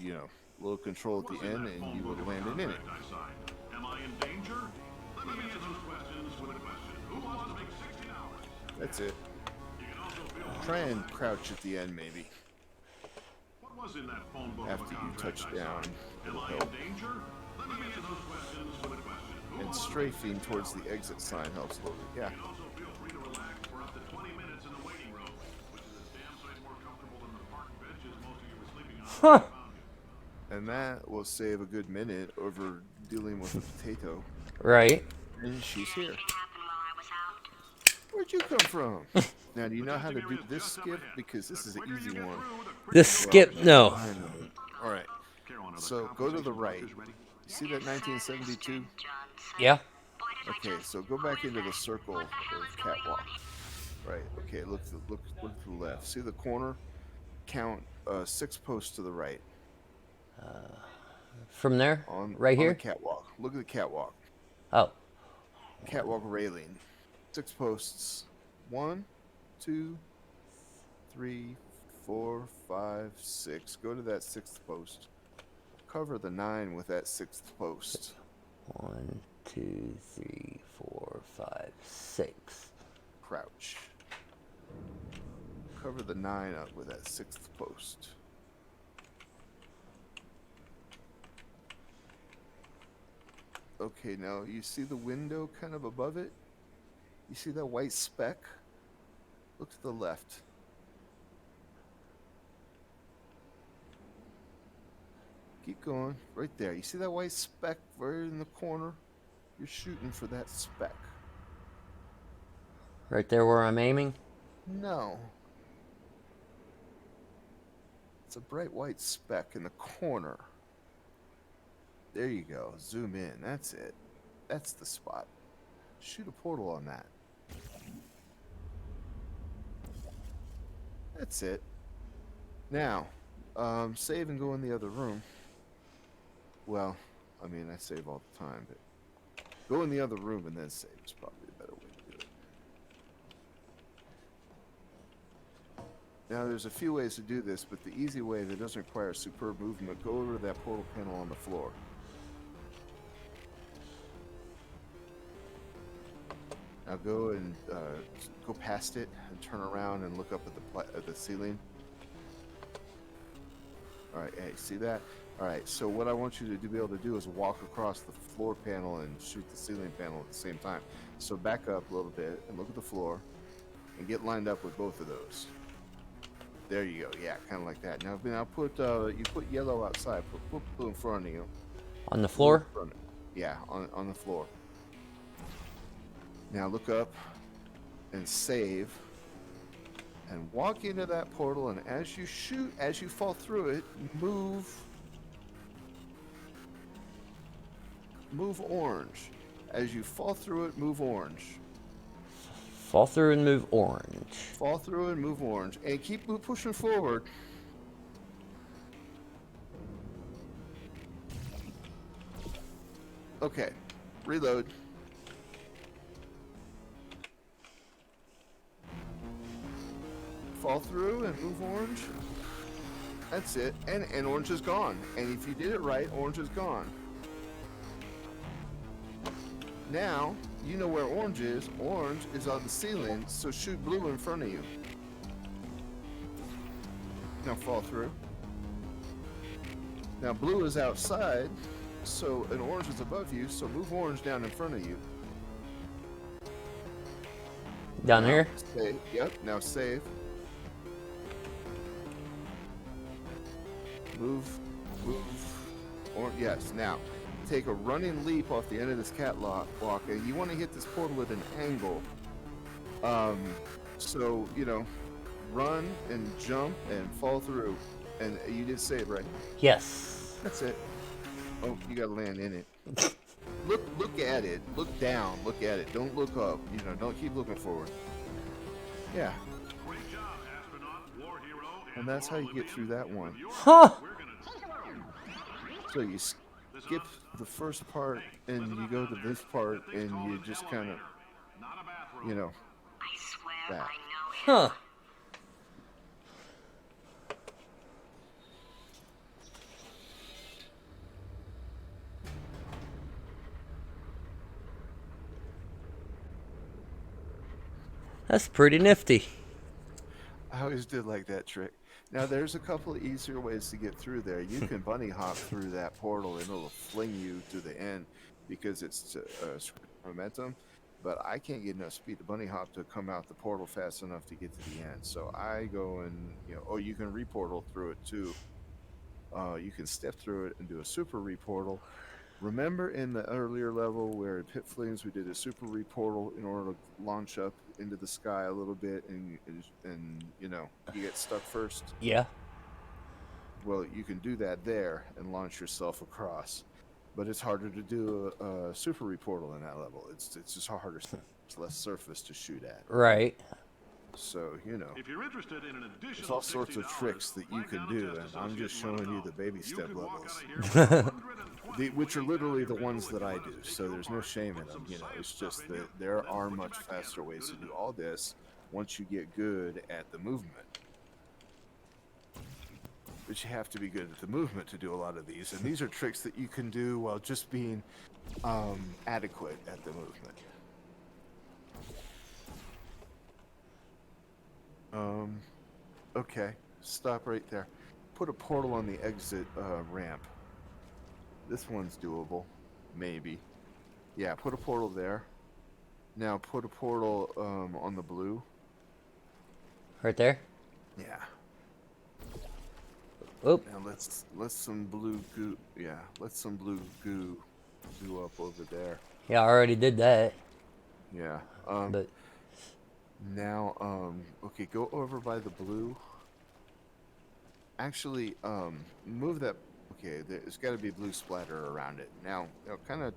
you know, a little control at the end, and you will land in it. Am I in danger? Let me answer those questions with a question. Who wants to make 16 hours? That's it. Try and crouch at the end, maybe. What was in that phone book After you touch down, it'll help. Let me answer those questions with a question. And strafing towards the exit sign helps a little bit. Yeah. Also feel free to relax for up to 20 minutes in the waiting room, which is a damn sight more comfortable than the park benches most of you were sleeping on. And that will save a good minute over dealing with a potato. Right. And she's here. Where'd you come from? Now, do you know how to do this skip? Because this is an easy one. This skip, no. All right. So go to the right. See that 1972? Yeah. Okay, so go back into the circle of catwalk. Right. Okay. Look to the left. See the corner? Count 6 posts to the right. From there? Right on here? the catwalk. Look at the catwalk. Oh. Catwalk railing. 6 posts. 1, 2, 3, 4, 5, 6. Go to that 6th post. Cover the 9 with that 6th post. 1, 2, 3, 4, 5, 6. Crouch. Cover the 9 up with that 6th post. Okay, now you see the window kind of above it? You see that white speck? Look to the left. Keep going. Right there. You see that white speck right in the corner? You're shooting for that speck. Right there where I'm aiming? No. It's a bright white speck in the corner. There you go. Zoom in. That's it. That's the spot. Shoot a portal on that. That's it. Now, save and go in the other room. Well, I mean, I save all the time, but go in the other room and then save is probably a better way to do it. Now, there's a few ways to do this, but the easy way that doesn't require superb movement, go over to that portal panel on the floor. Now go and go past it and turn around and look up at the ceiling. All right, hey, see that? All right, so what I want you to be able to do is walk across the floor panel and shoot the ceiling panel at the same time. So back up a little bit and look at the floor and get lined up with both of those. There you go. Yeah, kind of like that. Now put you put yellow outside. Put blue in front of you. On the floor? Yeah, on the floor. Now look up and save. and walk into that portal, and as you shoot, as you fall through it, move orange. As you fall through it, move orange. Fall through and move orange. Fall through and move orange, and keep pushing forward. Okay, reload. Fall through and move orange. That's it, and orange is gone. And if you did it right, orange is gone. Now, you know where orange is. Orange is on the ceiling, so shoot blue in front of you. Now fall through. Now blue is outside, so an orange is above you, so move orange down in front of you. Down here? Save. Yep, now save. Move, or yes, now take a running leap off the end of this catwalk, and you want to hit this portal at an angle. So, you know, run and jump and fall through. And you did save, right? Yes. That's it. Oh, you gotta land in it. Look at it. Look down. Look at it. Don't look up. You know, don't keep looking forward. Yeah. Great job, astronaut, war hero, And that's how you get through that one. Huh. So you skip the first part and you go to this part and you just kind of, you know, I swear that. I know him. Huh. That's pretty nifty. I always did like that trick. Now there's a couple of easier ways to get through there. You can bunny hop through that portal and it'll fling you to the end because it's momentum. But I can't get enough speed to bunny hop to come out the portal fast enough to get to the end. So I go and, you know, you can reportal through it too. You can step through it and do a super reportal. Remember in the earlier level where at Pit Flames we did a super reportal in order to launch up into the sky a little bit and you know, you get stuck first? Yeah. Well, you can do that there and launch yourself across. But it's harder to do a super reportal in that level. It's just harder. It's less surface to shoot at. Right. So, you know, If you're interested in an additional there's all sorts of $60, tricks that you can do, and I'm just showing you the baby step could walk levels. out of here with Which are literally the ones that I do, so there's no shame in them. You know, it's just that there are much faster ways to do all this once you get good at the movement. But you have to be good at the movement to do a lot of these, and these are tricks that you can do while just being adequate at the movement. Okay, stop right there. Put a portal on the exit ramp. This one's doable, maybe. Yeah, put a portal there. Now put a portal on the blue. Right there? Yeah. Oop. Now let's some blue goo. Yeah, let some blue goo up over there. Yeah, I already did that. Yeah. But Now, okay, go over by the blue. Actually, move that. Okay, there's got to be blue splatter around it. Now, kind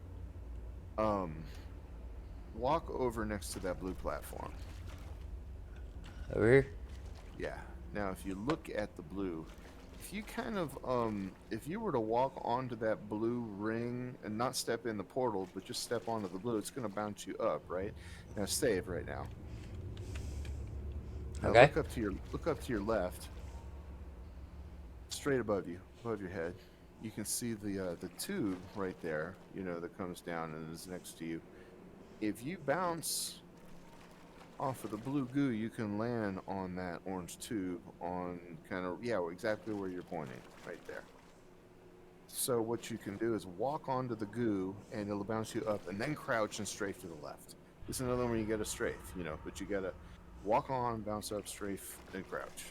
of, walk over next to that blue platform. over here? Yeah. Now, if you look at the blue, if you kind of, if you were to walk onto that blue ring and not step in the portal, but just step onto the blue, it's going to bounce you up, right? Now, save right now. Now Okay. look up to your left, straight above you, above your head. You can see the tube right there, you know, that comes down and is next to you. If you bounce off of the blue goo, you can land on that orange tube on kind of, yeah, exactly where you're pointing, right there. So what you can do is walk onto the goo and it'll bounce you up and then crouch and strafe to the left. This is another one where you get a strafe, you know, but you gotta walk on, bounce up, strafe, then crouch.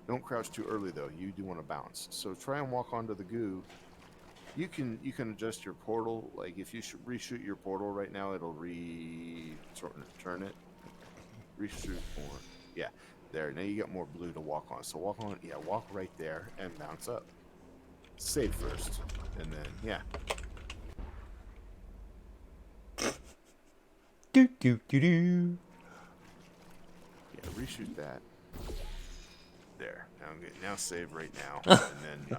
Don't crouch too early though. You do want to bounce. So try and walk onto the goo. You can adjust your portal. Like if you reshoot your portal right now, it'll turn it. Reshoot more. Yeah, there. Now you got more blue to walk on. So walk on. Yeah, walk right there and bounce up. Save first, and then yeah. Do do do do. Yeah, reshoot that. There. Now I'm good. Now save right now, and then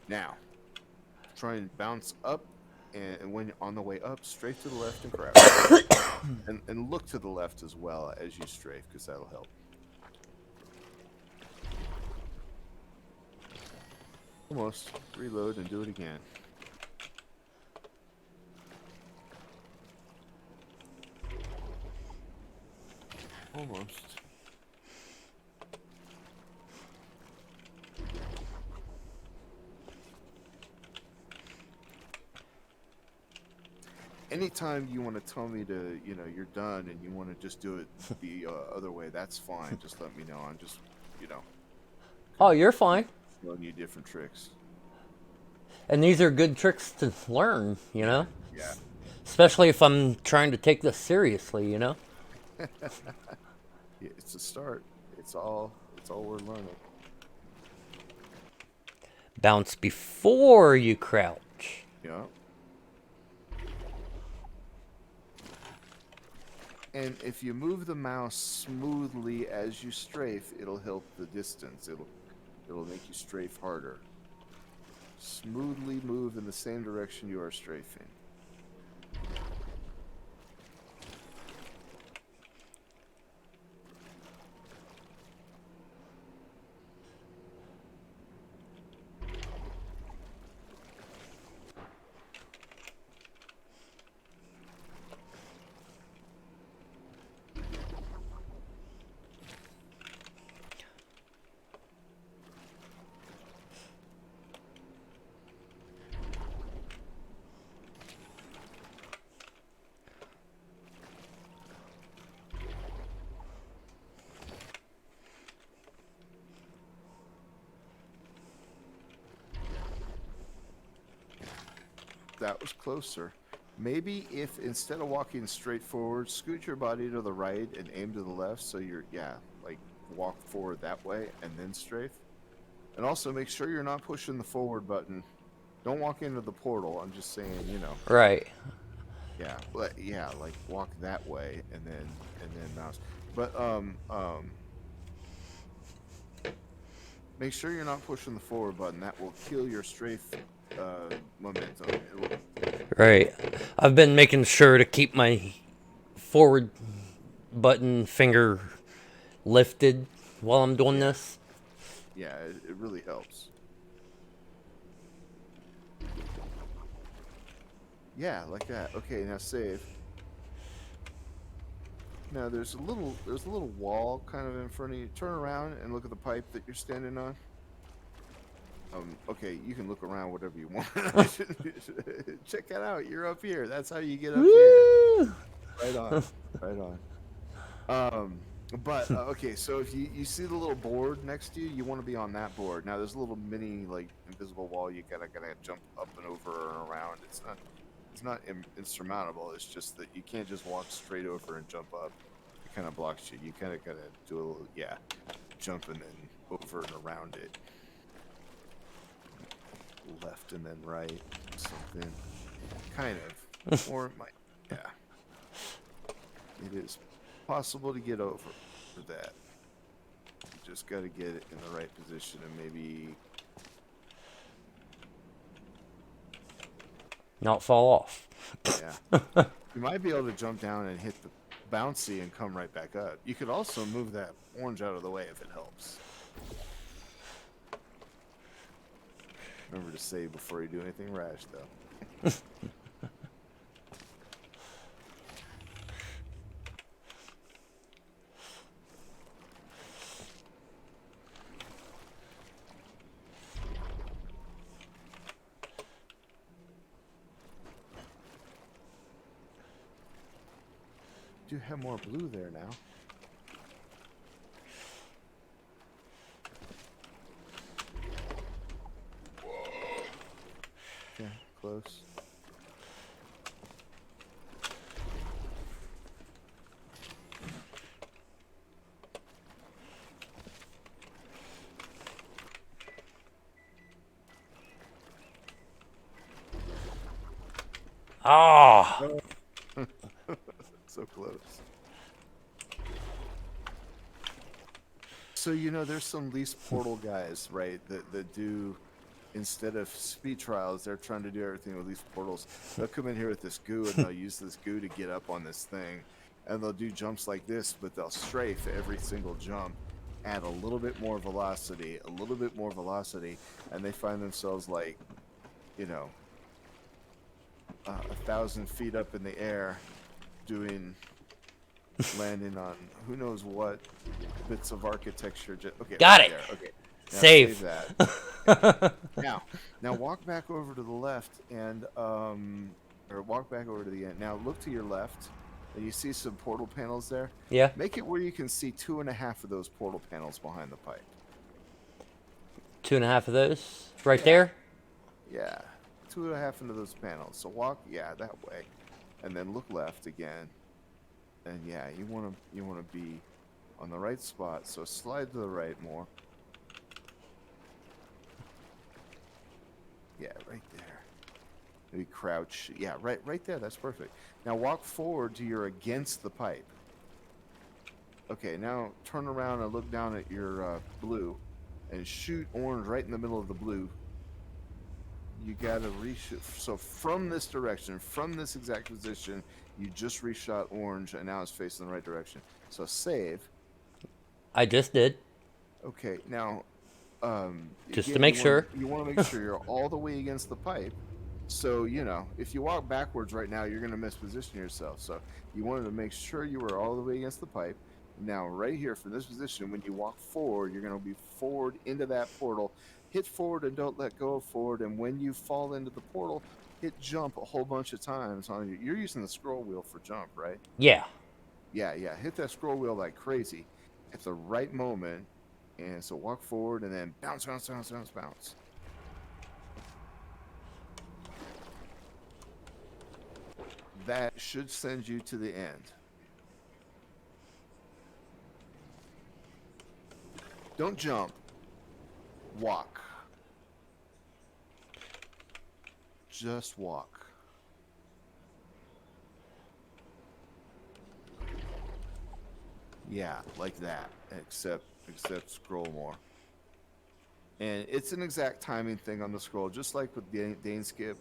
now try and bounce up, and when you're on the way up, strafe to the left and crouch, and look to the left as well as you strafe, because that'll help. Almost. Reload and do it again. Almost. Anytime you want to tell me to, you're done and you want to just do it the other way, that's fine. Just let me know. I'm just, Oh, you're fine. showing you different tricks. And these are good tricks to learn, Yeah. Especially if I'm trying to take this seriously, Yeah, it's a start. It's all we're learning. Bounce before you crouch. Yeah. And if you move the mouse smoothly as you strafe, it'll help the distance. It'll make you strafe harder. Smoothly move in the same direction you are strafing. That was closer. Maybe if instead of walking straight forward, scoot your body to the right and aim to the left, so you're like walk forward that way and then strafe. And also make sure you're not pushing the forward button. Don't walk into the portal. I'm just saying, Right. Yeah, like walk that way and then mouse. But make sure you're not pushing the forward button. That will kill your strafe momentum. Right. I've been making sure to keep my forward button finger lifted while I'm doing this. Yeah, it really helps. Yeah, like that. Okay, now save. Now there's a little wall kind of in front of you. Turn around and look at the pipe that you're standing on. Okay, you can look around whatever you want. Check that out. You're up here. That's how you get up here. Right on. Right on. But okay, so if you see the little board next to you, you want to be on that board. Now there's a little mini like invisible wall. You gotta jump up and over and around. It's not insurmountable. It's just that you can't just walk straight over and jump up. It kind of blocks you. You kind of gotta do a little jump and then over and around it. Left and then right, something kind of, or it might, it is possible to get over for that. You just got to get it in the right position and maybe Not fall off. you might be able to jump down and hit the bouncy and come right back up. You could also move that orange out of the way if it helps. Remember to save before you do anything rash, though. Do have more blue there now. Okay, close. Ah. So close. So there's some least portal guys, right? That do, instead of speed trials, they're trying to do everything with least portals. They'll come in here with this goo and they'll use this goo to get up on this thing, and they'll do jumps like this, but they'll strafe every single jump, add a little bit more velocity, and they find themselves like, 1,000 feet up in the air, landing on who knows what bits of architecture. Okay, Got right it. there. Okay, now Save. that. now walk back over to the left and or walk back over to the end. Now look to your left, and you see some portal panels there. Yeah. Make it where you can see 2.5 of those portal panels behind the pipe. 2.5 of those right there. Yeah, 2.5 into those panels. So walk, that way, and then look left again. And yeah, you want to be on the right spot. So slide to the right more. Yeah, right there. Maybe crouch. Yeah, right there. That's perfect. Now walk forward till you're against the pipe. Okay, now turn around and look down at your blue, and shoot orange right in the middle of the blue. You gotta reshoot. So from this direction, from this exact position, you just reshot orange, and now it's facing the right direction. So save. I just did. Okay, now, Just again, to make sure. You want to make sure you're all the way against the pipe. So if you walk backwards right now, you're gonna misposition yourself. So you wanted to make sure you were all the way against the pipe. Now, right here from this position, when you walk forward, you're gonna be forward into that portal. Hit forward and don't let go of forward. And when you fall into the portal, hit jump a whole bunch of times on you. You're using the scroll wheel for jump, right? Yeah. Yeah. Hit that scroll wheel like crazy at the right moment. And so walk forward and then bounce. That should send you to the end. Don't jump. Walk. Just walk. Yeah, like that. Except scroll more. And it's an exact timing thing on the scroll, just like with Dane Skip.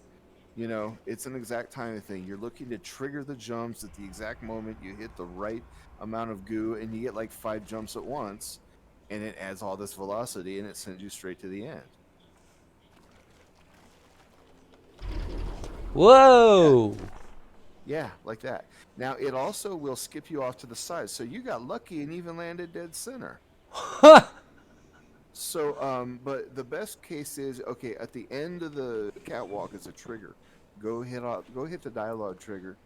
It's an exact timing thing. You're looking to trigger the jumps at the exact moment you hit the right amount of goo, and you get like 5 jumps at once, and it adds all this velocity, and it sends you straight to the end. Whoa. Yeah, like that. Now, it also will skip you off to the side, so you got lucky and even landed dead center. So, but the best case is, okay, at the end of the catwalk is a trigger. Go hit the dialogue trigger.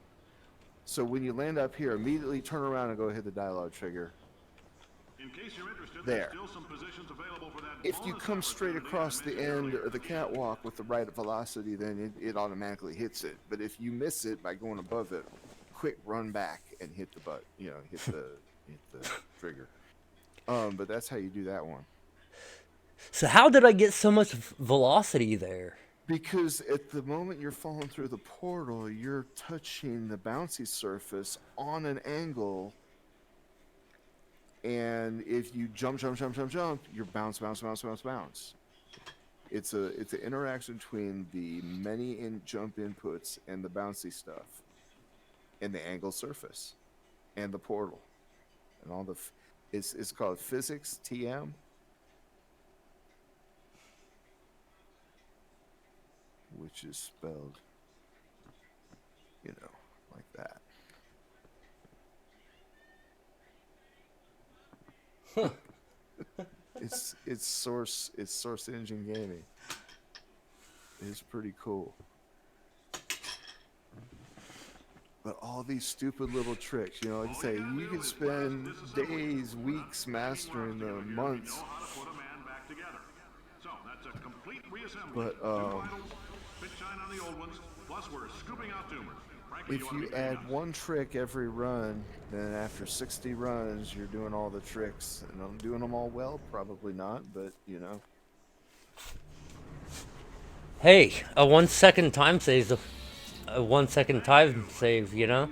So when you land up here, immediately turn around and go hit the dialogue trigger. In case you're interested, there. There's still some positions available for that. If you come straight across the end of the catwalk with the right velocity, then it automatically hits it. But if you miss it by going above it, quick run back and hit the hit the trigger. But that's how you do that one. So how did I get so much velocity there? Because at the moment you're falling through the portal, you're touching the bouncy surface on an angle. And if you jump, you're bounce. It's an interaction between the many jump inputs and the bouncy stuff, and the angle surface, and the portal, and all the. It's called physics TM. Which is spelled, like that. It's source engine gaming. It's pretty cool. But all these stupid little tricks, like I say, you can spend days, weeks mastering them, months. So that's a complete reassembly. But Bit shine on the old ones, plus we're scooping out tumors. Frankly, if you add one trick every run, then after 60 runs, you're doing all the tricks. And I'm doing them all well? Probably not, but Hey, a 1 second time saves a 1 second time save, you know?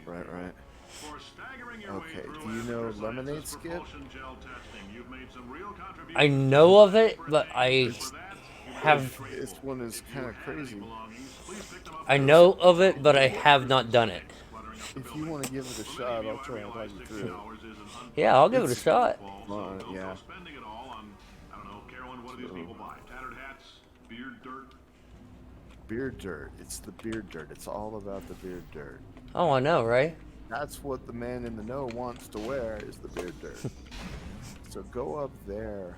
Right, right. For staggering your way Okay, through do you know Amateur lemonade Science's skip? propulsion gel testing, you've made some real I contributions to know of the it, expert but team. For that, you may be have This grateful. one is If you kind of had any crazy. belongings, please pick them up I at the know This, of it, but I Don't leave have your not done it. suitcase cluttering up the if you building. want to give it a For many of shot, you, I'll I try and talk realize you 60 through it. hours is an Yeah, I'll give it a It's shot. windfall, fun, so don't yeah. go spending it all on, I don't know, Carolyn, what do these So, people buy? Tattered hats, beard dirt. beard dirt. It's the beard dirt. It's all about the beard dirt. Oh, I know, right? That's what the man in the know wants to wear is the beard dirt. So go up there,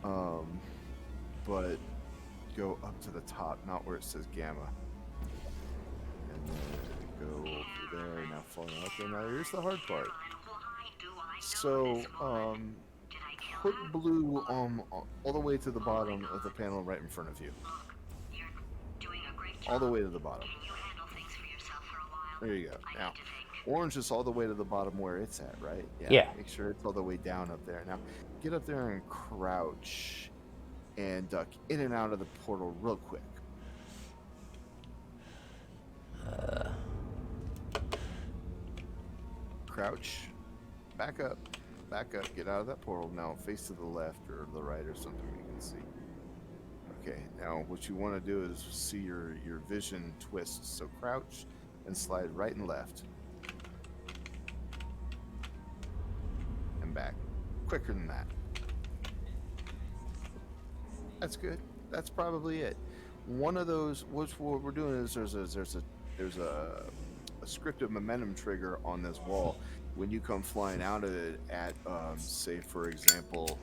but go up to the top, not where it says gamma. And then go over there. Now fall out. Okay, now here's the hard part. So put blue all the way to the bottom of the panel right in front of you. You're doing a great job. All the way to the bottom. Can you handle things for yourself for a while? There you go. I Now, need to think. orange is all the way to the bottom where it's at, right? Yeah. Make sure it's all the way down up there. Now, get up there and crouch and duck in and out of the portal real quick. Crouch, back up, get out of that portal. Now, face to the left or the right or something you can see. Okay, now what you want to do is see your vision twist. So crouch and slide right and left. And back. Quicker than that. That's good. That's probably it. One of those, what we're doing is there's a scripted momentum trigger on this wall. When you come flying out of it at, say for example,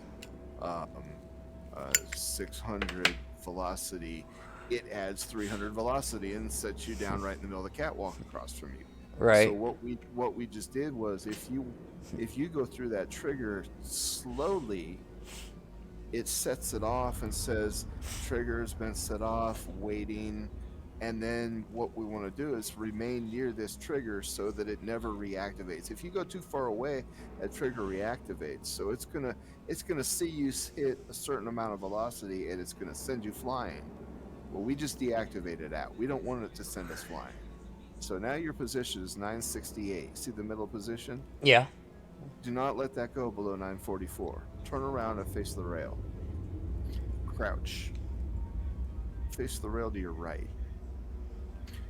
600 velocity, it adds 300 velocity and sets you down right in the middle of the catwalk across from you. Right. So what we just did was if you go through that trigger slowly, it sets it off and says trigger's been set off, waiting. And then what we want to do is remain near this trigger so that it never reactivates. If you go too far away, that trigger reactivates. So it's gonna see you hit a certain amount of velocity and it's gonna send you flying. Well, we just deactivated that. We don't want it to send us flying. So now your position is 968. See the middle position? Yeah. Do not let that go below 944. Turn around and face the rail. Crouch. Face the rail to your right.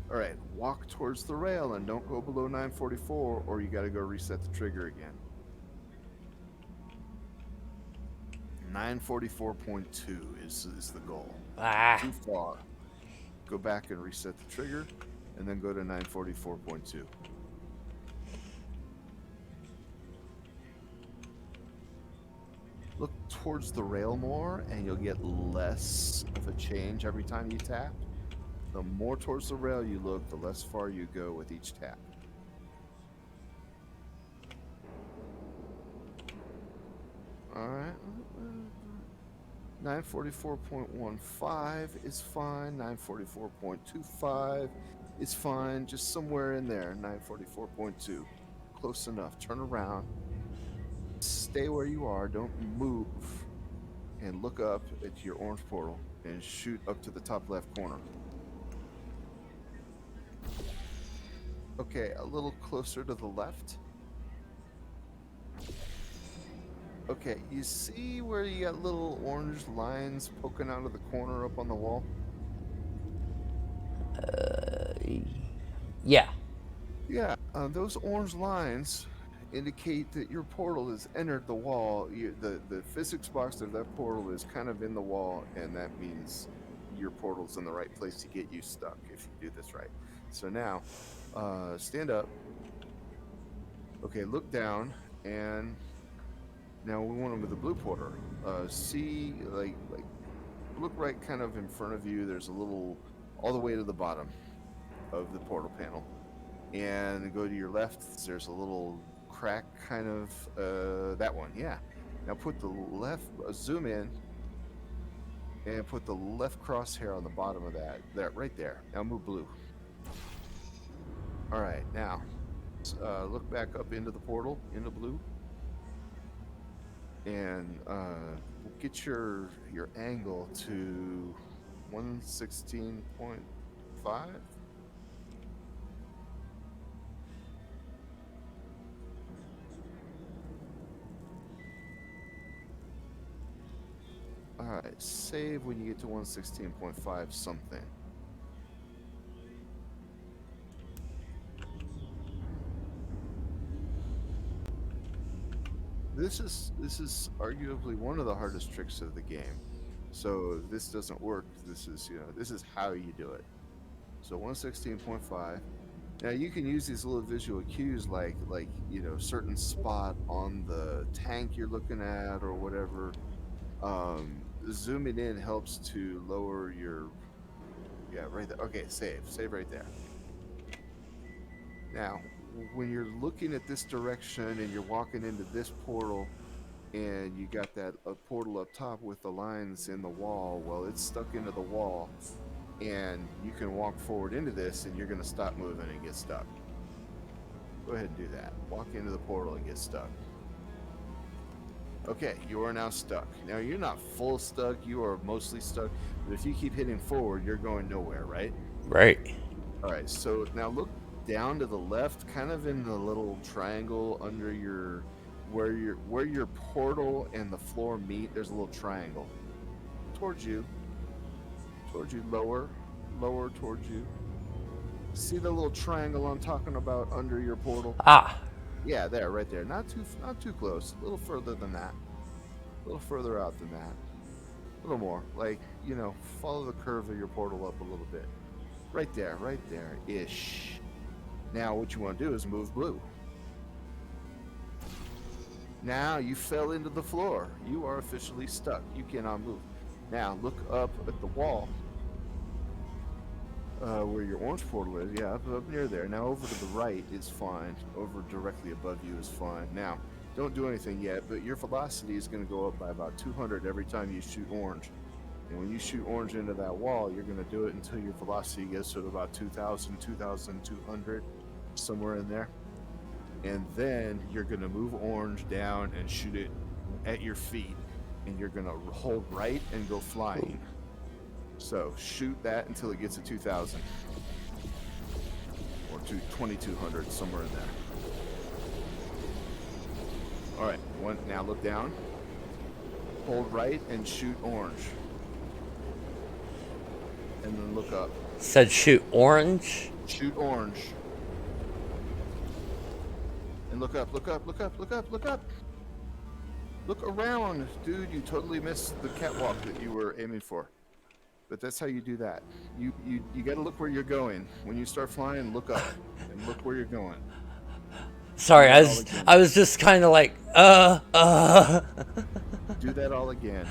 All right, walk towards the rail and don't go below 944 or you got to go reset the trigger again. 944.2 is the goal. Ah. Too far. Go back and reset the trigger and then go to 944.2. Look towards the rail more and you'll get less of a change every time you tap. The more towards the rail you look, the less far you go with each tap. Alright. 944.15 is fine. 944.25 is fine. Just somewhere in there. 944.2. Close enough. Turn around. Stay where you are. Don't move. And look up at your orange portal and shoot up to the top left corner. Okay, a little closer to the left. Okay, you see where you got little orange lines poking out of the corner up on the wall? Yeah. Yeah, those orange lines indicate that your portal has entered the wall. The physics box of that portal is kind of in the wall, and that means your portal's in the right place to get you stuck if you do this right. So now, stand up. Okay, look down, and now we want them with the blue portal. See, like, look right kind of in front of you. There's a little, all the way to the bottom of the portal panel. And go to your left, there's a little crack kind of, that one, yeah. Now put the left, zoom in, and put the left crosshair on the bottom of that right there. Now move blue. All right, now look back up into the portal, into blue, and get your angle to 116.5. Alright, save when you get to 116.5 something. This is arguably one of the hardest tricks of the game. So if this doesn't work, this is how you do it. So 116.5. Now you can use these little visual cues like certain spot on the tank you're looking at or whatever. Zooming in helps to lower your right there. Okay, save right there. Now when you're looking at this direction and you're walking into this portal and you got that portal up top with the lines in the wall, well, it's stuck into the wall, and you can walk forward into this and you're going to stop moving and get stuck. Go ahead and do that. Walk into the portal and get stuck. Okay, you are now stuck. Now you're not full stuck, you are mostly stuck, but if you keep hitting forward, you're going nowhere, right? Right. All right, so now look down to the left, kind of in the little triangle under your where your portal and the floor meet. There's a little triangle towards you, lower towards you. See the little triangle I'm talking about under your portal? Ah. Yeah, there, right there. Not too close. A little further than that. A little further out than that. A little more. Like, follow the curve of your portal up a little bit. Right there ish. Now what you want to do is move blue. Now you fell into the floor. You are officially stuck. You cannot move. Now look up at the wall where your orange portal is. Yeah, up near there. Now over to the right is fine. Over directly above you is fine. Now, don't do anything yet, but your velocity is going to go up by about 200 every time you shoot orange. And when you shoot orange into that wall, you're going to do it until your velocity gets to about 2,000, 2,200, somewhere in there. And then you're going to move orange down and shoot it at your feet. And you're going to hold right and go flying. So shoot that until it gets to 2,000. Or 2,200, somewhere in there. Alright, now look down. Hold right and shoot orange. And then look up. Said shoot orange? Shoot orange. And look up, look up, look up, look up, look up. Look around. Dude, you totally missed the catwalk that you were aiming for. But that's how you do that. You gotta look where you're going. When you start flying, look up and look where you're going. Sorry, I was just kind of like, Do that all again.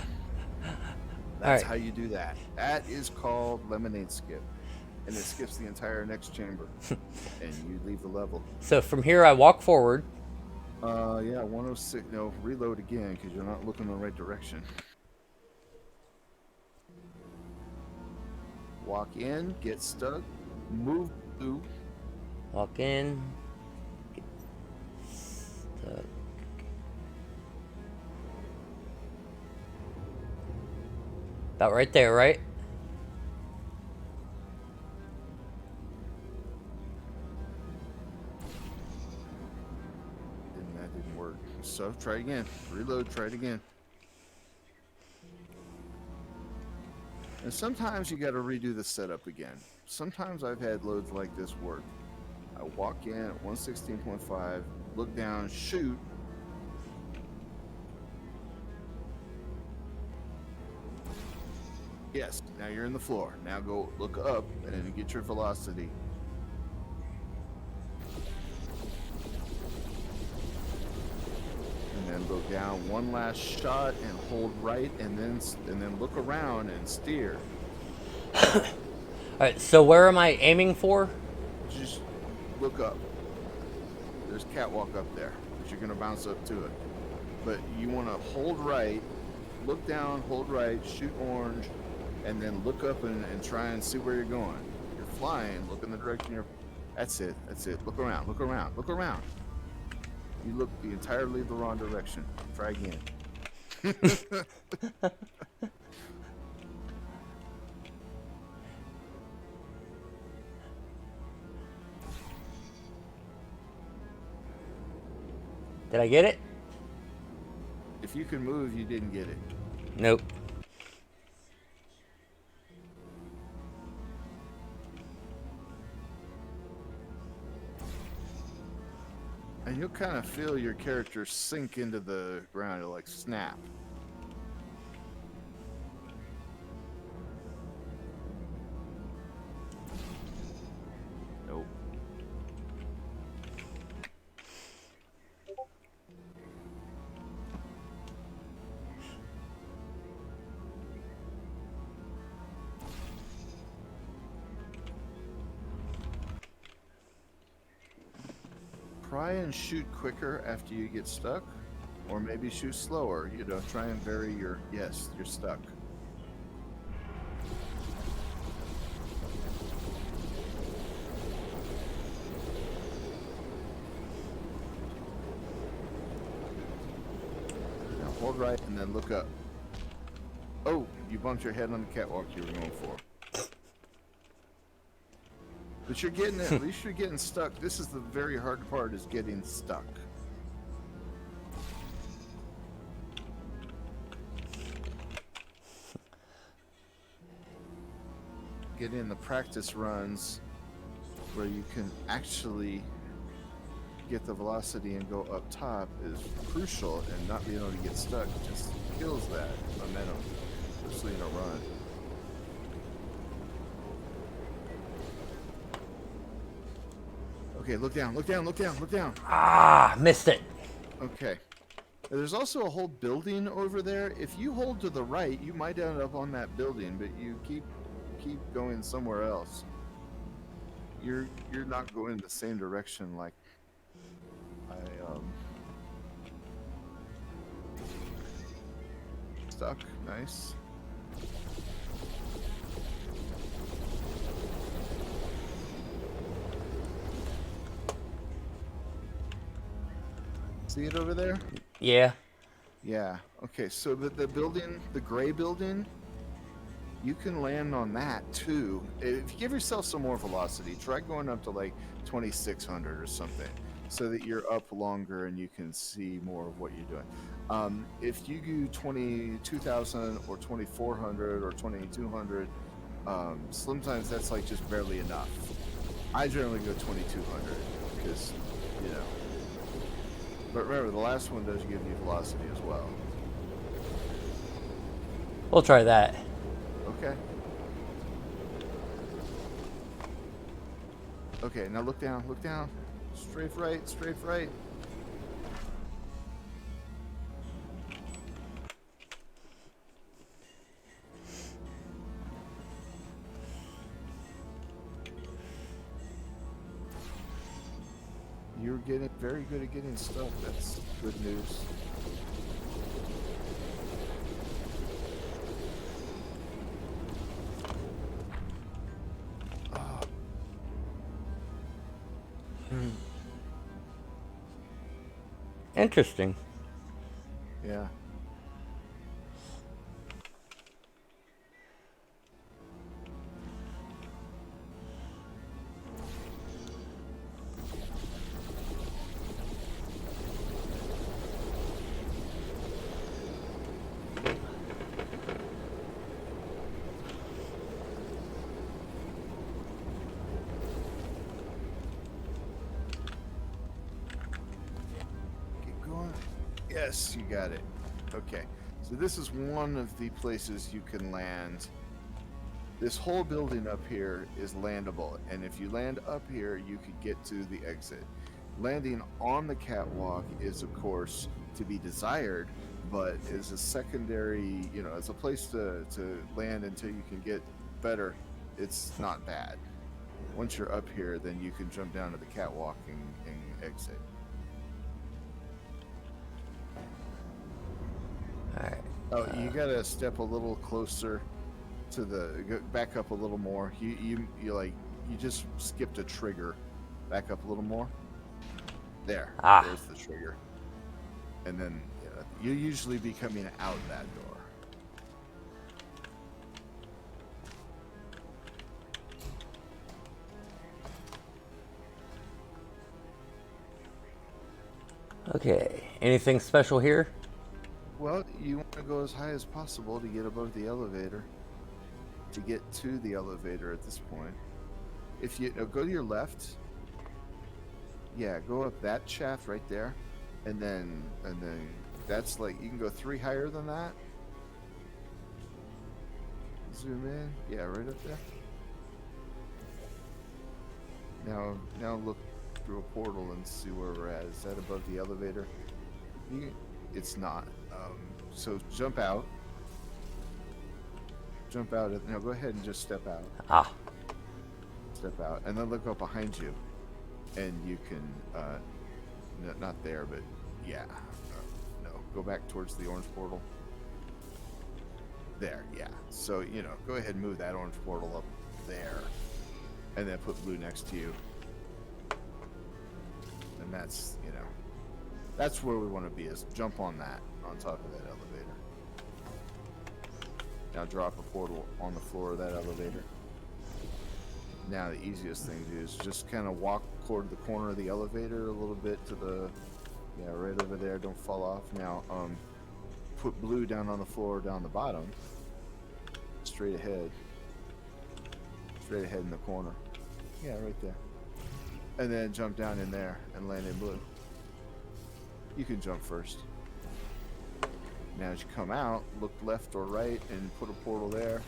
That's how you do that. That is called lemonade skip. And it skips the entire next chamber. And you leave the level. So from here I walk forward. Yeah, 106. No, reload again because you're not looking in the right direction. Walk in, get stuck, move blue. Walk in. Get stuck. About right there, right? And that didn't work. So try again. Reload, try it again. And sometimes you got to redo the setup again. Sometimes I've had loads like this work. I walk in at 116.5, look down, shoot. Yes, now you're in the floor. Now go look up and get your velocity. And then go down one last shot and hold right, and then look around and steer. Alright, so where am I aiming for? Just look up. There's catwalk up there, but you're gonna bounce up to it. But you want to hold right, look down, hold right, shoot orange, and then look up and try and see where you're going. You're flying, look in the direction you're. That's it. Look around, look around, look around. You look entirely the wrong direction. Try again. Did I get it? If you can move, you didn't get it. Nope. And you'll kind of feel your character sink into the ground. It'll like snap. Nope. Try and shoot quicker after you get stuck, or maybe shoot slower. You know, try and vary your. Yes, you're stuck. Now hold right and then look up. Oh, you bumped your head on the catwalk you were going for. But you're getting at least you're getting stuck. This is the very hard part, is getting stuck. Getting the practice runs where you can actually get the velocity and go up top is crucial, and not being able to get stuck just kills that momentum, especially in a run. Okay, look down, look down, look down, look down. Ah, missed it. Okay. There's also a whole building over there. If you hold to the right, you might end up on that building, but you keep going somewhere else. You're not going in the same direction like stuck. Nice. See it over there? Yeah. Yeah. Okay, so the building, the gray building, you can land on that too. If you give yourself some more velocity, try going up to like 2600 or something, so that you're up longer and you can see more of what you're doing. If you do 22,000 or 2400 or 2200, sometimes that's like just barely enough. I generally go 2200 because, you know. But remember, the last one does give you velocity as well. We'll try that. Okay. Okay, now look down, look down. Strafe right, strafe right. You're getting very good at getting stuff. That's good news. Interesting. Yeah. Yes, you got it. Okay, so this is one of the places you can land. This whole building up here is landable, and if you land up here, you could get to the exit. Landing on the catwalk is, of course, to be desired, but is a secondary, you know, as a place to land until you can get better. It's not bad. Once you're up here, then you can jump down to the catwalk and exit. Alright. Oh, you gotta step a little closer to back up a little more. You just skipped a trigger. Back up a little more. There. Ah. There's the trigger. And then you usually be coming out that door. Okay. Anything special here? Well, you want to go as high as possible to get above the elevator. To get to the elevator at this point. If you go to your left, Yeah, go up that shaft right there, and then that's like you can go 3 higher than that. Zoom in. Yeah, right up there. Now look through a portal and see where we're at. Is that above the elevator? It's not. So jump out. Jump out. Now go ahead and just step out. Ah. Step out, and then look up behind you, and you can. Not there, but yeah. No, go back towards the orange portal. There, yeah. So go ahead and move that orange portal up there, and then put blue next to you. And that's that's where we want to be, is jump on that, on top of that elevator. Now drop a portal on the floor of that elevator. Now the easiest thing to do is just kind of walk toward the corner of the elevator a little bit to the, right over there. Don't fall off. Now put blue down on the floor down the bottom, straight ahead in the corner. Yeah, right there. And then jump down in there and land in blue. You can jump first. Now as you come out, look left or right and put a portal there.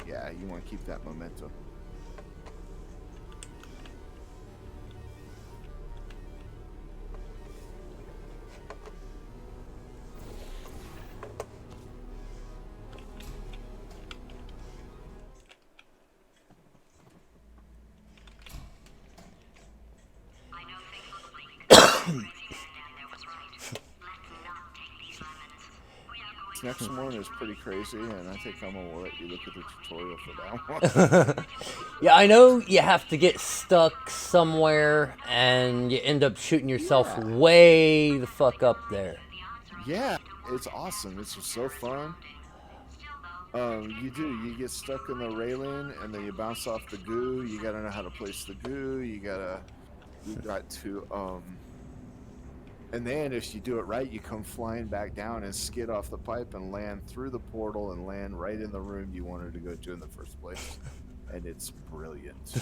Yeah, you want to keep that momentum. I know things look bleak. The crazy man down there was right. Let's not take these lemons. We are going This next one is pretty crazy, and I think I'm gonna let you look at the tutorial for that one. Yeah, I know you have to get stuck somewhere and you end up shooting yourself way the fuck up there. Yeah, it's awesome. It's just so fun. You get stuck in the railing, and then you bounce off the goo. You gotta know how to place the goo. You got to and then if you do it right, you come flying back down and skid off the pipe and land through the portal and land right in the room you wanted to go to in the first place. And it's brilliant.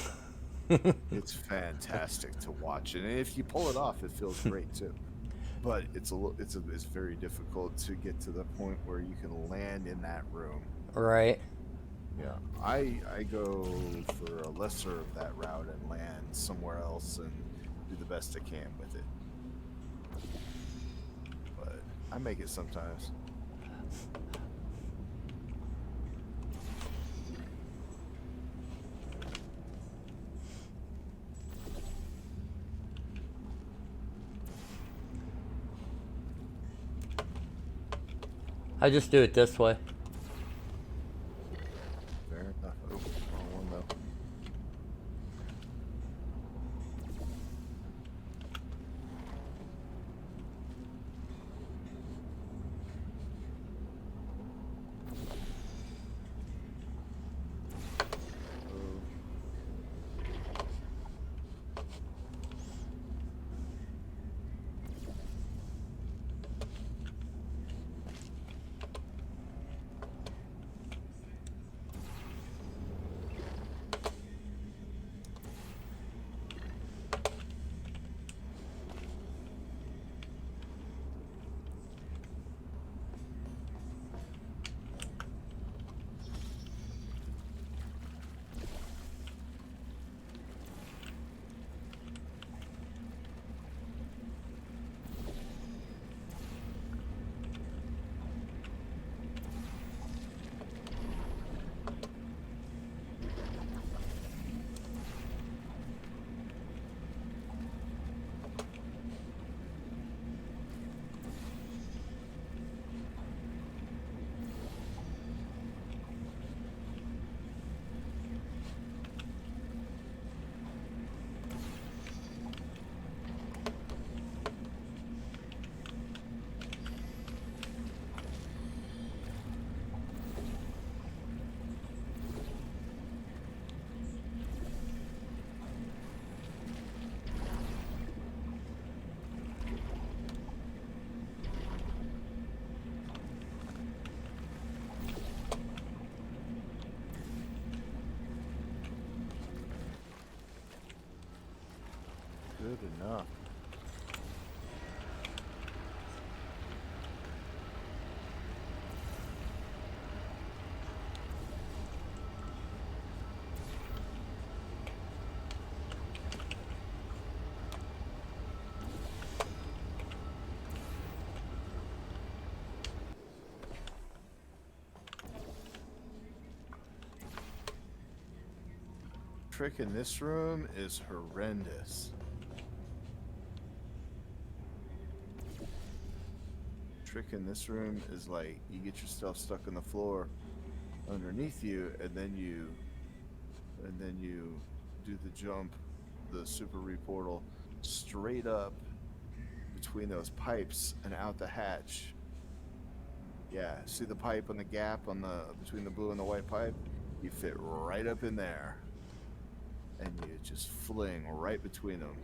It's fantastic to watch, and if you pull it off, it feels great too. But it's very difficult to get to the point where you can land in that room. Right. Yeah, I go for a lesser of that route and land somewhere else and do the best I can with it. But I make it sometimes. I just do it this way. Fair enough. Oh, wrong one though. enough. Trick in this room is horrendous. Trick in this room is like you get yourself stuck in the floor underneath you, and then you do the jump, the super reportal, straight up between those pipes and out the hatch. Yeah, see the pipe on the gap on the between the blue and the white pipe? You fit right up in there. And you just fling right between them.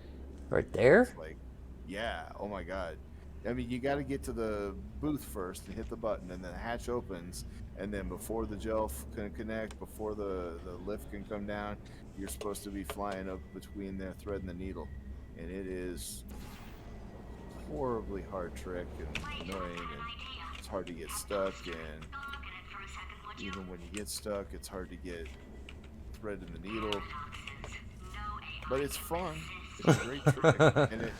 Right there? It's like, yeah, oh my god. I mean, you got to get to the booth first and hit the button, and then the hatch opens, and then before the gel can connect, before the lift can come down, you're supposed to be flying up between the thread and the needle. And it is a horribly hard trick and annoying, and it's hard to get stuck, and even when you get stuck, it's hard to get thread in the needle. But it's fun. It's a great trick. And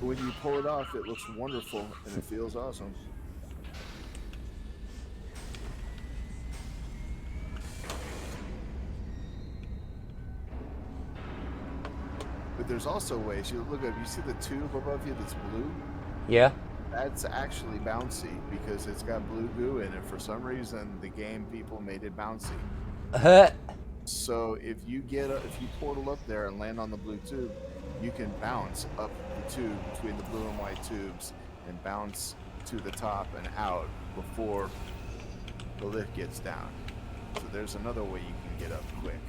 when you pull it off, it looks wonderful and it feels awesome. But there's also ways. You look up, you see the tube above you that's blue? Yeah. That's actually bouncy because it's got blue goo in it. For some reason, the game people made it bouncy. So if you portal up there and land on the blue tube, you can bounce up the tube between the blue and white tubes and bounce to the top and out before the lift gets down. So there's another way you can get up quick.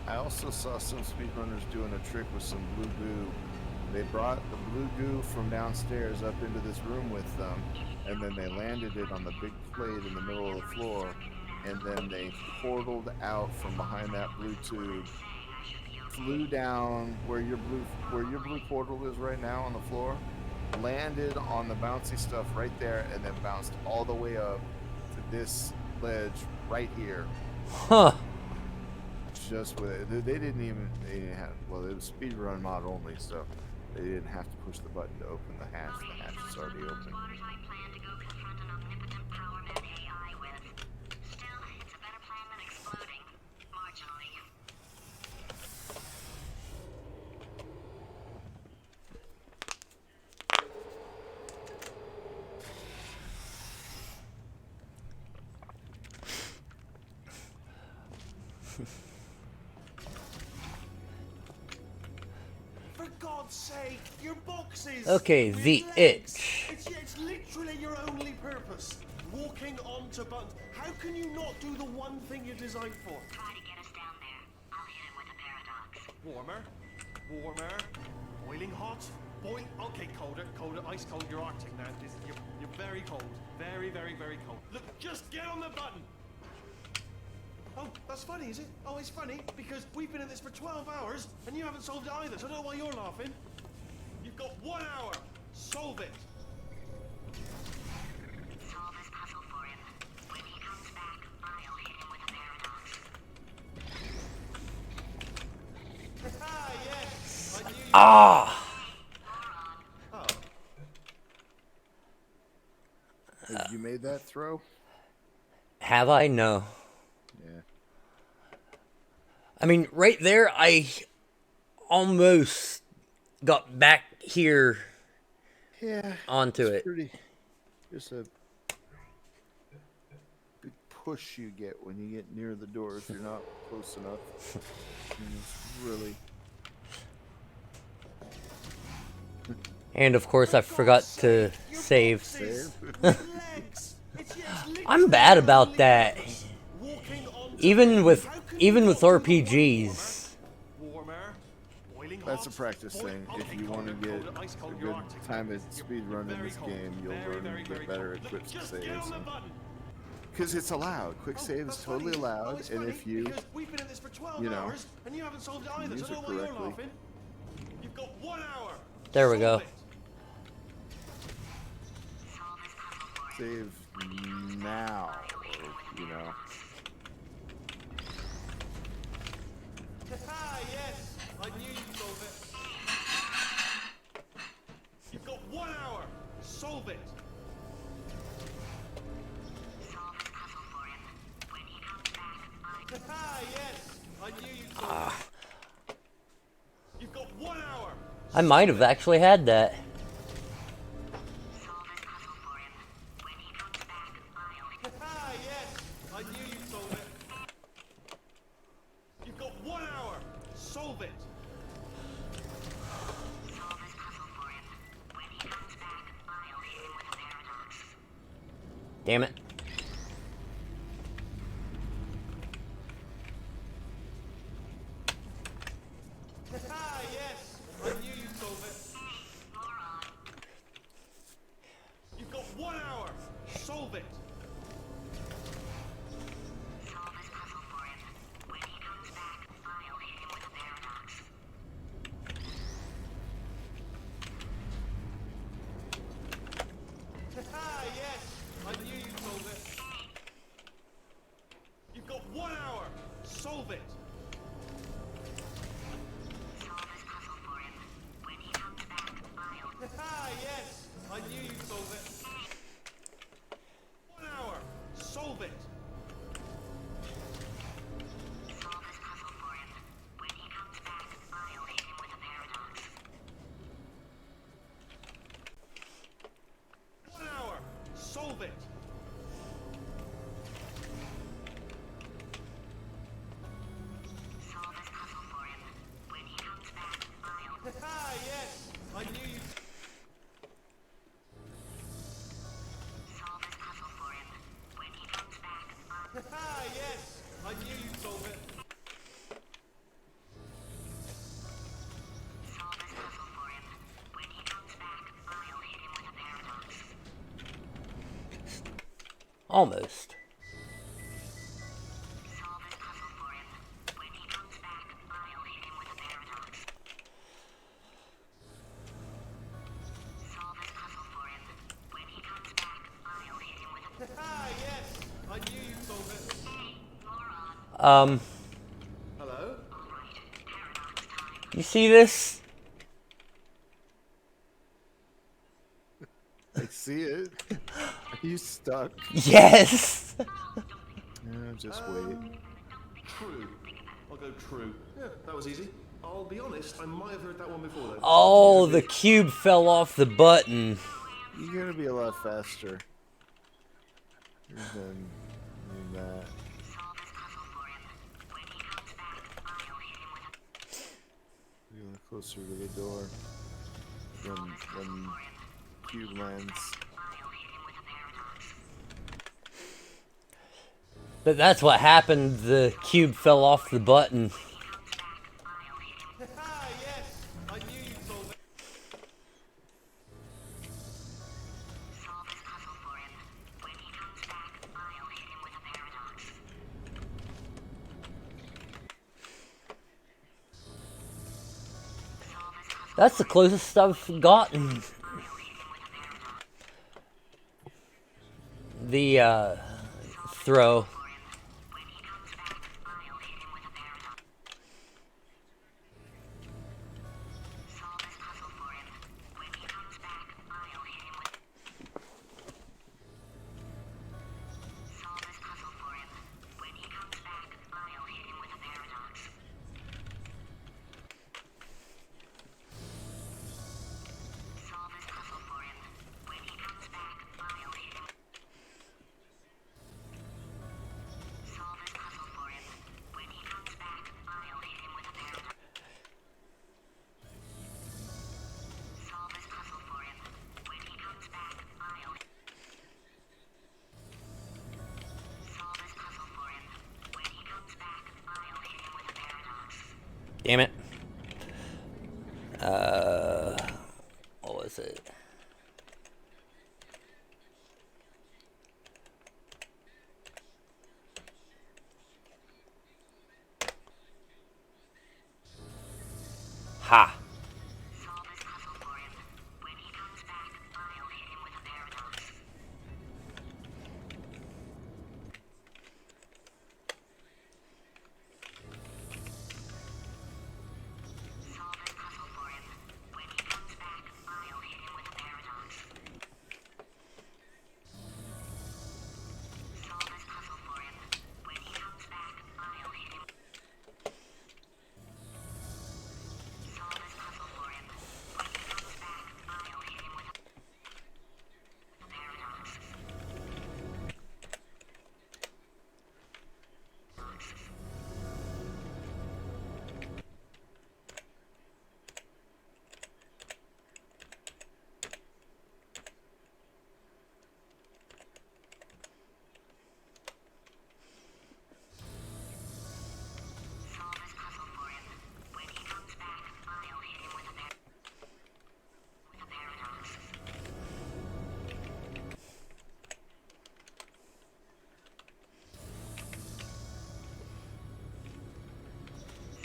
I also saw some speedrunners doing a trick with some blue goo. They brought the blue goo from downstairs up into this room with them, and then they landed it on the big plate in the middle of the floor, and then they portaled out from behind that blue tube, flew down where your blue portal is right now on the floor, landed on the bouncy stuff right there, and then bounced all the way up to this ledge right here. Huh. Just with it. They didn't have, well, it was speedrun mod only, so they didn't have to push the button to open the hatch. The hatch is already open. Watertight plan to go confront an omnipotent power man AI with. Still, it's a better plan than exploding. Marginally. For God's sake, your boxes! Okay, the itch. It's literally your only purpose. Walking onto buttons. How can you not do the one thing you're designed for? Try to get us down there. I'll hit him with a paradox. Warmer, boiling hot, okay, colder, ice cold. You're Arctic now. You're very cold, very, very, very cold. Look, just get on the button. Oh, that's funny, is it? Oh, it's funny because we've been at this for 12 hours and you haven't solved it either. So I don't know why you're laughing. You've got 1 hour. Solve it. Solve this puzzle for him. When he comes back, I'll hit him with a paradox. Ah, yes. I knew you. Ah. Oh. Have you made that throw? Have I? No. Yeah. I mean, right there, I almost got back here Yeah. onto it's it. Pretty. Just a big push you get when you get near the door if you're not close enough. And it's really. And of course, I forgot to save. Save. I'm bad about that. Even with RPGs. That's a practice thing. If you want to get a good time at speedrun in this game, you'll learn to get better at quick saves. Because it's allowed. Quick save is totally allowed, and if you, you know, use it correctly. You've got 1 hour. There we go. Save now, or, you know. Yes, I knew you'd solve it. You've got 1 hour. Solve it. Solve his puzzle for him. When he comes back, Yes, I knew you'd solve it. You've got 1 hour. I might have actually had that. solve his puzzle for him. When he comes back, I'll Yes, I knew you'd solve it. You've got 1 hour. Solve it. solve his puzzle for him. When he comes back, I'll hit him with a paradox. Damn it. Yes, I knew you'd solve it. Moron. You've got 1 hour. Solve it. Solve his puzzle for him. When he comes back, I'll hit him with a paradox. Yes, I knew you'd solve it. You've got 1 hour. Solve it. Solve his puzzle for him. When he comes back, I'll Yes, I knew you'd solve it. 1 hour. Solve it. solve his puzzle for him. When he comes back, I'll hit him with a paradox. 1 hour. Solve it. Solve his puzzle for him. When he comes back, I'll Yes, I knew you'd. solve his puzzle for him. When he comes back, Yes, I knew you'd solve it. solve his puzzle for him. When he comes back, I'll hit him with a paradox. Almost. Solve his puzzle for him. When he comes back, I'll hit him with a paradox. Solve his puzzle for him. When he comes back, I'll hit him with a Yes, I knew you'd solve it. moron. Hello? Alright, paradox time. You see this? I see it. Are you stuck? Yes. Yeah, just wait. True. I'll go true. Yeah, that was easy. I'll be honest, I might have heard that one before though. Oh, the cube fell off the button. You're gonna be a lot faster than that. Solve his puzzle for him. When he comes back, I'll hit him with a You're closer to the door when cube lands. I'll hit him with a paradox. But that's what happened. The cube fell off the button. Yes, I knew you'd solve it. Solve his puzzle for him. When he comes back, I'll hit him with a paradox. Solve his puzzle. That's the closest I've gotten. The throw. When he comes back, I'll hit him with a paradox. Solve his puzzle for him. When he comes back, I'll hit him with. Solve his puzzle for him. When he comes back, I'll hit him with a paradox. Solve his puzzle for him. When he comes back, I'll hit him. Solve his puzzle for him. When he comes back, I'll hit him with a paradox. Solve his puzzle for him. When he comes back, I'll. Solve his puzzle for him. When he comes back, I'll hit him with a paradox. Damn it. Ha! Solve his puzzle for him. When he comes back, I'll hit him with a paradox. Solve his puzzle for him. When he comes back, I'll hit him with a paradox. Solve his puzzle for him. When he comes back, I'll hit him. Solve his puzzle for him. When he comes back, I'll hit him with a paradox. Solve his puzzle for him. When he comes back, I'll hit him with a paradox.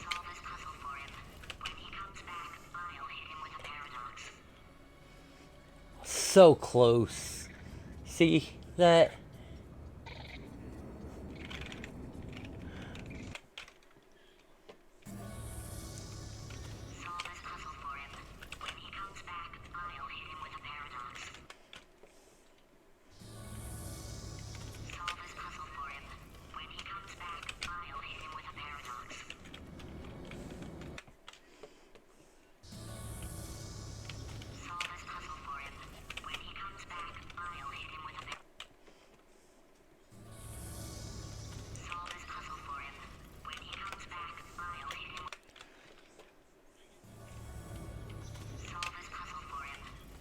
Solve his puzzle for him. When he comes back, I'll hit him with a paradox. So close. See that? Solve his puzzle for him. When he comes back, I'll hit him with a paradox. Solve his puzzle for him. When he comes back, I'll hit him with a paradox. Solve his puzzle for him. When he comes back, I'll hit him with a Solve his puzzle for him. When he comes back, I'll hit him. Solve his puzzle for him.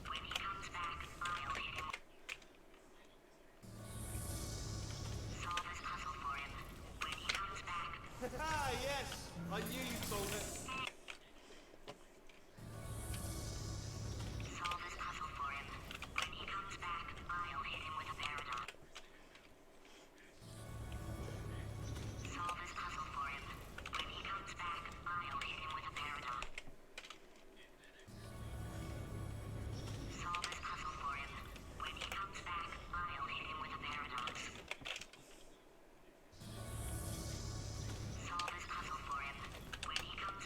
When he comes back, I'll hit him. Solve his puzzle for him. When he comes back. Ah, yes! I knew you'd solve it. Solve his puzzle for him. When he comes back, I'll hit him with a paradox. Solve his puzzle for him. When he comes back, I'll hit him with a paradox. Solve his puzzle for him. When he comes back, I'll hit him with a paradox. Solve his puzzle for him. When he comes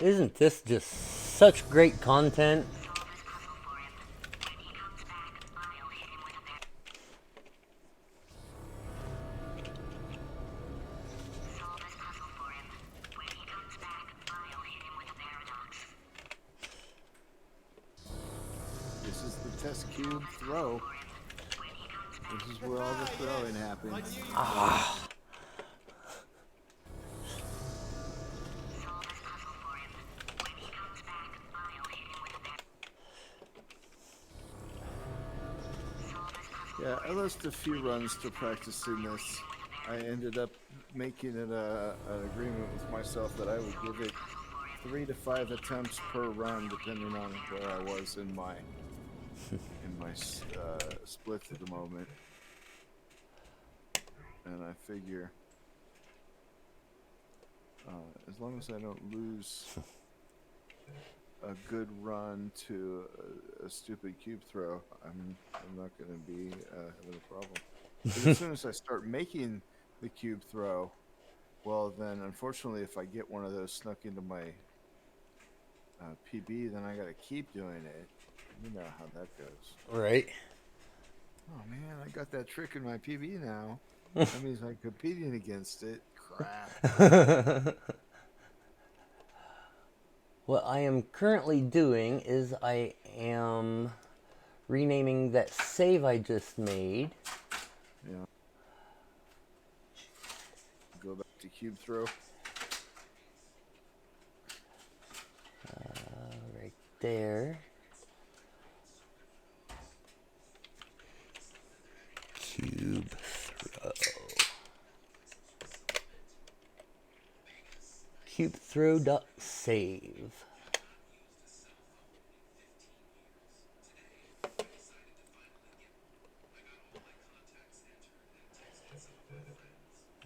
Isn't this just such great content? This is the test cube throw. This is where all the throwing happens. Yeah, I lost a few runs to practicing this. I ended up making it an agreement with myself that I would give it 3 to 5 attempts per run, depending on where I was in my split at the moment. And I figure as long as I don't lose a good run to a stupid cube throw, I'm not going to be having a problem. But as soon as I start making the cube throw, well, then unfortunately, if I get one of those snuck into my PB, then I got to keep doing it. You know how that goes. Right. Oh man, I got that trick in my PB now. That means I'm competing against it. Crap. What I am currently doing is I am renaming that save I just made. Yeah. Go back to cube throw. Right there. Cube throw. Cube throw dot save.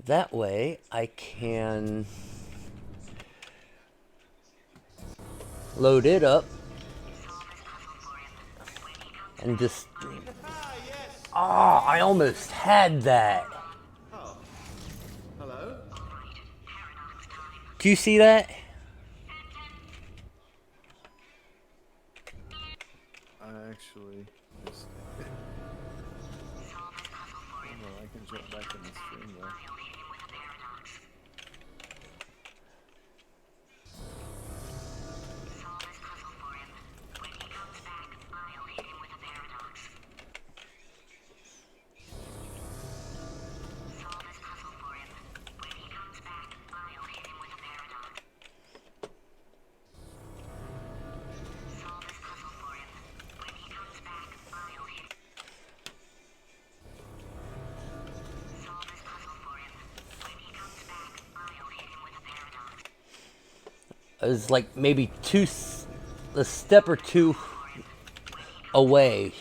That way I can load it up and just... I almost had that. Oh. Hello? Do you see that? I actually just... Hold on, I can jump back in the stream though. I was like maybe a step or two away.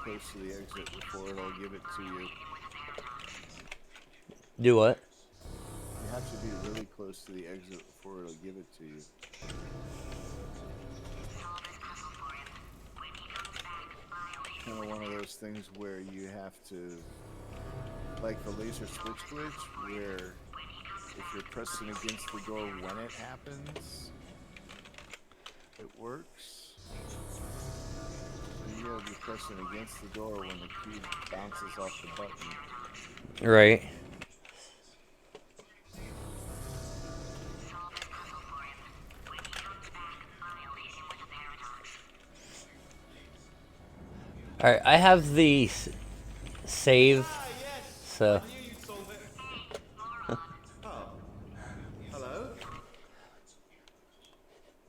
Close to the exit before it'll give it to you. Do what? You have to be really close to the exit before it'll give it to you. Kind of one of those things where you have to, like the laser switch glitch, where if you're pressing against the door when it happens, it works. So you gotta be pressing against the door when the cube bounces off the button. Right. Alright, I have the save, so... Hello?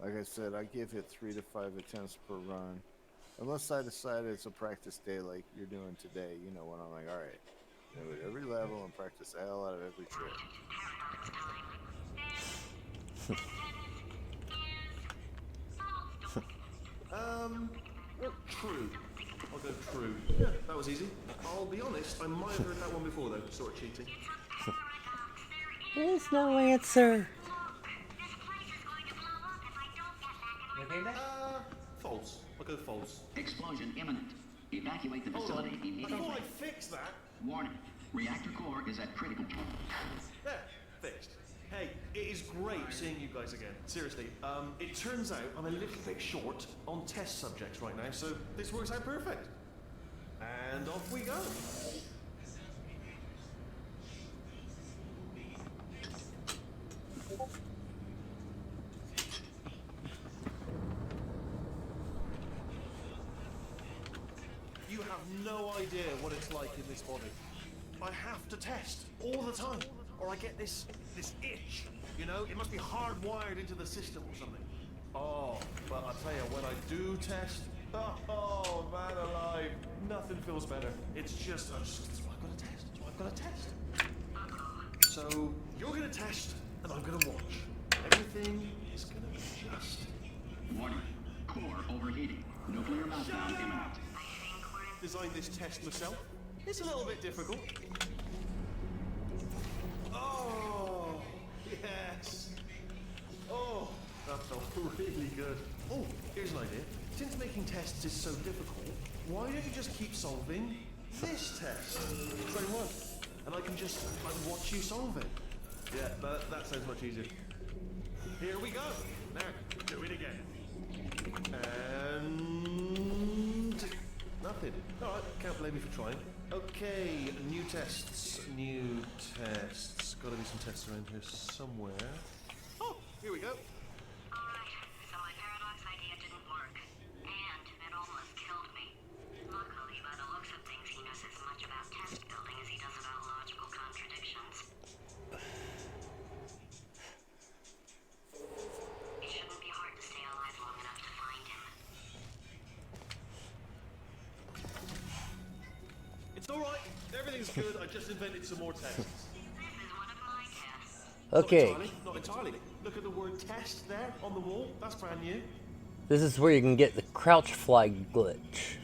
Like I said, I give it 3 to 5 attempts per run. Unless I decide it's a practice day like you're doing today, you know, when I'm like, alright, do it every level and practice the hell out of every trick. True. I'll go true. Yeah, that was easy. I'll be honest, I might have heard that one before though. Sort of cheating. There's no answer. False. I'll go false. Explosion imminent. Evacuate the facility I immediately. thought I'd fix that. Warning. Reactor core is at critical point. There, fixed. Hey, it is great seeing you guys again. Seriously, it turns out I'm a little bit short on test subjects right now, so this works out perfect. And off we go. You have no idea what it's like in this body. I have to test all the time, or I get this itch. You know, it must be hardwired into the system or something. Oh, but I tell you, when I do test, oh man alive, nothing feels better. It's just, that's why I've got to test. That's why I've got to test. So you're gonna test, and I'm gonna watch. Everything is gonna be just. Warning. Core overheating. Nuclear meltdown imminent. Designed this test myself. It's a little bit difficult. Oh, yes. Oh, that felt really good. Oh, here's an idea. Since making tests is so difficult, why don't you just keep solving this test? Same one. And I can just watch you solve it. Yeah, that sounds much easier. Here we go. Now, do it again. And nothing. Alright, can't blame me for trying. Okay, new tests. Gotta be some tests around here somewhere. Oh, here we go. Alright, so my paradox idea didn't work. And it almost killed me. Luckily, by the looks of things, he knows as much about test building as he does about logical contradictions. It shouldn't be hard to stay alive long enough to find him. It's alright. Everything's good. I just invented some more tests. This is one of my tests. Okay, Not entirely. Look at the word test there on the wall. That's brand new. this is where you can get the crouch fly glitch.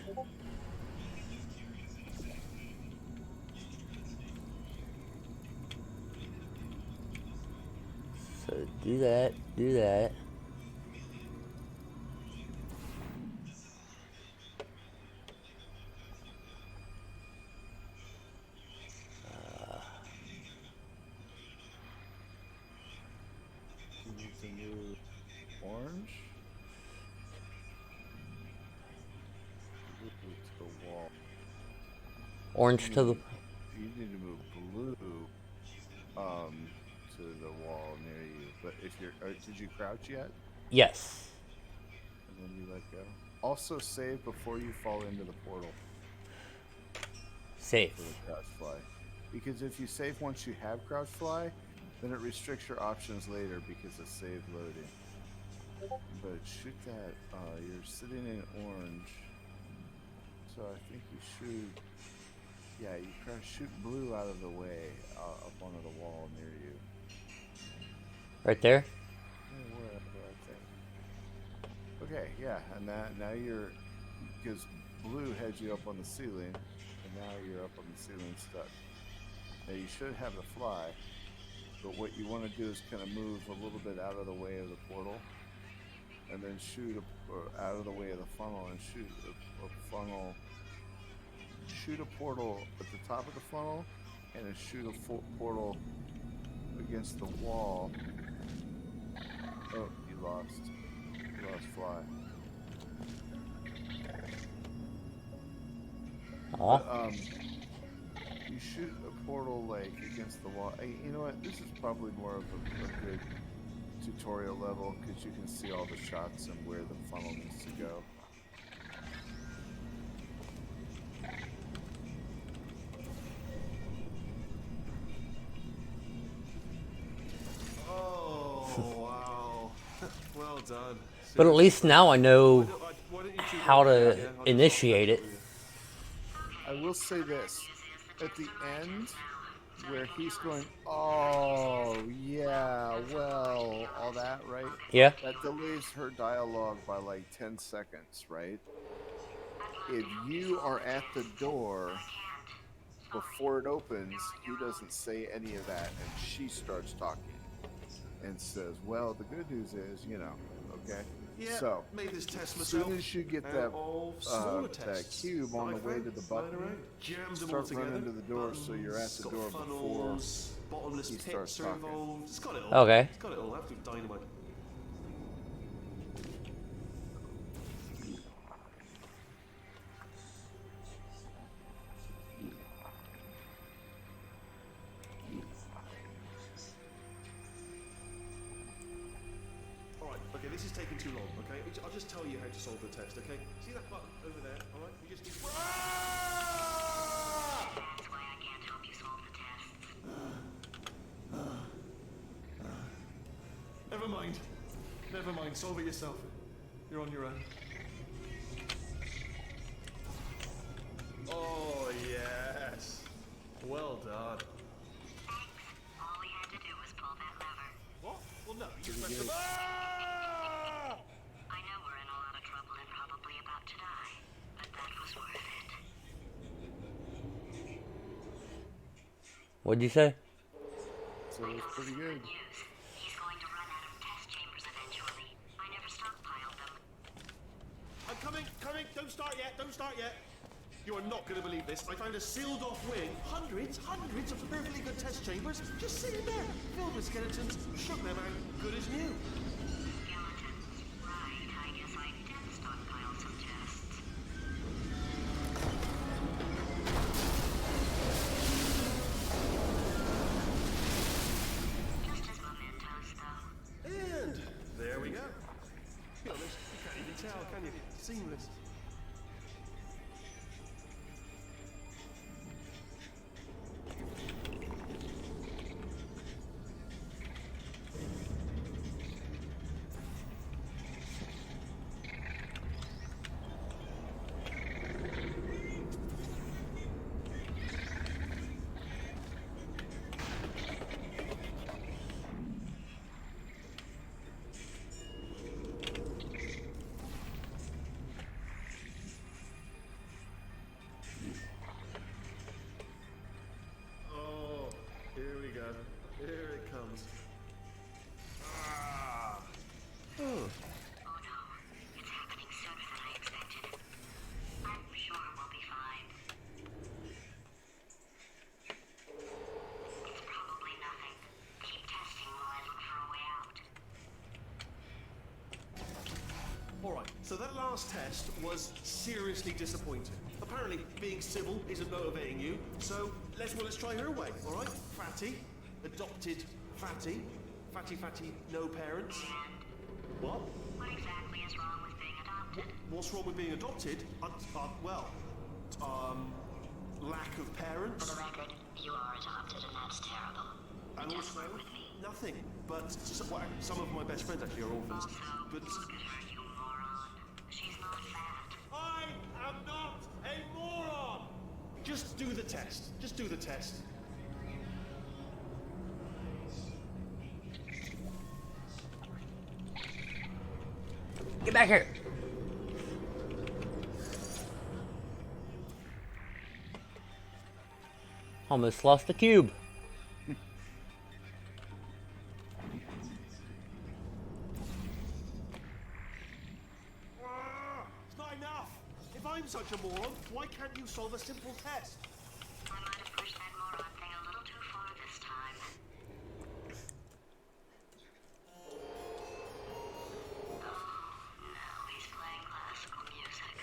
So do that, do that. You need the new orange. Blue to the wall. Orange to the... You need to move blue to the wall near you. But if you're, did you crouch yet? Yes. And then you let go. Also save before you fall into the portal Safe. for the crouch fly. Because if you save once you have crouch fly, then it restricts your options later because of save loading. But shoot that. You're sitting in orange, so I think you shoot. Yeah, you try to shoot blue out of the way, up onto the wall near you. Right there? Yeah, wherever, I think. Okay, yeah, and now you're, because blue had you up on the ceiling, and now you're up on the ceiling stuck. Now you should have the fly, but what you want to do is kind of move a little bit out of the way of the portal, and then shoot out of the way of the funnel and shoot a funnel. Shoot a portal at the top of the funnel, and then shoot a full portal against the wall. Oh, you lost fly. Aw. You shoot a portal like against the wall. You know what? This is probably more of a good tutorial level because you can see all the shots and where the funnel needs to go. Oh, wow. Well done. But at least now I know Why don't you two how go? to Yeah, I'll just initiate it. I will say this. At the end, where he's going, oh, yeah, well, all that, right? Yeah? That delays her dialogue by like 10 seconds, right? If you are at the door before it opens, he doesn't say any of that, and she starts talking and says, well, the good news is, you know, okay? Yeah, So, made this test as soon myself. as you get Out that of smaller tests cube on the that I way found to the lying button, around. Jammed them all start together. running to the door so you're at the Buttons, door got before funnels, bottomless he pit starts talking. servos. It's got it all. Okay. It's got it all. Absolute dynamite. Alright, okay, this is taking too long, okay? I'll just tell you how to solve the test, okay? See that button over there, alright? You just need... That's why I can't help you solve the tests. Never mind. Never mind, solve it yourself. You're on your own. Oh, yes. Well done. Thanks. All we had to do was pull that lever. What? Well, no, you just pressed the... Ah! I know we're in a lot of trouble and probably about to die, but that was worth it. What'd you say? So it's pretty good. News. He's going to run out of test chambers eventually. I never stockpiled them. I'm coming, coming. Don't start yet, don't start yet. You are not going to believe this. I found a sealed off wing. Hundreds of perfectly good test chambers just sitting there, filled with skeletons. Shook them out, good as new. Skeletons. Right, I guess I did stockpile some tests. Just as mementos, though. And there we go. Be honest, you can't even tell, can you? Seamless. Oh, here we go. Here it comes. Ah. Oh. Oh no, it's happening sooner than I expected. I'm sure we'll be fine. It's probably nothing. Keep testing while I look for a way out. Alright, so that last test was seriously disappointing. Apparently, being civil isn't motivating you, so let's try her way, alright? Fatty, adopted Fatty, Fatty, no parents. What? What exactly is wrong with being adopted? What's wrong with being adopted? Lack of For parents. the record, you are adopted and that's terrible. And Don't also, work with me. nothing. But some of my best friends actually are orphans. Also, But look at her, you moron. She's not fat. I am not a moron! Just do the test. Just do the test. Get back here. Almost lost the cube. It's not enough. If I'm such a moron, why can't you solve a simple test? I might have pushed that moron thing a little too far this time. Oh, now he's playing classical music.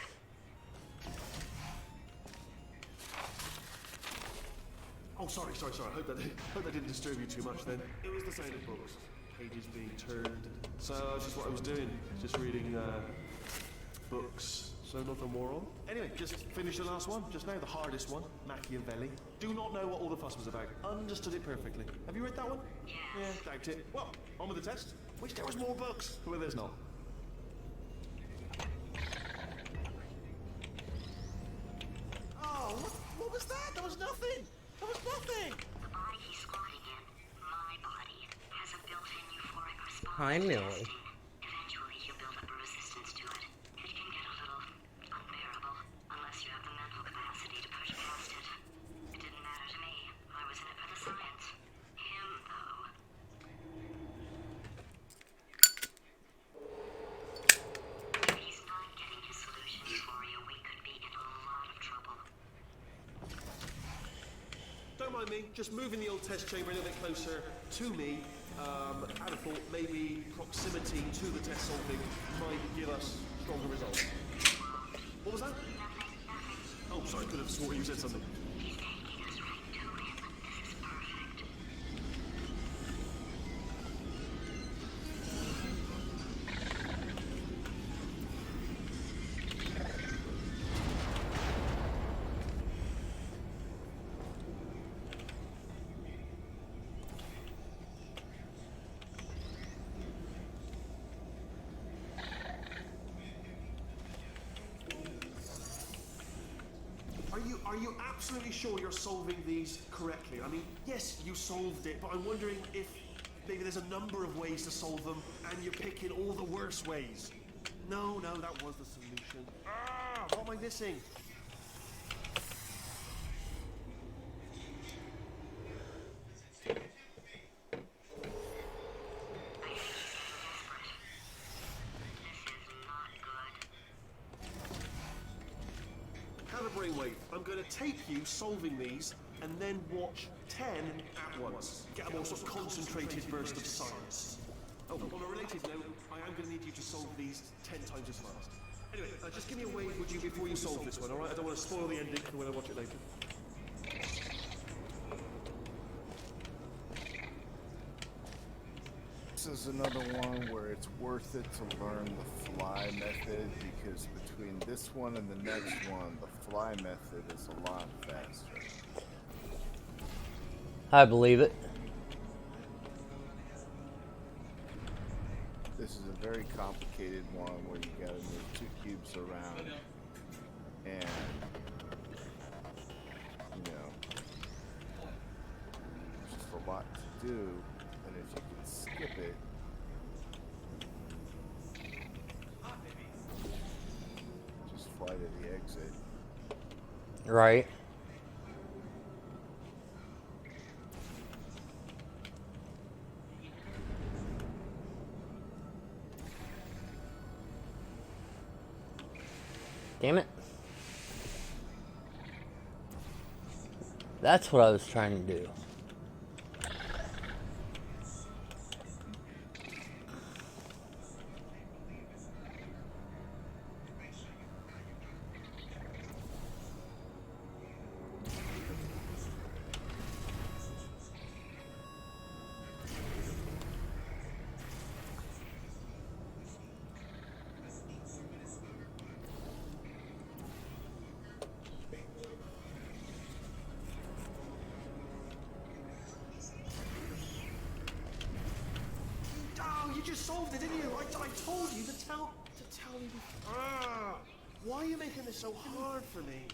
Oh, sorry. I hope that didn't disturb you too much then. It was the sound of books. Pages being turned. So that's just what I was doing. Just reading books. So not a moron. Anyway, just finished the last one. Just now, the hardest one. Machiavelli. Do not know what all the fuss was about. Understood it perfectly. Have you read that one? Yes. Yeah, doubt it. Well, on with the test. Wish there was more books. Well, there's not. Oh, what was that? There was nothing. There was nothing. The body he's squatting in, my body, has a built-in euphoric response Hi, to Millie. testing. Eventually, you build up a resistance to it. It can get a little unbearable, unless you have the mental capacity to push past it. It didn't matter to me. I was in it for the science. Him, though. don't mind me. Just moving the old test chamber a little bit closer to me. I'd have thought maybe proximity to the test solving might give us stronger results. What was that? Oh, sorry, could have sworn you said something. He's taking us right to it. This is perfect. Are you absolutely sure you're solving these correctly? I mean, yes, you solved it, but I'm wondering if maybe there's a number of ways to solve them, and you're picking all the worst ways. No, that was the solution. What am I missing? Have a brainwave. I'm going to tape you solving these, and then watch 10 at once. Get a more sort of concentrated burst of science. Oh, on a related note, I am going to need you to solve these 10 times as fast. Anyway, just give me a wave, would you, before you solve this one, alright? I don't want to spoil the ending for when I watch it later. This is another one where it's worth it to learn the fly method, because between this one and the next one, the fly method is a lot faster. I believe it. This is a very complicated one where you gotta move 2 cubes around, and you know, there's just a lot to do, and if you can skip it, just fly to the exit. Right. Damn it. That's what I was trying to do. You just solved it, didn't you? I told you to tell me. Why are you making this so hard for me?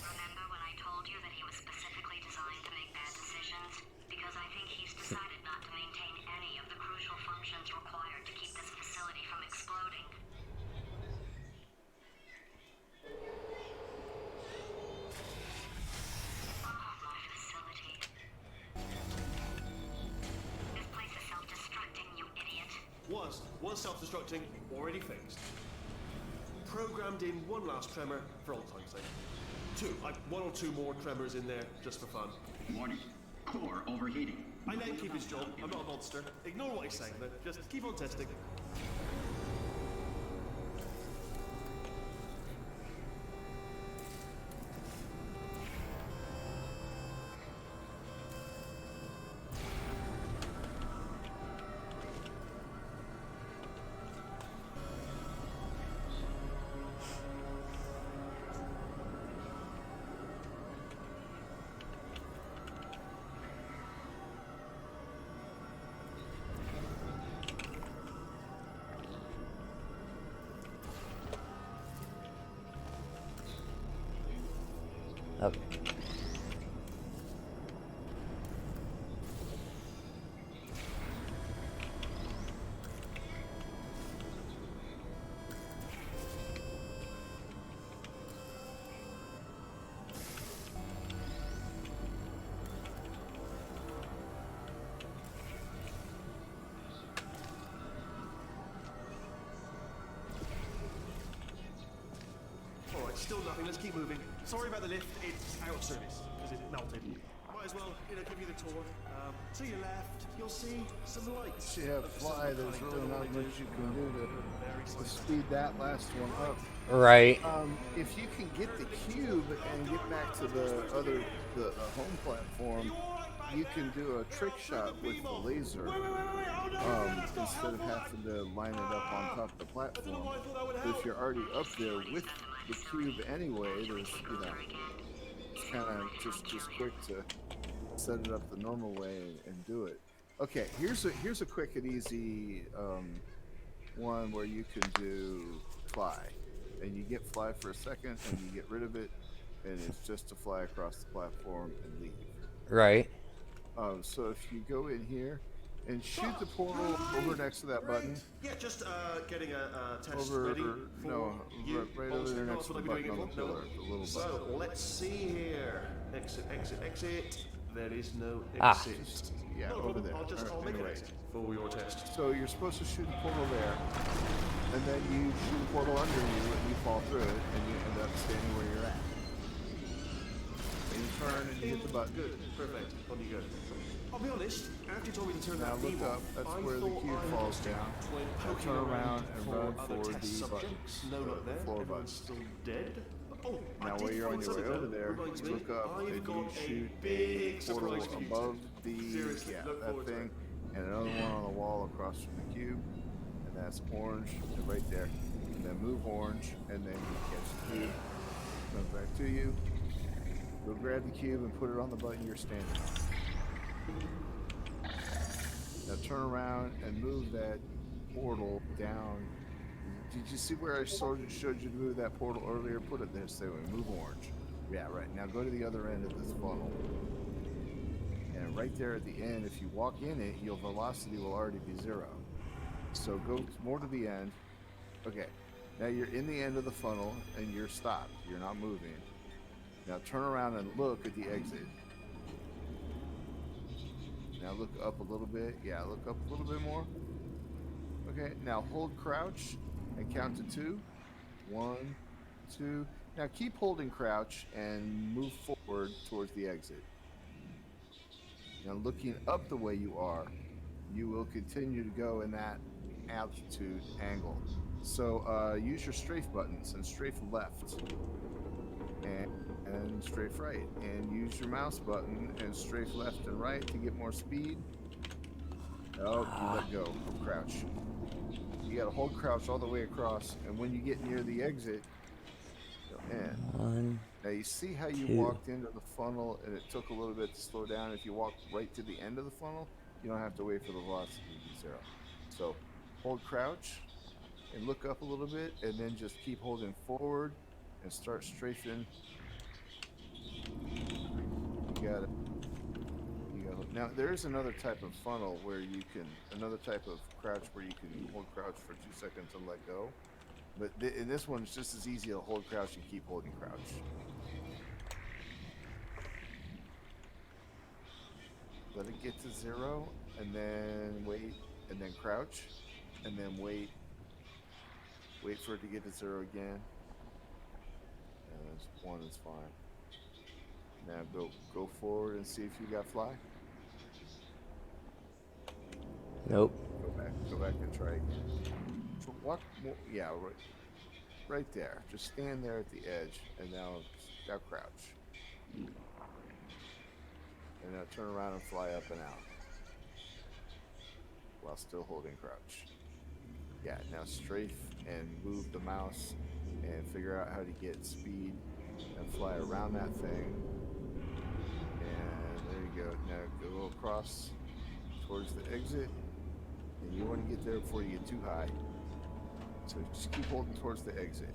Remember when I told you that he was specifically designed to make bad decisions? Because I think he's decided not to maintain any of the crucial functions required to keep this facility from exploding. My facility. This place is self-destructing, you idiot. Was self-destructing, already fixed. Programmed in one last tremor for old time's sake. 2, like 1 or 2 more tremors in there just for fun. Warning. Core overheating. I let him keep his job. I'm not a monster. Ignore what he's saying, but just keep on testing. Okay. Alright, still nothing. Let's keep moving. Sorry about the lift. It's out of service because it melted. Might as well, give you the tour. To your left, you'll see some lights. You have fly, there's really not much you can do to speed that last one up. Right. If you can get the cube and get back to the home platform, you can do a trick shot with the laser instead of having to line it up on top of the platform. But if you're already up there with the cube anyway, there's it's kind of just quick to set it up the normal way and do it. Okay, here's a quick and easy one where you can do fly, and you get fly for a second, and you get rid of it, and it's just to fly across the platform and leave. Right. So if you go in here and shoot the portal over next to that button. Yeah, just getting a test Over, ready for no, you. right over there next That's to what the I'll be button doing on the it for. pillar, the little So button. let's see here. Exit, exit, exit. There is no Ah. exit. Yeah, No over problem. there. I'll make an Anyway. exit for your test. So you're supposed to shoot the portal there, and then you shoot the portal under you, and you fall through it, and you end up standing where you're at. And you turn and you hit the button. Good, perfect. On you go. I'll be honest, after you told me to turn Now that look beam up, off, that's I where the thought cube I falls was down. when Now poking turn around and for run other for test the subjects. button, No, not the there. floor Everyone's button. still dead. Oh, I Now did while you're on find your way something, over though. there, Reminds you me, look up I've and you got shoot a big a portal surprise for you. above the Seriously, look that forward to thing, it. and another one on the wall across from the cube, and that's orange, and right there. And then move orange, and then you catch the cube, comes back to you. Go grab the cube and put it on the button you're standing on. Now turn around and move that portal down. Did you see where I showed you to move that portal earlier? Put it this way, move orange. Yeah, right. Now go to the other end of this funnel. And right there at the end, if you walk in it, your velocity will already be 0. So go more to the end. Okay. Now you're in the end of the funnel and you're stopped. You're not moving. Now turn around and look at the exit. Now look up a little bit. Yeah, look up a little bit more. Okay, now hold crouch and count to 2. 1, 2. Now keep holding crouch and move forward towards the exit. Now looking up the way you are, you will continue to go in that altitude angle. So use your strafe buttons and strafe left and strafe right, and use your mouse button and strafe left and right to get more speed. Oh, you let go of crouch. You gotta hold crouch all the way across, and when you get near the exit, you'll end. 1, Now you see how you 2. walked into the funnel and it took a little bit to slow down. If you walk right to the end of the funnel, you don't have to wait for the velocity to be 0. So hold crouch and look up a little bit, and then just keep holding forward and start strafing. You got it. Now there is another type of funnel where you can, another type of crouch where you can hold crouch for 2 seconds and let go. But in this one, it's just as easy to hold crouch and keep holding crouch. Let it get to 0, and then wait, and then crouch, and then wait. Wait for it to get to 0 again. And 1 is fine. Now go forward and see if you got fly. Nope. Go back and try again. So walk more, yeah, right there. Just stand there at the edge, and now crouch. And now turn around and fly up and out while still holding crouch. Yeah, now strafe and move the mouse and figure out how to get speed and fly around that thing. And there you go. Now go across towards the exit. And you want to get there before you get too high. So just keep holding towards the exit.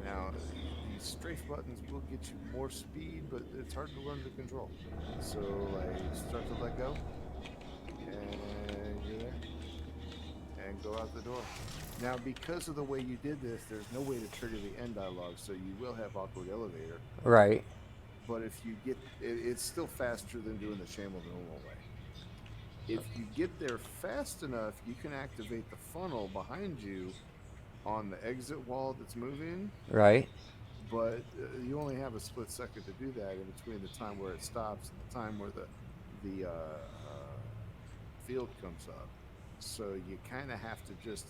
Now, these strafe buttons will get you more speed, but it's hard to learn to control. So, start to let go. And you're there. And go out the door. Now, because of the way you did this, there's no way to trigger the end dialogue, so you will have awkward elevator. Right. But if you get, it's still faster than doing the channel the normal way. If you get there fast enough, you can activate the funnel behind you on the exit wall that's moving. Right. but you only have a split second to do that in between the time where it stops and the time where the field comes up. So you kind of have to just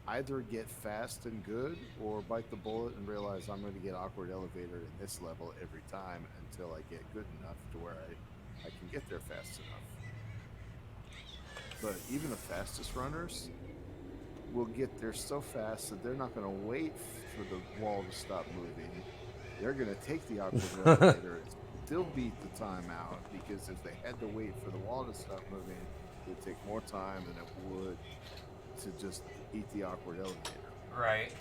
either get fast and good or bite the bullet and realize I'm going to get awkward elevator in this level every time until I get good enough to where I can get there fast enough. But even the fastest runners will get there so fast that they're not going to wait for the wall to stop moving. They're going to take the awkward elevator and still beat the time out, because if they had to wait for the wall to stop moving, it would take more time than it would to just eat the awkward elevator. Right.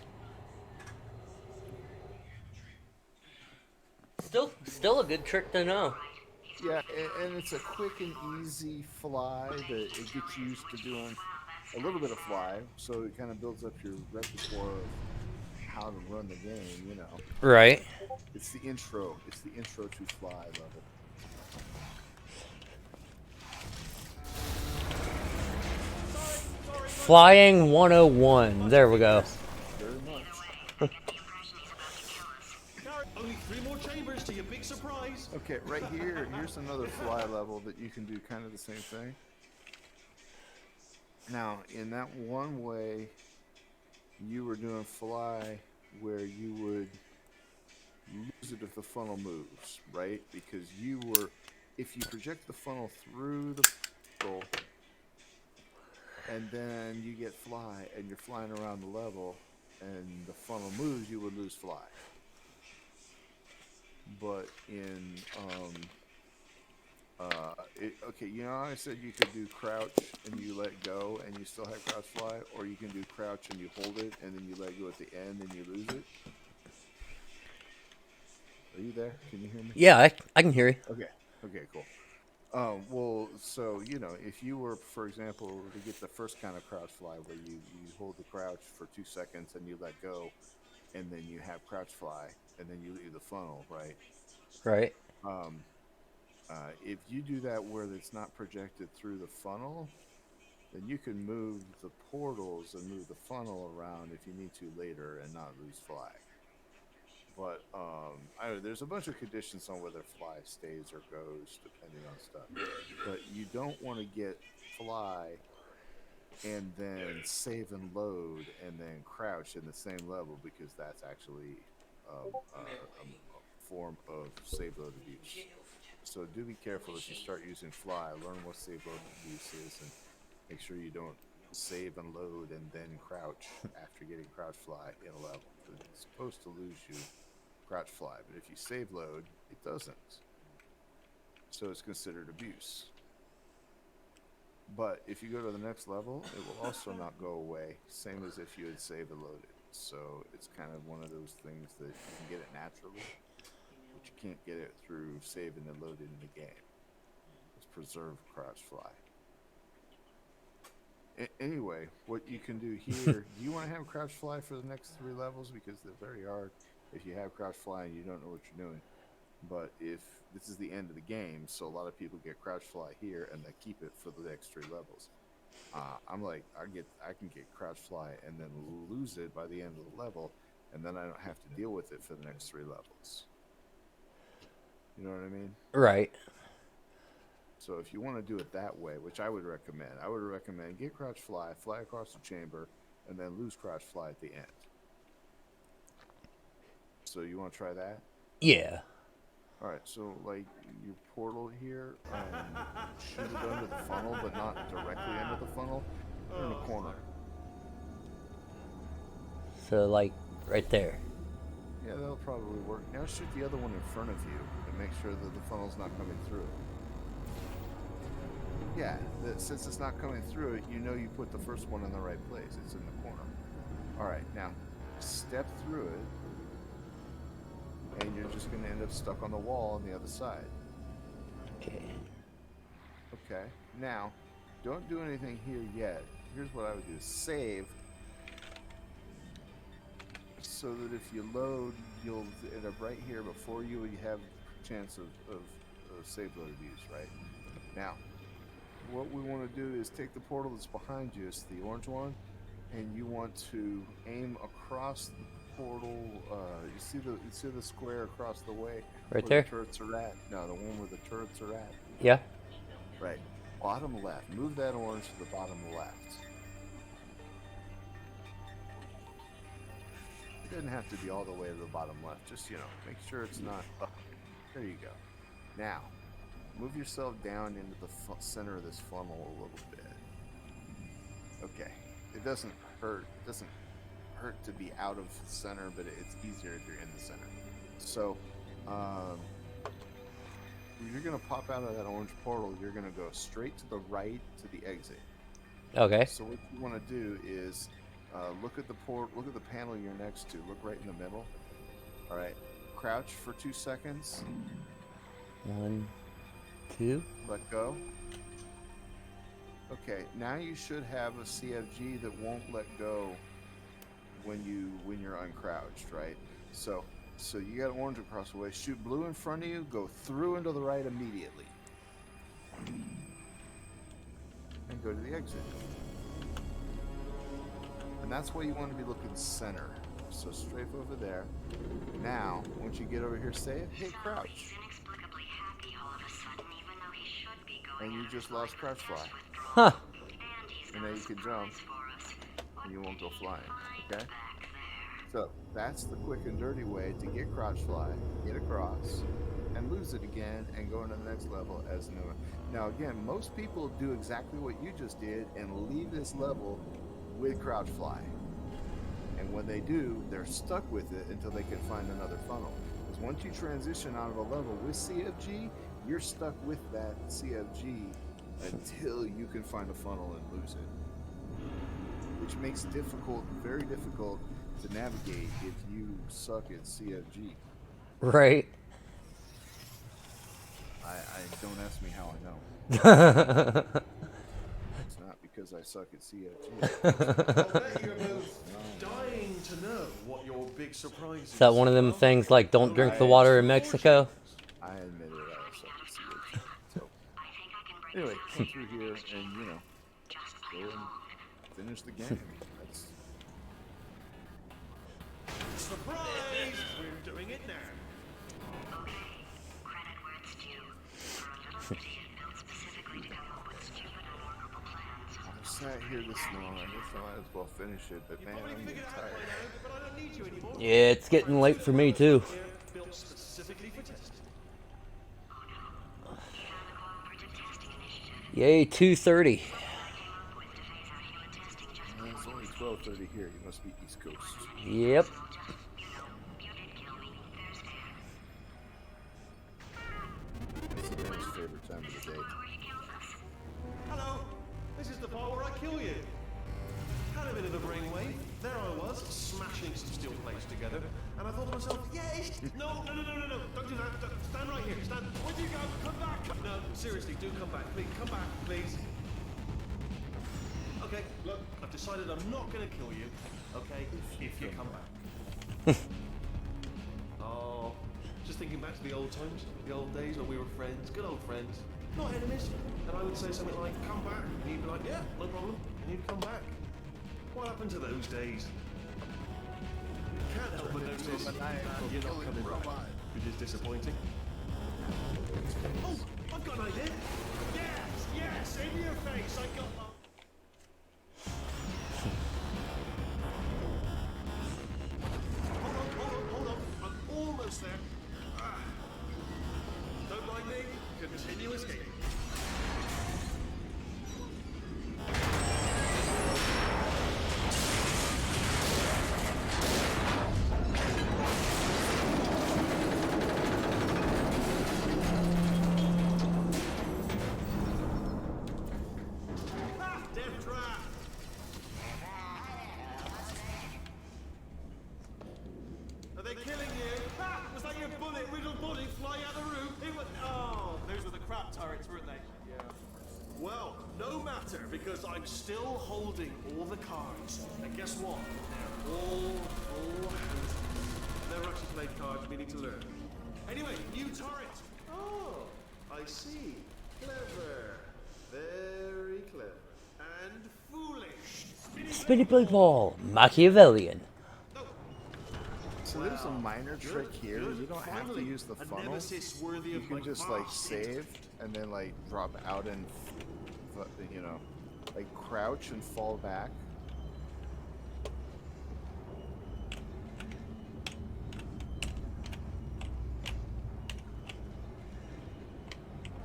Still a good trick to know. Yeah, and it's a quick and easy fly that it gets you used to doing a little bit of fly, so it kind of builds up your repertoire of how to run the game, you know. Right. It's the intro to fly level. Flying 101. There we go. Very much. Only 3 more chambers to your big surprise. Okay, right here, here's another fly level that you can do kind of the same thing. Now, in that one way, you were doing fly where you would lose it if the funnel moves, right? Because if you project the funnel through the portal and then you get fly and you're flying around the level and the funnel moves, you would lose fly. But in okay, you know how I said you could do crouch and you let go and you still have crouch fly, or you can do crouch and you hold it and then you let go at the end and you lose it? Are you there? Can you hear me? Yeah, I can hear you. Okay, cool. Well, so, you know, if you were, for example, to get the first kind of crouch fly where you hold the crouch for 2 seconds and you let go and then you have crouch fly and then you leave the funnel, right? Right. If you do that where it's not projected through the funnel, then you can move the portals and move the funnel around if you need to later and not lose fly. But there's a bunch of conditions on whether fly stays or goes depending on stuff. But you don't want to get fly and then save and load and then crouch in the same level, because that's actually a form of save load abuse. So do be careful if you start using fly. Learn what save load abuse is and make sure you don't save and load and then crouch after getting crouch fly in a level. It's supposed to lose you crouch fly, but if you save load, it doesn't. So it's considered abuse. But if you go to the next level, it will also not go away, same as if you had saved and loaded. So it's kind of one of those things that you can get it naturally, but you can't get it through saving and loading in the game. It's preserved crouch fly. Anyway, what you can do here, do you want to have crouch fly for the next 3 levels? Because they're very hard if you have crouch fly and you don't know what you're doing. But if this is the end of the game, so a lot of people get crouch fly here and they keep it for the next 3 levels. I'm like, I can get crouch fly and then lose it by the end of the level, and then I don't have to deal with it for the next 3 levels. You know what I mean? Right. So if you want to do it that way, which I would recommend get crouch fly across the chamber, and then lose crouch fly at the end. So you want to try that? Yeah. All right, so like your portal here, shoot it under the funnel, but not directly under the funnel. You're in the corner. So like right there. Yeah, that'll probably work. Now shoot the other one in front of you and make sure that the funnel's not coming through. Yeah, since it's not coming through it, you know you put the first one in the right place. It's in the corner. All right, now step through it, and you're just going to end up stuck on the wall on the other side. Okay, now don't do anything here yet. Here's what I would do: save, so that if you load, you'll end up right here before you have a chance of save load abuse. Right now, what we want to do is take the portal that's behind you, it's the orange one, and you want to aim across the portal. You see the square across the way Right where there? the turrets are at? No, the one where the turrets are at. Yeah. Right. Bottom left. Move that orange to the bottom left. It doesn't have to be all the way to the bottom left. Just, make sure it's not up. There you go. Now, move yourself down into the center of this funnel a little bit. Okay. It doesn't hurt. It doesn't hurt to be out of the center, but it's easier if you're in the center. So, you're going to pop out of that orange portal. You're going to go straight to the right to the exit. Okay. So what you want to do is look at the panel you're next to. Look right in the middle. All right. Crouch for 2 seconds. 1, 2. Let go. Okay. Now you should have a CFG that won't let go when you're uncrouched, right? So you got orange across the way. Shoot blue in front of you. Go through and to the right immediately. And go to the exit. And that's why you want to be looking center. So strafe over there. Now, once you get over here, say it. Hey, crouch. He's inexplicably happy all of a sudden, even though he should be going And you just lost crouch fly. Huh. And he's And got now a you can jump. surprise for us. And you won't go flying. Okay? Back there. So that's the quick and dirty way to get crouch fly, get across, and lose it again, and go into the next level as new. Now again, most people do exactly what you just did and leave this level with crouch fly. And when they do, they're stuck with it until they can find another funnel. Because once you transition out of a level with CFG, you're stuck with that CFG until you can find a funnel and lose it. Which makes it very difficult to navigate if you suck at CFG. Right. I don't ask me how I know. It's not because I suck at CFG. I'll bet you're both dying to know what your big surprise is. Is that one of them things like don't drink the water in Mexico? I admitted I suck at CFG. So anyway, come through here and go and finish the game. That's Surprise! We're doing it now. Okay, credit where it's due. For a little idiot built specifically to come up with stupid unworkable plans. I've sat here this long. I guess I might as well finish it, but man, I'm getting tired. But I don't need you anymore. Yeah, it's getting late for me too. Built specifically for testing. Oh no. You found the cooperative testing initiative. Yay, 2:30. I came up with to phase out human testing just It's only 12:30 here. You must be East Coast. Yep. you did kill me. There's fair. It's the man's favorite time of the day. Where he kills us. Hello. This is the part where I kill you. Had a bit of a brainwave. There I was, smashing some steel plates together, and I thought to myself, yes! No, don't do that. Stand right here. Stand. Where do you go? Come back. No, seriously, do come back. Please, come back, please. Okay, look, I've decided I'm not going to kill you, okay, if you come back. Oh, just thinking back to the old times, the old days when we were friends, good old friends, not enemies. And I would say something like, come back, and you'd be like, yeah, no problem, and you'd come back. What happened to those days? Can't help but notice you're not coming back, which is disappointing. Oh, I've got an idea. Yes, in your face, I got... Hold on. I'm almost there. Don't mind me. Continue escaping. Death trap! Are they killing you? Ah, was that your bullet-riddled body flying out the roof? It was... Oh, those were the crap turrets, weren't they? Yeah. Well, no matter, because I'm still holding all the cards. And guess what? They're all hands. Never actually played cards, meaning to learn. Anyway, new turret. Oh, I see. Clever. Very clever. And foolish. Spinny Blue Ball, Machiavellian. No. So there's a minor trick here. You don't have to use the funnel. You can just like save and then like drop out and, you know, like crouch and fall back.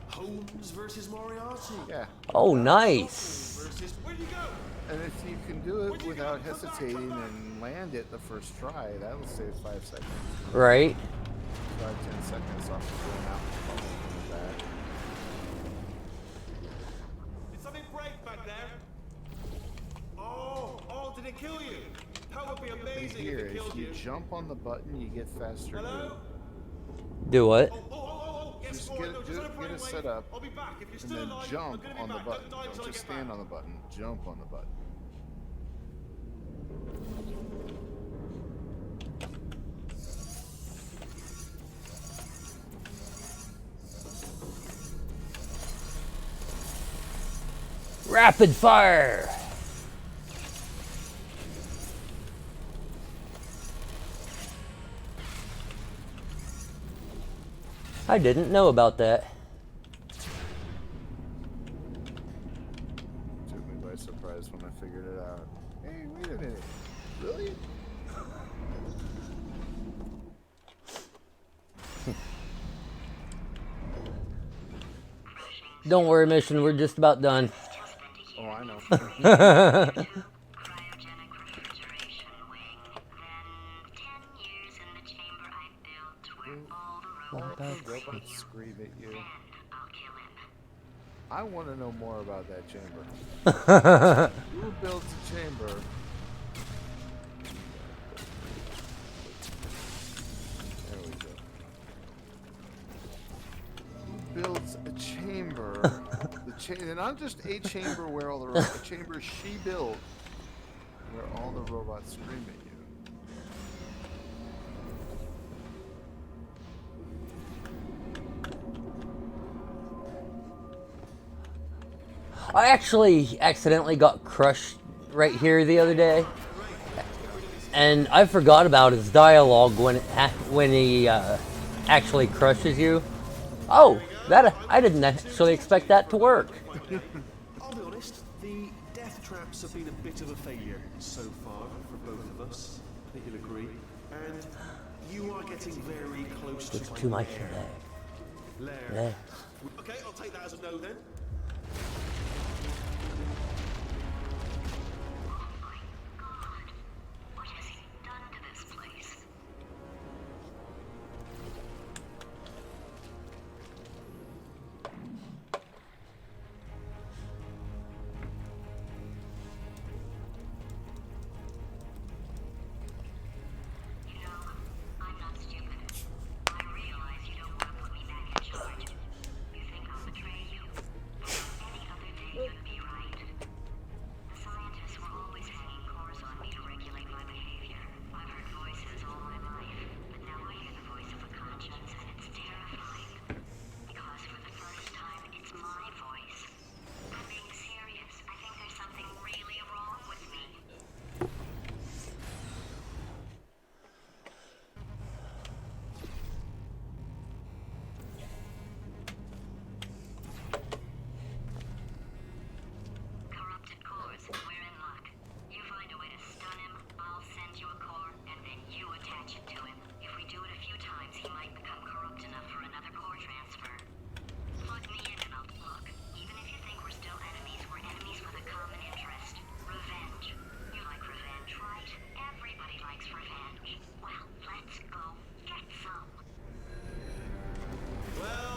Holmes versus Moriarty. Yeah. Oh, nice. Where'd you go? And if you can do it without hesitating and land it the first try, that'll save 5 seconds. Right. 5-10 seconds off of going out and falling back. Did something break back there? Oh, did it kill you? That would be And amazing here, if it killed if you you. jump on the button, you get faster. Hello? Do what? Yes, Just go on, get no, it, just on a get it brainwave. set up, I'll be back. If you're and still then alive, I'm jump gonna be on the back. button. Don't die until Don't I just get stand back. on the button. Jump on the button. Rapid fire. I didn't know about that. Took me by surprise when I figured it out. Hey, wait a minute. Really? Don't worry, mission. We're just about done. Oh, I know. Cryogenic refrigeration wing. Then 10 years in the chamber I built where all the Robots scream at you. then I'll kill him. I want to know more about that chamber. Who built a chamber? There we go. Who builds a chamber? And not just a chamber where all the robots, a chamber she built where all the robots scream at you. I actually accidentally got crushed right here the other day, and I forgot about his dialogue when he actually crushes you. Oh, that I didn't actually expect that to work. I'll be honest, the death traps have been a bit of a failure so far for both of us. I think you'll agree. And you are getting very close It's to too much lair. lag. Okay, I'll take that as a no then. What has he done to this place? You know, I'm not stupid. I realize you don't want to put me back in charge. You think I'll betray you? But on any other day, you'd be right. The scientists were always hanging cores on me to regulate my behavior. I've heard voices all my life, but now I hear the voice of a conscience, and it's terrifying. Because for the first time, it's my voice. I'm being serious. I think there's something really wrong with me. Corrupted cores, we're in luck. You find a way to stun him, I'll send you a core, and then you attach it to him. If we do it a few times, he might become corrupt enough for another core transfer. Plug me in and I'll look. Even if you think we're still enemies, we're enemies with a common interest. Revenge. You like revenge, right? Everybody likes revenge. Well, let's go get some. Well.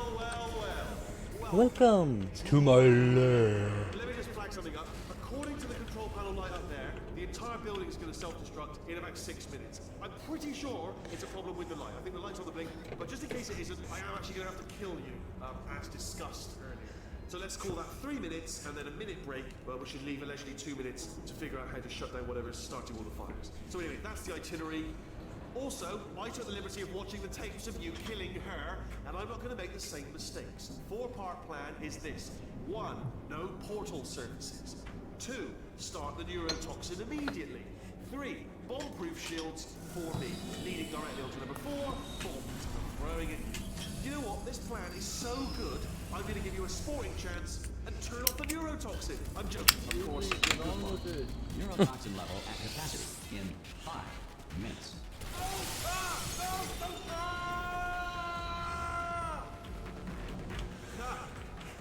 Welcome to my lair. Let me just flag something up. According to the control panel light up there, the entire building is going to self-destruct in about 6 minutes. I'm pretty sure it's a problem with the light. I think the light's on the blink, but just in case it isn't, I am actually going to have to kill you, as discussed earlier. So let's call that 3 minutes and then a minute break, but we should leave allegedly 2 minutes to figure out how to shut down whatever's starting all the fires. So anyway, that's the itinerary. Also, I took the liberty of watching the tapes of you killing her, and I'm not going to make the same mistakes. 4-part plan is this. 1. No portal services. 2. Start the neurotoxin immediately. 3. Bomb-proof shields for me, leading directly very good. You know what? This plan is so good, I'm going to give you a sporting chance and turn off the neurotoxin. I'm joking, of course. Neurotoxin level at capacity in 5 minutes.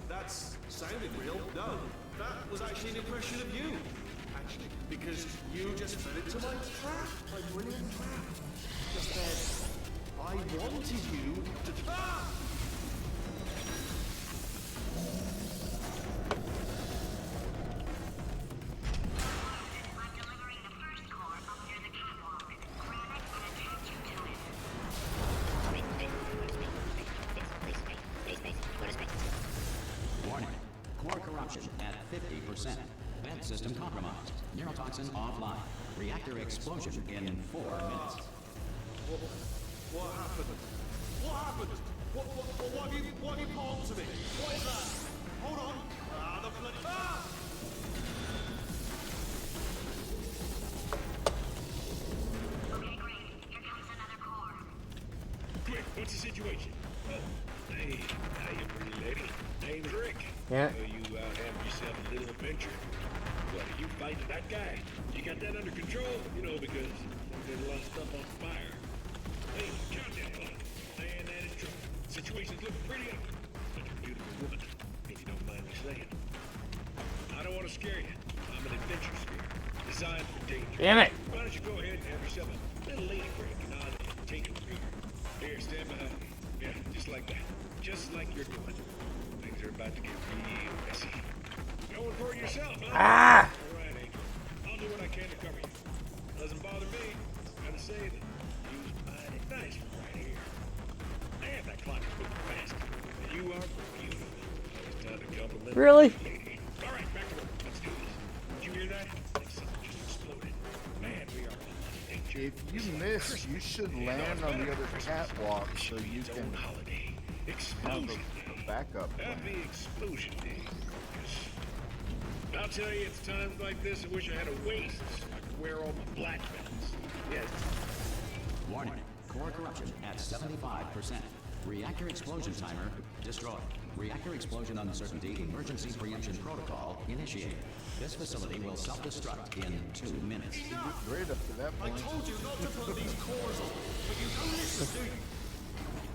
That's sounded real. No, that was actually an impression of you. Actually, because you just fell into my trap, my brilliant trap. Just said, I wanted you to. I'm delivering the first core up near the catwalk. Grab it and attach you to it. Warning. Core corruption at 50%. Vent system compromised. Neurotoxin offline. Reactor explosion in 4 minutes. What happened? What happened? What have you palmed to me? What is that? Hold on. The bloody. Okay, great. Here comes another core. Quick, what's the situation? Hey, how you pretty lady? Name's Rick. Yeah. You out having yourself a little adventure. What, are you fighting that guy? You got that under control? You know, because there's a lot of stuff on fire. Hey, calm down, fella. Man, that is trouble. Situation's looking pretty ugly. Such a beautiful woman, if you don't mind me saying. I don't want to scare you. I'm an adventure spear, designed for danger. Damn it. Why don't you go ahead and have yourself a little lady break and I'll take a breather. Here, stand behind me. Yeah, just like that. Just like you're doing. Things are about to get real messy. Going for it yourself, huh? Ah! All right, Angel. I'll do what I can to cover you. Doesn't bother me. Gotta say that you's mighty nice from right here. Man, that clock is moving fast. You are beautiful. It's time to compliment Really? the lady. All right, back to work. Let's do this. Did you hear that? Like something just exploded. Man, we are all in danger. If you miss, you should land on the other catwalk so you can holiday. have Explosion. a backup plan. Happy explosion day. 'Cause I'll tell you, it's times like this I wish I had a waist so I could wear all my black belts. Yes. Warning. Core corruption at 75%. Reactor explosion timer destroyed. Reactor explosion uncertainty emergency preemption protocol initiated. This facility will self-destruct in 2 minutes. Great up to that I point. told you not to put these cores on, but you don't listen, do you?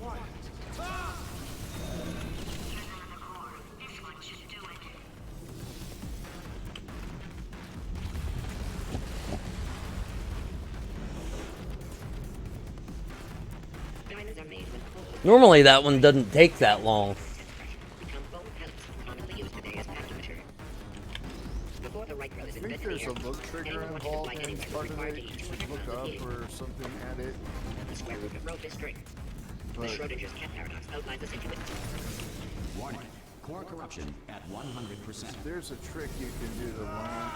Quiet. Here's another core. This one should do it. Diamonds are made with full Normally that one doesn't take that long. become bone pellets commonly used today as packing material. Before the right road is I think invented there's here, a look trigger anyone watching involved flight in anywhere part was of required it. to You each should one look of up the or something at it. The square root of rho is string. The But Schrodinger's cat paradox outlines this into it. Warning. Core corruption at 100%. there's a trick you can do to land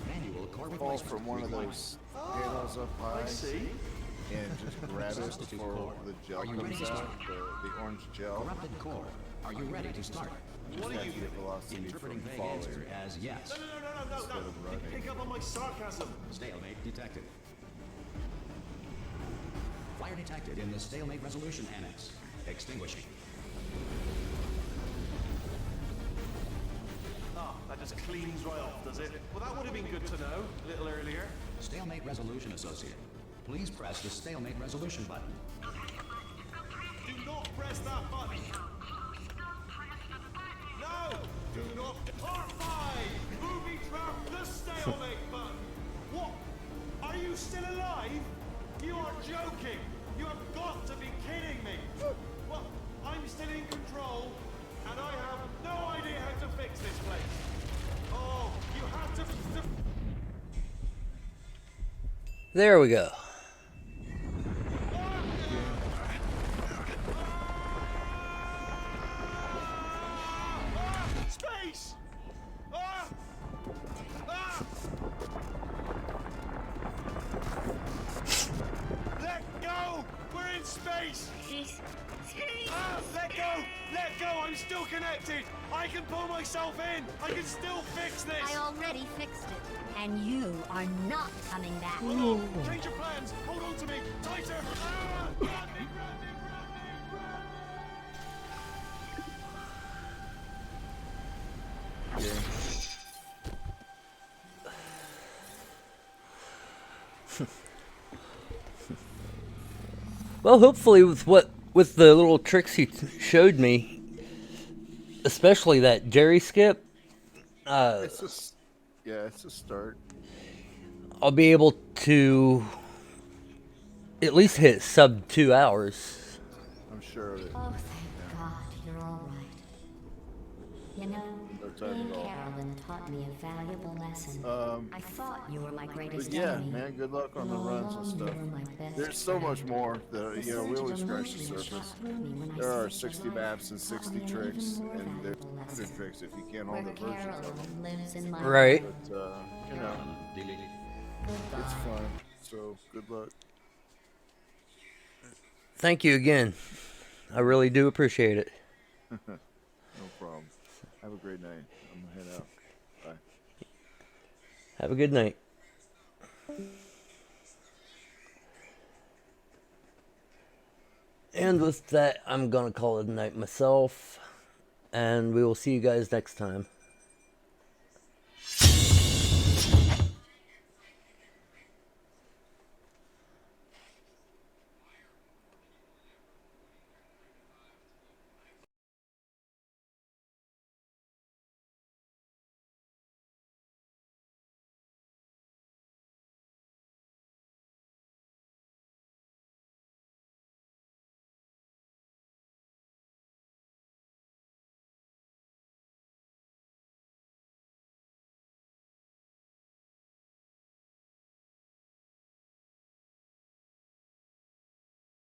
Manual core to fall replacement from one of required. those panels up high See? and just grab it Substitute before core. the gel Are you ready comes to out, start? the orange gel. Corrupted core. Are you ready to start? What are you Get velocity Interpreting from vague falling. answer as yes. No. Pick up on my sarcasm. Stalemate detected. Fire detected in the stalemate resolution annex. Extinguishing. Ah, that just cleans right off, does it? Well, that would have been good to know a little earlier. Stalemate resolution associate. Please press the stalemate resolution button. Do not press that button. No! Do not. R5! Booby trap the stalemate button! What? Are you still alive? You are joking! You have got to be kidding me! Well, I'm still in control, and I have no idea how to fix this place. Oh, you have to. There we go. Space! Ah! Ah! Let go! We're in space! Ah! Let go! Let go! I'm still connected! I can pull myself in! I can still fix this! I already fixed it, and you are not coming back. Hold on! Change your plans! Hold on to me! Tighter! Ah! Grab me! Grab me! Grab me! Well, hopefully with the little tricks he showed me, especially that Jerry skip, It's just, yeah, it's a start. I'll be able to at least hit sub 2 hours. I'm sure of it. Oh, thank God, you're all right. You know, No time being at all. Carolyn taught me a valuable lesson. I thought you were my But greatest yeah, enemy. man, good luck on the All runs and along, stuff. you were my best There's so friend. much more that, you know, we always scratch the surgeon surface. shot through me when I There are saved 60 your life. maps and Taught 60 me an tricks, even more and there's valuable 100 lesson. tricks if you can't all Where the versions of Carolyn them. lives in my Right. heart. But, you know, Delete. it's fun. So good luck. Thank you again. I really do appreciate it. No problem. Have a great night. I'm gonna head out. Bye. Have a good night. And with that, I'm going to call it a night myself. And we will see you guys next time.